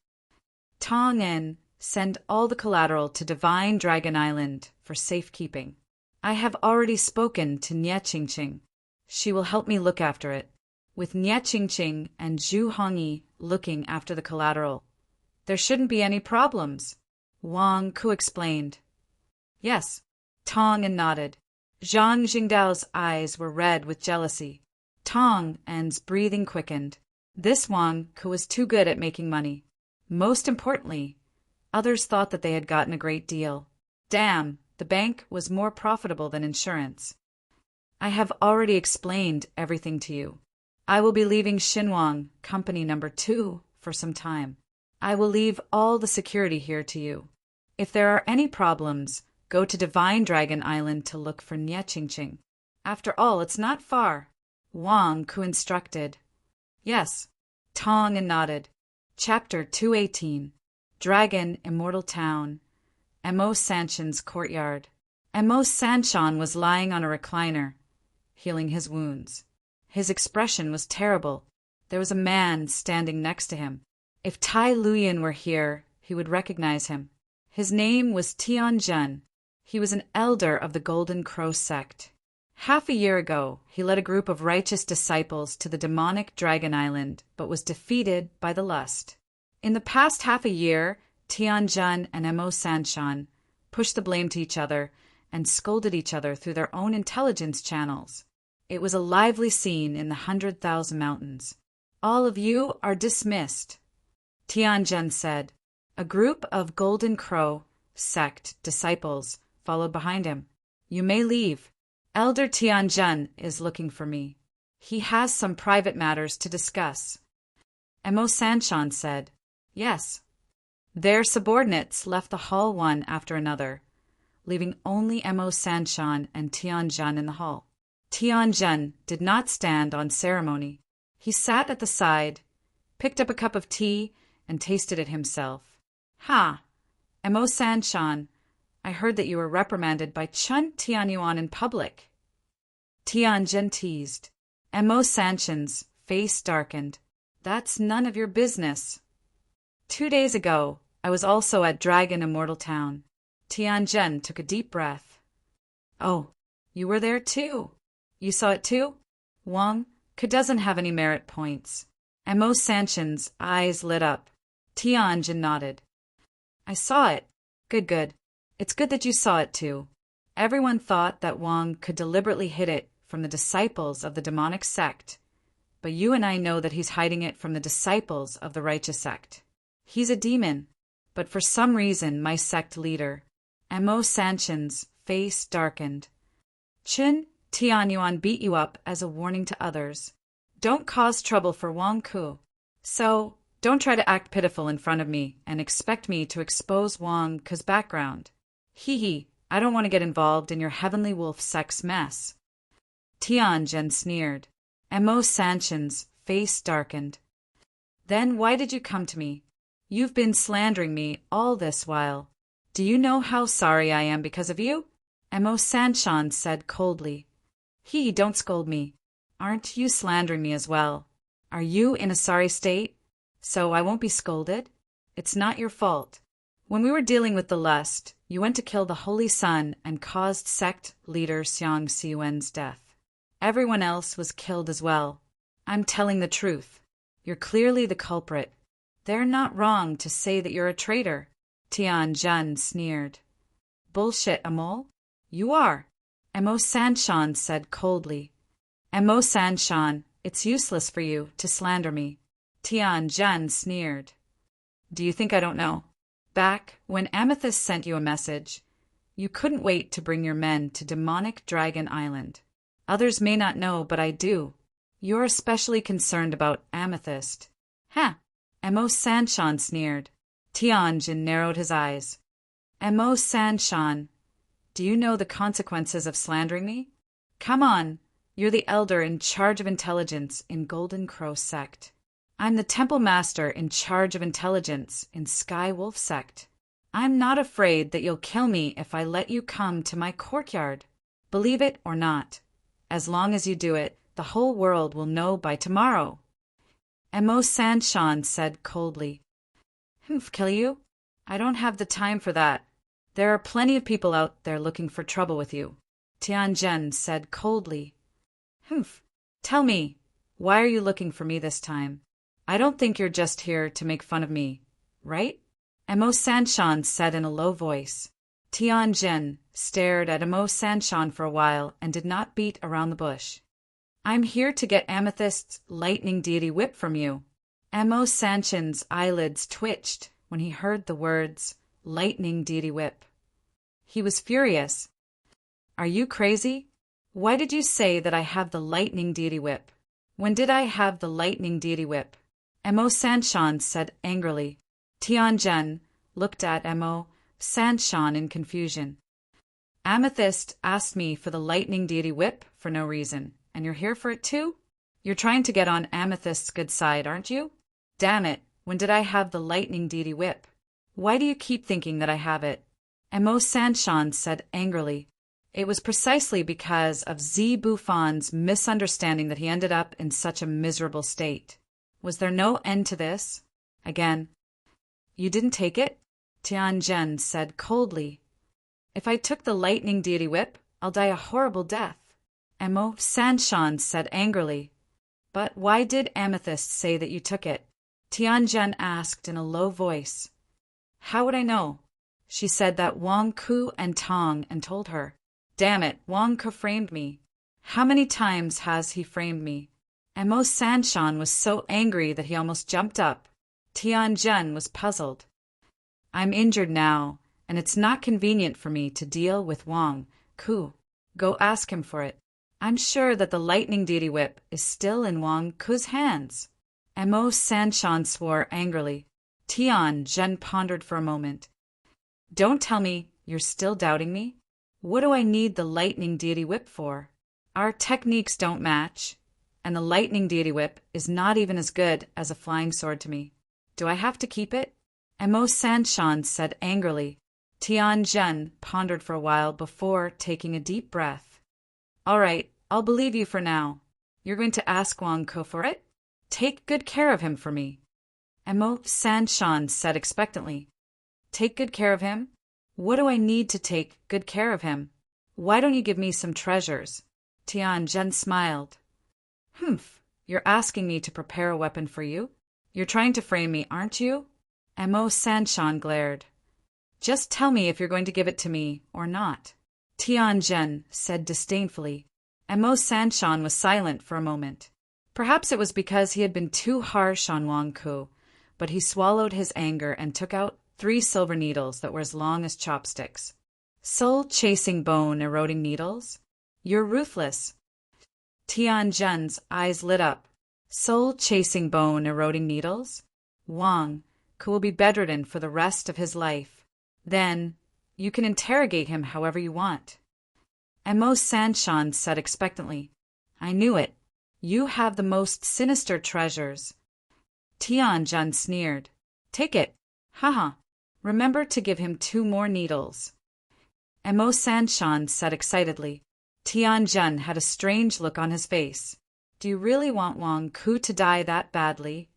Tong En, send all the collateral to Divine Dragon Island for safekeeping. I have already spoken to Nie Qingqing. She will help me look after it, with Nie Qingqing and Zhu Hongyi looking after the collateral. There shouldn't be any problems, Wang Ku explained. Yes, Tong En nodded. Zhang Jingdao's eyes were red with jealousy. Tong En's breathing quickened. This Wang Ku was too good at making money. Most importantly, others thought that they had gotten a great deal. Damn, the bank was more profitable than insurance. I have already explained everything to you. I will be leaving Xinhuang, Company Number 2, for some time. I will leave all the security here to you. If there are any problems, go to Divine Dragon Island to look for Nie Qingqing. After all, it's not far, Wang Ku instructed. Yes, Tong En nodded. Chapter 218. Dragon Immortal Town. Mo Sanshan's courtyard. Mo Sanshan was lying on a recliner, healing his wounds. His expression was terrible. There was a man standing next to him. If Tai Luyan were here, he would recognize him. His name was Tianjun. He was an elder of the Golden Crow sect. Half a year ago, he led a group of righteous disciples to the demonic Dragon Island, but was defeated by the lust. In the past half a year, Tianjun and Mo Sanshan pushed the blame to each other and scolded each other through their own intelligence channels. It was a lively scene in the 100,000 mountains. All of you are dismissed, Tianjun said. A group of Golden Crow sect disciples followed behind him. You may leave. Elder Tianjun is looking for me. He has some private matters to discuss. Mo Sanshan said, Yes. Their subordinates left the hall one after another, leaving only Mo Sanshan and Tianjun in the hall. Tianjun did not stand on ceremony. He sat at the side, picked up a cup of tea, and tasted it himself. Ha! Mo Sanshan, I heard that you were reprimanded by Chun Tianyuan in public. Tianjun teased. Mo Sanshan's face darkened. That's none of your business. 2 days ago, I was also at Dragon Immortal Town. Tianjun took a deep breath. Oh, you were there too. You saw it too? Wang Ke doesn't have any merit points. Mo Sanshan's eyes lit up. Tianjun nodded. I saw it. Good. It's good that you saw it too. Everyone thought that Wang could deliberately hid it from the disciples of the demonic sect, but you and I know that he's hiding it from the disciples of the righteous sect. He's a demon, but for some reason my sect leader, Mo Sanshan's face darkened. Chun Tianyuan beat you up as a warning to others. Don't cause trouble for Wang Ku. So, don't try to act pitiful in front of me and expect me to expose Wang Ku's background. Hee, I don't want to get involved in your Heavenly Wolf sex mess. Tianjun sneered. Mo Sanshan's face darkened. Then why did you come to me? You've been slandering me all this while. Do you know how sorry I am because of you? Mo Sanshan said coldly. Don't scold me. Aren't you slandering me as well? Are you in a sorry state? So I won't be scolded? It's not your fault. When we were dealing with the lust, you went to kill the Holy Sun and caused sect leader Xiang Xiuwen's death. Everyone else was killed as well. I'm telling the truth. You're clearly the culprit. They're not wrong to say that you're a traitor. Tian Zhen sneered. Bullshit, Amol. You are. Mo Sanshan said coldly. Mo Sanshan, it's useless for you to slander me. Tian Zhen sneered. Do you think I don't know? Back when Amethyst sent you a message, you couldn't wait to bring your men to demonic Dragon Island. Others may not know, but I do. You're especially concerned about Amethyst. Huh. Mo Sanshan sneered. Tianjin narrowed his eyes. Mo Sanshan, do you know the consequences of slandering me? Come on, you're the elder in charge of intelligence in Golden Crow sect. I'm the temple master in charge of intelligence in Sky Wolf sect. I'm not afraid that you'll kill me if I let you come to my courtyard. Believe it or not. As long as you do it, the whole world will know by tomorrow. Mo Sanshan said coldly. Kill you? I don't have the time for that. There are plenty of people out there looking for trouble with you. Tianjin said coldly. Tell me, why are you looking for me this time? I don't think you're just here to make fun of me, right? Mo Sanshan said in a low voice. Tianjin stared at Mo Sanshan for a while and did not beat around the bush. I'm here to get Amethyst's lightning deity whip from you. Mo Sanshan's eyelids twitched when he heard the words, lightning deity whip. He was furious. Are you crazy? Why did you say that I have the lightning deity whip? When did I have the lightning deity whip? Mo Sanshan said angrily. Tianjin looked at Mo Sanshan in confusion. Amethyst asked me for the lightning deity whip for no reason, and you're here for it too? You're trying to get on Amethyst's good side, aren't you? Damn it, when did I have the lightning deity whip? Why do you keep thinking that I have it? Mo Sanshan said angrily. It was precisely because of Z Buffon's misunderstanding that he ended up in such a miserable state. Was there no end to this? Again. You didn't take it? Tianjin said coldly. If I took the lightning deity whip, I'll die a horrible death. Mo Sanshan said angrily. But why did Amethyst say that you took it? Tianjin asked in a low voice. How would I know? She said that Wang Ku and Tong and told her. Damn it, Wang Ku framed me. How many times has he framed me? Mo Sanshan was so angry that he almost jumped up. Tianjin was puzzled. I'm injured now, and it's not convenient for me to deal with Wang Ku. Go ask him for it. I'm sure that the lightning deity whip is still in Wang Ku's hands. Mo Sanshan swore angrily. Tianjin pondered for a moment. Don't tell me you're still doubting me? What do I need the lightning deity whip for? Our techniques don't match, and the lightning deity whip is not even as good as a flying sword to me. Do I have to keep it? Mo Sanshan said angrily. Tianjin pondered for a while before taking a deep breath. All right, I'll believe you for now. You're going to ask Wang Ku for it? Take good care of him for me. Mo Sanshan said expectantly. Take good care of him? What do I need to take good care of him? Why don't you give me some treasures? Tianjin smiled. You're asking me to prepare a weapon for you? You're trying to frame me, aren't you? Mo Sanshan glared. Just tell me if you're going to give it to me or not. Tianjin said disdainfully. Mo Sanshan was silent for a moment. Perhaps it was because he had been too harsh on Wang Ku, but he swallowed his anger and took out 3 silver needles that were as long as chopsticks. Soul-chasing bone-eroding needles? You're ruthless. Tianjin's eyes lit up. Soul-chasing bone-eroding needles? Wang Ku will be bedridden for the rest of his life. Then, you can interrogate him however you want. Mo Sanshan said expectantly. I knew it. You have the most sinister treasures. Tianjin sneered. Take it. Haha. Remember to give him 2 more needles. Mo Sanshan said excitedly. Tianjun had a strange look on his face. Do you really want Wang Ku to die that badly?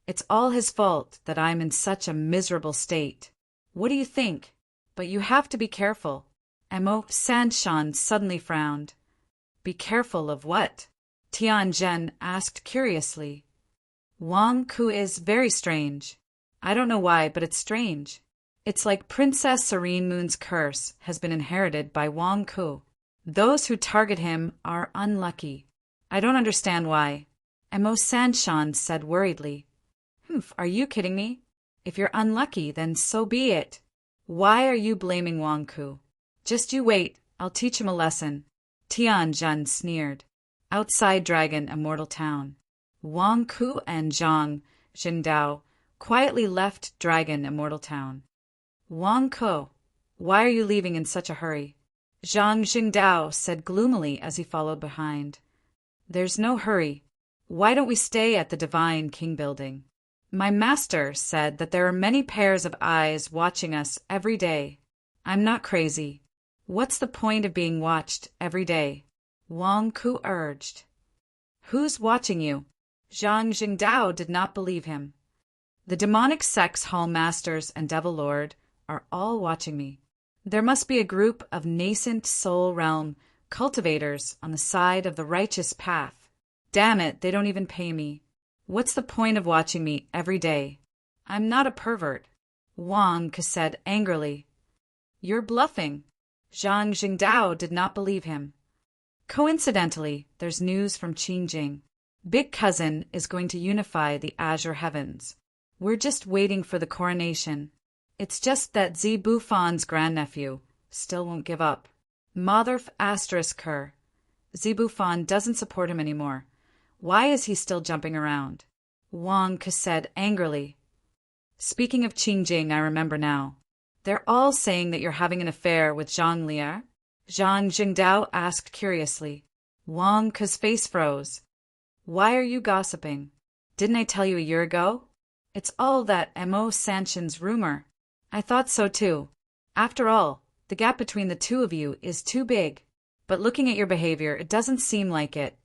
It's all his fault that I'm in such a miserable state. What do you think? But you have to be careful. Mo Sanshan suddenly frowned. Be careful of what? Tianjun asked curiously. Wang Ku is very strange. I don't know why, but it's strange. It's like Princess Serene Moon's curse has been inherited by Wang Ku. Those who target him are unlucky. I don't understand why. Mo Sanshan said worriedly. Are you kidding me? If you're unlucky, then so be it. Why are you blaming Wang Ku? Just you wait, I'll teach him a lesson. Tianjun sneered. Outside Dragon Immortal Town, Wang Ku and Zhang Jingdao quietly left Dragon Immortal Town. Wang Ku, why are you leaving in such a hurry? Zhang Jingdao said gloomily as he followed behind. There's no hurry. Why don't we stay at the Divine King building? My master said that there are many pairs of eyes watching us every day. I'm not crazy. What's the point of being watched every day? Wang Ku urged. Who's watching you? Zhang Jingdao did not believe him. The demonic sex hall masters and devil lord are all watching me. There must be a group of nascent soul realm cultivators on the side of the righteous path. Damn it, they don't even pay me. What's the point of watching me every day? I'm not a pervert. Wang Ku said angrily. You're bluffing. Zhang Jingdao did not believe him. Coincidentally, there's news from Qingjing. Big Cousin is going to unify the Azure Heavens. We're just waiting for the coronation. It's just that Zi Bufan's grandnephew still won't give up. Motherf asterisk her. Zi Bufan doesn't support him anymore. Why is he still jumping around? Wang Ku said angrily. Speaking of Qingjing, I remember now. They're all saying that you're having an affair with Zhang Lier? Zhang Jingdao asked curiously. Wang Ku's face froze. Why are you gossiping? Didn't I tell you a year ago? It's all that Mo Sanshan's rumor. I thought so too. After all, the gap between the two of you is too big. But looking at your behavior, it doesn't seem like it.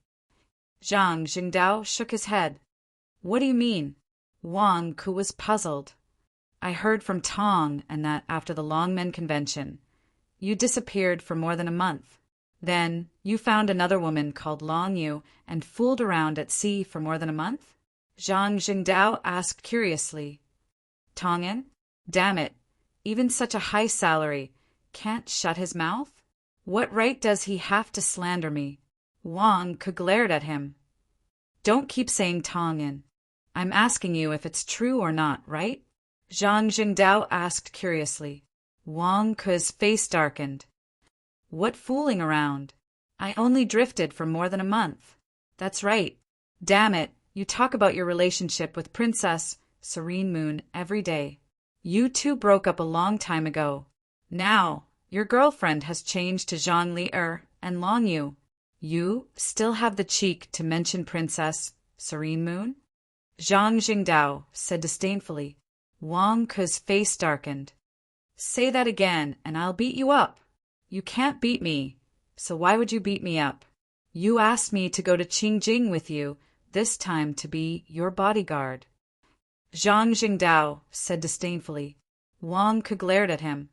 Zhang Jingdao shook his head. What do you mean? Wang Ku was puzzled. I heard from Tong and that after the Longmen convention, you disappeared for more than a month. Then you found another woman called Long Yu and fooled around at sea for more than a month? Zhang Jingdao asked curiously. Tongan? Damn it, even such a high salary can't shut his mouth? What right does he have to slander me? Wang Ku glared at him. Don't keep saying Tongan. I'm asking you if it's true or not, right? Zhang Jingdao asked curiously. Wang Ku's face darkened. What fooling around? I only drifted for more than a month. That's right. Damn it, you talk about your relationship with Princess Serene Moon every day. You two broke up a long time ago. Now, your girlfriend has changed to Zhang Lier and Long Yu. You still have the cheek to mention Princess Serene Moon? Zhang Jingdao said disdainfully. Wang Ku's face darkened. Say that again, and I'll beat you up. You can't beat me, so why would you beat me up? You asked me to go to Qingjing with you, this time to be your bodyguard. Zhang Jingdao said disdainfully. Wang Ku glared at him.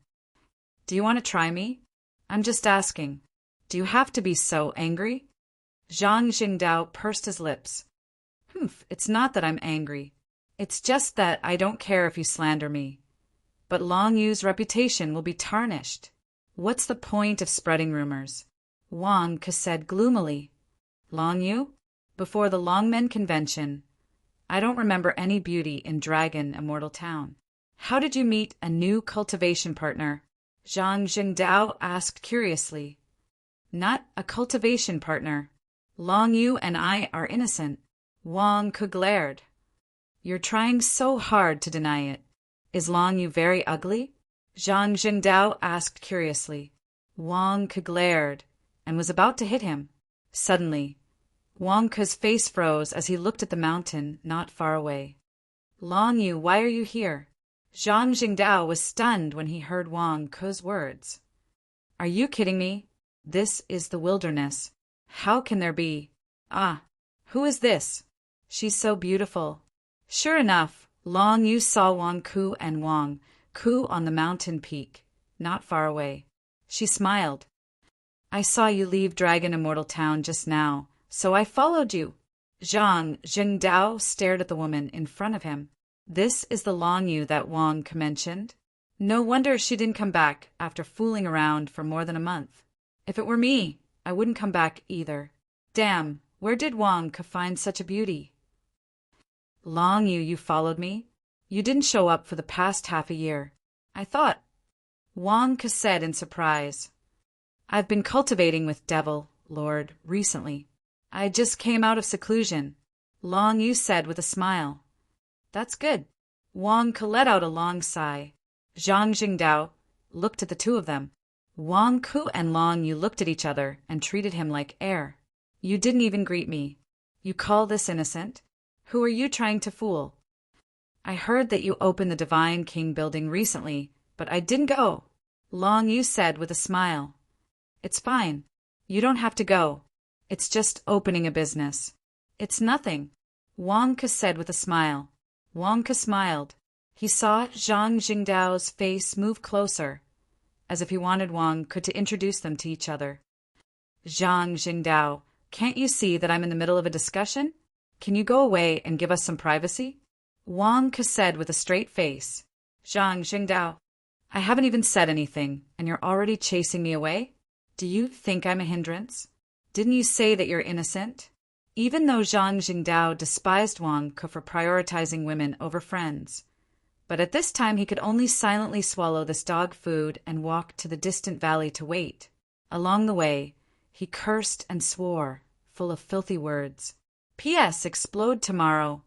Do you want to try me? I'm just asking. Do you have to be so angry? Zhang Jingdao pursed his lips. It's not that I'm angry. It's just that I don't care if you slander me. But Long Yu's reputation will be tarnished. What's the point of spreading rumors? Wang Ku said gloomily. Long Yu? Before the Longmen convention, I don't remember any beauty in Dragon Immortal Town. How did you meet a new cultivation partner? Zhang Jingdao asked curiously. Not a cultivation partner. Long Yu and I are innocent. Wang Ku glared. You're trying so hard to deny it. Is Long Yu very ugly? Zhang Jingdao asked curiously. Wang Ku glared and was about to hit him. Suddenly, Wang Ku's face froze as he looked at the mountain not far away. Long Yu, why are you here? Zhang Jingdao was stunned when he heard Wang Ke's words. Are you kidding me? This is the wilderness. How can there be? Ah, who is this? She's so beautiful. Sure enough, Long Yu saw Wang Ke and Wang Ke on the mountain peak, not far away. She smiled. I saw you leave Dragon Immortal Town just now, so I followed you. Zhang Jingdao stared at the woman in front of him. This is the Long Yu that Wang Ke mentioned. No wonder she didn't come back after fooling around for more than a month. If it were me, I wouldn't come back either. Damn, where did Wang Ke find such a beauty? Long Yu, you followed me? You didn't show up for the past half a year. I thought. Wang Ke said in surprise. I've been cultivating with Devil, Lord, recently. I just came out of seclusion. Long Yu said with a smile. That's good. Wang Ke let out a long sigh. Zhang Jingdao looked at the two of them. Wang Ke and Long Yu looked at each other and treated him like air. You didn't even greet me. You call this innocent? Who are you trying to fool? I heard that you opened the Divine King building recently, but I didn't go. Long Yu said with a smile. It's fine. You don't have to go. It's just opening a business. It's nothing. Wang Ke said with a smile. Wang Ke smiled. He saw Zhang Jingdao's face move closer, as if he wanted Wang Ke to introduce them to each other. Zhang Jingdao, can't you see that I'm in the middle of a discussion? Can you go away and give us some privacy? Wang Ke said with a straight face. Zhang Jingdao, I haven't even said anything, and you're already chasing me away? Do you think I'm a hindrance? Didn't you say that you're innocent? Even though Zhang Jingdao despised Wang Ke for prioritizing women over friends, but at this time he could only silently swallow this dog food and walk to the distant valley to wait. Along the way, he cursed and swore, full of filthy words. P.S. Explode tomorrow.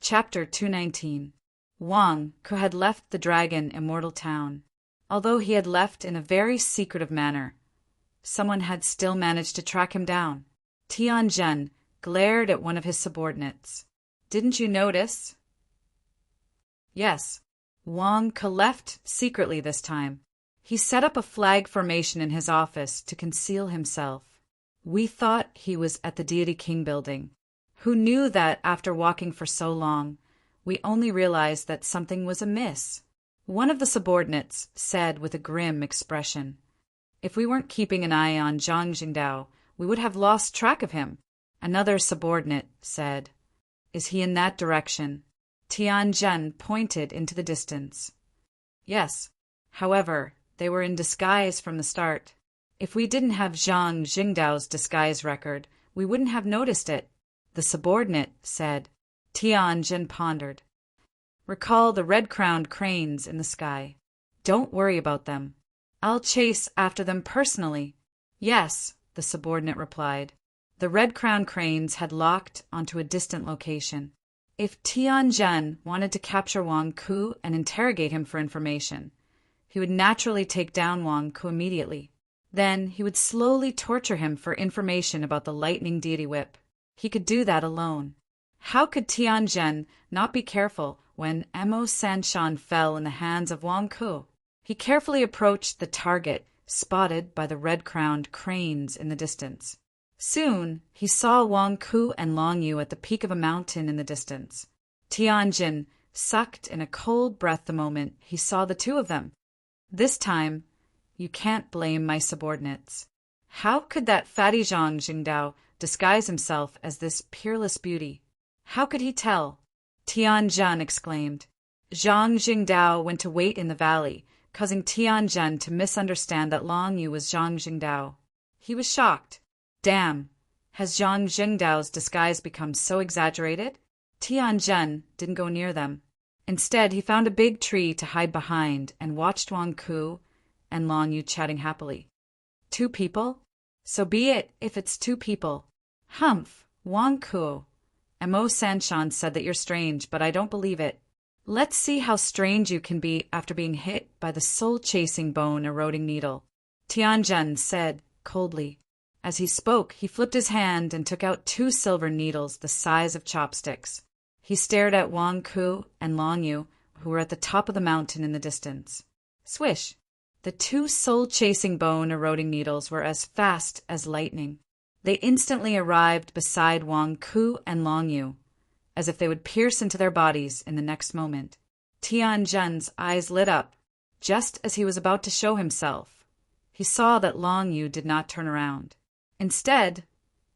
Chapter 219. Wang Ke had left the Dragon Immortal Town. Although he had left in a very secretive manner, someone had still managed to track him down. Tianjin glared at one of his subordinates. Didn't you notice? Yes. Wang Ke left secretly this time. He set up a flag formation in his office to conceal himself. We thought he was at the Deity King building. Who knew that after walking for so long, we only realized that something was amiss? One of the subordinates said with a grim expression. If we weren't keeping an eye on Zhang Jingdao, we would have lost track of him. Another subordinate said, Is he in that direction? Tianjin pointed into the distance. Yes. However, they were in disguise from the start. If we didn't have Zhang Jingdao's disguise record, we wouldn't have noticed it, the subordinate said. Tianjin pondered. Recall the red-crowned cranes in the sky. Don't worry about them. I'll chase after them personally. Yes, the subordinate replied. The red-crowned cranes had locked onto a distant location. If Tianjin wanted to capture Wang Ke and interrogate him for information, he would naturally take down Wang Ke immediately. Then he would slowly torture him for information about the lightning deity whip. He could do that alone. How could Tianjin not be careful when Mo Sanshan fell in the hands of Wang Ke? He carefully approached the target, spotted by the red-crowned cranes in the distance. Soon, he saw Wang Ke and Long Yu at the peak of a mountain in the distance. Tianjin sucked in a cold breath the moment he saw the two of them. This time, you can't blame my subordinates. How could that fatty Zhang Jingdao disguise himself as this peerless beauty? How could he tell? Tianjin exclaimed. Zhang Jingdao went to wait in the valley, causing Tianjin to misunderstand that Long Yu was Zhang Jingdao. He was shocked. Damn, has Zhang Jingdao's disguise become so exaggerated? Tianjin didn't go near them. Instead, he found a big tree to hide behind and watched Wang Ke and Long Yu chatting happily. 2 people? So be it if it's 2 people. Humph, Wang Ke. Mo Sanshan said that you're strange, but I don't believe it. Let's see how strange you can be after being hit by the soul-chasing bone-eroding needle, Tianjin said coldly. As he spoke, he flipped his hand and took out 2 silver needles the size of chopsticks. He stared at Wang Ke and Long Yu who were at the top of the mountain in the distance. Swish! The two soul-chasing bone-eroding needles were as fast as lightning. They instantly arrived beside Wang Ku and Long Yu, as if they would pierce into their bodies in the next moment. Tianjun's eyes lit up, just as he was about to show himself. He saw that Long Yu did not turn around. Instead,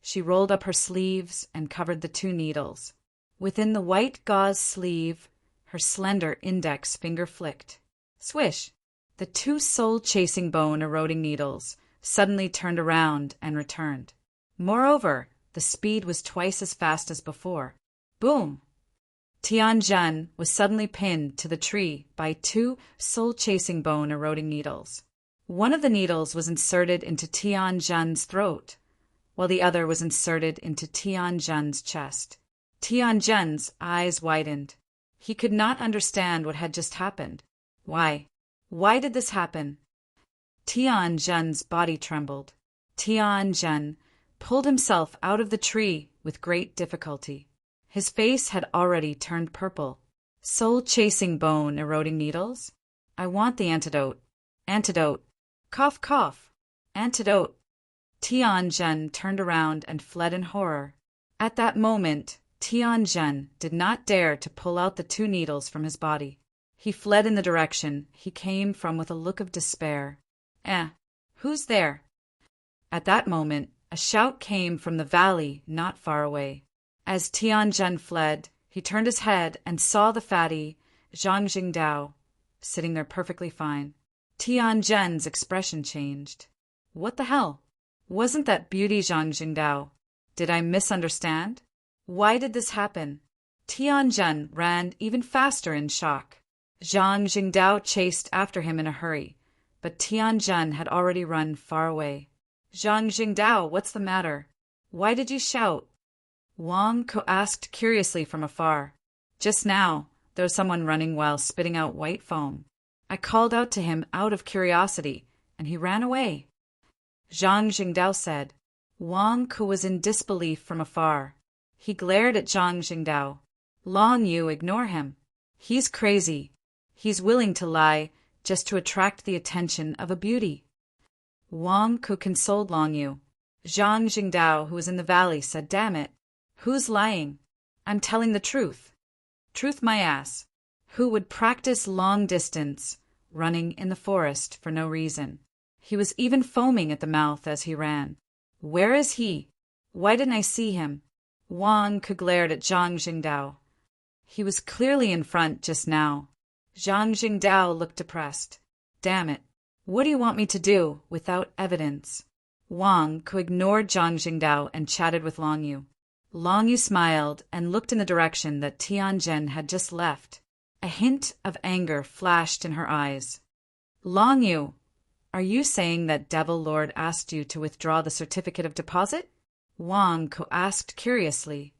she rolled up her sleeves and covered the two needles. Within the white gauze sleeve, her slender index finger flicked. Swish! The two soul-chasing bone-eroding needles suddenly turned around and returned. Moreover, the speed was twice as fast as before. Boom! Tianjun was suddenly pinned to the tree by two soul-chasing bone-eroding needles. One of the needles was inserted into Tianjun's throat, while the other was inserted into Tianjun's chest. Tianjun's eyes widened. He could not understand what had just happened. Why? Why did this happen? Tianjun's body trembled. Tianjun pulled himself out of the tree with great difficulty. His face had already turned purple. Soul-chasing bone-eroding needles? I want the antidote. Antidote. Cough, cough. Antidote. Tianjun turned around and fled in horror. At that moment, Tianjun did not dare to pull out the two needles from his body. He fled in the direction he came from with a look of despair. Who's there? At that moment, a shout came from the valley not far away. As Tianjun fled, he turned his head and saw the fatty Zhang Jingdao sitting there perfectly fine. Tianjun's expression changed. What the hell? Wasn't that beauty Zhang Jingdao? Did I misunderstand? Why did this happen? Tianjun ran even faster in shock. Zhang Jingdao chased after him in a hurry, but Tianjun had already run far away. Zhang Jingdao, what's the matter? Why did you shout? Wang Ku asked curiously from afar. Just now, there was someone running while spitting out white foam. I called out to him out of curiosity, and he ran away. Zhang Jingdao said. Wang Ku was in disbelief from afar. He glared at Zhang Jingdao. Long Yu, ignore him. He's crazy. He's willing to lie just to attract the attention of a beauty. Wang Ku consoled Long Yu. Zhang Jingdao, who was in the valley, said, Damn it. Who's lying? I'm telling the truth. Truth my ass. Who would practice long distance, running in the forest for no reason? He was even foaming at the mouth as he ran. Where is he? Why didn't I see him? Wang Ku glared at Zhang Jingdao. He was clearly in front just now. Zhang Jingdao looked depressed. Damn it. What do you want me to do without evidence? Wang Ku ignored Zhang Jingdao and chatted with Long Yu. Long Yu smiled and looked in the direction that Tianjun had just left. A hint of anger flashed in her eyes. Long Yu, are you saying that Devil Lord asked you to withdraw the certificate of deposit? Wang Ku asked curiously.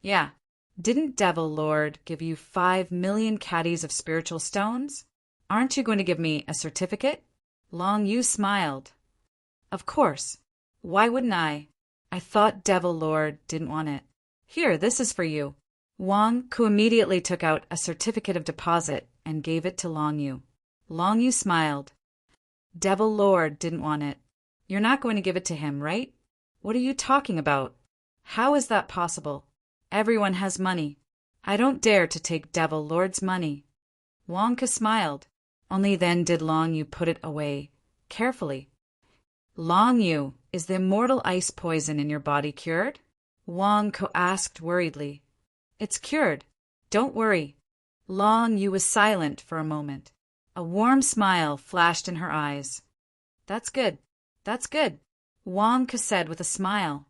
Yeah. Didn't Devil Lord give you 5 million caddies of spiritual stones? Aren't you going to give me a certificate? Long Yu smiled. Of course. Why wouldn't I? I thought Devil Lord didn't want it. Here, this is for you. Wang Ku immediately took out a certificate of deposit and gave it to Long Yu. Long Yu smiled. Devil Lord didn't want it. You're not going to give it to him, right? What are you talking about? How is that possible? Everyone has money. I don't dare to take Devil Lord's money. Wang Ku smiled. Only then did Long Yu put it away, carefully. Long Yu, is the immortal ice poison in your body cured? Wang Ku asked worriedly. It's cured. Don't worry. Long Yu was silent for a moment. A warm smile flashed in her eyes. That's good. That's good. Wang Ku said with a smile.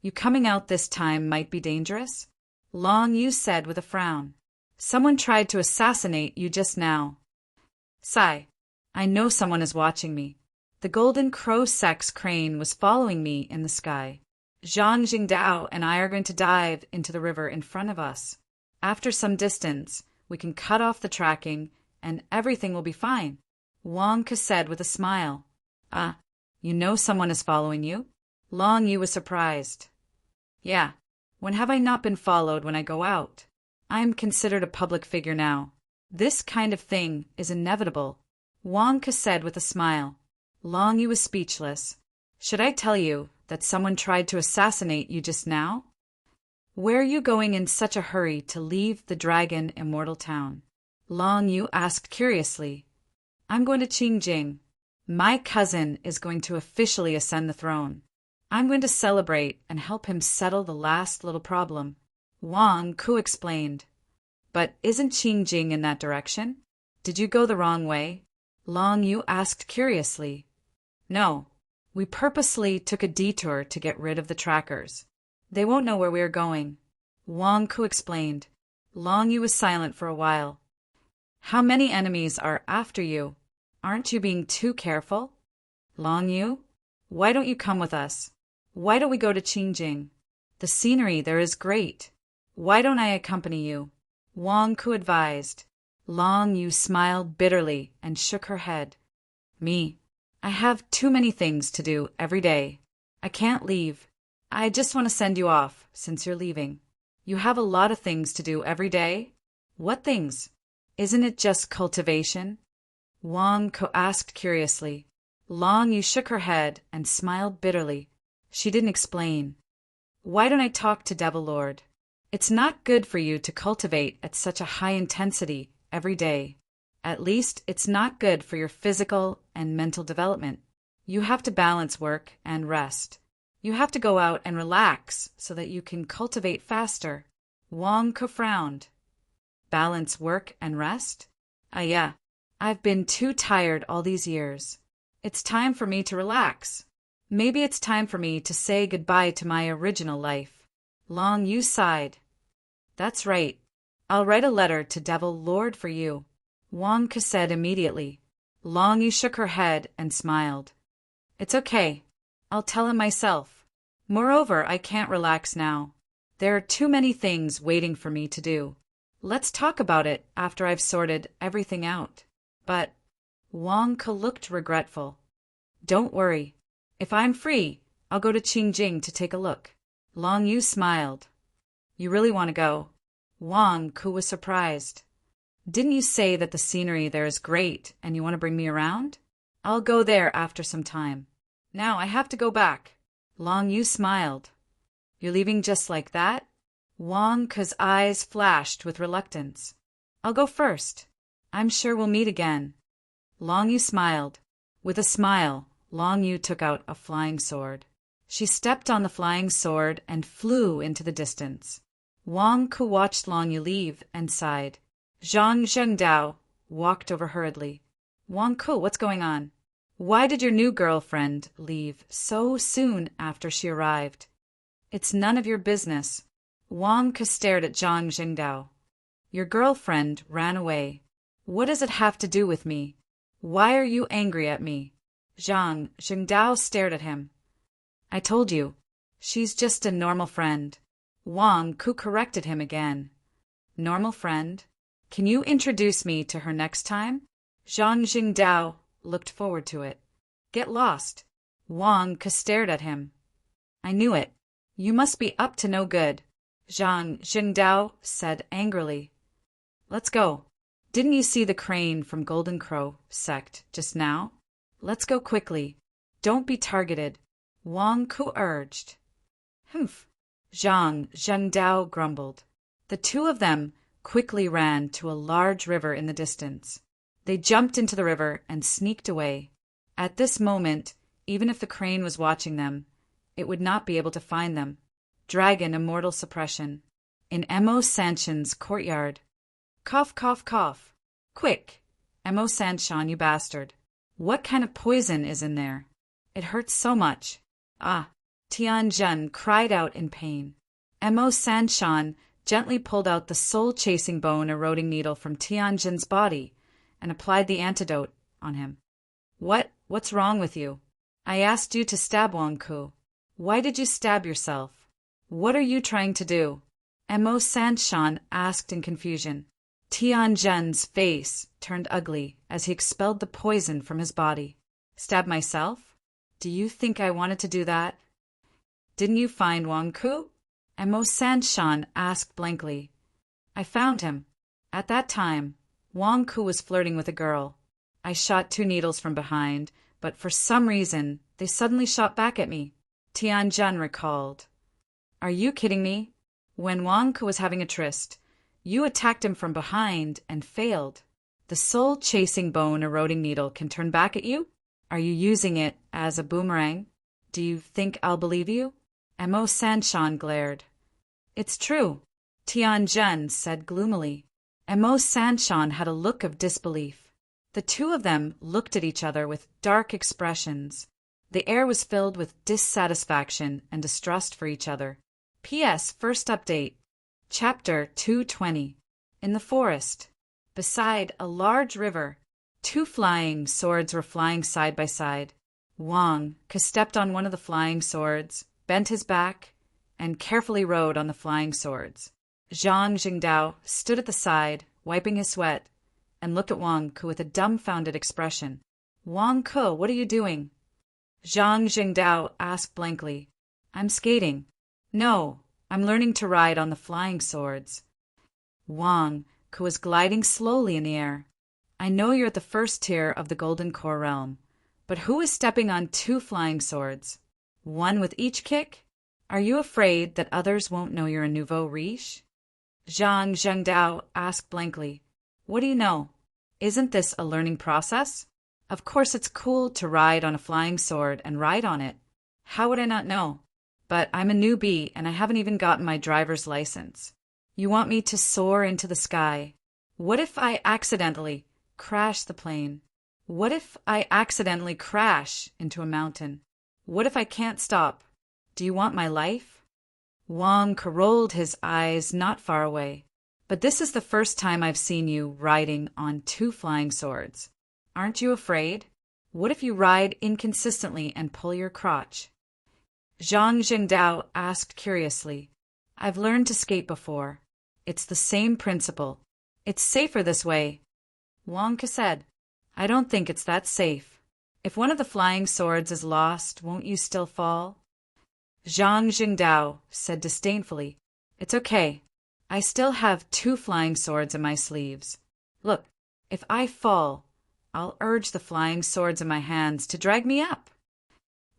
You coming out this time might be dangerous. Long Yu said with a frown. Someone tried to assassinate you just now. Sigh. I know someone is watching me. The golden crow sex crane was following me in the sky. Zhang Jingdao and I are going to dive into the river in front of us. After some distance, we can cut off the tracking and everything will be fine. Wang Ku said with a smile. Ah, you know someone is following you? Long Yu was surprised. Yeah. When have I not been followed when I go out? I am considered a public figure now. This kind of thing is inevitable, Wang Ke said with a smile. Long Yu was speechless. Should I tell you that someone tried to assassinate you just now? Where are you going in such a hurry to leave the dragon immortal town? Long Yu asked curiously. I'm going to Qingjing. My cousin is going to officially ascend the throne. I'm going to celebrate and help him settle the last little problem. Wang Ke explained. But isn't Qingjing in that direction? Did you go the wrong way? Long Yu asked curiously. No. We purposely took a detour to get rid of the trackers. They won't know where we are going. Wang Ke explained. Long Yu was silent for a while. How many enemies are after you? Aren't you being too careful? Long Yu, why don't you come with us? Why don't we go to Qingjing? The scenery there is great. Why don't I accompany you? Wang Ke advised. Long Yu smiled bitterly and shook her head. Me, I have too many things to do every day. I can't leave. I just want to send you off, since you're leaving. You have a lot of things to do every day? What things? Isn't it just cultivation? Wang Ke asked curiously. Long Yu shook her head and smiled bitterly. She didn't explain. Why don't I talk to Devil Lord? It's not good for you to cultivate at such a high intensity every day. At least it's not good for your physical and mental development. You have to balance work and rest. You have to go out and relax so that you can cultivate faster. Wang Ke frowned. Balance work and rest? Yeah. I've been too tired all these years. It's time for me to relax. Maybe it's time for me to say goodbye to my original life. Long Yu sighed. That's right. I'll write a letter to Devil Lord for you, Wang Ke said immediately. Long Yu shook her head and smiled. It's okay. I'll tell him myself. Moreover, I can't relax now. There are too many things waiting for me to do. Let's talk about it after I've sorted everything out. But Wang Ke looked regretful. Don't worry. If I'm free, I'll go to Qingjing to take a look. Long Yu smiled. You really want to go? Wang Ke was surprised. Didn't you say that the scenery there is great and you want to bring me around? I'll go there after some time. Now I have to go back. Long Yu smiled. You're leaving just like that? Wang Ke's eyes flashed with reluctance. I'll go first. I'm sure we'll meet again. Long Yu smiled. With a smile, Long Yu took out a flying sword. She stepped on the flying sword and flew into the distance. Wang Ke watched Long Yu leave and sighed. Zhang Zhengdao walked over hurriedly. Wang Ke, what's going on? Why did your new girlfriend leave so soon after she arrived? It's none of your business. Wang Ke stared at Zhang Zhengdao. Your girlfriend ran away. What does it have to do with me? Why are you angry at me? Zhang Zhengdao stared at him. I told you, she's just a normal friend. Wang Ke corrected him again. Normal friend? Can you introduce me to her next time? Zhang Zhengdao looked forward to it. Get lost. Wang Ke stared at him. I knew it. You must be up to no good, Zhang Zhengdao said angrily. Let's go. Didn't you see the crane from Golden Crow sect just now? Let's go quickly. Don't be targeted, Wang Ke urged. Humph, Zhang Zhengdao grumbled. The two of them quickly ran to a large river in the distance. They jumped into the river and sneaked away. At this moment, even if the crane was watching them, it would not be able to find them. Dragon Immortal Suppression. In Mo Sanshan's courtyard. Cough, cough, cough. Quick, Mo Sanshan, you bastard. What kind of poison is in there? It hurts so much. Ah, Tianjun cried out in pain. Mo Sanshan gently pulled out the soul-chasing bone-eroding needle from Tianjun's body and applied the antidote on him. What's wrong with you? I asked you to stab Wang Ke. Why did you stab yourself? What are you trying to do? Mo Sanshan asked in confusion. Tianjun's face turned ugly as he expelled the poison from his body. Stab myself? Do you think I wanted to do that? Didn't you find Wang Ke? Mo Sanshan asked blankly. I found him. At that time, Wang Ku was flirting with a girl. I shot 2 needles from behind, but for some reason, they suddenly shot back at me. Tianjun recalled. Are you kidding me? When Wang Ku was having a tryst, you attacked him from behind and failed. The soul-chasing bone-eroding needle can turn back at you? Are you using it as a boomerang? Do you think I'll believe you? Mo Sanshan glared. It's true, Tianjun said gloomily. Mo Sanshan had a look of disbelief. The two of them looked at each other with dark expressions. The air was filled with dissatisfaction and distrust for each other. P.S. First update. Chapter 220. In the forest. Beside a large river, 2 flying swords were flying side by side. Wang Ke stepped on one of the flying swords, bent his back, and carefully rode on the flying swords. Zhang Jingdao stood at the side, wiping his sweat, and looked at Wang Ke with a dumbfounded expression. Wang Ke, what are you doing? Zhang Jingdao asked blankly. I'm skating. No, I'm learning to ride on the flying swords. Wang Ke was gliding slowly in the air. I know you're at the first tier of the Golden Core realm, but who is stepping on 2 flying swords? One with each kick? Are you afraid that others won't know you're a nouveau riche? Zhang Zhengdao asked blankly. What do you know? Isn't this a learning process? Of course it's cool to ride on a flying sword and ride on it. How would I not know? But I'm a newbie and I haven't even gotten my driver's license. You want me to soar into the sky? What if I accidentally crash the plane? What if I accidentally crash into a mountain? What if I can't stop? Do you want my life? Wang Ke rolled his eyes not far away. But this is the first time I've seen you riding on 2 flying swords. Aren't you afraid? What if you ride inconsistently and pull your crotch? Zhang Jingdao asked curiously. I've learned to skate before. It's the same principle. It's safer this way. Wang Ke said, I don't think it's that safe. If one of the flying swords is lost, won't you still fall? Zhang Jingdao said disdainfully, It's okay. I still have 2 flying swords in my sleeves. Look, if I fall, I'll urge the flying swords in my hands to drag me up.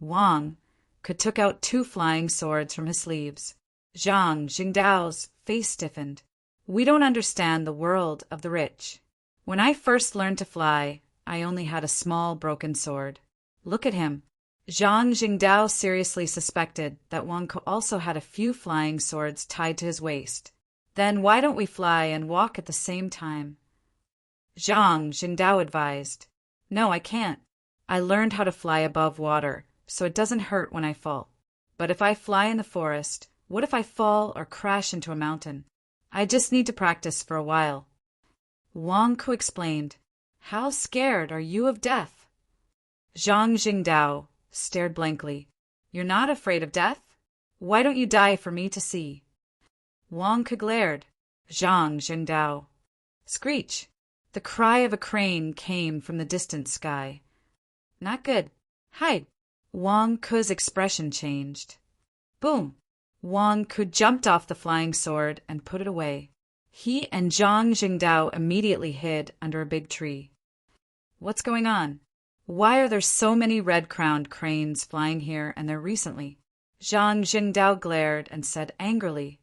Wang Ke took out 2 flying swords from his sleeves. Zhang Jingdao's face stiffened. We don't understand the world of the rich. When I first learned to fly, I only had a small broken sword. Look at him. Zhang Jingdao seriously suspected that Wang Ke also had a few flying swords tied to his waist. Then why don't we fly and walk at the same time? Zhang Jingdao advised. No, I can't. I learned how to fly above water, so it doesn't hurt when I fall. But if I fly in the forest, what if I fall or crash into a mountain? I just need to practice for a while. Wang Ke explained. How scared are you of death? Zhang Jingdao stared blankly. You're not afraid of death? Why don't you die for me to see? Wang Ke glared. Zhang Jingdao. Screech! The cry of a crane came from the distant sky. Not good. Hide! Wang Ke's expression changed. Boom! Wang Ke jumped off the flying sword and put it away. He and Zhang Jingdao immediately hid under a big tree. What's going on? Why are there so many red-crowned cranes flying here and there recently? Zhang Jingdao glared and said angrily.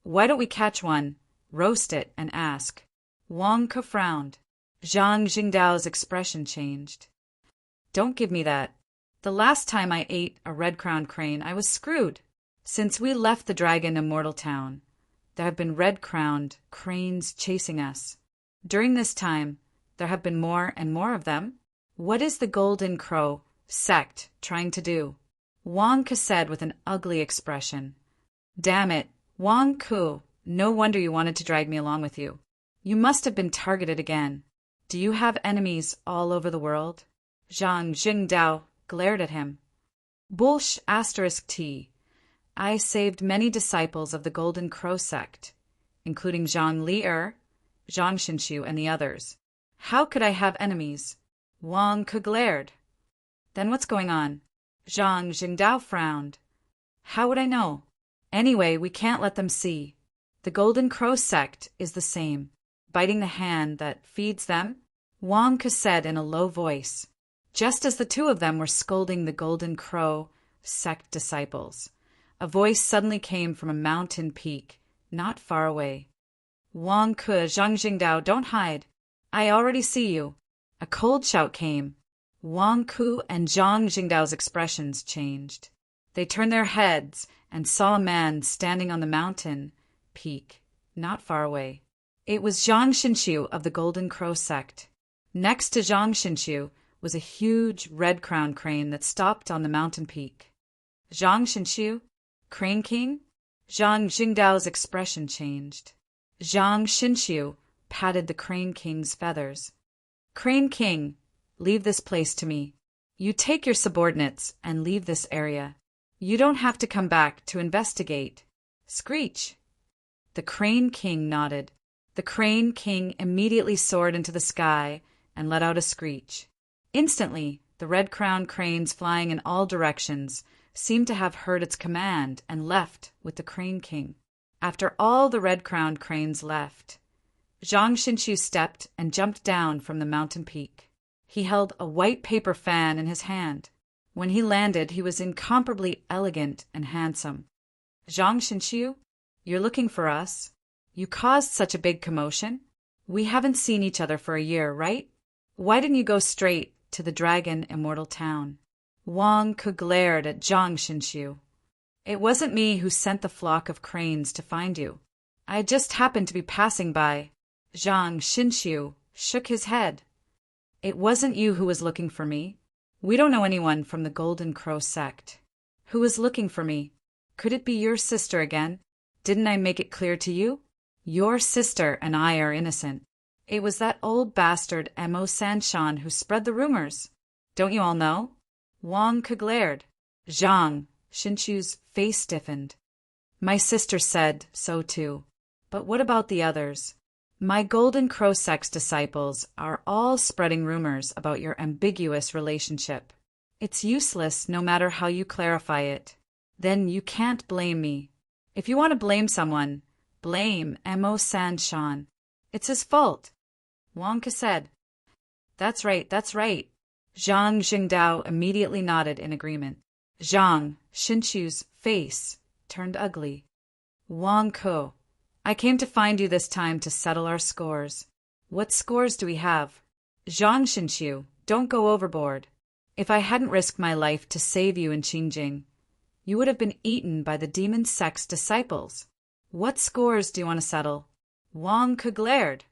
Why don't we catch one, roast it, and ask? Wang Ke frowned. Zhang Jingdao's expression changed. Don't give me that. The last time I ate a red-crowned crane, I was screwed. Since we left the dragon immortal town, there have been red-crowned cranes chasing us. During this time, there have been more and more of them. What is the Golden Crow sect trying to do? Wang Ke said with an ugly expression. Damn it, Wang Ke, no wonder you wanted to drag me along with you. You must have been targeted again. Do you have enemies all over the world? Zhang Jingdao glared at him. Bullsh *T. I saved many disciples of the Golden Crow sect, including Zhang Li'er, Zhang Xinshu, and the others. How could I have enemies? Wang Ke glared. Then what's going on? Zhang Jingdao frowned. How would I know? Anyway, we can't let them see. The Golden Crow sect is the same. biting the hand that feeds them? Wang Ke said in a low voice, just as the two of them were scolding the Golden Crow sect disciples. A voice suddenly came from a mountain peak, not far away. Wang Ke, Zhang Jingdao, don't hide. I already see you. A cold shout came. Wang Ke and Zhang Jingdao's expressions changed. They turned their heads and saw a man standing on the mountain peak, not far away. It was Zhang Xinqiu of the Golden Crow sect. Next to Zhang Xinqiu was a huge red-crowned crane that stopped on the mountain peak. Zhang Xinqiu? Crane King? Zhang Jingdao's expression changed. Zhang Xinqiu patted the Crane King's feathers. Crane King, leave this place to me. You take your subordinates and leave this area. You don't have to come back to investigate. Screech! The Crane King nodded. The Crane King immediately soared into the sky and let out a screech. Instantly, the red-crowned cranes flying in all directions seemed to have heard its command and left with the Crane King. After all the red-crowned cranes left, Zhang Xinqiu stepped and jumped down from the mountain peak. He held a white paper fan in his hand. When he landed, he was incomparably elegant and handsome. Zhang Xinqiu, you're looking for us. You caused such a big commotion. We haven't seen each other for a year, right? Why didn't you go straight to the Dragon Immortal Town? Wang Ke glared at Zhang Xinqiu. It wasn't me who sent the flock of cranes to find you. I just happened to be passing by. Zhang Xinqiu shook his head. It wasn't you who was looking for me. We don't know anyone from the Golden Crow sect. Who was looking for me? Could it be your sister again? Didn't I make it clear to you? Your sister and I are innocent. It was that old bastard Mo Sanshan who spread the rumors. Don't you all know? Wang Ke glared. Zhang Xinqiu's face stiffened. My sister said so too. But what about the others? My Golden Crow sect's disciples are all spreading rumors about your ambiguous relationship. It's useless no matter how you clarify it. Then you can't blame me. If you want to blame someone, blame Mo Sanshan. It's his fault. Wang Ke said. That's right, that's right. Zhang Jingdao immediately nodded in agreement. Zhang Xinqiu's face turned ugly. Wang Ke, I came to find you this time to settle our scores. What scores do we have? Zhang Xinqiu, don't go overboard. If I hadn't risked my life to save you in Qingjing, you would have been eaten by the demon sect's disciples. What scores do you want to settle? Wang Ke glared.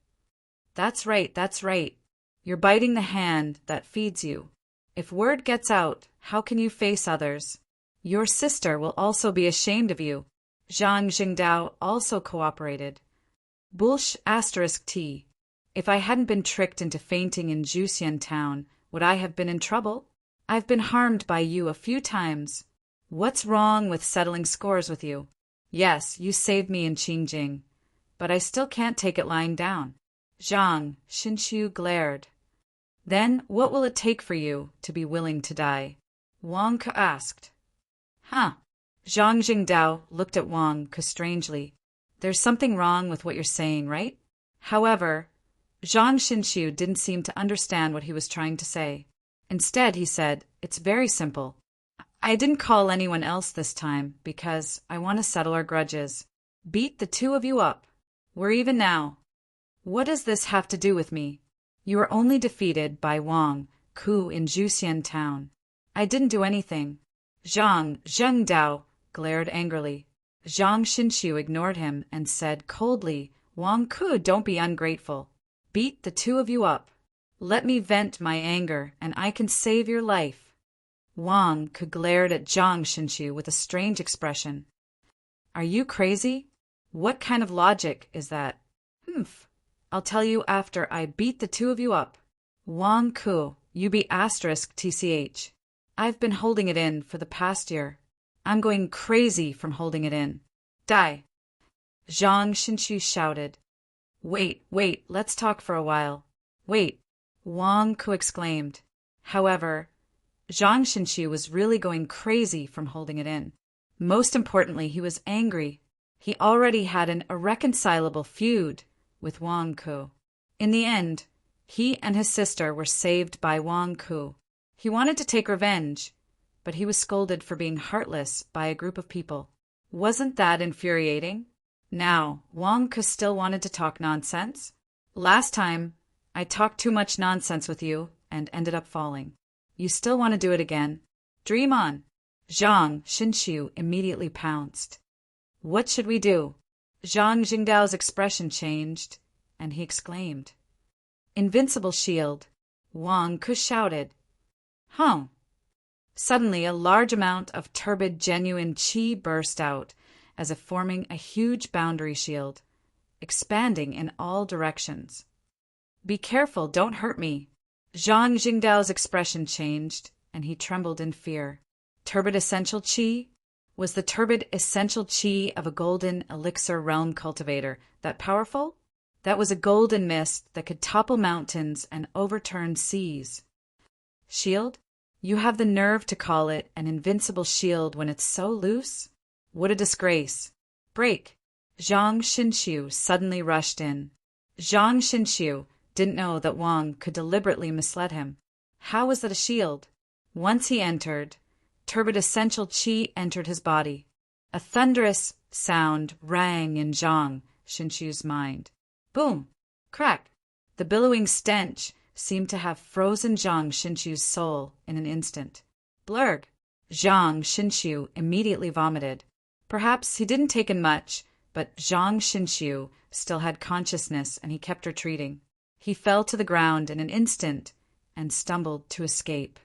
That's right, that's right. You're biting the hand that feeds you. If word gets out, how can you face others? Your sister will also be ashamed of you. Zhang Jingdao also cooperated. Bullsh *T. If I hadn't been tricked into fainting in Juxian town, would I have been in trouble? I've been harmed by you a few times. What's wrong with settling scores with you? Yes, you saved me in Qingjing, but I still can't take it lying down. Zhang Xinqiu glared. Then what will it take for you to be willing to die? Wang Ke asked. Huh. Zhang Jingdao looked at Wang Ke strangely. There's something wrong with what you're saying, right? However, Zhang Xinqiu didn't seem to understand what he was trying to say. Instead, he said, it's very simple. I didn't call anyone else this time because I want to settle our grudges. Beat the two of you up. We're even now. What does this have to do with me? You were only defeated by Wang Ke in Juxian town. I didn't do anything. Zhang Zhengdao glared angrily. Zhang Xinqiu ignored him and said coldly, Wang Ke, don't be ungrateful. Beat the two of you up. Let me vent my anger and I can save your life. Wang Ke glared at Zhang Xinqiu with a strange expression. Are you crazy? What kind of logic is that? Humph. I'll tell you after I beat the two of you up. Wang Ke, you be *TCH. I've been holding it in for the past year. I'm going crazy from holding it in. Die. Zhang Xinqiu shouted. Wait, let's talk for a while. Wait, Wang Ke exclaimed. However, Zhang Xinqiu was really going crazy from holding it in. Most importantly, he was angry. He already had an irreconcilable feud with Wang Ku. In the end, he and his sister were saved by Wang Ku. He wanted to take revenge, but he was scolded for being heartless by a group of people. Wasn't that infuriating? Now, Wang Ku still wanted to talk nonsense. Last time, I talked too much nonsense with you and ended up falling. You still want to do it again? Dream on. Zhang Xinxiu immediately pounced. What should we do? Zhang Jingdao's expression changed, and he exclaimed. Invincible shield. Wang Ku shouted. Huh. Suddenly, a large amount of turbid genuine qi burst out, as if forming a huge boundary shield, expanding in all directions. Be careful, don't hurt me. Zhang Jingdao's expression changed, and he trembled in fear. Turbid essential qi? Was the turbid essential qi of a golden elixir realm cultivator that powerful? That was a golden mist that could topple mountains and overturn seas. Shield? You have the nerve to call it an invincible shield when it's so loose? What a disgrace. Break. Zhang Xinxiu suddenly rushed in. Zhang Xinxiu didn't know that Wang could deliberately misled him. How was that a shield? Once he entered, turbid essential qi entered his body. A thunderous sound rang in Zhang Xinxiu's mind. Boom! Crack! The billowing stench seemed to have frozen Zhang Xinxiu's soul in an instant. Blurg! Zhang Xinxiu immediately vomited. Perhaps he didn't take in much, but Zhang Xinxiu still had consciousness and he kept retreating. He fell to the ground in an instant and stumbled to escape.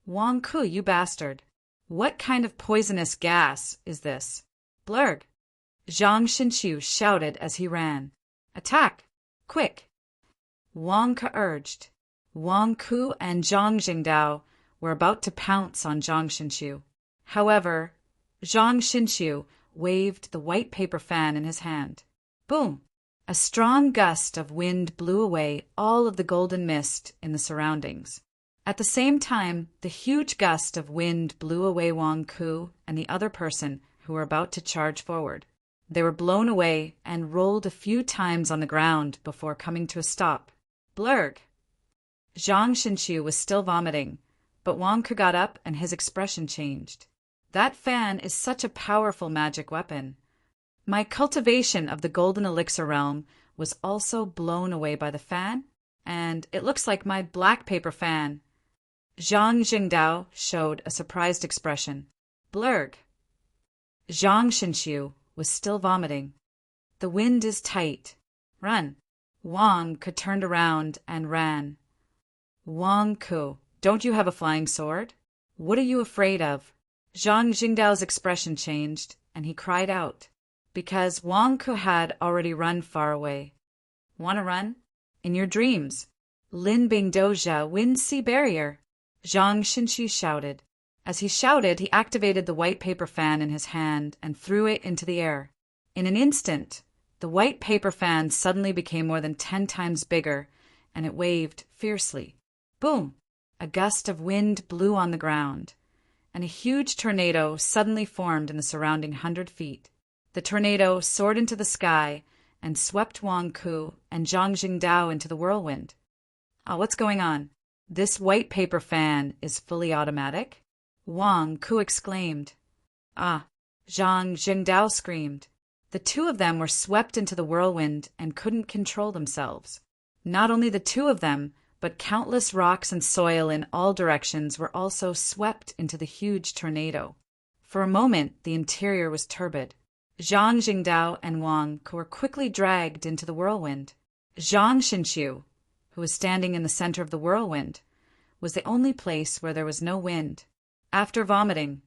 Wang Ku, you bastard! What kind of poisonous gas is this? Blurg! Zhang Xinxiu shouted as he ran. Attack! Quick! Wang Ku urged. Wang Ku and Zhang Jingdao were about to pounce on Zhang Xinxiu. However, Zhang Xinxiu waved the white paper fan in his hand. Boom! A strong gust of wind blew away all of the golden mist in the surroundings. At the same time, the huge gust of wind blew away Wang Ku and the other person who were about to charge forward. They were blown away and rolled a few times on the ground before coming to a stop. Blurg! Zhang Xinxiu was still vomiting, but Wang Ku got up and his expression changed. That fan is such a powerful magic weapon. My cultivation of the golden elixir realm was also blown away by the fan, and it looks like my black paper fan. Zhang Jingdao showed a surprised expression. Blurg! Zhang Xinxiu was still vomiting. The wind is tight. Run! Wang Ku turned around and ran. Wang Ku, don't you have a flying sword? What are you afraid of? Zhang Jingdao's expression changed, and he cried out, because Wang Ku had already run far away. Want to run? In your dreams. Lin Bing Doja Wind Sea Barrier. Zhang Xinxiu shouted. As he shouted, he activated the white paper fan in his hand and threw it into the air. In an instant, the white paper fan suddenly became more than 10 times bigger, and it waved fiercely. Boom! A gust of wind blew on the ground, and a huge tornado suddenly formed in the surrounding 100 feet. The tornado soared into the sky and swept Wang Ku and Zhang Jingdao into the whirlwind. What's going on? This white paper fan is fully automatic? Wang Ku exclaimed. Zhang Jingdao screamed. The two of them were swept into the whirlwind and couldn't control themselves. Not only the two of them, but countless rocks and soil in all directions were also swept into the huge tornado. For a moment, the interior was turbid. Zhang Jingdao and Wang Ku were quickly dragged into the whirlwind. Zhang Xinxiu, who was standing in the center of the whirlwind, was the only place where there was no wind. After vomiting,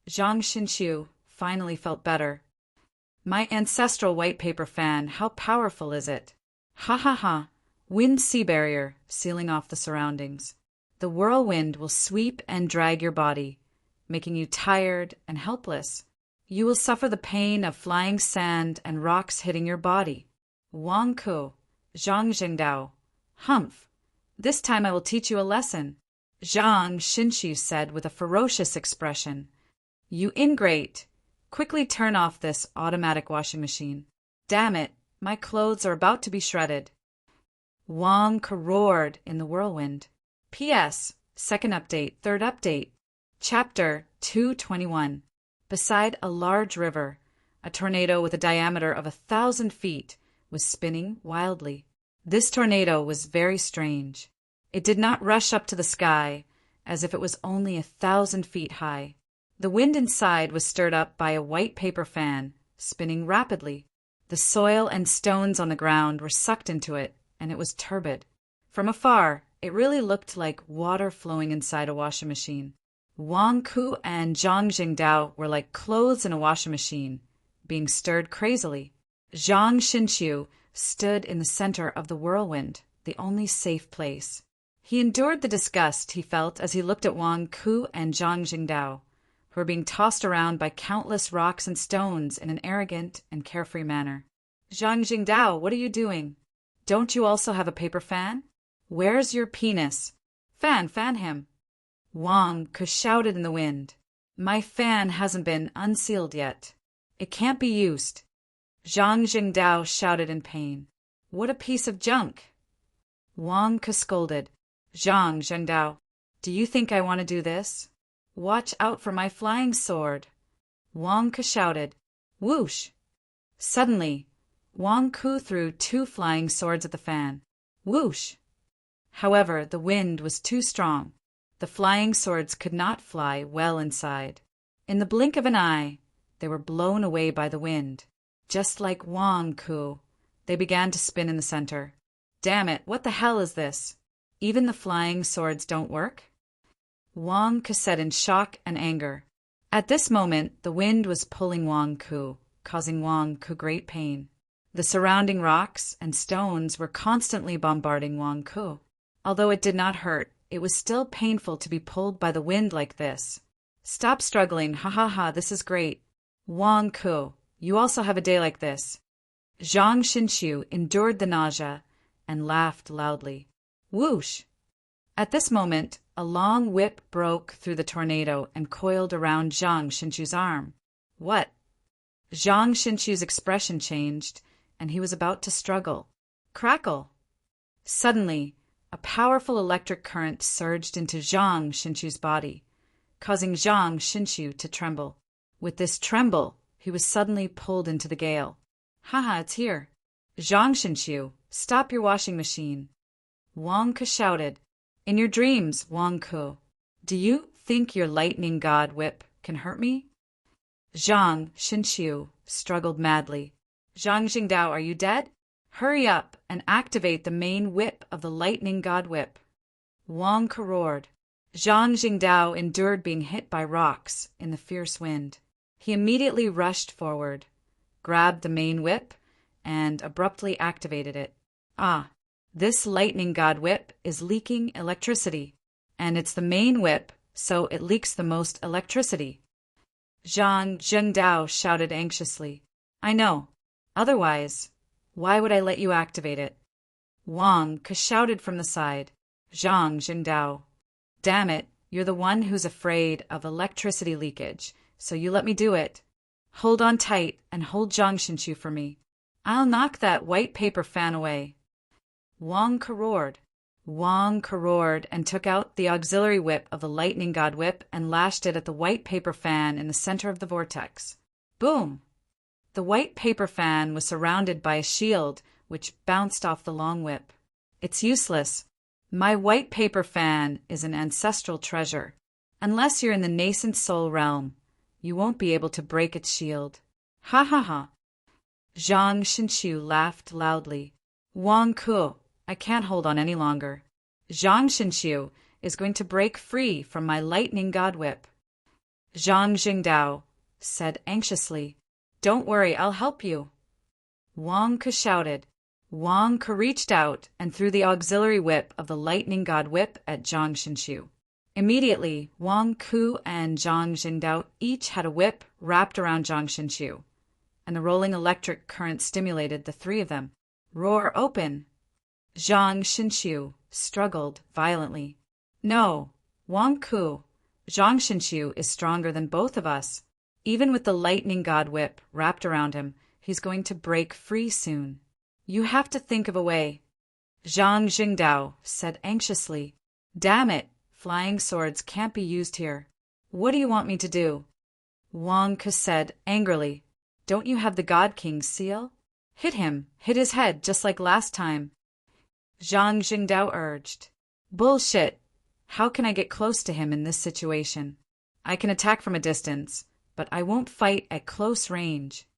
Zhang Xinxiu finally felt better. My ancestral white paper fan, how powerful is it? Ha ha ha! Wind sea barrier, sealing off the surroundings. The whirlwind will sweep and drag your body, making you tired and helpless. You will suffer the pain of flying sand and rocks hitting your body. Wang Ku, Zhang Jingdao, humph! This time I will teach you a lesson. Zhang Xinxiu said with a ferocious expression. You ingrate! Quickly turn off this automatic washing machine. Damn it, My clothes are about to be shredded. Wang roared in the whirlwind. P.S. Second update, third update. Chapter 221. Beside a large river, a tornado with a diameter of 1,000 feet was spinning wildly. This tornado was very strange. It did not rush up to the sky, as if it was only 1,000 feet high. The wind inside was stirred up by a white paper fan, spinning rapidly. The soil and stones on the ground were sucked into it, and it was turbid. From afar, it really looked like water flowing inside a washing machine. Wang Ku and Zhang Jingdao were like clothes in a washing machine, being stirred crazily. Zhang Xinqiu stood in the center of the whirlwind, the only safe place. He endured the disgust he felt as he looked at Wang Ku and Zhang Jingdao, who were being tossed around by countless rocks and stones in an arrogant and carefree manner. Zhang Jingdao, what are you doing? Don't you also have a paper fan? Where's your penis? Fan him. Wang Ku shouted in the wind. My fan hasn't been unsealed yet. It can't be used. Zhang Jingdao shouted in pain. What a piece of junk! Wang Ku scolded. Zhang Jingdao, do you think I want to do this? Watch out for my flying sword. Wang Ku shouted. Whoosh! Suddenly, Wang Ku threw 2 flying swords at the fan. Whoosh! However, the wind was too strong. The flying swords could not fly well inside. In the blink of an eye, they were blown away by the wind. Just like Wang Ku, they began to spin in the center. Damn it, what the hell is this? Even the flying swords don't work? Wang Ku said in shock and anger. At this moment, the wind was pulling Wang Ku, causing Wang Ku great pain. The surrounding rocks and stones were constantly bombarding Wang Ku. Although it did not hurt, it was still painful to be pulled by the wind like this. Stop struggling, ha ha ha, this is great. Wang Ku, you also have a day like this. Zhang Xinqiu endured the nausea and laughed loudly. Whoosh! At this moment, a long whip broke through the tornado and coiled around Zhang Xinqiu's arm. What? Zhang Xinqiu's expression changed, and he was about to struggle. Crackle! Suddenly, a powerful electric current surged into Zhang Xinqiu's body, causing Zhang Xinqiu to tremble. With this tremble, he was suddenly pulled into the gale. Haha, it's here. Zhang Xinqiu, stop your washing machine. Wang Ku shouted. In your dreams, Wang Ku. Do you think your lightning god whip can hurt me? Zhang Xinqiu struggled madly. Zhang Jingdao, are you dead? Hurry up and activate the main whip of the lightning god whip. Wang Ku roared. Zhang Jingdao endured being hit by rocks in the fierce wind. He immediately rushed forward, grabbed the main whip, and abruptly activated it. Ah, this lightning god whip is leaking electricity, and it's the main whip, so it leaks the most electricity. Zhang Jingdao shouted anxiously. I know. Otherwise, why would I let you activate it? Wang Ku shouted from the side. Zhang Jingdao. Damn it, you're the one who's afraid of electricity leakage, so you let me do it. Hold on tight and hold Zhang Xinqiu for me. I'll knock that white paper fan away. Wang Ku roared. Wang Ku roared and took out the auxiliary whip of the lightning god whip and lashed it at the white paper fan in the center of the vortex. Boom! The white paper fan was surrounded by a shield which bounced off the long whip. It's useless. My white paper fan is an ancestral treasure. Unless you're in the nascent soul realm, you won't be able to break its shield. Ha ha ha. Zhang Xinqiu laughed loudly. Wang Ku, I can't hold on any longer. Zhang Xinqiu is going to break free from my lightning god whip. Zhang Jingdao said anxiously. Don't worry, I'll help you. Wang Ku shouted. Wang Ku reached out and threw the auxiliary whip of the lightning god whip at Zhang Xinqiu. Immediately, Wang Ku and Zhang Jingdao each had a whip wrapped around Zhang Xinqiu, and the rolling electric current stimulated the 3 of them. Roar open! Zhang Xinqiu struggled violently. No, Wang Ku, Zhang Xinqiu is stronger than both of us. Even with the lightning god whip wrapped around him, he's going to break free soon. You have to think of a way. Zhang Jingdao said anxiously. Damn it, flying swords can't be used here. What do you want me to do? Wang Ke said angrily. Don't you have the God King's seal? Hit him, hit his head just like last time. Zhang Jingdao urged. Bullshit. How can I get close to him in this situation? I can attack from a distance, but I won't fight at close range.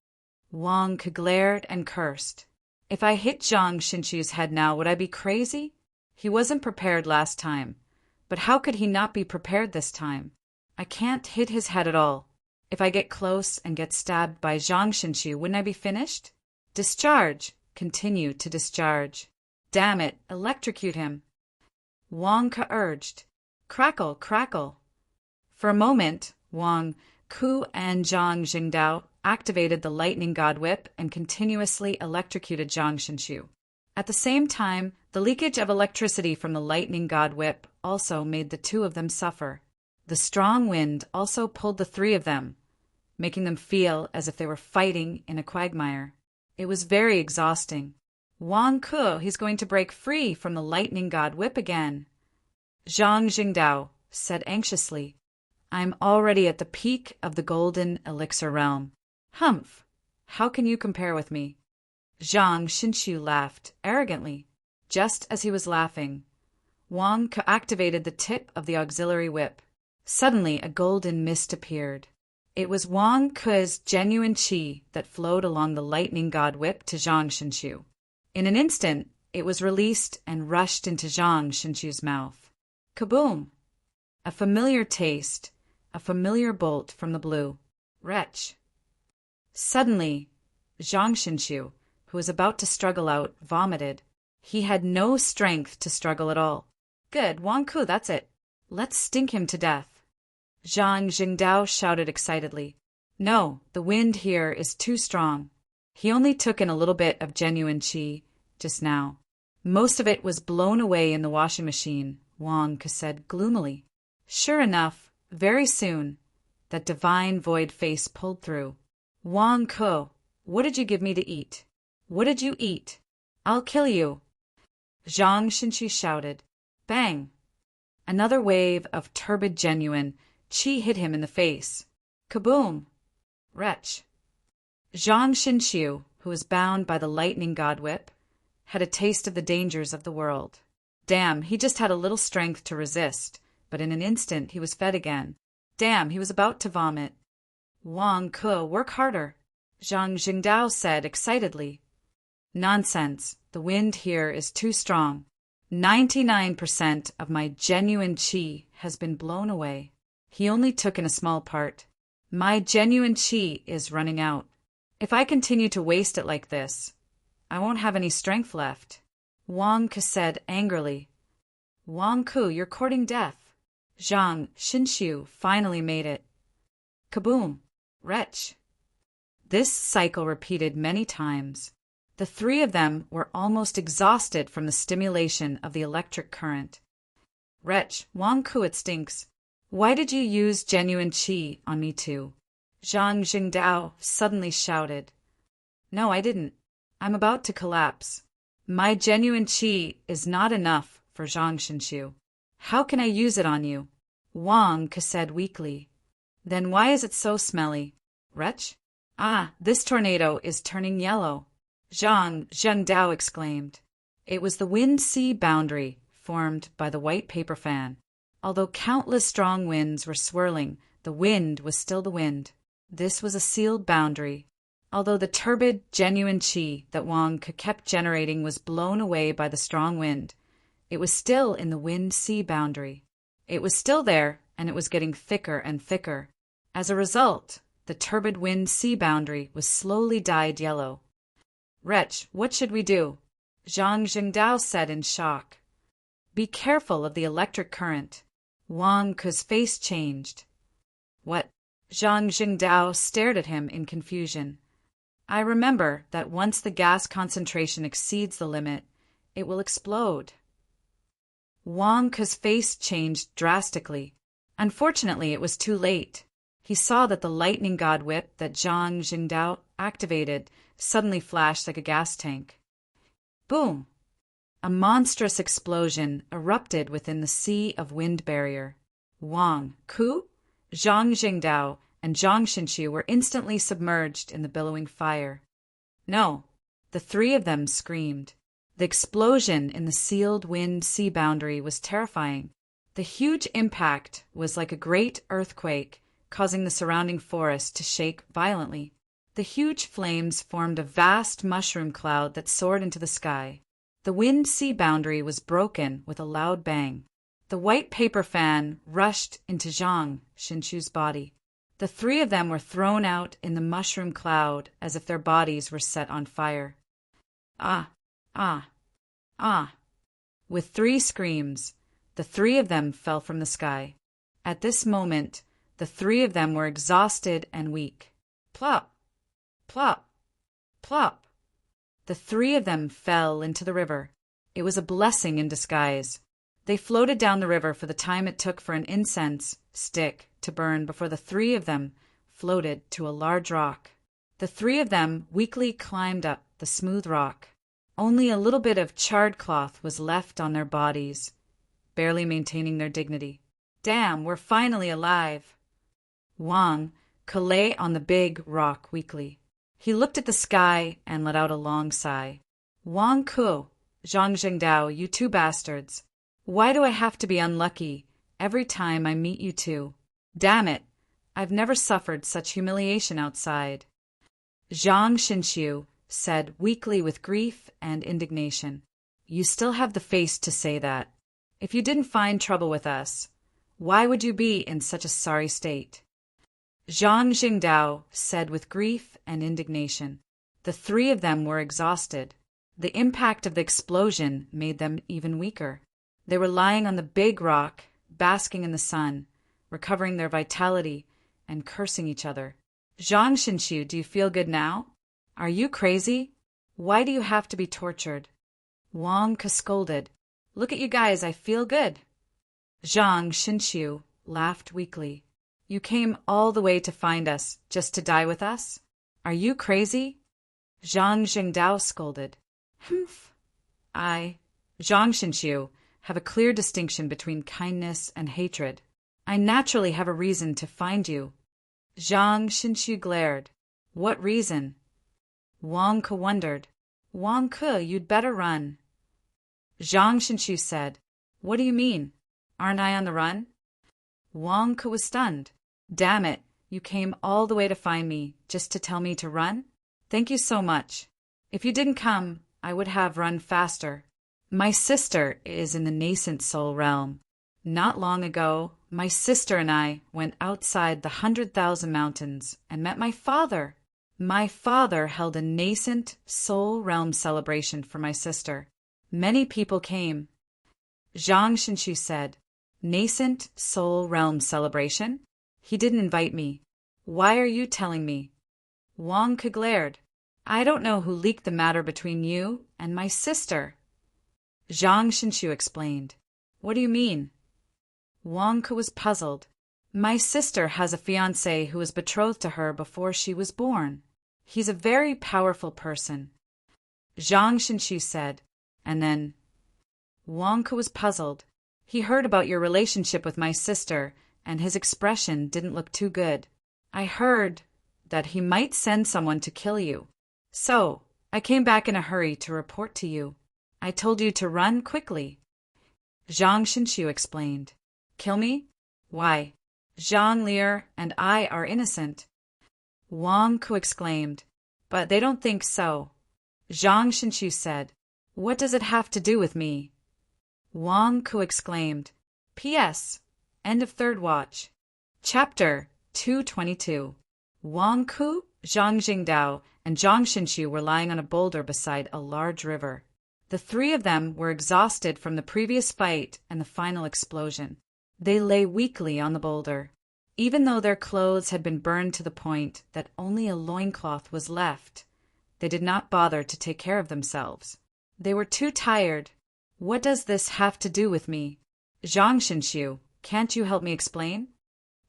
Wang Ke glared and cursed. If I hit Zhang Xinqiu's head now, would I be crazy? He wasn't prepared last time, but how could he not be prepared this time? I can't hit his head at all. If I get close and get stabbed by Zhang Xinqiu, wouldn't I be finished? Discharge. Continue to discharge. Damn it, electrocute him. Wang Ke urged. Crackle, crackle. For a moment, Wang Ke and Zhang Jingdao activated the lightning god whip and continuously electrocuted Zhang Xinqiu. At the same time, the leakage of electricity from the lightning god whip also made the two of them suffer. The strong wind also pulled the three of them, making them feel as if they were fighting in a quagmire. It was very exhausting. Wang Ke, he's going to break free from the lightning god whip again. Zhang Jingdao said anxiously. I'm already at the peak of the golden elixir realm. Humph! How can you compare with me? Zhang Xinqiu laughed arrogantly. Just as he was laughing, Wang Ke activated the tip of the auxiliary whip. Suddenly, a golden mist appeared. It was Wang Ke's genuine qi that flowed along the lightning god whip to Zhang Xinqiu. In an instant, it was released and rushed into Zhang Xinqiu's mouth. Kaboom! A familiar taste, a familiar bolt from the blue. Wretch! Suddenly, Zhang Xinqiu, who was about to struggle out, vomited. He had no strength to struggle at all. Good, Wang Ke, that's it. Let's stink him to death. Zhang Jingdao shouted excitedly. No, the wind here is too strong. He only took in a little bit of genuine qi just now. Most of it was blown away in the washing machine, Wang Ke said gloomily. Sure enough, very soon, that divine void face pulled through. Wang Ke, what did you give me to eat? What did you eat? I'll kill you. Zhang Xinqiu shouted. Bang! Another wave of turbid genuine qi hit him in the face. Kaboom! Wretch! Zhang Xinqiu, who was bound by the lightning god whip, had a taste of the dangers of the world. Damn, he just had a little strength to resist, but in an instant he was fed again. Damn, he was about to vomit. Wang Ke, work harder, Zhang Jingdao said excitedly. Nonsense, the wind here is too strong. 99% of my genuine qi has been blown away. He only took in a small part. My genuine qi is running out. If I continue to waste it like this, I won't have any strength left. Wang Ke said angrily. Wang Ke, you're courting death. Zhang Xinqiu finally made it. Kaboom! Wretch! This cycle repeated many times. The three of them were almost exhausted from the stimulation of the electric current. Wretch, Wang Ke, it stinks. Why did you use genuine qi on me too? Zhang Jingdao suddenly shouted. No, I didn't. I'm about to collapse. My genuine qi is not enough for Zhang Xinqiu. How can I use it on you? Wang Ke said weakly. Then why is it so smelly? Wretch? Ah, this tornado is turning yellow. Zhang Zhengdao exclaimed. It was the wind-sea boundary formed by the white paper fan. Although countless strong winds were swirling, the wind was still the wind. This was a sealed boundary. Although the turbid, genuine qi that Wang Ke kept generating was blown away by the strong wind, it was still in the wind-sea boundary. It was still there, and it was getting thicker and thicker. As a result, the turbid wind-sea boundary was slowly dyed yellow. Wretch, what should we do? Zhang Jingdao said in shock. Be careful of the electric current. Wang Ke's face changed. What? Zhang Jingdao stared at him in confusion. I remember that once the gas concentration exceeds the limit, it will explode. Wang Ke's face changed drastically. Unfortunately, it was too late. He saw that the lightning god whip that Zhang Jingdao activated suddenly flashed like a gas tank. Boom! A monstrous explosion erupted within the sea of wind barrier. Wang Ku, Zhang Jingdao, and Zhang Xinqiu were instantly submerged in the billowing fire. No, the three of them screamed. The explosion in the sealed wind sea boundary was terrifying. The huge impact was like a great earthquake, causing the surrounding forest to shake violently. The huge flames formed a vast mushroom cloud that soared into the sky. The wind sea boundary was broken with a loud bang. The white paper fan rushed into Zhang Xinqiu's body. The three of them were thrown out in the mushroom cloud as if their bodies were set on fire. Ah! Ah! Ah! With three screams, the three of them fell from the sky. At this moment, the three of them were exhausted and weak. Plop! Plop! Plop! The three of them fell into the river. It was a blessing in disguise. They floated down the river for the time it took for an incense stick to burn before the three of them floated to a large rock. The three of them weakly climbed up the smooth rock. Only a little bit of charred cloth was left on their bodies, barely maintaining their dignity. Damn, we're finally alive. Wang lay on the big rock weakly. He looked at the sky and let out a long sigh. Wang Ku, Zhang Jingdao, you two bastards. Why do I have to be unlucky every time I meet you two? Damn it, I've never suffered such humiliation outside. Zhang Xinqiu said weakly with grief and indignation. You still have the face to say that. If you didn't find trouble with us, why would you be in such a sorry state? Zhang Jingdao said with grief and indignation. The three of them were exhausted. The impact of the explosion made them even weaker. They were lying on the big rock, basking in the sun, recovering their vitality, and cursing each other. Zhang Xinqiu, do you feel good now? Are you crazy? Why do you have to be tortured? Wang scolded. Look at you guys, I feel good. Zhang Xinqiu laughed weakly. You came all the way to find us, just to die with us? Are you crazy? Zhang Jingdao scolded. Humph. I, Zhang Xinqiu, have a clear distinction between kindness and hatred. I naturally have a reason to find you. Zhang Xinqiu glared. What reason? Wang Ke wondered. Wang Ke, you'd better run. Zhang Xinqiu said. What do you mean? Aren't I on the run? Wang Ke was stunned. Damn it, you came all the way to find me just to tell me to run? Thank you so much. If you didn't come, I would have run faster. My sister is in the nascent soul realm. Not long ago, my sister and I went outside the 100,000 mountains and met my father. My father held a nascent soul realm celebration for my sister. Many people came. Zhang Xinqiu said, Nascent soul realm celebration? He didn't invite me. Why are you telling me? Wang Ke glared. I don't know who leaked the matter between you and my sister. Zhang Xinqiu explained. What do you mean? Wang Ke was puzzled. My sister has a fiancé who was betrothed to her before she was born. He's a very powerful person. Zhang Xinqiu said, and then Wang Ke was puzzled. He heard about your relationship with my sister, and his expression didn't look too good. I heard that he might send someone to kill you. So, I came back in a hurry to report to you. I told you to run quickly. Zhang Xinqiu explained. Kill me? Why? Zhang Lier and I are innocent. Wang Ke exclaimed. But they don't think so. Zhang Xinqiu said. What does it have to do with me? Wang Ke exclaimed. P.S. End of third watch. Chapter 222. Wang Ke, Zhang Jingdao, and Zhang Xinqiu were lying on a boulder beside a large river. The three of them were exhausted from the previous fight and the final explosion. They lay weakly on the boulder. Even though their clothes had been burned to the point that only a loincloth was left, they did not bother to take care of themselves. They were too tired. What does this have to do with me? Zhang Xinqiu, can't you help me explain?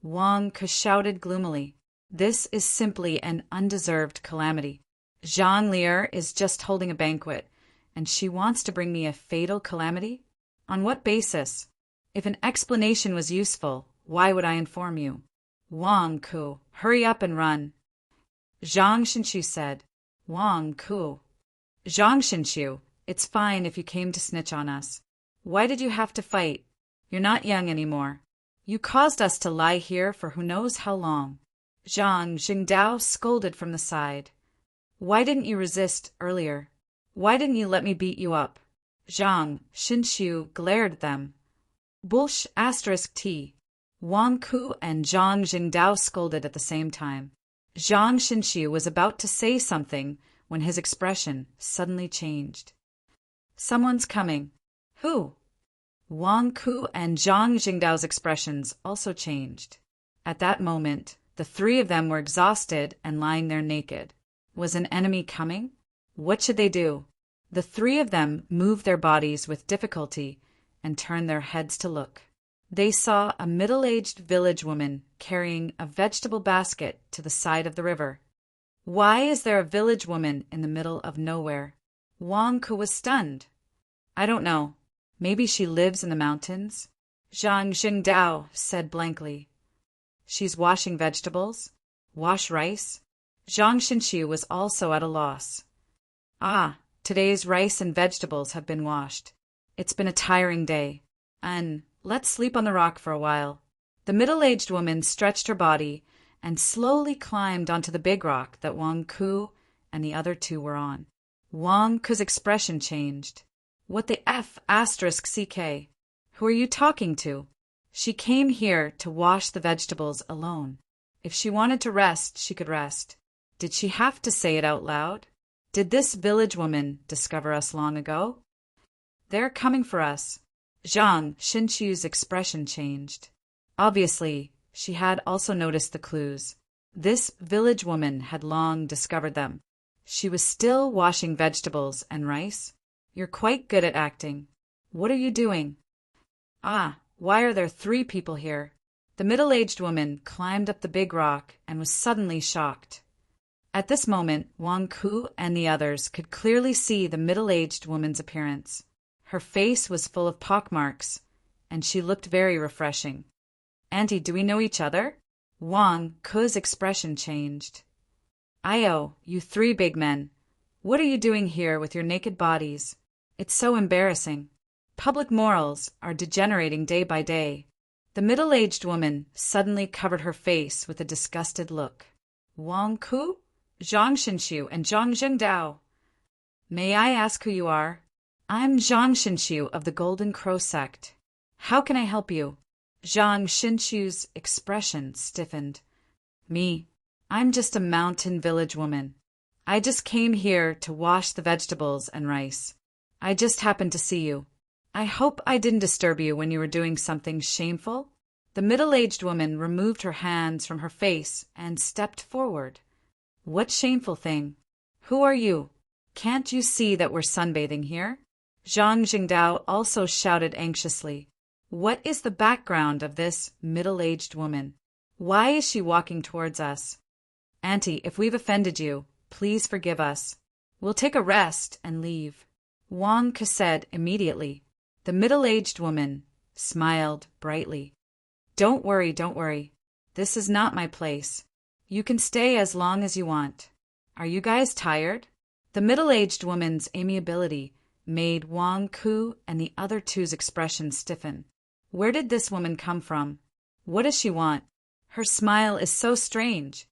Wang Ke shouted gloomily. This is simply an undeserved calamity. Zhang Lier is just holding a banquet, And she wants to bring me a fatal calamity? On what basis? If an explanation was useful, why would I inform you? Wang Ku, hurry up and run. Zhang Xinshu said. Wang Ku. Zhang Xinshu, it's fine if you came to snitch on us. Why did you have to fight? You're not young anymore. You caused us to lie here for who knows how long. Zhang Jingdao scolded from the side. Why didn't you resist earlier? Why didn't you let me beat you up? Zhang Xinshu glared at them. Bullsh *T. Wang Ku and Zhang Jingdao scolded at the same time. Zhang Xinshu was about to say something when his expression suddenly changed. Someone's coming. Who? Wang Ku and Zhang Jingdao's expressions also changed. At that moment, the three of them were exhausted and lying there naked. Was an enemy coming? What should they do? The three of them moved their bodies with difficulty and turned their heads to look. They saw a middle-aged village woman carrying a vegetable basket to the side of the river. Why is there a village woman in the middle of nowhere? Wang Ku was stunned. I don't know. Maybe she lives in the mountains? Zhang Jingdao said blankly. She's washing vegetables? Wash rice? Zhang Xinshu was also at a loss. Ah, today's rice and vegetables have been washed. It's been a tiring day. Let's sleep on the rock for a while. The middle-aged woman stretched her body and slowly climbed onto the big rock that Wang Ku and the other two were on. Wang Ku's expression changed. What the F *CK? Who are you talking to? She came here to wash the vegetables alone. If she wanted to rest, she could rest. Did she have to say it out loud? Did this village woman discover us long ago? They're coming for us. Zhang Xinshu's expression changed. Obviously, she had also noticed the clues. This village woman had long discovered them. She was still washing vegetables and rice. You're quite good at acting. What are you doing? Ah, why are there three people here? The middle-aged woman climbed up the big rock and was suddenly shocked. At this moment, Wang Ku and the others could clearly see the middle-aged woman's appearance. Her face was full of pockmarks, and she looked very refreshing. Auntie, do we know each other? Wang Ku's expression changed. Io, you three big men. What are you doing here with your naked bodies? It's so embarrassing. Public morals are degenerating day by day. The middle-aged woman suddenly covered her face with a disgusted look. Wang Ku, Zhang Xinshu, and Zhang Jingdao. May I ask who you are? I'm Zhang Xinshu of the Golden Crow sect. How can I help you? Zhang Xinshu's expression stiffened. Me. I'm just a mountain village woman. I just came here to wash the vegetables and rice. I just happened to see you. I hope I didn't disturb you when you were doing something shameful. The middle-aged woman removed her hands from her face and stepped forward. What shameful thing? Who are you? Can't you see that we're sunbathing here? Zhang Jingdao also shouted anxiously. What is the background of this middle-aged woman? Why is she walking towards us? Auntie, if we've offended you, please forgive us. We'll take a rest and leave. Wang Ku said immediately. The middle-aged woman smiled brightly. Don't worry. This is not my place. You can stay as long as you want. Are you guys tired? The middle-aged woman's amiability made Wang Ku and the other two's expressions stiffen. Where did this woman come from? What does she want? Her smile is so strange.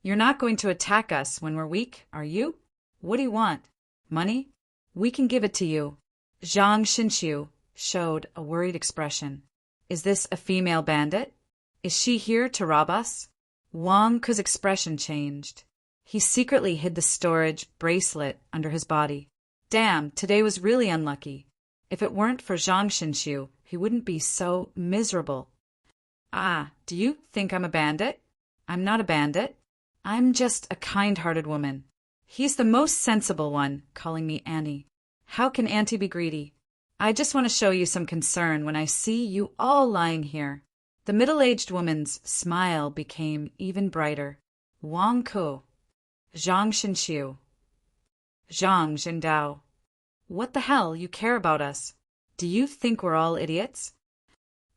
You're not going to attack us when we're weak, are you? What do you want? Money? We can give it to you. Zhang Xinshu showed a worried expression. Is this a female bandit? Is she here to rob us? Wang Ku's expression changed. He secretly hid the storage bracelet under his body. Damn, today was really unlucky. If it weren't for Zhang Xinshu, he wouldn't be so miserable. Ah, do you think I'm a bandit? I'm not a bandit. I'm just a kind-hearted woman. He's the most sensible one, calling me Annie. How can Auntie be greedy? I just want to show you some concern when I see you all lying here. The middle-aged woman's smile became even brighter. Wang Ku, Zhang Xinshu, Zhang Jingdao. What the hell, you care about us? Do you think we're all idiots?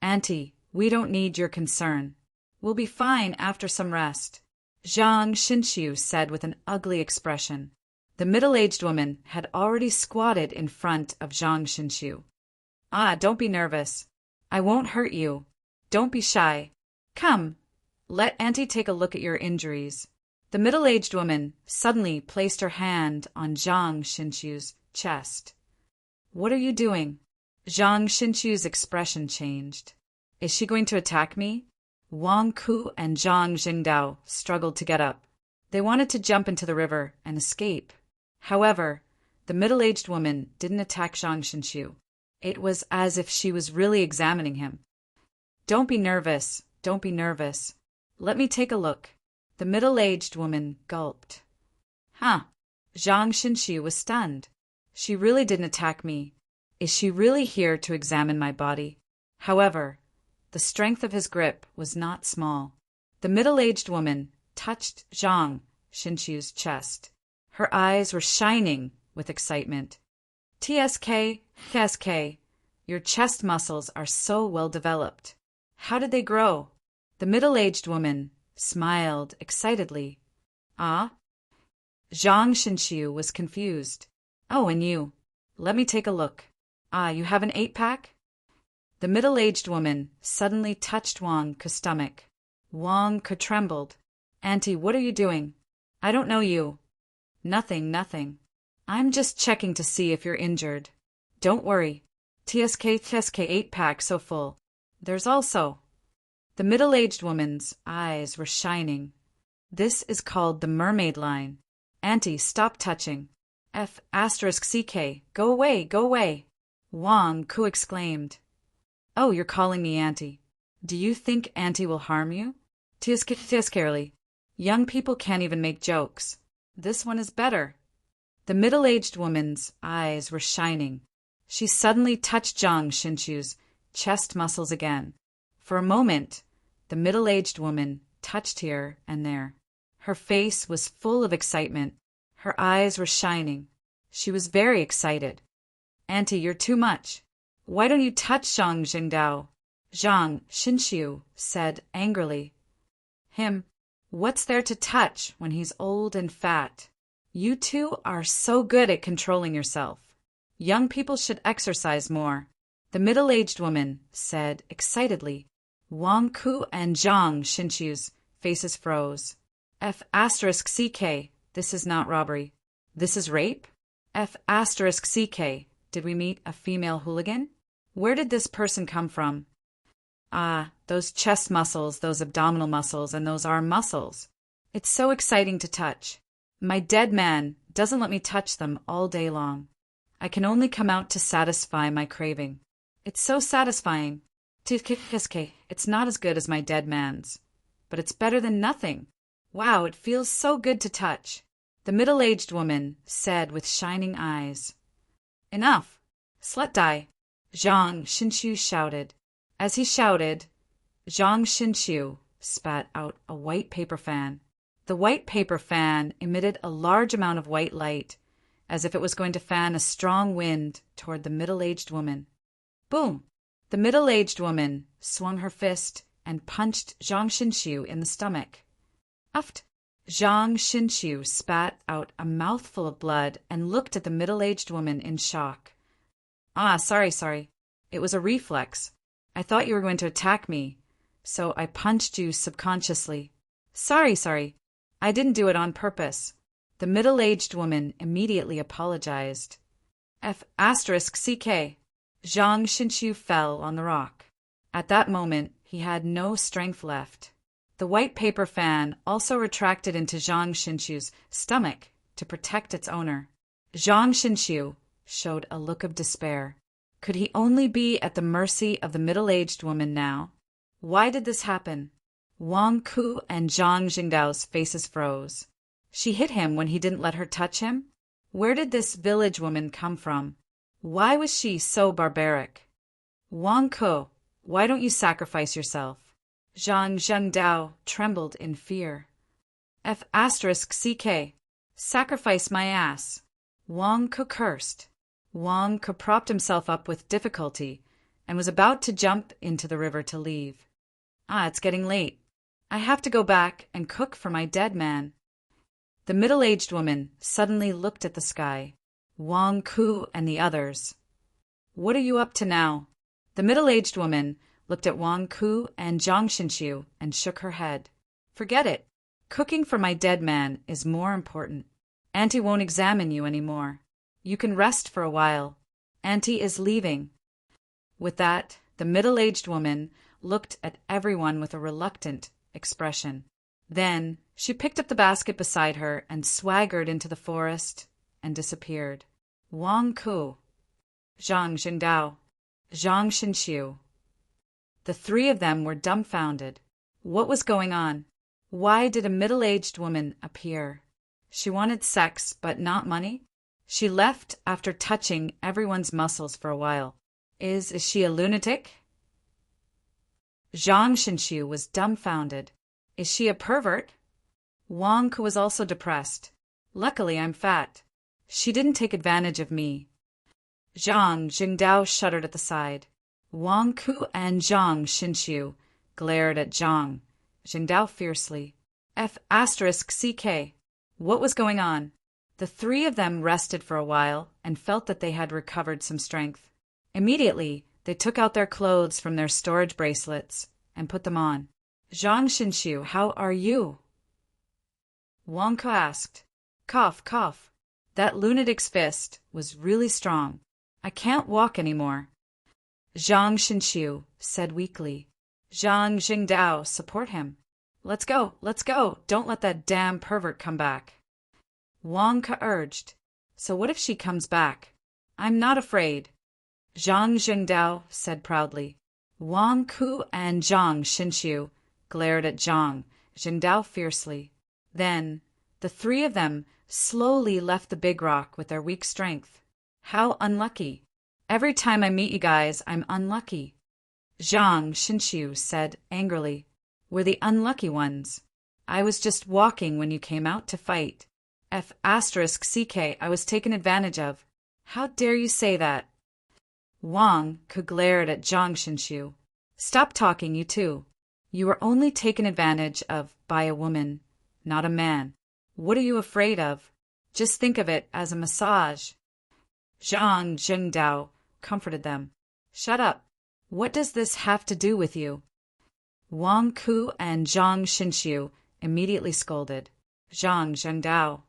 Auntie, we don't need your concern. We'll be fine after some rest, Zhang Xinxiu said with an ugly expression. The middle-aged woman had already squatted in front of Zhang Xinxiu. Ah, don't be nervous. I won't hurt you. Don't be shy. Come, let Auntie take a look at your injuries. The middle-aged woman suddenly placed her hand on Zhang Xinxiu's chest. What are you doing? Zhang Xinxiu's expression changed. Is she going to attack me? Wang Ku and Zhang Jingdao struggled to get up. They wanted to jump into the river and escape. However, the middle-aged woman didn't attack Zhang Xinxiu. It was as if she was really examining him. Don't be nervous, don't be nervous. Let me take a look. The middle-aged woman gulped. Huh. Zhang Xinxiu was stunned. She really didn't attack me. Is she really here to examine my body? However, the strength of his grip was not small. The middle-aged woman touched Zhang Xinxiu's chest. Her eyes were shining with excitement. TSK, your chest muscles are so well developed. How did they grow? The middle-aged woman smiled excitedly. Ah? Zhang Xinxiu was confused. Oh, and you. Let me take a look. Ah, you have an 8-pack? The middle-aged woman suddenly touched Wang Ku's stomach. Wang Ku trembled. Auntie, what are you doing? I don't know you. Nothing. I'm just checking to see if you're injured. Don't worry. TSK 8-pack so full. There's also. The middle-aged woman's eyes were shining. This is called the mermaid line. Auntie, stop touching. F***CK, go away. Wang Ku exclaimed. Oh, you're calling me Auntie. Do you think Auntie will harm you? TSK, young people can't even make jokes. This one is better. The middle-aged woman's eyes were shining. She suddenly touched Zhang Xinxiu's chest muscles again. For a moment, the middle-aged woman touched here and there. Her face was full of excitement. Her eyes were shining. She was very excited. Auntie, you're too much. Why don't you touch Zhang Jingdao? Zhang Xinxiu said angrily. Him? What's there to touch when he's old and fat? You two are so good at controlling yourself. Young people should exercise more, the middle-aged woman said excitedly. Wang Ku and Zhang Xinxiu's faces froze. F***CK, this is not robbery. This is rape? F***CK, did we meet a female hooligan? Where did this person come from? Ah, those chest muscles, those abdominal muscles, and those arm muscles. It's so exciting to touch. My dead man doesn't let me touch them all day long. I can only come out to satisfy my craving. It's so satisfying. It's not as good as my dead man's, but it's better than nothing. Wow, it feels so good to touch, the middle-aged woman said with shining eyes. Enough! Slut die! Zhang Xinxiu shouted. As he shouted, Zhang Xinxiu spat out a white paper fan. The white paper fan emitted a large amount of white light, as if it was going to fan a strong wind toward the middle-aged woman. Boom! The middle-aged woman swung her fist and punched Zhang Xinxiu in the stomach. Uft! Zhang Xinxiu spat out a mouthful of blood and looked at the middle-aged woman in shock. Ah, sorry. It was a reflex. I thought you were going to attack me, so I punched you subconsciously. Sorry. I didn't do it on purpose. The middle-aged woman immediately apologized. F***CK. Zhang Xinxiu fell on the rock. At that moment, he had no strength left. The white paper fan also retracted into Zhang Xinxiu's stomach to protect its owner. Zhang Xinxiu showed a look of despair. Could he only be at the mercy of the middle-aged woman now? Why did this happen? Wang Ku and Zhang Jingdao's faces froze. She hit him when he didn't let her touch him? Where did this village woman come from? Why was she so barbaric? Wang Ku, why don't you sacrifice yourself? Zhang Jingdao trembled in fear. F***CK, sacrifice my ass. Wang Ku cursed. Wang Ke propped himself up with difficulty and was about to jump into the river to leave. It's getting late. I have to go back and cook for my dead man. The middle-aged woman suddenly looked at the sky. Wang Ke and the others. What are you up to now? The middle-aged woman looked at Wang Ke and Zhang Xinxiu and shook her head. Forget it. Cooking for my dead man is more important. Auntie won't examine you anymore. You can rest for a while. Auntie is leaving. With that, the middle-aged woman looked at everyone with a reluctant expression. Then she picked up the basket beside her and swaggered into the forest and disappeared. Wang Ke, Zhang Jingdao, Zhang Xinxiu. The three of them were dumbfounded. What was going on? Why did a middle-aged woman appear? She wanted sex, but not money? She left after touching everyone's muscles for a while. Is she a lunatic? Zhang Xinxiu was dumbfounded. Is she a pervert? Wang Ke was also depressed. Luckily, I'm fat. She didn't take advantage of me. Zhang Jingdao shuddered at the side. Wang Ke and Zhang Xinxiu glared at Zhang Jingdao fiercely. F***CK. What was going on? The three of them rested for a while and felt that they had recovered some strength. Immediately, they took out their clothes from their storage bracelets and put them on. Zhang Xinxiu, how are you? Wang Ke asked. Cough, cough. That lunatic's fist was really strong. I can't walk anymore. Zhang Xinxiu said weakly. Zhang Jingdao, support him. Let's go, don't let that damn pervert come back. Wang Ke urged. So what if she comes back? I'm not afraid. Zhang Jingdao said proudly. Wang Ke and Zhang Xinxiu glared at Zhang Jingdao fiercely. Then, the three of them slowly left the big rock with their weak strength. How unlucky. Every time I meet you guys, I'm unlucky. Zhang Xinxiu said angrily. We're the unlucky ones. I was just walking when you came out to fight. F***CK, I was taken advantage of. How dare you say that? Wang Ke glared at Zhang Xinxiu. Stop talking, you two. You were only taken advantage of by a woman, not a man. What are you afraid of? Just think of it as a massage. Zhang Jingdao comforted them. Shut up. What does this have to do with you? Wang Ke and Zhang Xinxiu immediately scolded. Zhang Jingdao.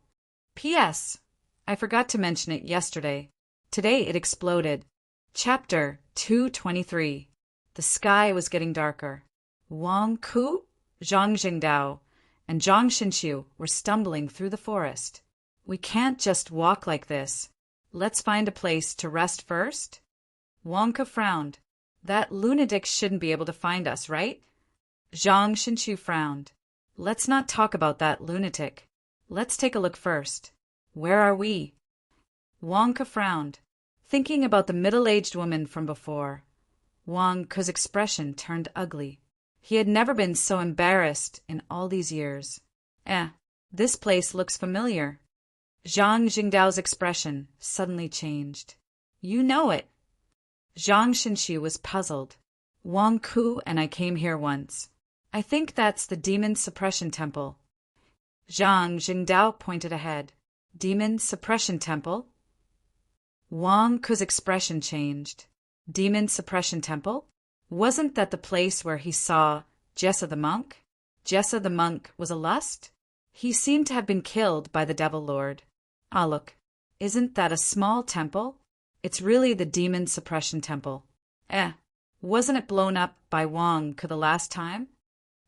P.S. I forgot to mention it yesterday. Today it exploded. Chapter 223. The sky was getting darker. Wang Ke, Zhang Jingdao, and Zhang Xinxiu were stumbling through the forest. We can't just walk like this. Let's find a place to rest first. Wang Ke frowned. That lunatic shouldn't be able to find us, right? Zhang Xinxiu frowned. Let's not talk about that lunatic. Let's take a look first. Where are we? Wang Ke frowned, thinking about the middle-aged woman from before. Wang Ke's expression turned ugly. He had never been so embarrassed in all these years. This place looks familiar. Zhang Jingdao's expression suddenly changed. You know it. Zhang Xinxiu was puzzled. Wang Ke and I came here once. I think that's the Demon Suppression Temple. Zhang Jingdao pointed ahead. Demon Suppression Temple? Wang Ke's expression changed. Demon Suppression Temple? Wasn't that the place where he saw Jessa the monk? Jessa the monk was a lust? He seemed to have been killed by the Devil Lord. Ah, look, isn't that a small temple? It's really the Demon Suppression Temple. Wasn't it blown up by Wang Ke the last time?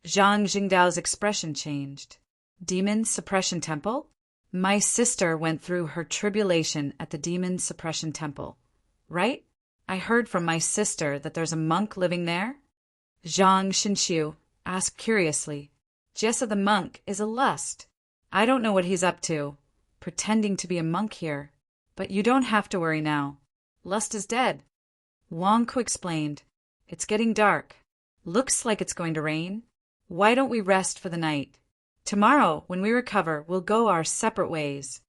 Zhang Jingdao's expression changed. Demon Suppression Temple? My sister went through her tribulation at the Demon Suppression Temple, right? I heard from my sister that there's a monk living there? Zhang Xinxiu asked curiously. Jessa the monk is a lust. I don't know what he's up to, pretending to be a monk here. But you don't have to worry now. Lust is dead. Wang Ke explained. It's getting dark. Looks like it's going to rain. Why don't we rest for the night? Tomorrow, when we recover, we'll go our separate ways.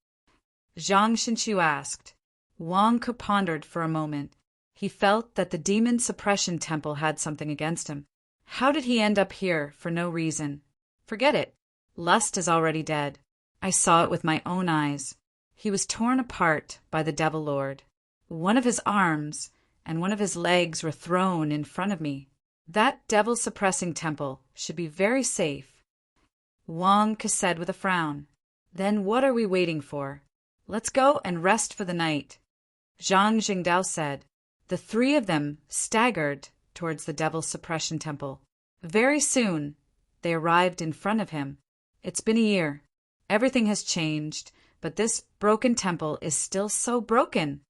Zhang Xinxiu asked. Wang Ke pondered for a moment. He felt that the demon suppression temple had something against him. How did he end up here for no reason? Forget it. Lust is already dead. I saw it with my own eyes. He was torn apart by the Devil Lord. One of his arms and one of his legs were thrown in front of me. That devil-suppressing temple should be very safe. Wang Ke said with a frown. Then what are we waiting for? Let's go and rest for the night. Zhang Jingdao said. The three of them staggered towards the devil suppression temple. Very soon, they arrived in front of him. It's been a year. Everything has changed, but this broken temple is still so broken.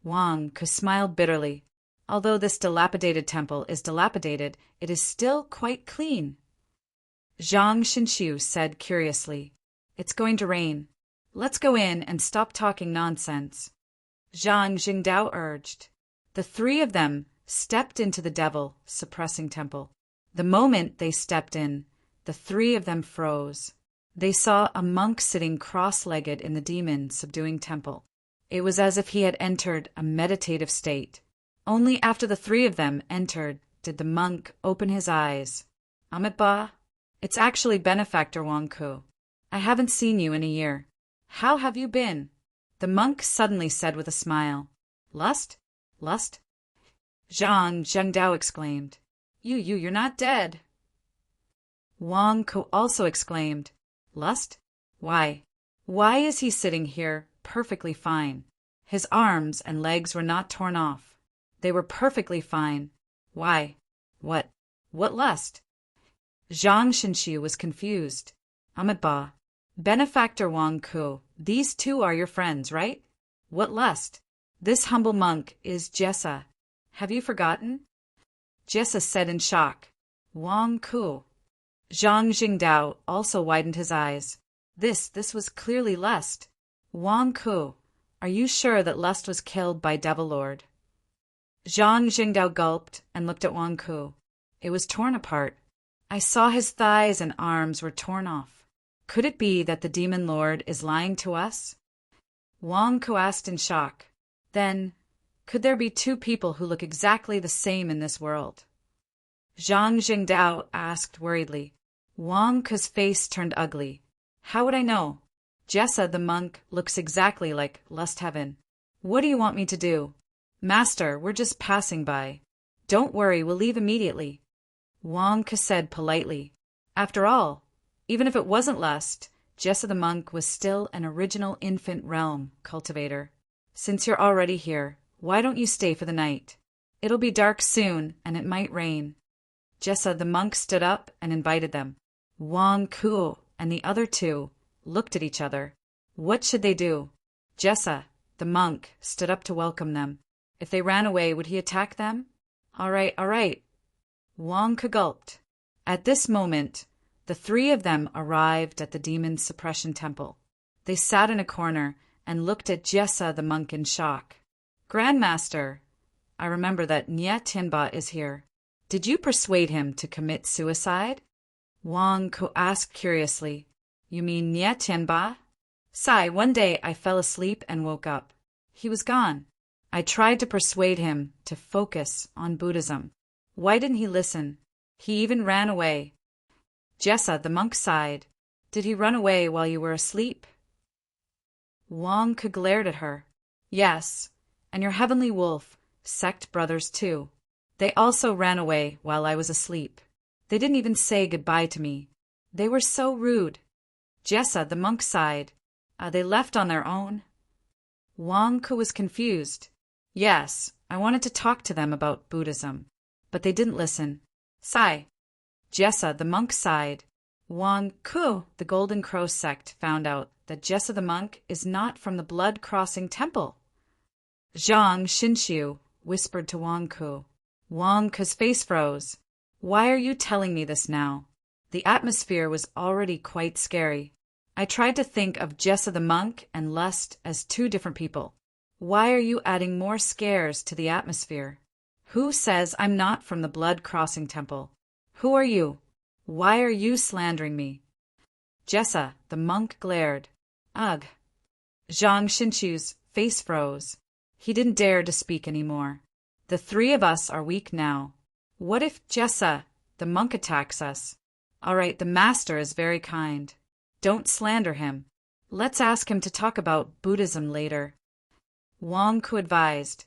Wang Ke smiled bitterly. Although this dilapidated temple is dilapidated, it is still quite clean. Zhang Xinxiu said curiously, It's going to rain. Let's go in and stop talking nonsense. Zhang Jingdao urged. The three of them stepped into the devil-suppressing temple. The moment they stepped in, the three of them froze. They saw a monk sitting cross-legged in the demon-subduing temple. It was as if he had entered a meditative state. Only after the three of them entered did the monk open his eyes. Amitabha, it's actually Benefactor Wang Ke. I haven't seen you in a year. How have you been? The monk suddenly said with a smile. Lust? Lust? Zhang Zhengdao exclaimed. You're not dead. Wang Ke also exclaimed. Lust? Why? Why is he sitting here perfectly fine? His arms and legs were not torn off. They were perfectly fine. Why? What lust? Zhang Xinxiu was confused. Amitabha, Benefactor Wang Ke, these two are your friends, right? What lust? This humble monk is Jessa. Have you forgotten? Jessa said in shock. Wang Ke. Zhang Jingdao also widened his eyes. This was clearly lust. Wang Ke, are you sure that lust was killed by Devil Lord? Zhang Jingdao gulped and looked at Wang Ke. It was torn apart. I saw his thighs and arms were torn off. Could it be that the demon lord is lying to us? Wang Ke asked in shock. Then, could there be two people who look exactly the same in this world? Zhang Jingdao asked worriedly. Wang Ke's face turned ugly. How would I know? Jessa the monk looks exactly like Lust Heaven. What do you want me to do? Master, we're just passing by. Don't worry, we'll leave immediately. Wang Ke said politely. After all, even if it wasn't lust, Jessa the monk was still an original infant realm cultivator. Since you're already here, why don't you stay for the night? It'll be dark soon, and it might rain. Jessa the monk stood up and invited them. Wang Ke and the other two looked at each other. What should they do? Jessa, the monk, stood up to welcome them. If they ran away, would he attack them? All right. Wang Ke gulped. At this moment, the three of them arrived at the demon suppression temple. They sat in a corner and looked at Jessa the monk in shock. Grandmaster, I remember that Nye Tianba is here. Did you persuade him to commit suicide? Wang Ke asked curiously. You mean Nye Tianba? Sai, one day I fell asleep and woke up. He was gone. I tried to persuade him to focus on Buddhism. Why didn't he listen? He even ran away. Jessa, the monk sighed. Did he run away while you were asleep? Wang Ke glared at her. Yes, and your heavenly wolf, sect brothers too. They also ran away while I was asleep. They didn't even say goodbye to me. They were so rude. Jessa, the monk sighed. They left on their own? Wang Ke was confused. Yes, I wanted to talk to them about Buddhism, but they didn't listen. Sigh. Jessa, the monk sighed. Wang Ke, the Golden Crow sect, found out that Jessa the monk is not from the blood-crossing temple. Zhang Xinxiu whispered to Wang Ke. Wang Ke's face froze. Why are you telling me this now? The atmosphere was already quite scary. I tried to think of Jessa the monk and lust as two different people. Why are you adding more scares to the atmosphere? Who says I'm not from the blood-crossing temple? Who are you? Why are you slandering me? Jessa, the monk glared. Ugh. Zhang Xinxiu's face froze. He didn't dare to speak anymore. The three of us are weak now. What if Jessa, the monk, attacks us? All right, the master is very kind. Don't slander him. Let's ask him to talk about Buddhism later. Wang Ku advised.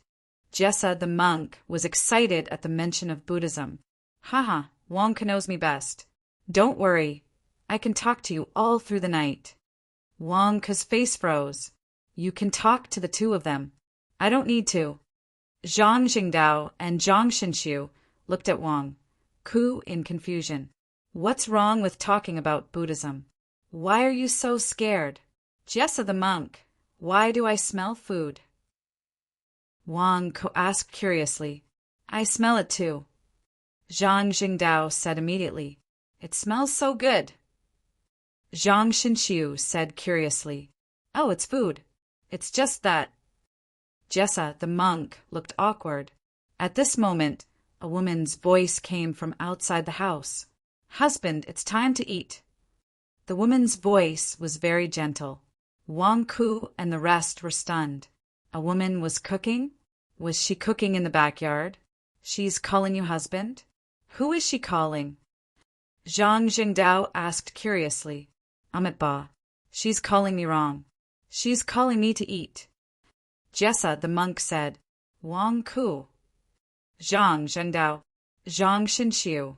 Jessa, the monk, was excited at the mention of Buddhism. Haha, Wang Ku knows me best. Don't worry, I can talk to you all through the night. Wang Ku's face froze. You can talk to the two of them. I don't need to. Zhang Jingdao and Zhang Xinshu looked at Wang Ku in confusion. What's wrong with talking about Buddhism? Why are you so scared? Jessa the monk, why do I smell food? Wang Ku asked curiously. I smell it too. Zhang Jingdao said immediately. It smells so good. Zhang Xinshu said curiously. Oh, it's food. It's just that. Jessa, the monk, looked awkward. At this moment, a woman's voice came from outside the house. Husband, it's time to eat. The woman's voice was very gentle. Wang Ku and the rest were stunned. A woman was cooking? Was she cooking in the backyard? She's calling you husband? Who is she calling? Zhang Jingdao asked curiously. Amit Ba. She's calling me wrong. She's calling me to eat. Jessa, the monk, said. Wang Ku. Zhang Zhengdao. Zhang Xinshu.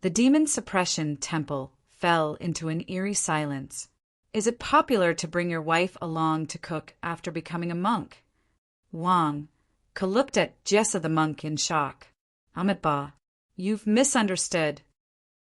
The demon suppression temple fell into an eerie silence. Is it popular to bring your wife along to cook after becoming a monk? Wang Ku looked at Jessa the monk in shock. Amit Ba. You've misunderstood.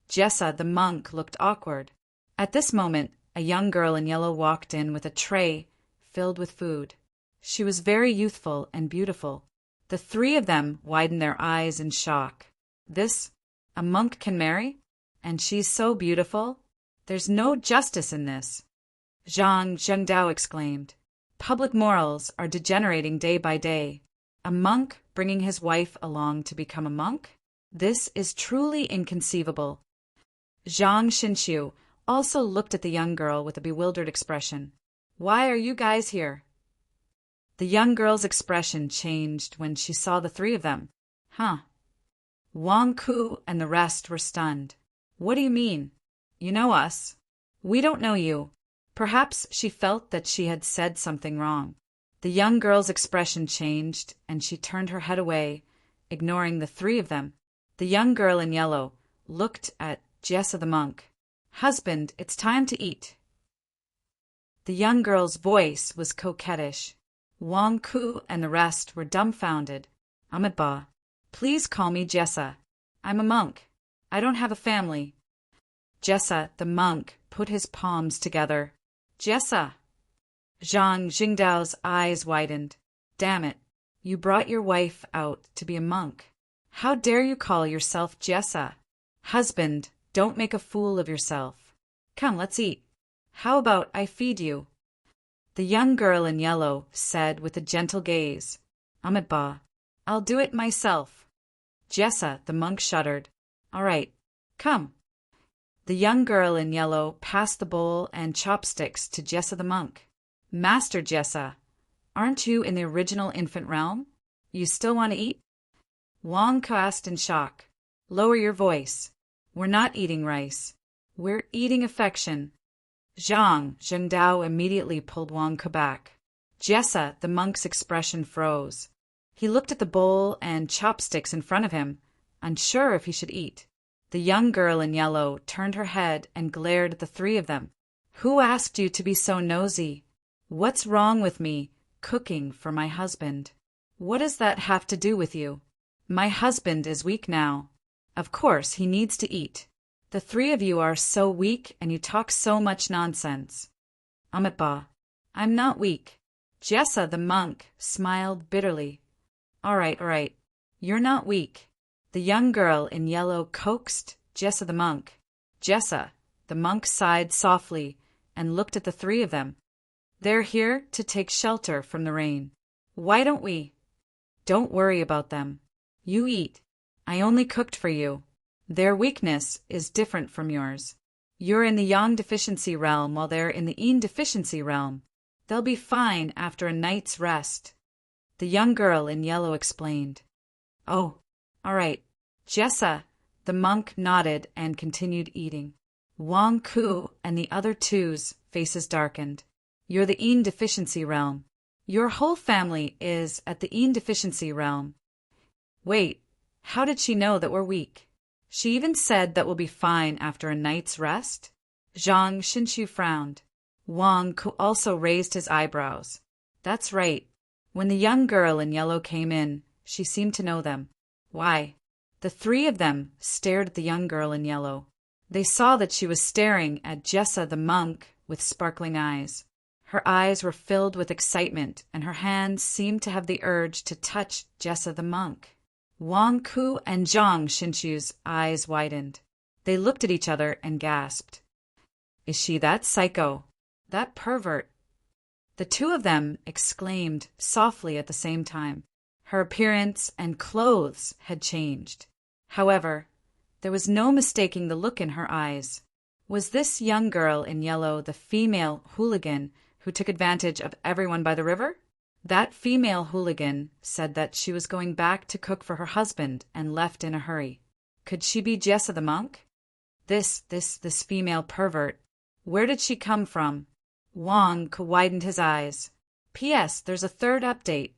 Jessa the monk looked awkward. At this moment, a young girl in yellow walked in with a tray filled with food. She was very youthful and beautiful. The three of them widened their eyes in shock. This? A monk can marry? And she's so beautiful? There's no justice in this. Zhang Zhengdao exclaimed. Public morals are degenerating day by day. A monk bringing his wife along to become a monk? This is truly inconceivable. Zhang Xinshu also looked at the young girl with a bewildered expression. Why are you guys here? The young girl's expression changed when she saw the three of them. Huh? Wang Ku and the rest were stunned. What do you mean? You know us. We don't know you. Perhaps she felt that she had said something wrong. The young girl's expression changed, and she turned her head away, ignoring the three of them. The young girl in yellow looked at Jessa the monk. Husband, it's time to eat. The young girl's voice was coquettish. Wang Ku and the rest were dumbfounded. Amit Ba. Please call me Jessa. I'm a monk. I don't have a family. Jessa, the monk, put his palms together. Jessa. Zhang Jingdao's eyes widened. Damn it. You brought your wife out to be a monk. How dare you call yourself Jessa? Husband, don't make a fool of yourself. Come, let's eat. How about I feed you? The young girl in yellow said with a gentle gaze. Amit Ba. I'll do it myself. Jessa, the monk, shuddered. All right, come. The young girl in yellow passed the bowl and chopsticks to Jessa the monk. Master Jessa, aren't you in the original infant realm? You still want to eat? Wang Ku asked in shock. Lower your voice. We're not eating rice. We're eating affection. Zhang Zhengdao immediately pulled Wang Ku back. Jessa, the monk's expression froze. He looked at the bowl and chopsticks in front of him, unsure if he should eat. The young girl in yellow turned her head and glared at the three of them. Who asked you to be so nosy? What's wrong with me cooking for my husband? What does that have to do with you? My husband is weak now. Of course, he needs to eat. The three of you are so weak and you talk so much nonsense. Amit Ba. I'm not weak. Jessa, the monk, smiled bitterly. All right. You're not weak. The young girl in yellow coaxed Jessa the monk. Jessa, the monk sighed softly and looked at the three of them. They're here to take shelter from the rain. Why don't we? Don't worry about them. You eat. I only cooked for you. Their weakness is different from yours. You're in the yang deficiency realm while they're in the yin deficiency realm. They'll be fine after a night's rest. The young girl in yellow explained. Oh, all right. Jessa, the monk nodded and continued eating. Wang Ku and the other two's faces darkened. You're the Yin deficiency realm. Your whole family is at the Yin deficiency realm. Wait, how did she know that we're weak? She even said that we'll be fine after a night's rest? Zhang Xinshu frowned. Wang Ku also raised his eyebrows. That's right. When the young girl in yellow came in, she seemed to know them. Why? The three of them stared at the young girl in yellow. They saw that she was staring at Jessa the monk with sparkling eyes. Her eyes were filled with excitement, and her hands seemed to have the urge to touch Jessa the monk. Wang Ku and Zhang Xinshu's eyes widened. They looked at each other and gasped. Is she that psycho? That pervert? The two of them exclaimed softly at the same time. Her appearance and clothes had changed. However, there was no mistaking the look in her eyes. Was this young girl in yellow the female hooligan who took advantage of everyone by the river? That female hooligan said that she was going back to cook for her husband and left in a hurry. Could she be Jessa the monk? This female pervert. Where did she come from? Wang widened his eyes. P.S. There's a third update.